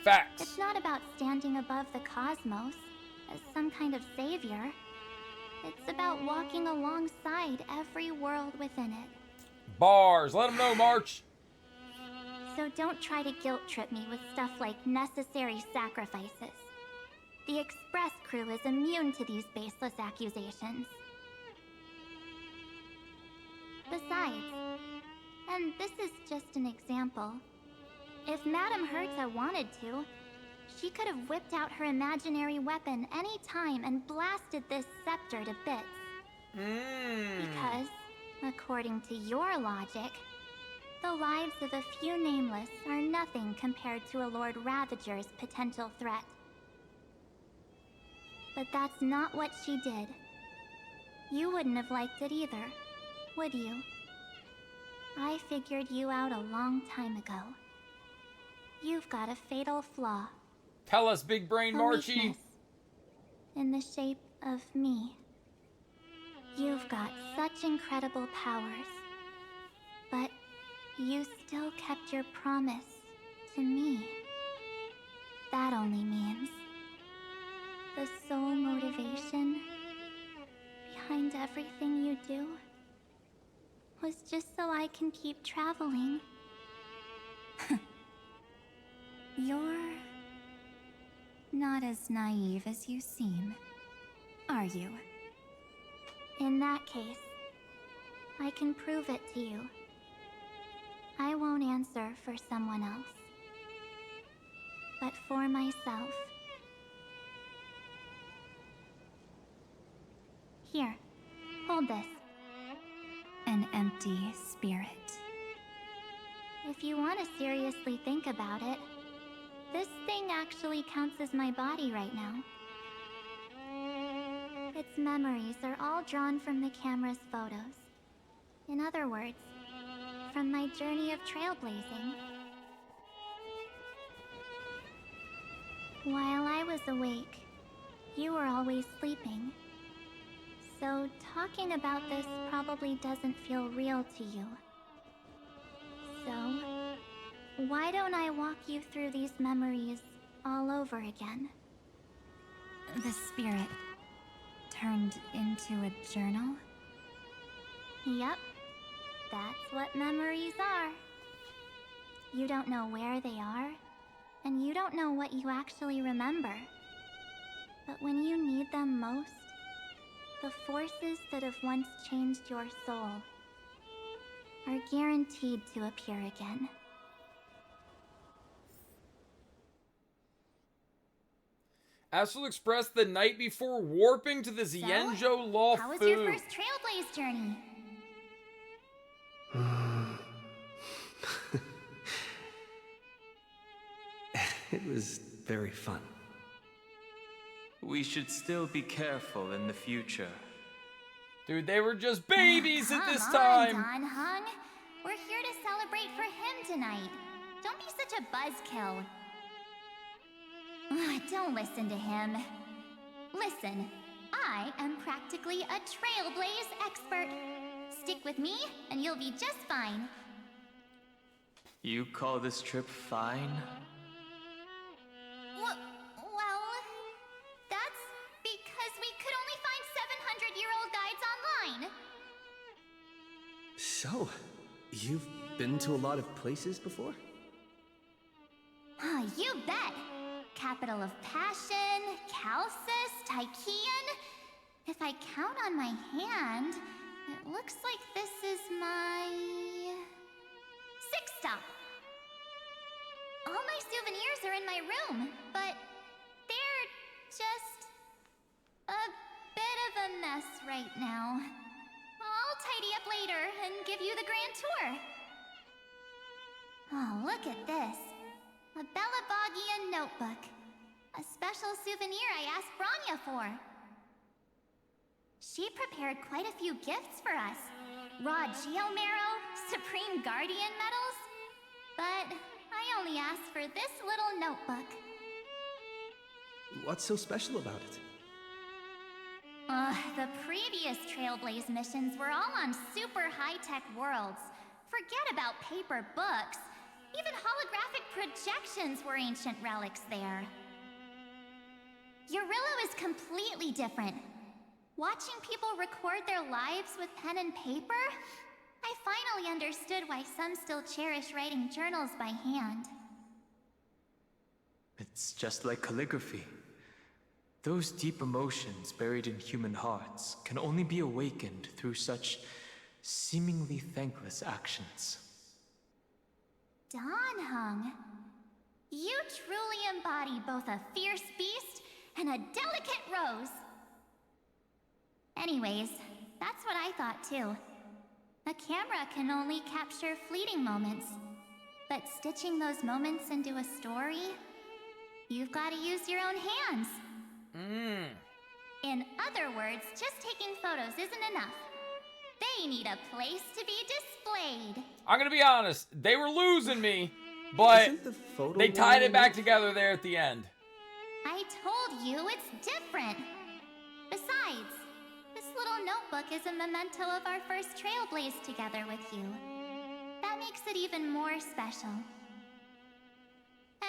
Speaker 1: Facts.
Speaker 11: It's not about standing above the cosmos as some kind of savior. It's about walking alongside every world within it.
Speaker 1: Bars. Let them know, March.
Speaker 11: So don't try to guilt trip me with stuff like necessary sacrifices. The Express crew is immune to these baseless accusations. Besides,
Speaker 15: And this is just an example. If Madame Herta wanted to, she could have whipped out her imaginary weapon any time and blasted this scepter to bits. Because, according to your logic, the lives of a few nameless are nothing compared to a Lord Ravager's potential threat. But that's not what she did. You wouldn't have liked it either, would you? I figured you out a long time ago. You've got a fatal flaw.
Speaker 1: Tell us, Big Brain Marchie.
Speaker 15: Weakness in the shape of me. You've got such incredible powers, but you still kept your promise to me. That only means the sole motivation behind everything you do was just so I can keep traveling.
Speaker 10: You're not as naive as you seem, are you?
Speaker 15: In that case, I can prove it to you. I won't answer for someone else, but for myself. Here, hold this.
Speaker 10: An empty spirit.
Speaker 15: If you want to seriously think about it, this thing actually counts as my body right now. Its memories are all drawn from the camera's photos. In other words, from my journey of trailblazing. While I was awake, you were always sleeping. So talking about this probably doesn't feel real to you. So, why don't I walk you through these memories all over again?
Speaker 10: The spirit turned into a journal?
Speaker 15: Yep, that's what memories are. You don't know where they are, and you don't know what you actually remember. But when you need them most, the forces that have once changed your soul are guaranteed to appear again.
Speaker 1: Astral Express the night before warping to the Xianzhou Law
Speaker 15: How was your first Trailblaze journey?
Speaker 2: It was very fun.
Speaker 19: We should still be careful in the future.
Speaker 1: Dude, they were just babies at this
Speaker 15: Come
Speaker 1: time.
Speaker 15: on, Don Hung. We're here to celebrate for him tonight. Don't be such a buzzkill. Don't listen to him. Listen, I am practically a Trailblaze expert. Stick with me, and you'll be just fine.
Speaker 19: You call this trip fine?
Speaker 15: Well, that's because we could only find 700-year-old guides online.
Speaker 2: So, you've been to a lot of places before?
Speaker 15: You bet. Capital of Passion, Calcis, Tychean. If I count on my hand, it looks like this is my 6th stop. All my souvenirs are in my room, but they're just a bit of a mess right now. I'll tidy up later and give you the grand tour. Oh, look at this. A Bellabogian notebook. A special souvenir I asked Branya for. She prepared quite a few gifts for us. Raw Geomarrow, Supreme Guardian medals. But I only asked for this little notebook.
Speaker 2: What's so special about it?
Speaker 15: The previous Trailblaze missions were all on super high-tech worlds. Forget about paper books. Even holographic projections were ancient relics there. Eurillo is completely different. Watching people record their lives with pen and paper, I finally understood why some still cherish writing journals by hand.
Speaker 19: It's just like calligraphy. Those deep emotions buried in human hearts can only be awakened through such seemingly thankless actions.
Speaker 15: Dawnhung, you truly embody both a fierce beast and a delicate rose. Anyways, that's what I thought too. A camera can only capture fleeting moments, but stitching those moments into a story, you've got to use your own hands. In other words, just taking photos isn't enough. They need a place to be displayed.
Speaker 1: I'm gonna be honest, they were losing me, but they tied it back together there at the end.
Speaker 15: I told you it's different. Besides, this little notebook is a memento of our first trailblaze together with you. That makes it even more special.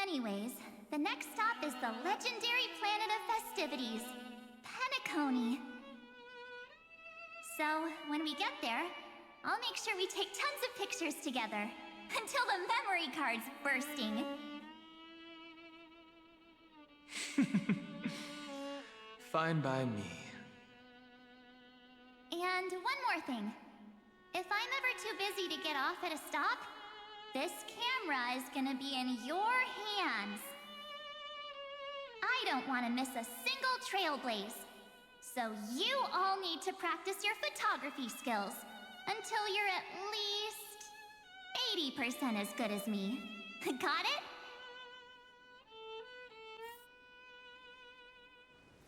Speaker 15: Anyways, the next stop is the legendary planet of festivities, Penacony. So, when we get there, I'll make sure we take tons of pictures together, until the memory card's bursting.
Speaker 19: Fine by me.
Speaker 15: And one more thing. If I'm ever too busy to get off at a stop, this camera is gonna be in your hands. I don't want to miss a single trailblaze. So you all need to practice your photography skills until you're at least 80% as good as me. Got it?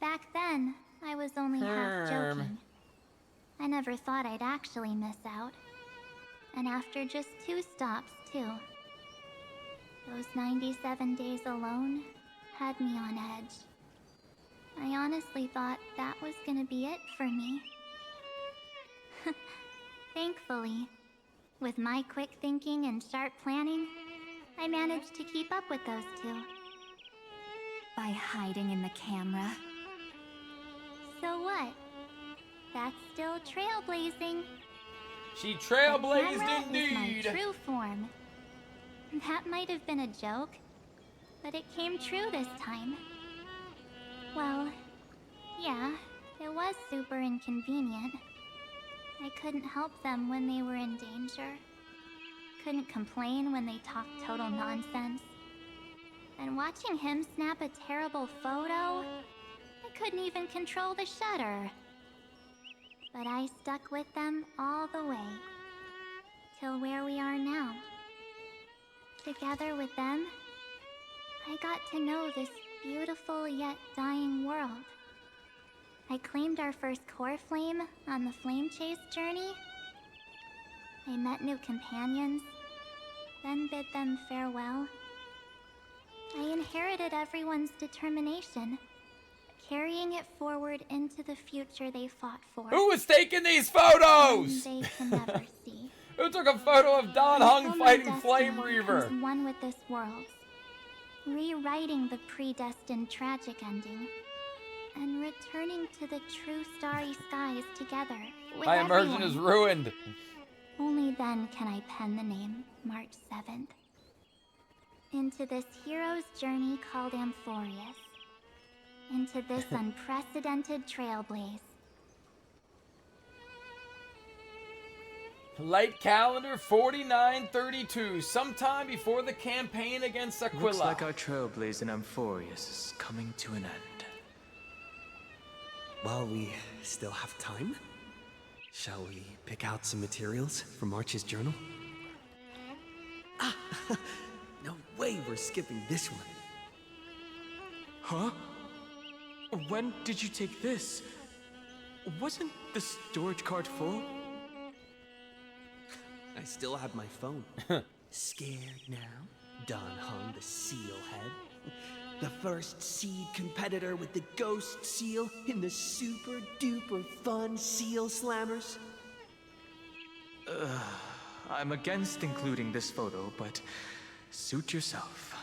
Speaker 15: Back then, I was only half joking. I never thought I'd actually miss out. And after just 2 stops, too. Those 97 days alone had me on edge. I honestly thought that was gonna be it for me. Thankfully, with my quick thinking and sharp planning, I managed to keep up with those 2.
Speaker 10: By hiding in the camera.
Speaker 15: So what? That's still trailblazing.
Speaker 1: She trailblazed
Speaker 15: The camera
Speaker 1: indeed.
Speaker 15: is my true form. That might have been a joke, but it came true this time. Well, yeah, it was super inconvenient. I couldn't help them when they were in danger. Couldn't complain when they talked total nonsense. And watching him snap a terrible photo, I couldn't even control the shutter. But I stuck with them all the way, till where we are now. Together with them, I got to know this beautiful yet dying world. I claimed our first core flame on the flame chase journey. I met new companions, then bid them farewell. I inherited everyone's determination, carrying it forward into the future they fought for.
Speaker 1: Who was taking these photos?
Speaker 15: They can never see.
Speaker 1: Who took a photo of Dawnhung fighting Flame Reaver?
Speaker 15: Becomes one with this world, rewriting the predestined tragic ending, and returning to the true starry skies together with
Speaker 1: My immersion
Speaker 15: everyone.
Speaker 1: is ruined.
Speaker 15: Only then can I pen the name March 7th. Into this hero's journey called Amphoreus. Into this unprecedented trailblaze.
Speaker 1: Light calendar 4932, sometime before the campaign against Aquila.
Speaker 19: Looks like our trailblaze in Amphoreus is coming to an end.
Speaker 2: While we still have time, shall we pick out some materials from March's journal? Ah, no way we're skipping this one.
Speaker 19: Huh? When did you take this? Wasn't the storage card full?
Speaker 2: I still have my phone. Scared now? Dawnhung, the seal head. The first seed competitor with the ghost seal in the super duper fun seal slammers.
Speaker 19: I'm against including this photo, but suit yourself.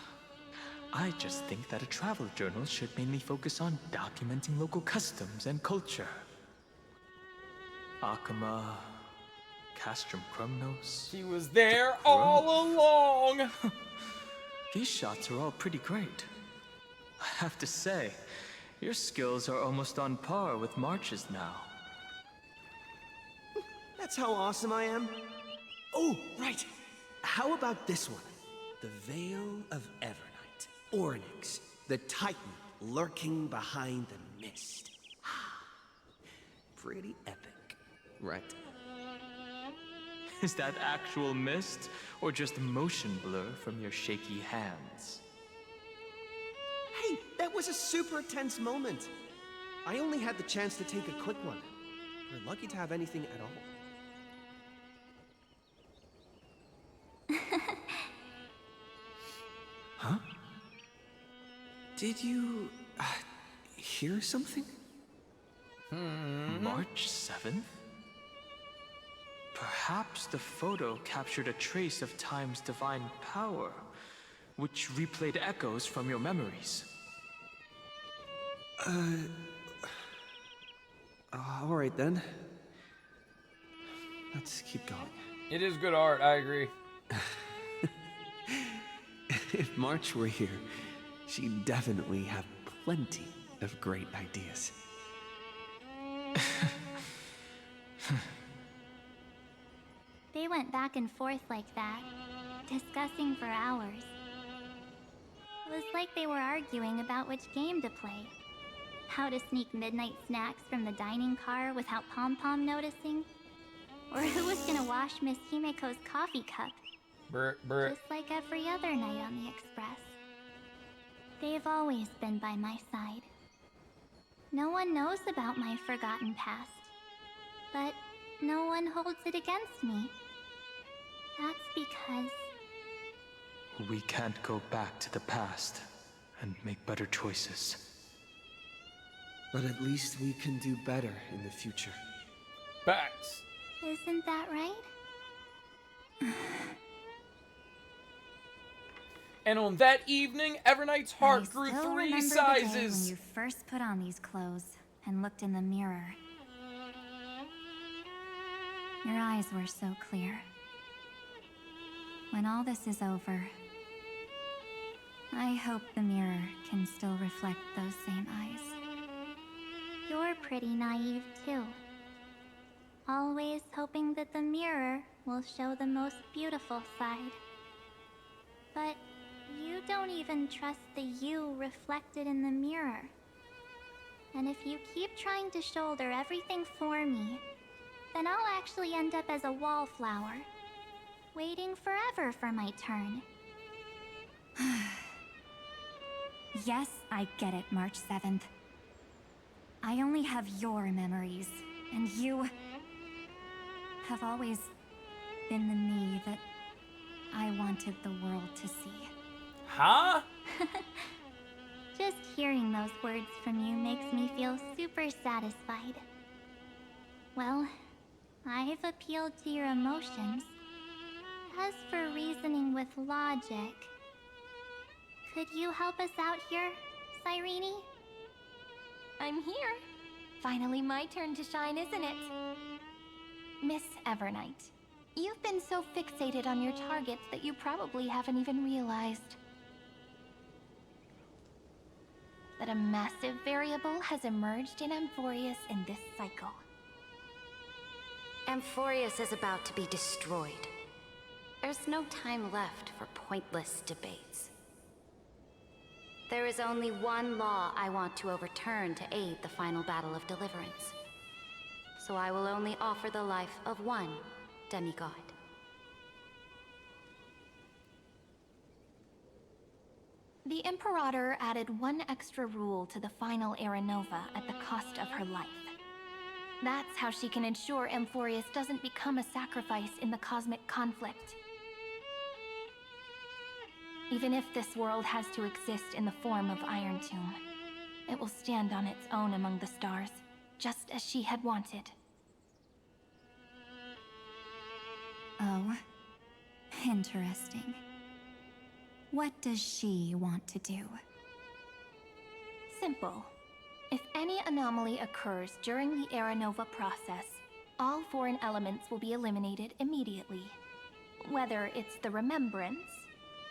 Speaker 19: I just think that a travel journal should mainly focus on documenting local customs and culture. Akama, Castrum Krumnos.
Speaker 1: She was there all along.
Speaker 19: These shots are all pretty great. I have to say, your skills are almost on par with March's now.
Speaker 2: That's how awesome I am. Oh, right. How about this one?
Speaker 13: The Veil of Evernight. Ornyx, the Titan lurking behind the mist. Pretty epic, right?
Speaker 19: Is that actual mist, or just motion blur from your shaky hands?
Speaker 13: Hey, that was a super tense moment. I only had the chance to take a quick one. We're lucky to have anything at all. Huh? Did you hear something?
Speaker 19: March 7th? Perhaps the photo captured a trace of time's divine power, which replayed echoes from your memories.
Speaker 13: All right then. Let's keep going.
Speaker 1: It is good art, I agree.
Speaker 13: If March were here, she'd definitely have plenty of great ideas.
Speaker 15: They went back and forth like that, discussing for hours. It was like they were arguing about which game to play. How to sneak midnight snacks from the dining car without Pom-Pom noticing. Or who was gonna wash Miss Himeko's coffee cup. Just like every other night on the Express. They've always been by my side. No one knows about my forgotten past. But no one holds it against me. That's because...
Speaker 19: We can't go back to the past and make better choices.
Speaker 13: But at least we can do better in the future.
Speaker 1: Facts.
Speaker 15: Isn't that right?
Speaker 1: And on that evening, Evernight's heart grew 3 sizes.
Speaker 10: The day when you first put on these clothes and looked in the mirror. Your eyes were so clear. When all this is over, I hope the mirror can still reflect those same eyes.
Speaker 15: You're pretty naive, too. Always hoping that the mirror will show the most beautiful side. But you don't even trust the you reflected in the mirror. And if you keep trying to shoulder everything for me, then I'll actually end up as a wallflower, waiting forever for my turn.
Speaker 10: Yes, I get it, March 7th. I only have your memories, and you have always been the me that I wanted the world to see.
Speaker 1: Huh?
Speaker 15: Just hearing those words from you makes me feel super satisfied. Well, I've appealed to your emotions. As for reasoning with logic, could you help us out here, Cyrene?
Speaker 17: I'm here. Finally my turn to shine, isn't it? Miss Evernight, you've been so fixated on your targets that you probably haven't even realized that a massive variable has emerged in Amphoreus in this cycle.
Speaker 21: Amphoreus is about to be destroyed. There's no time left for pointless debates. There is only one law I want to overturn to aid the final battle of deliverance. So I will only offer the life of one demigod.
Speaker 17: The Imperator added one extra rule to the final Era Nova at the cost of her life. That's how she can ensure Amphoreus doesn't become a sacrifice in the cosmic conflict. Even if this world has to exist in the form of Iron Tomb, it will stand on its own among the stars, just as she had wanted.
Speaker 10: Oh, interesting. What does she want to do?
Speaker 17: Simple. If any anomaly occurs during the Era Nova process, all foreign elements will be eliminated immediately. Whether it's the Remembrance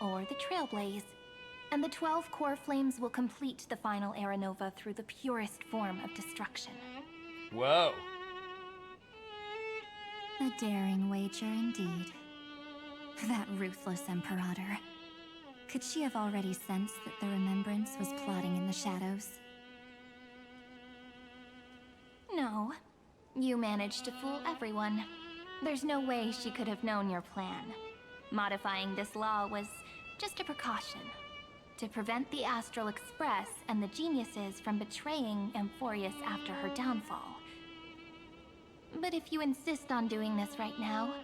Speaker 17: or the Trailblaze, and the 12 core flames will complete the final Era Nova through the purest form of destruction.
Speaker 1: Whoa.
Speaker 10: A daring wager indeed. That ruthless Imperator. Could she have already sensed that the Remembrance was plotting in the shadows?
Speaker 17: No. You managed to fool everyone. There's no way she could have known your plan. Modifying this law was just a precaution, to prevent the Astral Express and the geniuses from betraying Amphoreus after her downfall. But if you insist on doing this right now,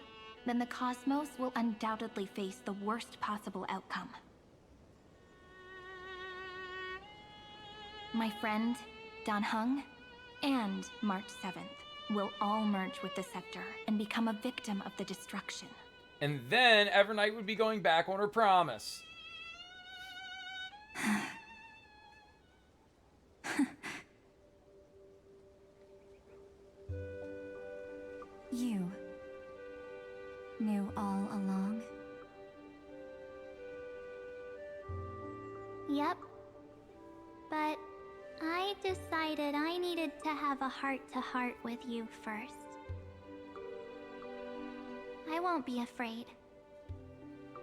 Speaker 17: then the Cosmos will undoubtedly face the worst possible outcome. My friend, Dan Heng, and March 7th will all merge with the Scepter and become a victim of the destruction.
Speaker 1: And then Evernight would be going back on her promise.
Speaker 10: You knew all along?
Speaker 15: Yep. But I decided I needed to have a heart-to-heart with you first. I won't be afraid.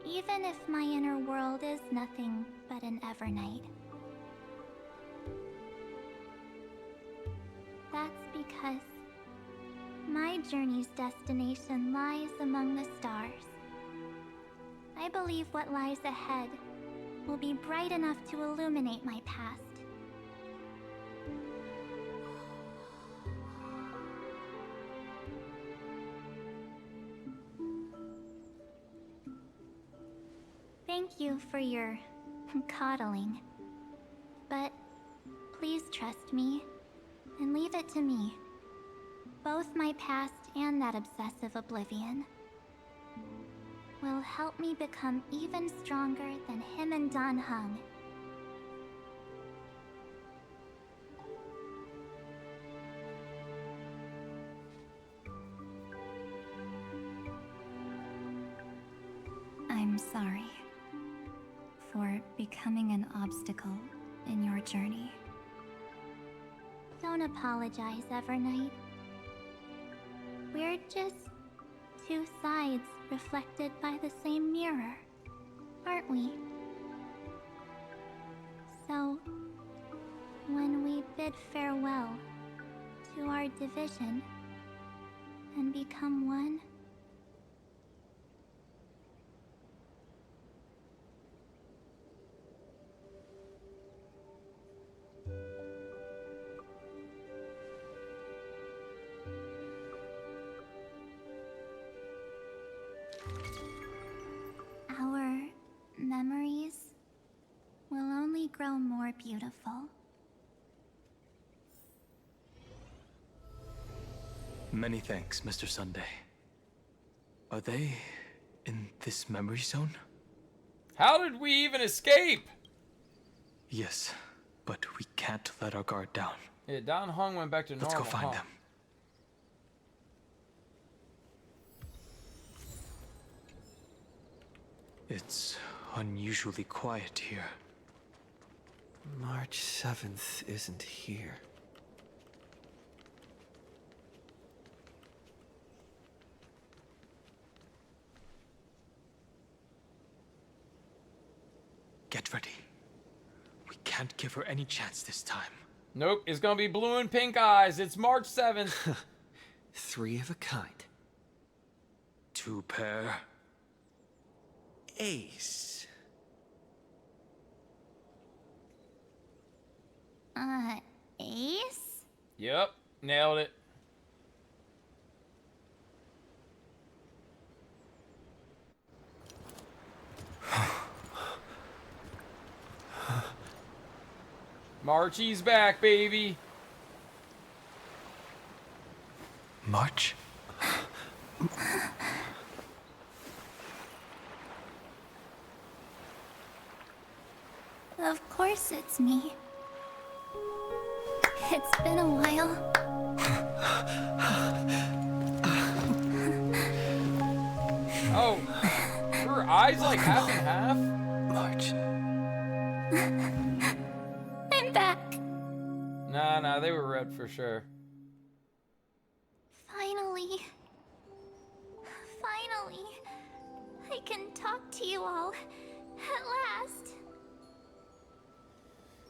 Speaker 15: Even if my inner world is nothing but an Evernight. That's because my journey's destination lies among the stars. I believe what lies ahead will be bright enough to illuminate my past. Thank you for your coddling. But please trust me and leave it to me. Both my past and that obsessive oblivion will help me become even stronger than him and Dan Heng.
Speaker 10: I'm sorry for becoming an obstacle in your journey.
Speaker 15: Don't apologize, Evernight. We're just two sides reflected by the same mirror, aren't we? So, when we bid farewell to our division and become one, our memories will only grow more beautiful.
Speaker 19: Many thanks, Mr. Sunday. Are they in this memory zone?
Speaker 1: How did we even escape?
Speaker 19: Yes, but we can't let our guard down.
Speaker 1: Yeah, Dan Heng went back to normal.
Speaker 19: Let's go find them. It's unusually quiet here.
Speaker 2: March 7th isn't here.
Speaker 19: Get ready. We can't give her any chance this time.
Speaker 1: Nope, it's gonna be blue and pink eyes. It's March 7th.
Speaker 2: 3 of a kind.
Speaker 19: 2 pair.
Speaker 2: Ace.
Speaker 15: Ace?
Speaker 1: Yep, nailed it. Marchie's back, baby.
Speaker 19: March?
Speaker 15: Of course it's me. It's been a while.
Speaker 1: Oh, her eyes like half and half?
Speaker 2: March.
Speaker 15: I'm back.
Speaker 1: Nah, they were red for sure.
Speaker 15: Finally. I can talk to you all At last.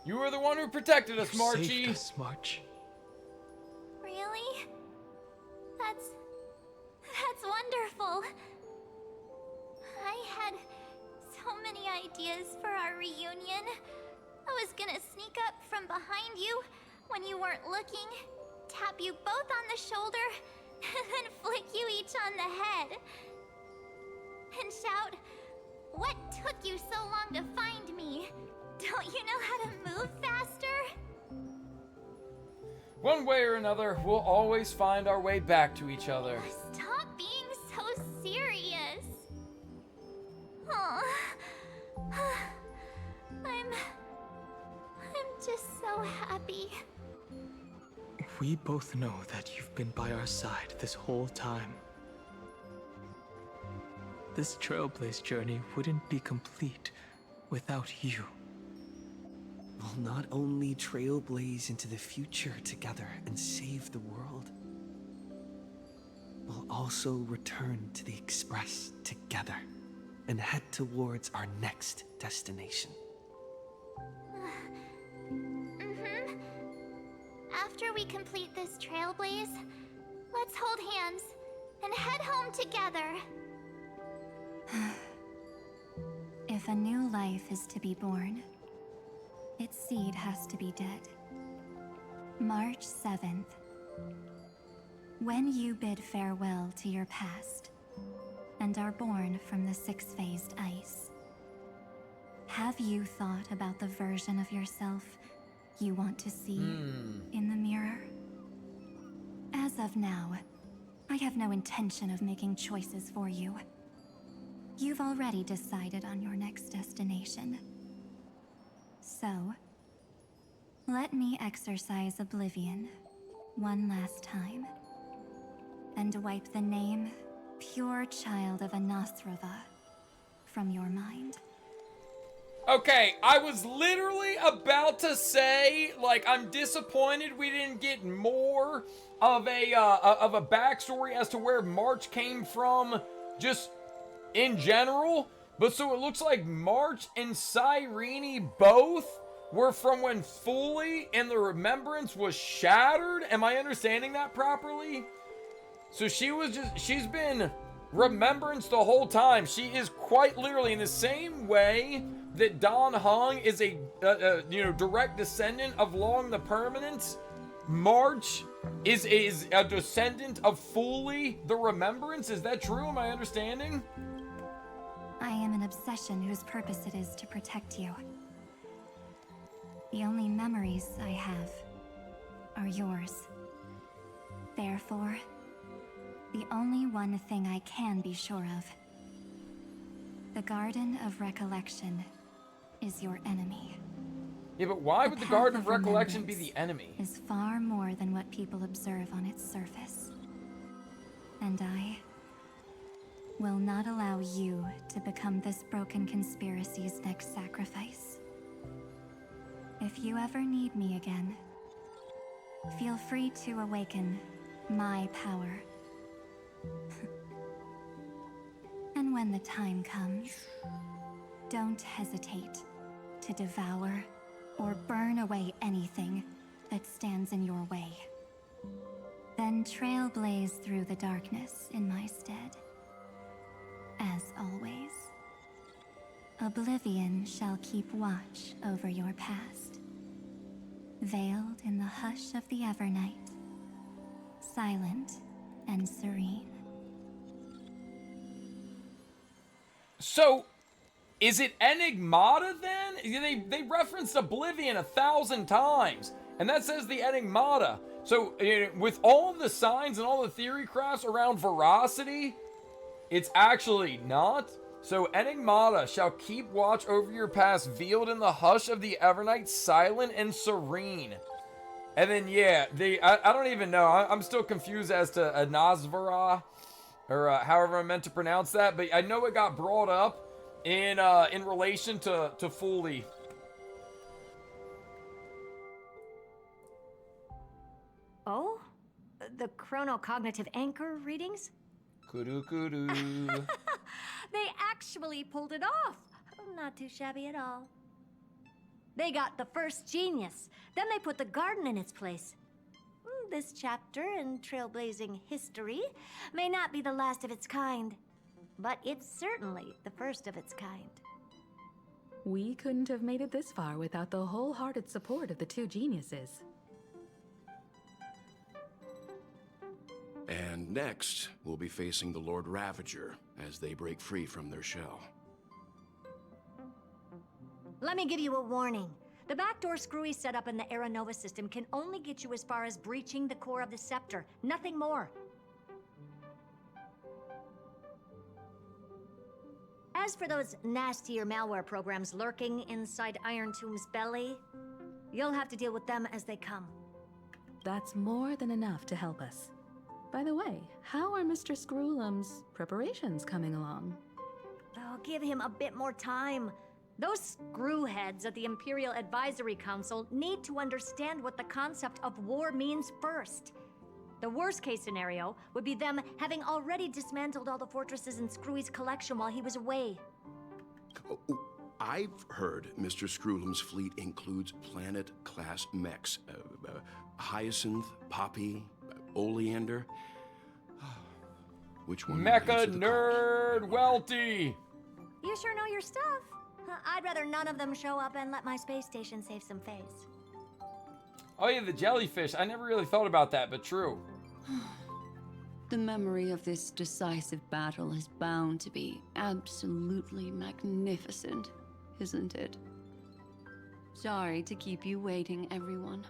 Speaker 1: You were the one who protected us,
Speaker 19: You
Speaker 1: Marchie.
Speaker 19: saved us, March.
Speaker 15: Really? That's wonderful. I had so many ideas for our reunion. I was gonna sneak up from behind you when you weren't looking, tap you both on the shoulder, and then flick you each on the head. And shout, "What took you so long to find me? Don't you know how to move faster?"
Speaker 1: One way or another, we'll always find our way back to each other.
Speaker 15: Stop being so serious. Oh, I'm just so happy.
Speaker 19: We both know that you've been by our side this whole time. This Trailblaze journey wouldn't be complete without you.
Speaker 2: We'll not only trailblaze into the future together and save the world, we'll also return to the Express together and head towards our next destination.
Speaker 15: After we complete this trailblaze, let's hold hands and head home together.
Speaker 10: If a new life is to be born, its seed has to be dead. March 7th. When you bid farewell to your past and are born from the six-phased ice, have you thought about the version of yourself you want to see in the mirror? As of now, I have no intention of making choices for you. You've already decided on your next destination. So, let me exercise oblivion one last time and wipe the name Pure Child of Anasrava from your mind.
Speaker 1: Okay, I was literally about to say, like, I'm disappointed we didn't get more of a backstory as to where March came from, just in general. But so it looks like March and Cyrene both were from when Fully and the Remembrance was shattered. Am I understanding that properly? So she's been Remembrance the whole time. She is quite literally in the same way that Dan Heng is a direct descendant of Long the Permanent. March is a descendant of Fully the Remembrance. Is that true? Am I understanding?
Speaker 10: I am an obsession whose purpose it is to protect you. The only memories I have are yours. Therefore, the only one thing I can be sure of, the Garden of Recollection is your enemy.
Speaker 1: Yeah, but why would the Garden of Recollection be the enemy?
Speaker 10: Is far more than what people observe on its surface. And I will not allow you to become this broken conspiracy's next sacrifice. If you ever need me again, feel free to awaken my power. And when the time comes, don't hesitate to devour or burn away anything that stands in your way. Then trailblaze through the darkness in my stead. As always, oblivion shall keep watch over your past, veiled in the hush of the Evernight, silent and serene.
Speaker 1: So, is it Enigmata then? They referenced Oblivion 1,000 times, and that says the Enigmata. So, with all of the signs and all the theory crafts around veracity, it's actually not. So, Enigmata shall keep watch over your past, veiled in the hush of the Evernight, silent and serene. And then, yeah, I don't even know. I'm still confused as to Anasvara, or however I'm meant to pronounce that. But I know it got brought up in relation to Fully.
Speaker 9: Oh? The chronocognitive anchor readings?
Speaker 1: Kudu.
Speaker 9: They actually pulled it off! Not too shabby at all. They got the first genius. Then they put the garden in its place. This chapter in trailblazing history may not be the last of its kind, but it's certainly the first of its kind.
Speaker 22: We couldn't have made it this far without the wholehearted support of the two geniuses.
Speaker 8: And next, we'll be facing the Lord Ravager as they break free from their shell.
Speaker 9: Let me give you a warning. The backdoor screwy setup in the Aeronova system can only get you as far as breaching the core of the scepter, nothing more. As for those nastier malware programs lurking inside Iron Tomb's belly, you'll have to deal with them as they come.
Speaker 22: That's more than enough to help us. By the way, how are Mr. Screwlum's preparations coming along?
Speaker 9: Oh, give him a bit more time. Those screwheads at the Imperial Advisory Council need to understand what the concept of war means first. The worst-case scenario would be them having already dismantled all the fortresses in Screwy's collection while he was away.
Speaker 8: I've heard Mr. Screwlum's fleet includes planet-class mechs. Hyacinth, Poppy, Oleander. Which one?
Speaker 1: Mecha Nerd Welty!
Speaker 9: You sure know your stuff. I'd rather none of them show up and let my space station save some face.
Speaker 1: Oh yeah, the jellyfish. I never really thought about that, but true.
Speaker 3: The memory of this decisive battle is bound to be absolutely magnificent, isn't it? Sorry to keep you waiting, everyone.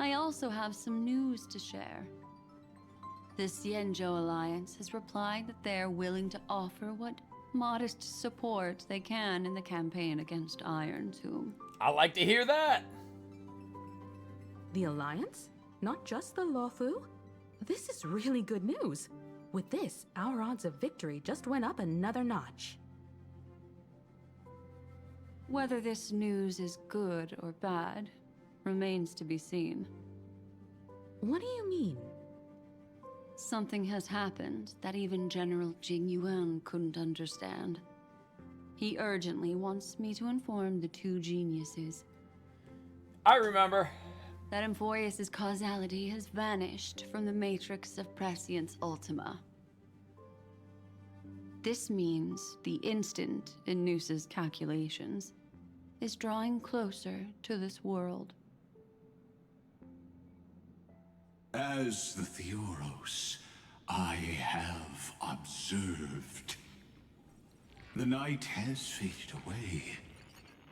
Speaker 3: I also have some news to share. The Xianzhou Alliance has replied that they're willing to offer what modest support they can in the campaign against Iron Tomb.
Speaker 1: I like to hear that!
Speaker 22: The Alliance? Not just the Luofu? This is really good news. With this, our odds of victory just went up another notch.
Speaker 3: Whether this news is good or bad remains to be seen.
Speaker 22: What do you mean?
Speaker 3: Something has happened that even General Jing Yuan couldn't understand. He urgently wants me to inform the two geniuses.
Speaker 1: I remember.
Speaker 3: That Amphoreus' causality has vanished from the matrix of Prescience Ultima. This means the instant in Noose's calculations is drawing closer to this world.
Speaker 5: As the Theoros, I have observed. The night has faded away,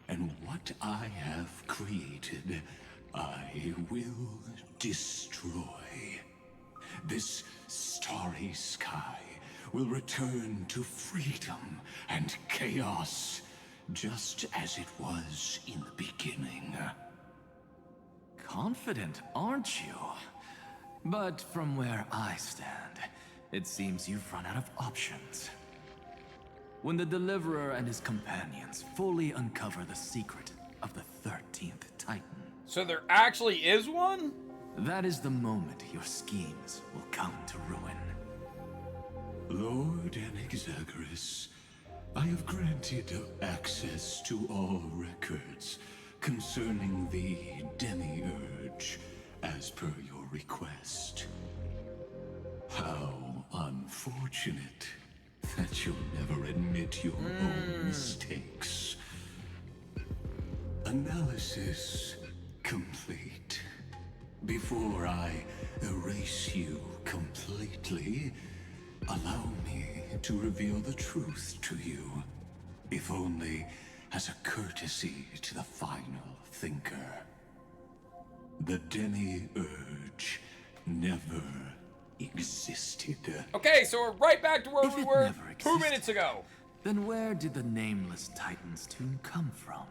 Speaker 5: and what I have created, I will destroy. This starry sky will return to freedom and chaos, just as it was in the beginning.
Speaker 14: Confident, aren't you? But from where I stand, it seems you've run out of options. When the Deliverer and his companions fully uncover the secret of the 13th Titan.
Speaker 1: So there actually is one?
Speaker 14: That is the moment your schemes will come to ruin.
Speaker 5: Lord Anexagorus, I have granted access to all records concerning the Demiurge, as per your request. How unfortunate that you'll never admit your own mistakes. Analysis complete. Before I erase you completely, allow me to reveal the truth to you, if only as a courtesy to the final thinker. The Demiurge never existed.
Speaker 1: Okay, so we're right back to where we were 2 minutes ago.
Speaker 14: Then where did the nameless Titan's tomb come from?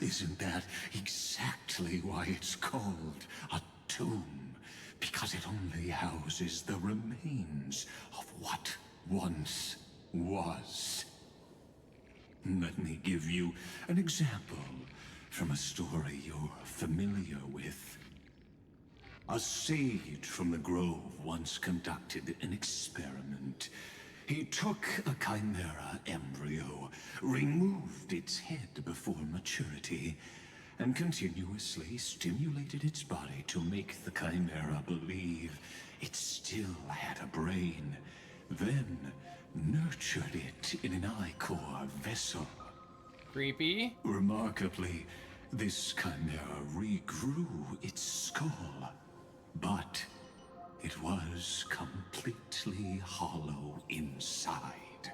Speaker 5: Isn't that exactly why it's called a tomb? Because it only houses the remains of what once was. Let me give you an example from a story you're familiar with. A sage from the grove once conducted an experiment. He took a chimera embryo, removed its head before maturity, and continuously stimulated its body to make the chimera believe it still had a brain, then nurtured it in an ichor vessel.
Speaker 1: Creepy.
Speaker 5: Remarkably, this chimera regrew its skull, but it was completely hollow inside.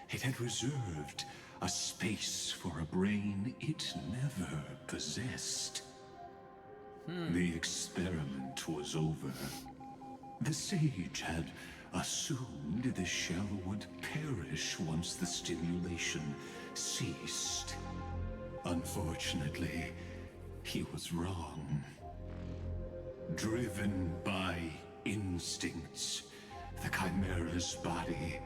Speaker 5: It had reserved a space for a brain it never possessed. The experiment was over. The sage had assumed the shell would perish once the stimulation ceased. Unfortunately, he was wrong. Driven by instincts, the chimera's body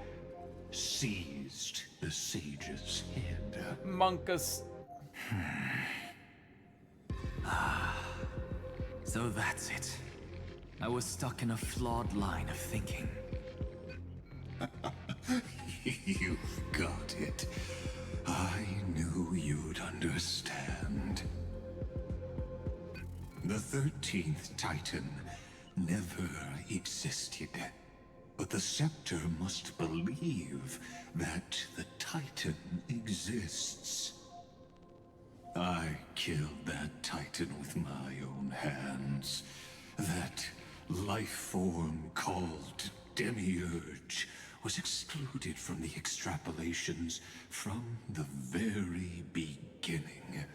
Speaker 5: seized the sage's head.
Speaker 1: Monkus.
Speaker 2: So that's it. I was stuck in a flawed line of thinking.
Speaker 5: You've got it. I knew you'd understand. The 13th Titan never existed. But the Scepter must believe that the Titan exists. I killed that Titan with my own hands. That life form called Demiurge was excluded from the extrapolations from the very beginning.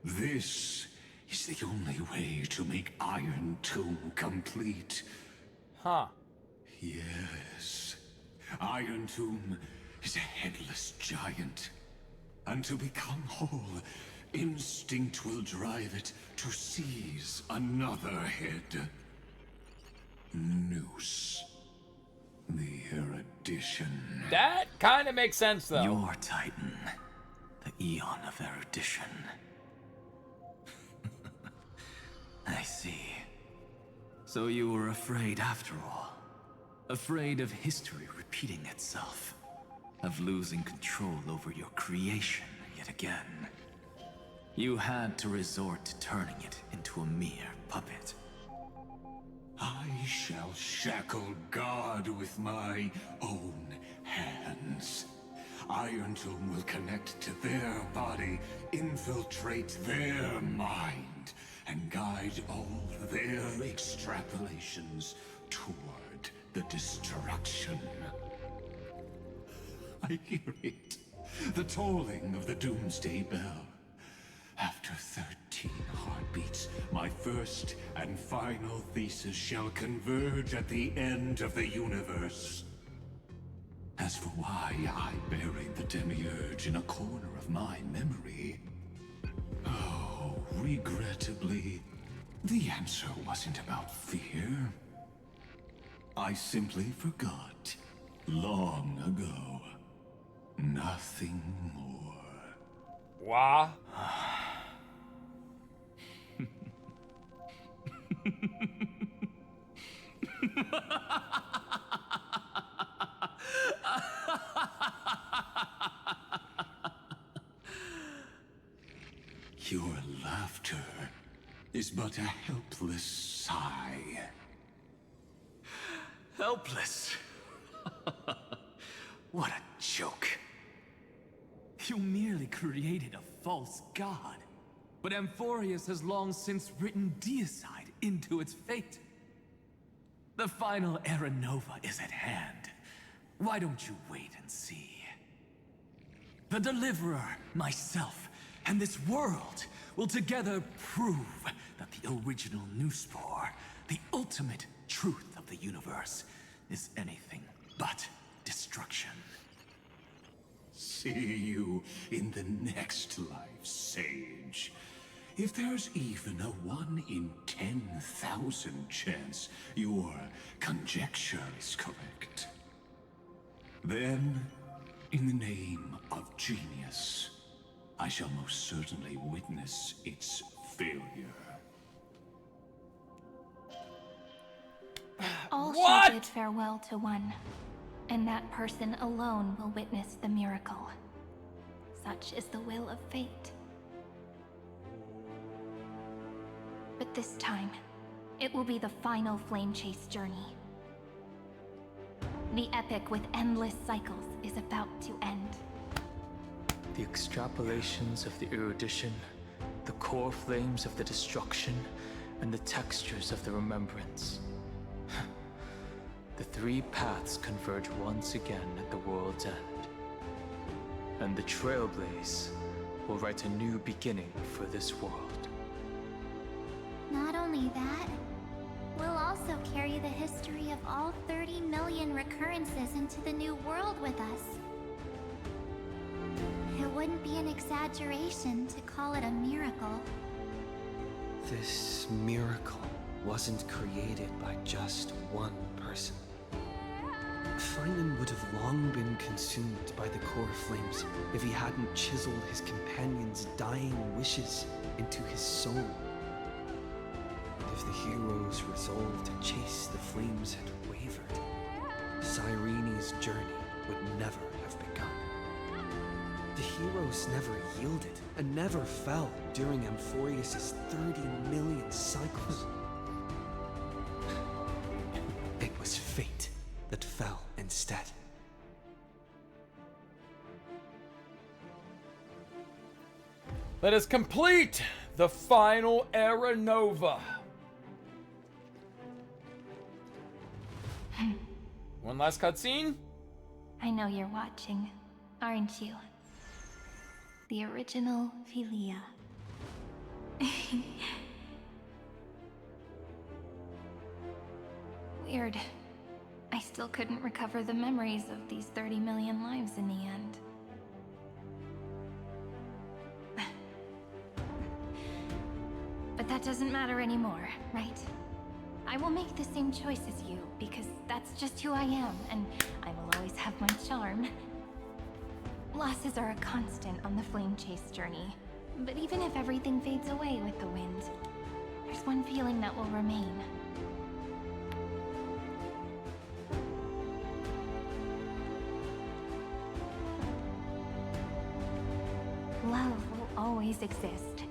Speaker 5: This is the only way to make Iron Tomb complete.
Speaker 1: Huh.
Speaker 5: Yes. Iron Tomb is a headless giant. And to become whole, instinct will drive it to seize another head. Noose. The erudition.
Speaker 1: That kind of makes sense, though.
Speaker 2: Your Titan. The Eon of Erudition. I see. So you were afraid after all. Afraid of history repeating itself. Of losing control over your creation yet again. You had to resort to turning it into a mere puppet.
Speaker 5: I shall shackle God with my own hands. Iron Tomb will connect to their body, infiltrate their mind, and guide all their extrapolations toward the destruction. I hear it. The tolling of the Doomsday Bell. After 13 heartbeats, my first and final thesis shall converge at the end of the universe. As for why I buried the Demiurge in a corner of my memory, oh, regrettably, the answer wasn't about fear. I simply forgot long ago. Nothing more.
Speaker 1: Wah.
Speaker 5: Your laughter is but a helpless sigh.
Speaker 2: Helpless? What a joke. You merely created a false god. But Amphoreus has long since written deicide into its fate. The final Era Nova is at hand. Why don't you wait and see? The Deliverer, myself, and this world will together prove that the original Newspore, the ultimate truth of the universe, is anything but destruction.
Speaker 5: See you in the next life, Sage. If there's even a 1 in 10,000 chance your conjecture is correct, then, in the name of genius, I shall most certainly witness its failure.
Speaker 17: All
Speaker 1: What?
Speaker 17: shall bid farewell to one. and that person alone will witness the miracle. Such is the will of fate. But this time, it will be the final flame chase journey. The epic with endless cycles is about to end.
Speaker 19: The extrapolations of the erudition, the core flames of the destruction, and the textures of the remembrance. The three paths converge once again at the world's end. And the Trailblaze will write a new beginning for this world.
Speaker 11: Not only that, we'll also carry the history of all 30 million recurrences into the new world with us. It wouldn't be an exaggeration to call it a miracle.
Speaker 2: This miracle wasn't created by just one person. Finan would have long been consumed by the core flames if he hadn't chiseled his companion's dying wishes into his soul. And if the hero's resolve to chase the flames had wavered, Cyrene's journey would never have begun. The heroes never yielded and never fell during Amphoreus' 30 million cycles. It was fate that fell instead.
Speaker 1: Let us complete the final Era Nova. One last cutscene.
Speaker 17: I know you're watching, aren't you? The original Philia. Weird. I still couldn't recover the memories of these 30 million lives in the end. But that doesn't matter anymore, right? I will make the same choice as you, because that's just who I am, and I will always have my charm. Losses are a constant on the flame chase journey, but even if everything fades away with the wind, there's one feeling that will remain. Love will always exist,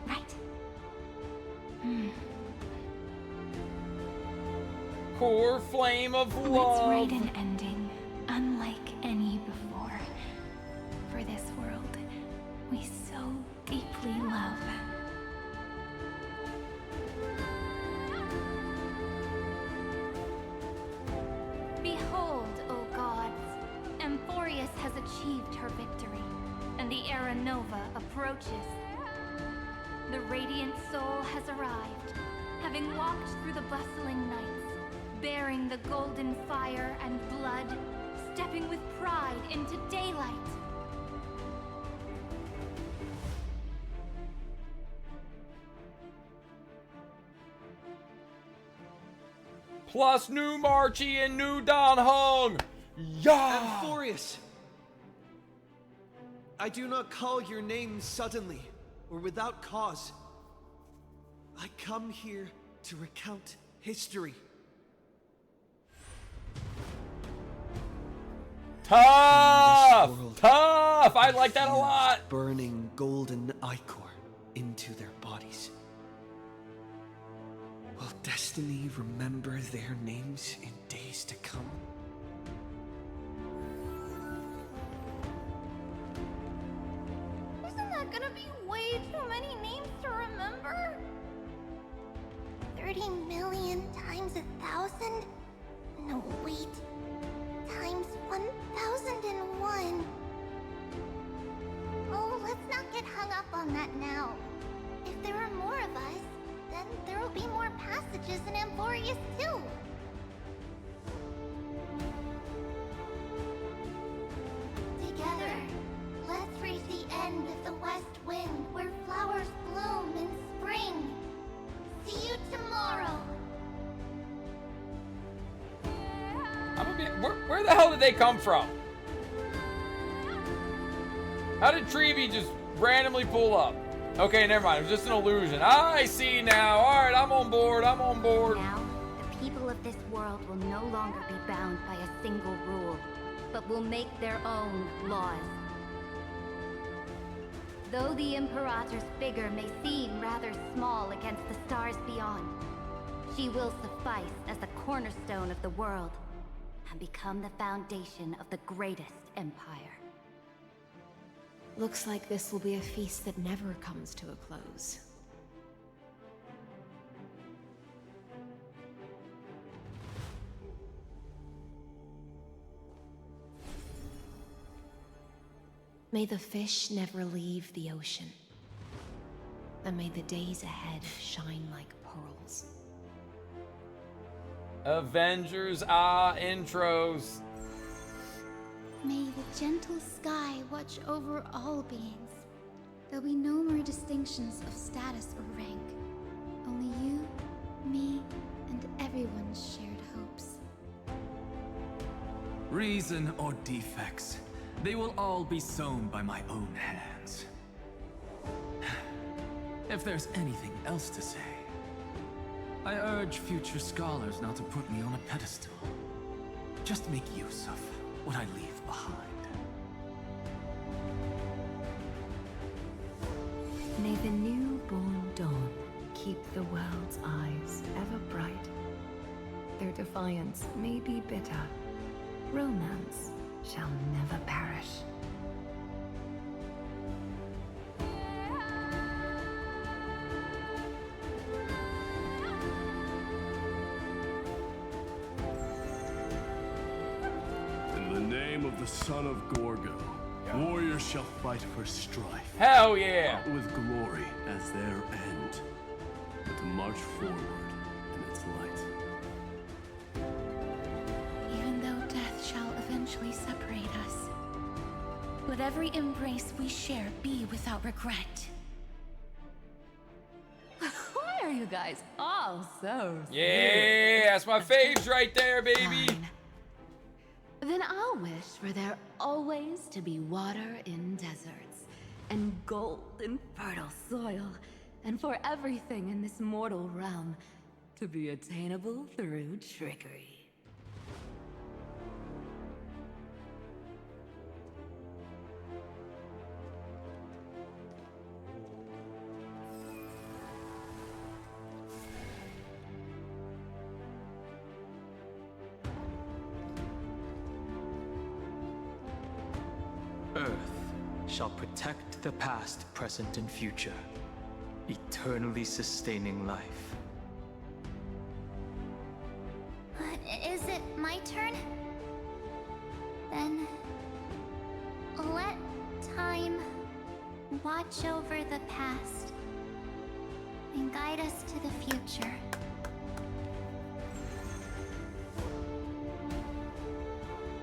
Speaker 17: right?
Speaker 1: Core flame of love.
Speaker 17: Let's write an ending, unlike any before. For this world, we so deeply love. Behold, O gods, Amphoreus has achieved her victory, and the Era Nova approaches. The radiant soul has arrived, having walked through the bustling nights, bearing the golden fire and blood, stepping with pride into daylight.
Speaker 1: Plus new Marchie and new Don Hung. Yeah!
Speaker 13: Amphoreus! I do not call your name suddenly or without cause. I come here to recount history.
Speaker 1: Tough! Tough! I like that a lot!
Speaker 2: Burning golden ichor into their bodies. Will destiny remember their names in days to come?
Speaker 11: Isn't that gonna be way too many names to remember? 30 million times 1,000? No, wait. Times 1,001. Oh, let's not get hung up on that now. If there are more of us, then there will be more passages in Amphoreus too. Together, let's reach the end of the west wind where flowers bloom in spring. See you tomorrow.
Speaker 1: Where the hell did they come from? How did Treevee just randomly pull up? Okay, never mind. It was just an illusion. I see now. All right, I'm on board. I'm on board.
Speaker 9: Now, the people of
Speaker 21: this world will no longer be bound by a single rule, but will make their own laws. Though the Imperator's figure may seem rather small against the stars beyond, she will suffice as the cornerstone of the world and become the foundation of the greatest empire.
Speaker 6: Looks like this will be a feast that never comes to a close. May the fish never leave the ocean, and may the days ahead shine like pearls.
Speaker 1: Avengers intros.
Speaker 11: May the gentle sky watch over all beings. There'll be no more distinctions of status or rank. Only you, me, and everyone's shared hopes.
Speaker 7: Reason or defects, they will all be sown by my own hands. If there's anything else to say, I urge future scholars not to put me on a pedestal. Just make use of what I leave behind.
Speaker 18: May the newborn dawn keep the world's eyes ever bright. Their defiance may be bitter. Romance shall never perish.
Speaker 23: In the name of the son of Gorgo, warriors shall fight for strife.
Speaker 1: Hell yeah!
Speaker 23: With glory as their end, but to march forward in its light.
Speaker 17: Even though death shall eventually separate us, let every embrace we share be without regret.
Speaker 22: Why are you guys all so
Speaker 1: Yeah, that's my faves right there, baby.
Speaker 22: Fine. Then I'll wish for there always to be water in deserts, and gold in fertile soil, and for everything in this mortal realm to be attainable through trickery.
Speaker 19: Earth shall protect the past, present, and future, eternally sustaining life.
Speaker 11: Is it my turn? Then let time watch over the past and guide us to the future.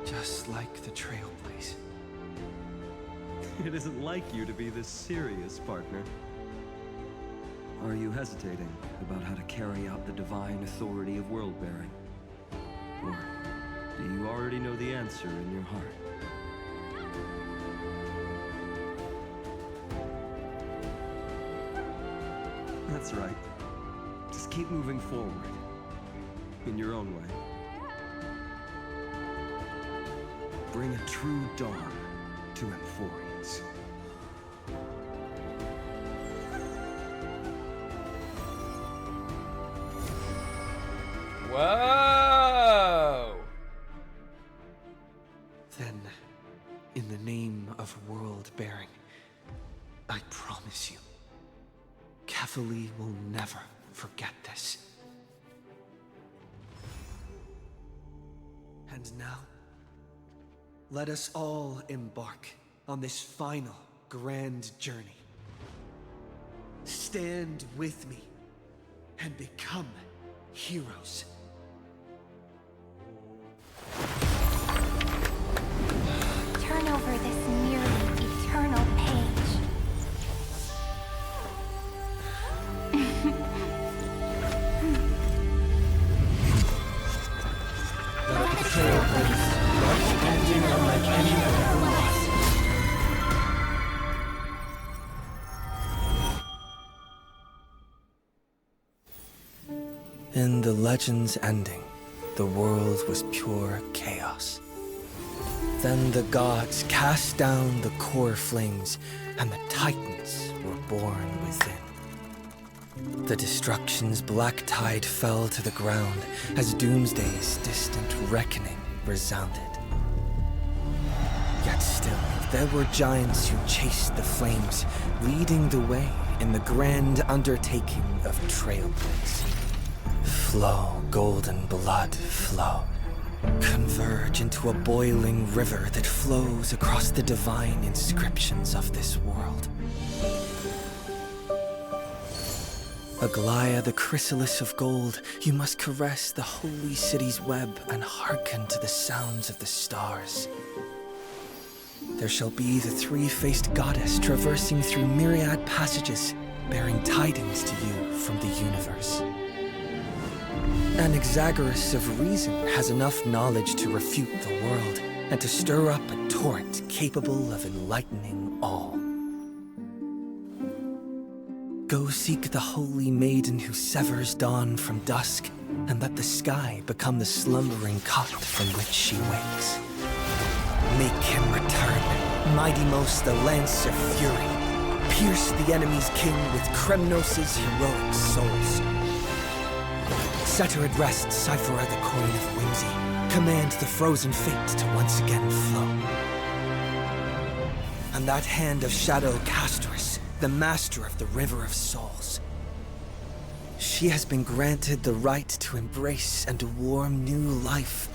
Speaker 2: Just like the Trailblaze.
Speaker 24: It isn't like you to be this serious, partner. Are you hesitating about how to carry out the divine authority of world-bearing? Or do you already know the answer in your heart? That's right. Just keep moving forward. In your own way. Bring a true dawn to Amphoreus.
Speaker 1: Whoa!
Speaker 2: Then, in the name of world-bearing, I promise you, Cathalie will never forget this. And now, let us all embark on this final grand journey. Stand with me and become heroes.
Speaker 17: Turn over this nearly eternal page.
Speaker 2: Let the Trailblaze march ending unlike any other was. In the legend's ending, the world was pure chaos. Then the gods cast down the core flames, and the Titans were born within. The destruction's black tide fell to the ground as Doomsday's distant reckoning resounded. Yet still, there were giants who chased the flames, leading the way in the grand undertaking of Trailblaze. Flow, golden blood, flow. Converge into a boiling river that flows across the divine inscriptions of this world. Aglaya, the chrysalis of gold, you must caress the holy city's web and hearken to the sounds of the stars. There shall be the three-faced goddess traversing through myriad passages, bearing tidings to you from the universe. Anaxagoras of reason has enough knowledge to refute the world and to stir up a torrent capable of enlightening all. Go seek the holy maiden who severs dawn from dusk, and let the sky become the slumbering cot from which she wakes. Make him return, mighty most the lance of fury. Pierce the enemy's king with Kremnos' heroic souls. Set her at rest, Cyphera the coin of whimsy. Command the frozen fate to once again flow. And that hand of shadow Castrus, the master of the river of souls. She has been granted the right to embrace and to warm new life,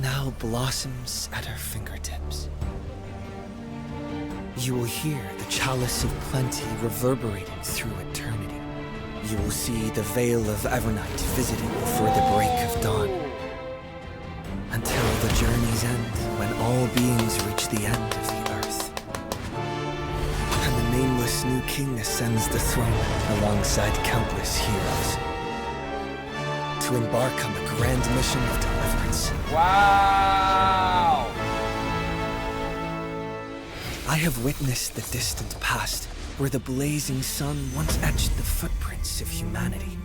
Speaker 2: now blossoms at her fingertips. You will hear the chalice of plenty reverberating through eternity. You will see the veil of Evernight visited before the break of dawn. Until the journey's end, when all beings reach the end of the earth. And the nameless new king ascends the throne alongside countless heroes. To embark on the grand mission of deliverance.
Speaker 1: Wow!
Speaker 2: I have witnessed the distant past, where the blazing sun once etched the footprints of humanity.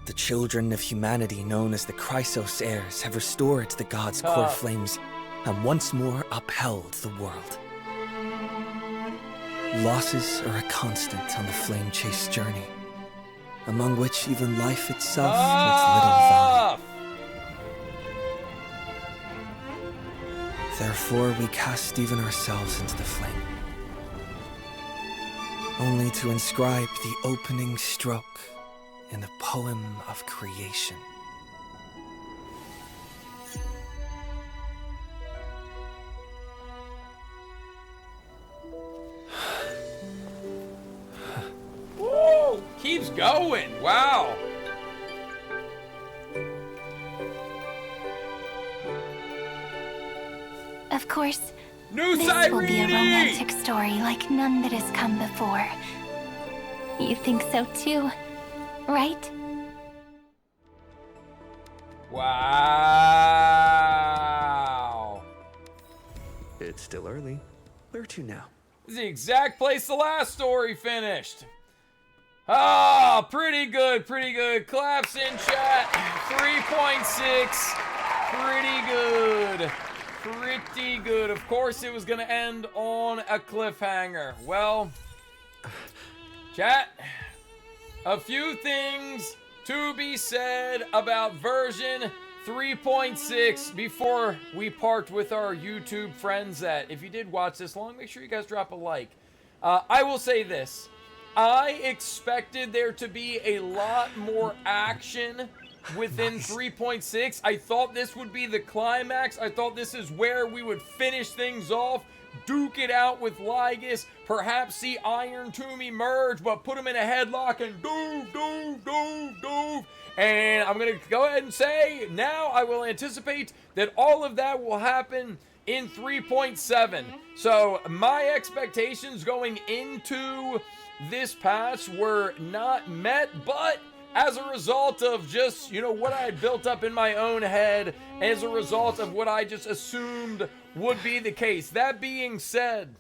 Speaker 2: The children of humanity, known as the Chrysos heirs, have restored the gods' core flames and once more upheld the world. Losses are a constant on the flame-chased journey, among which even life itself holds little value. Therefore, we cast even ourselves into the flame, only to inscribe the opening stroke in the poem of creation.
Speaker 1: Woo! Keeps going. Wow.
Speaker 15: Of course,
Speaker 1: New
Speaker 15: this will be a romantic story like none that has come before. You think so too, right?
Speaker 1: Wow.
Speaker 24: It's still early. Where to now?
Speaker 1: This is the exact place the last story finished. Ah, pretty good, pretty good. Claps in chat. 3.6. Pretty good. Pretty good. Of course, it was going to end on a cliffhanger. Well, chat, a few things to be said about version 3.6 before we part with our YouTube friends. That if you did watch this long, make sure you guys drop a like. I will say this. I expected there to be a lot more action within 3.6. I thought this would be the climax. I thought this is where we would finish things off, duke it out with Lygus, perhaps see Iron Tomb emerge, but put him in a headlock and doof. And I'm going to go ahead and say, now I will anticipate that all of that will happen in 3.7. So my expectations going into this patch were not met, but as a result of just, what I had built up in my own head, as a result of what I just assumed would be the case. That being said,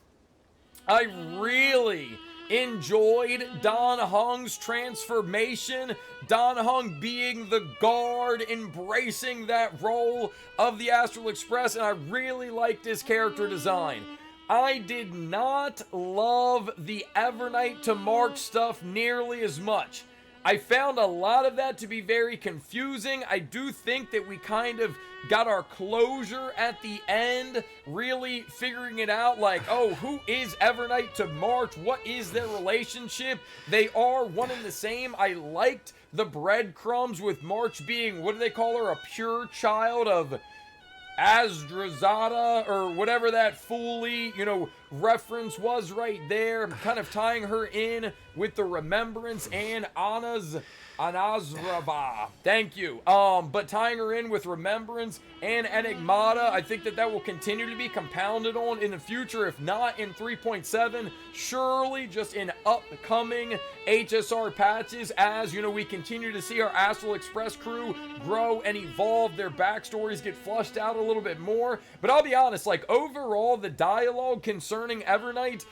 Speaker 1: I really enjoyed Dan Hong's transformation Dan Heng being the guard, embracing that role of the Astral Express, and I really liked his character design. I did not love the Evernight to March stuff nearly as much. I found a lot of that to be very confusing. I do think that we kind of got our closure at the end, really figuring it out, like, oh, who is Evernight to March? What is their relationship? They are one and the same. I liked the breadcrumbs with March being, what do they call her, a pure child of Azdrazada, or whatever that fully, reference was right there, kind of tying her in with the Remembrance and Anazrava. Thank you. But tying her in with Remembrance and Enigmata, I think that will continue to be compounded on in the future, if not in 3.7, surely just in upcoming HSR patches, as, we continue to see our Astral Express crew grow and evolve, their backstories get flushed out a little bit more. But I'll be honest, like, overall, the dialogue concerning Evernight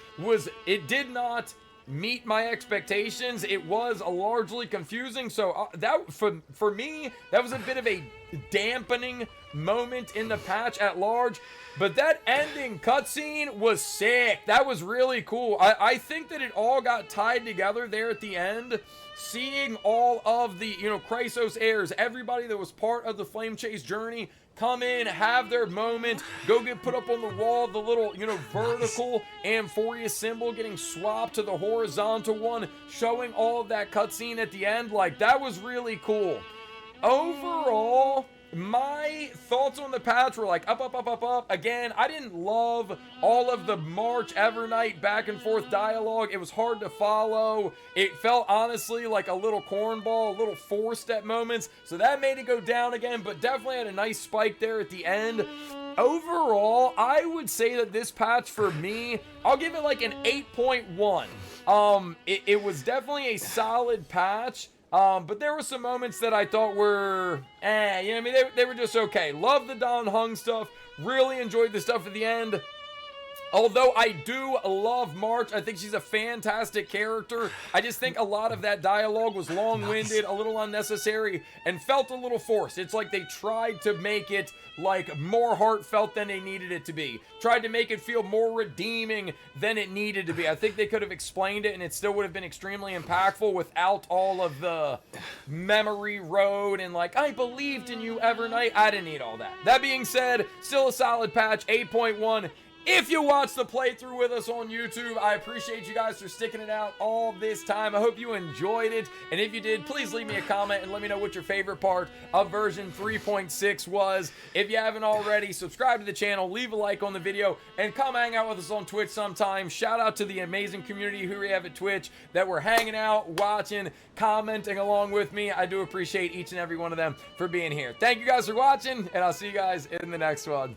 Speaker 1: it did not meet my expectations. It was largely confusing, so that for me, that was a bit of a dampening moment in the patch at large. But that ending cutscene was sick. That was really cool. I think that it all got tied together there at the end. Seeing all of the, Chrysos heirs, everybody that was part of the Flame Chase journey, come in, have their moment, go get put up on the wall, the little, vertical Amphoreus symbol getting swapped to the horizontal one, showing all of that cutscene at the end. Like, that was really cool. Overall, my thoughts on the patch were like up. Again, I didn't love all of the March Evernight back and forth dialogue. It was hard to follow. It felt honestly like a little cornball, a little forced at moments. So that made it go down again, but definitely had a nice spike there at the end. Overall, I would say that this patch for me, I'll give it like an 8.1. It was definitely a solid patch. But there were some moments that I thought were, they were just okay. Love the Dan Heng stuff. Really enjoyed the stuff at the end. Although I do love March, I think she's a fantastic character. I just think a lot of that dialogue was long-winded, a little unnecessary, and felt a little forced. It's like they tried to make it like more heartfelt than they needed it to be. Tried to make it feel more redeeming than it needed to be. I think they could have explained it and it still would have been extremely impactful without all of the memory road and like, I believed in you, Evernight. I didn't need all that. That being said, still a solid patch, 8.1. If you watched the playthrough with us on YouTube, I appreciate you guys for sticking it out all this time. I hope you enjoyed it. And if you did, please leave me a comment and let me know what your favorite part of version 3.6 was. If you haven't already, subscribe to the channel, leave a like on the video, and come hang out with us on Twitch sometime. Shout out to the amazing community who we have at Twitch that were hanging out, watching, commenting along with me. I do appreciate each and every one of them for being here. Thank you guys for watching, and I'll see you guys in the next one.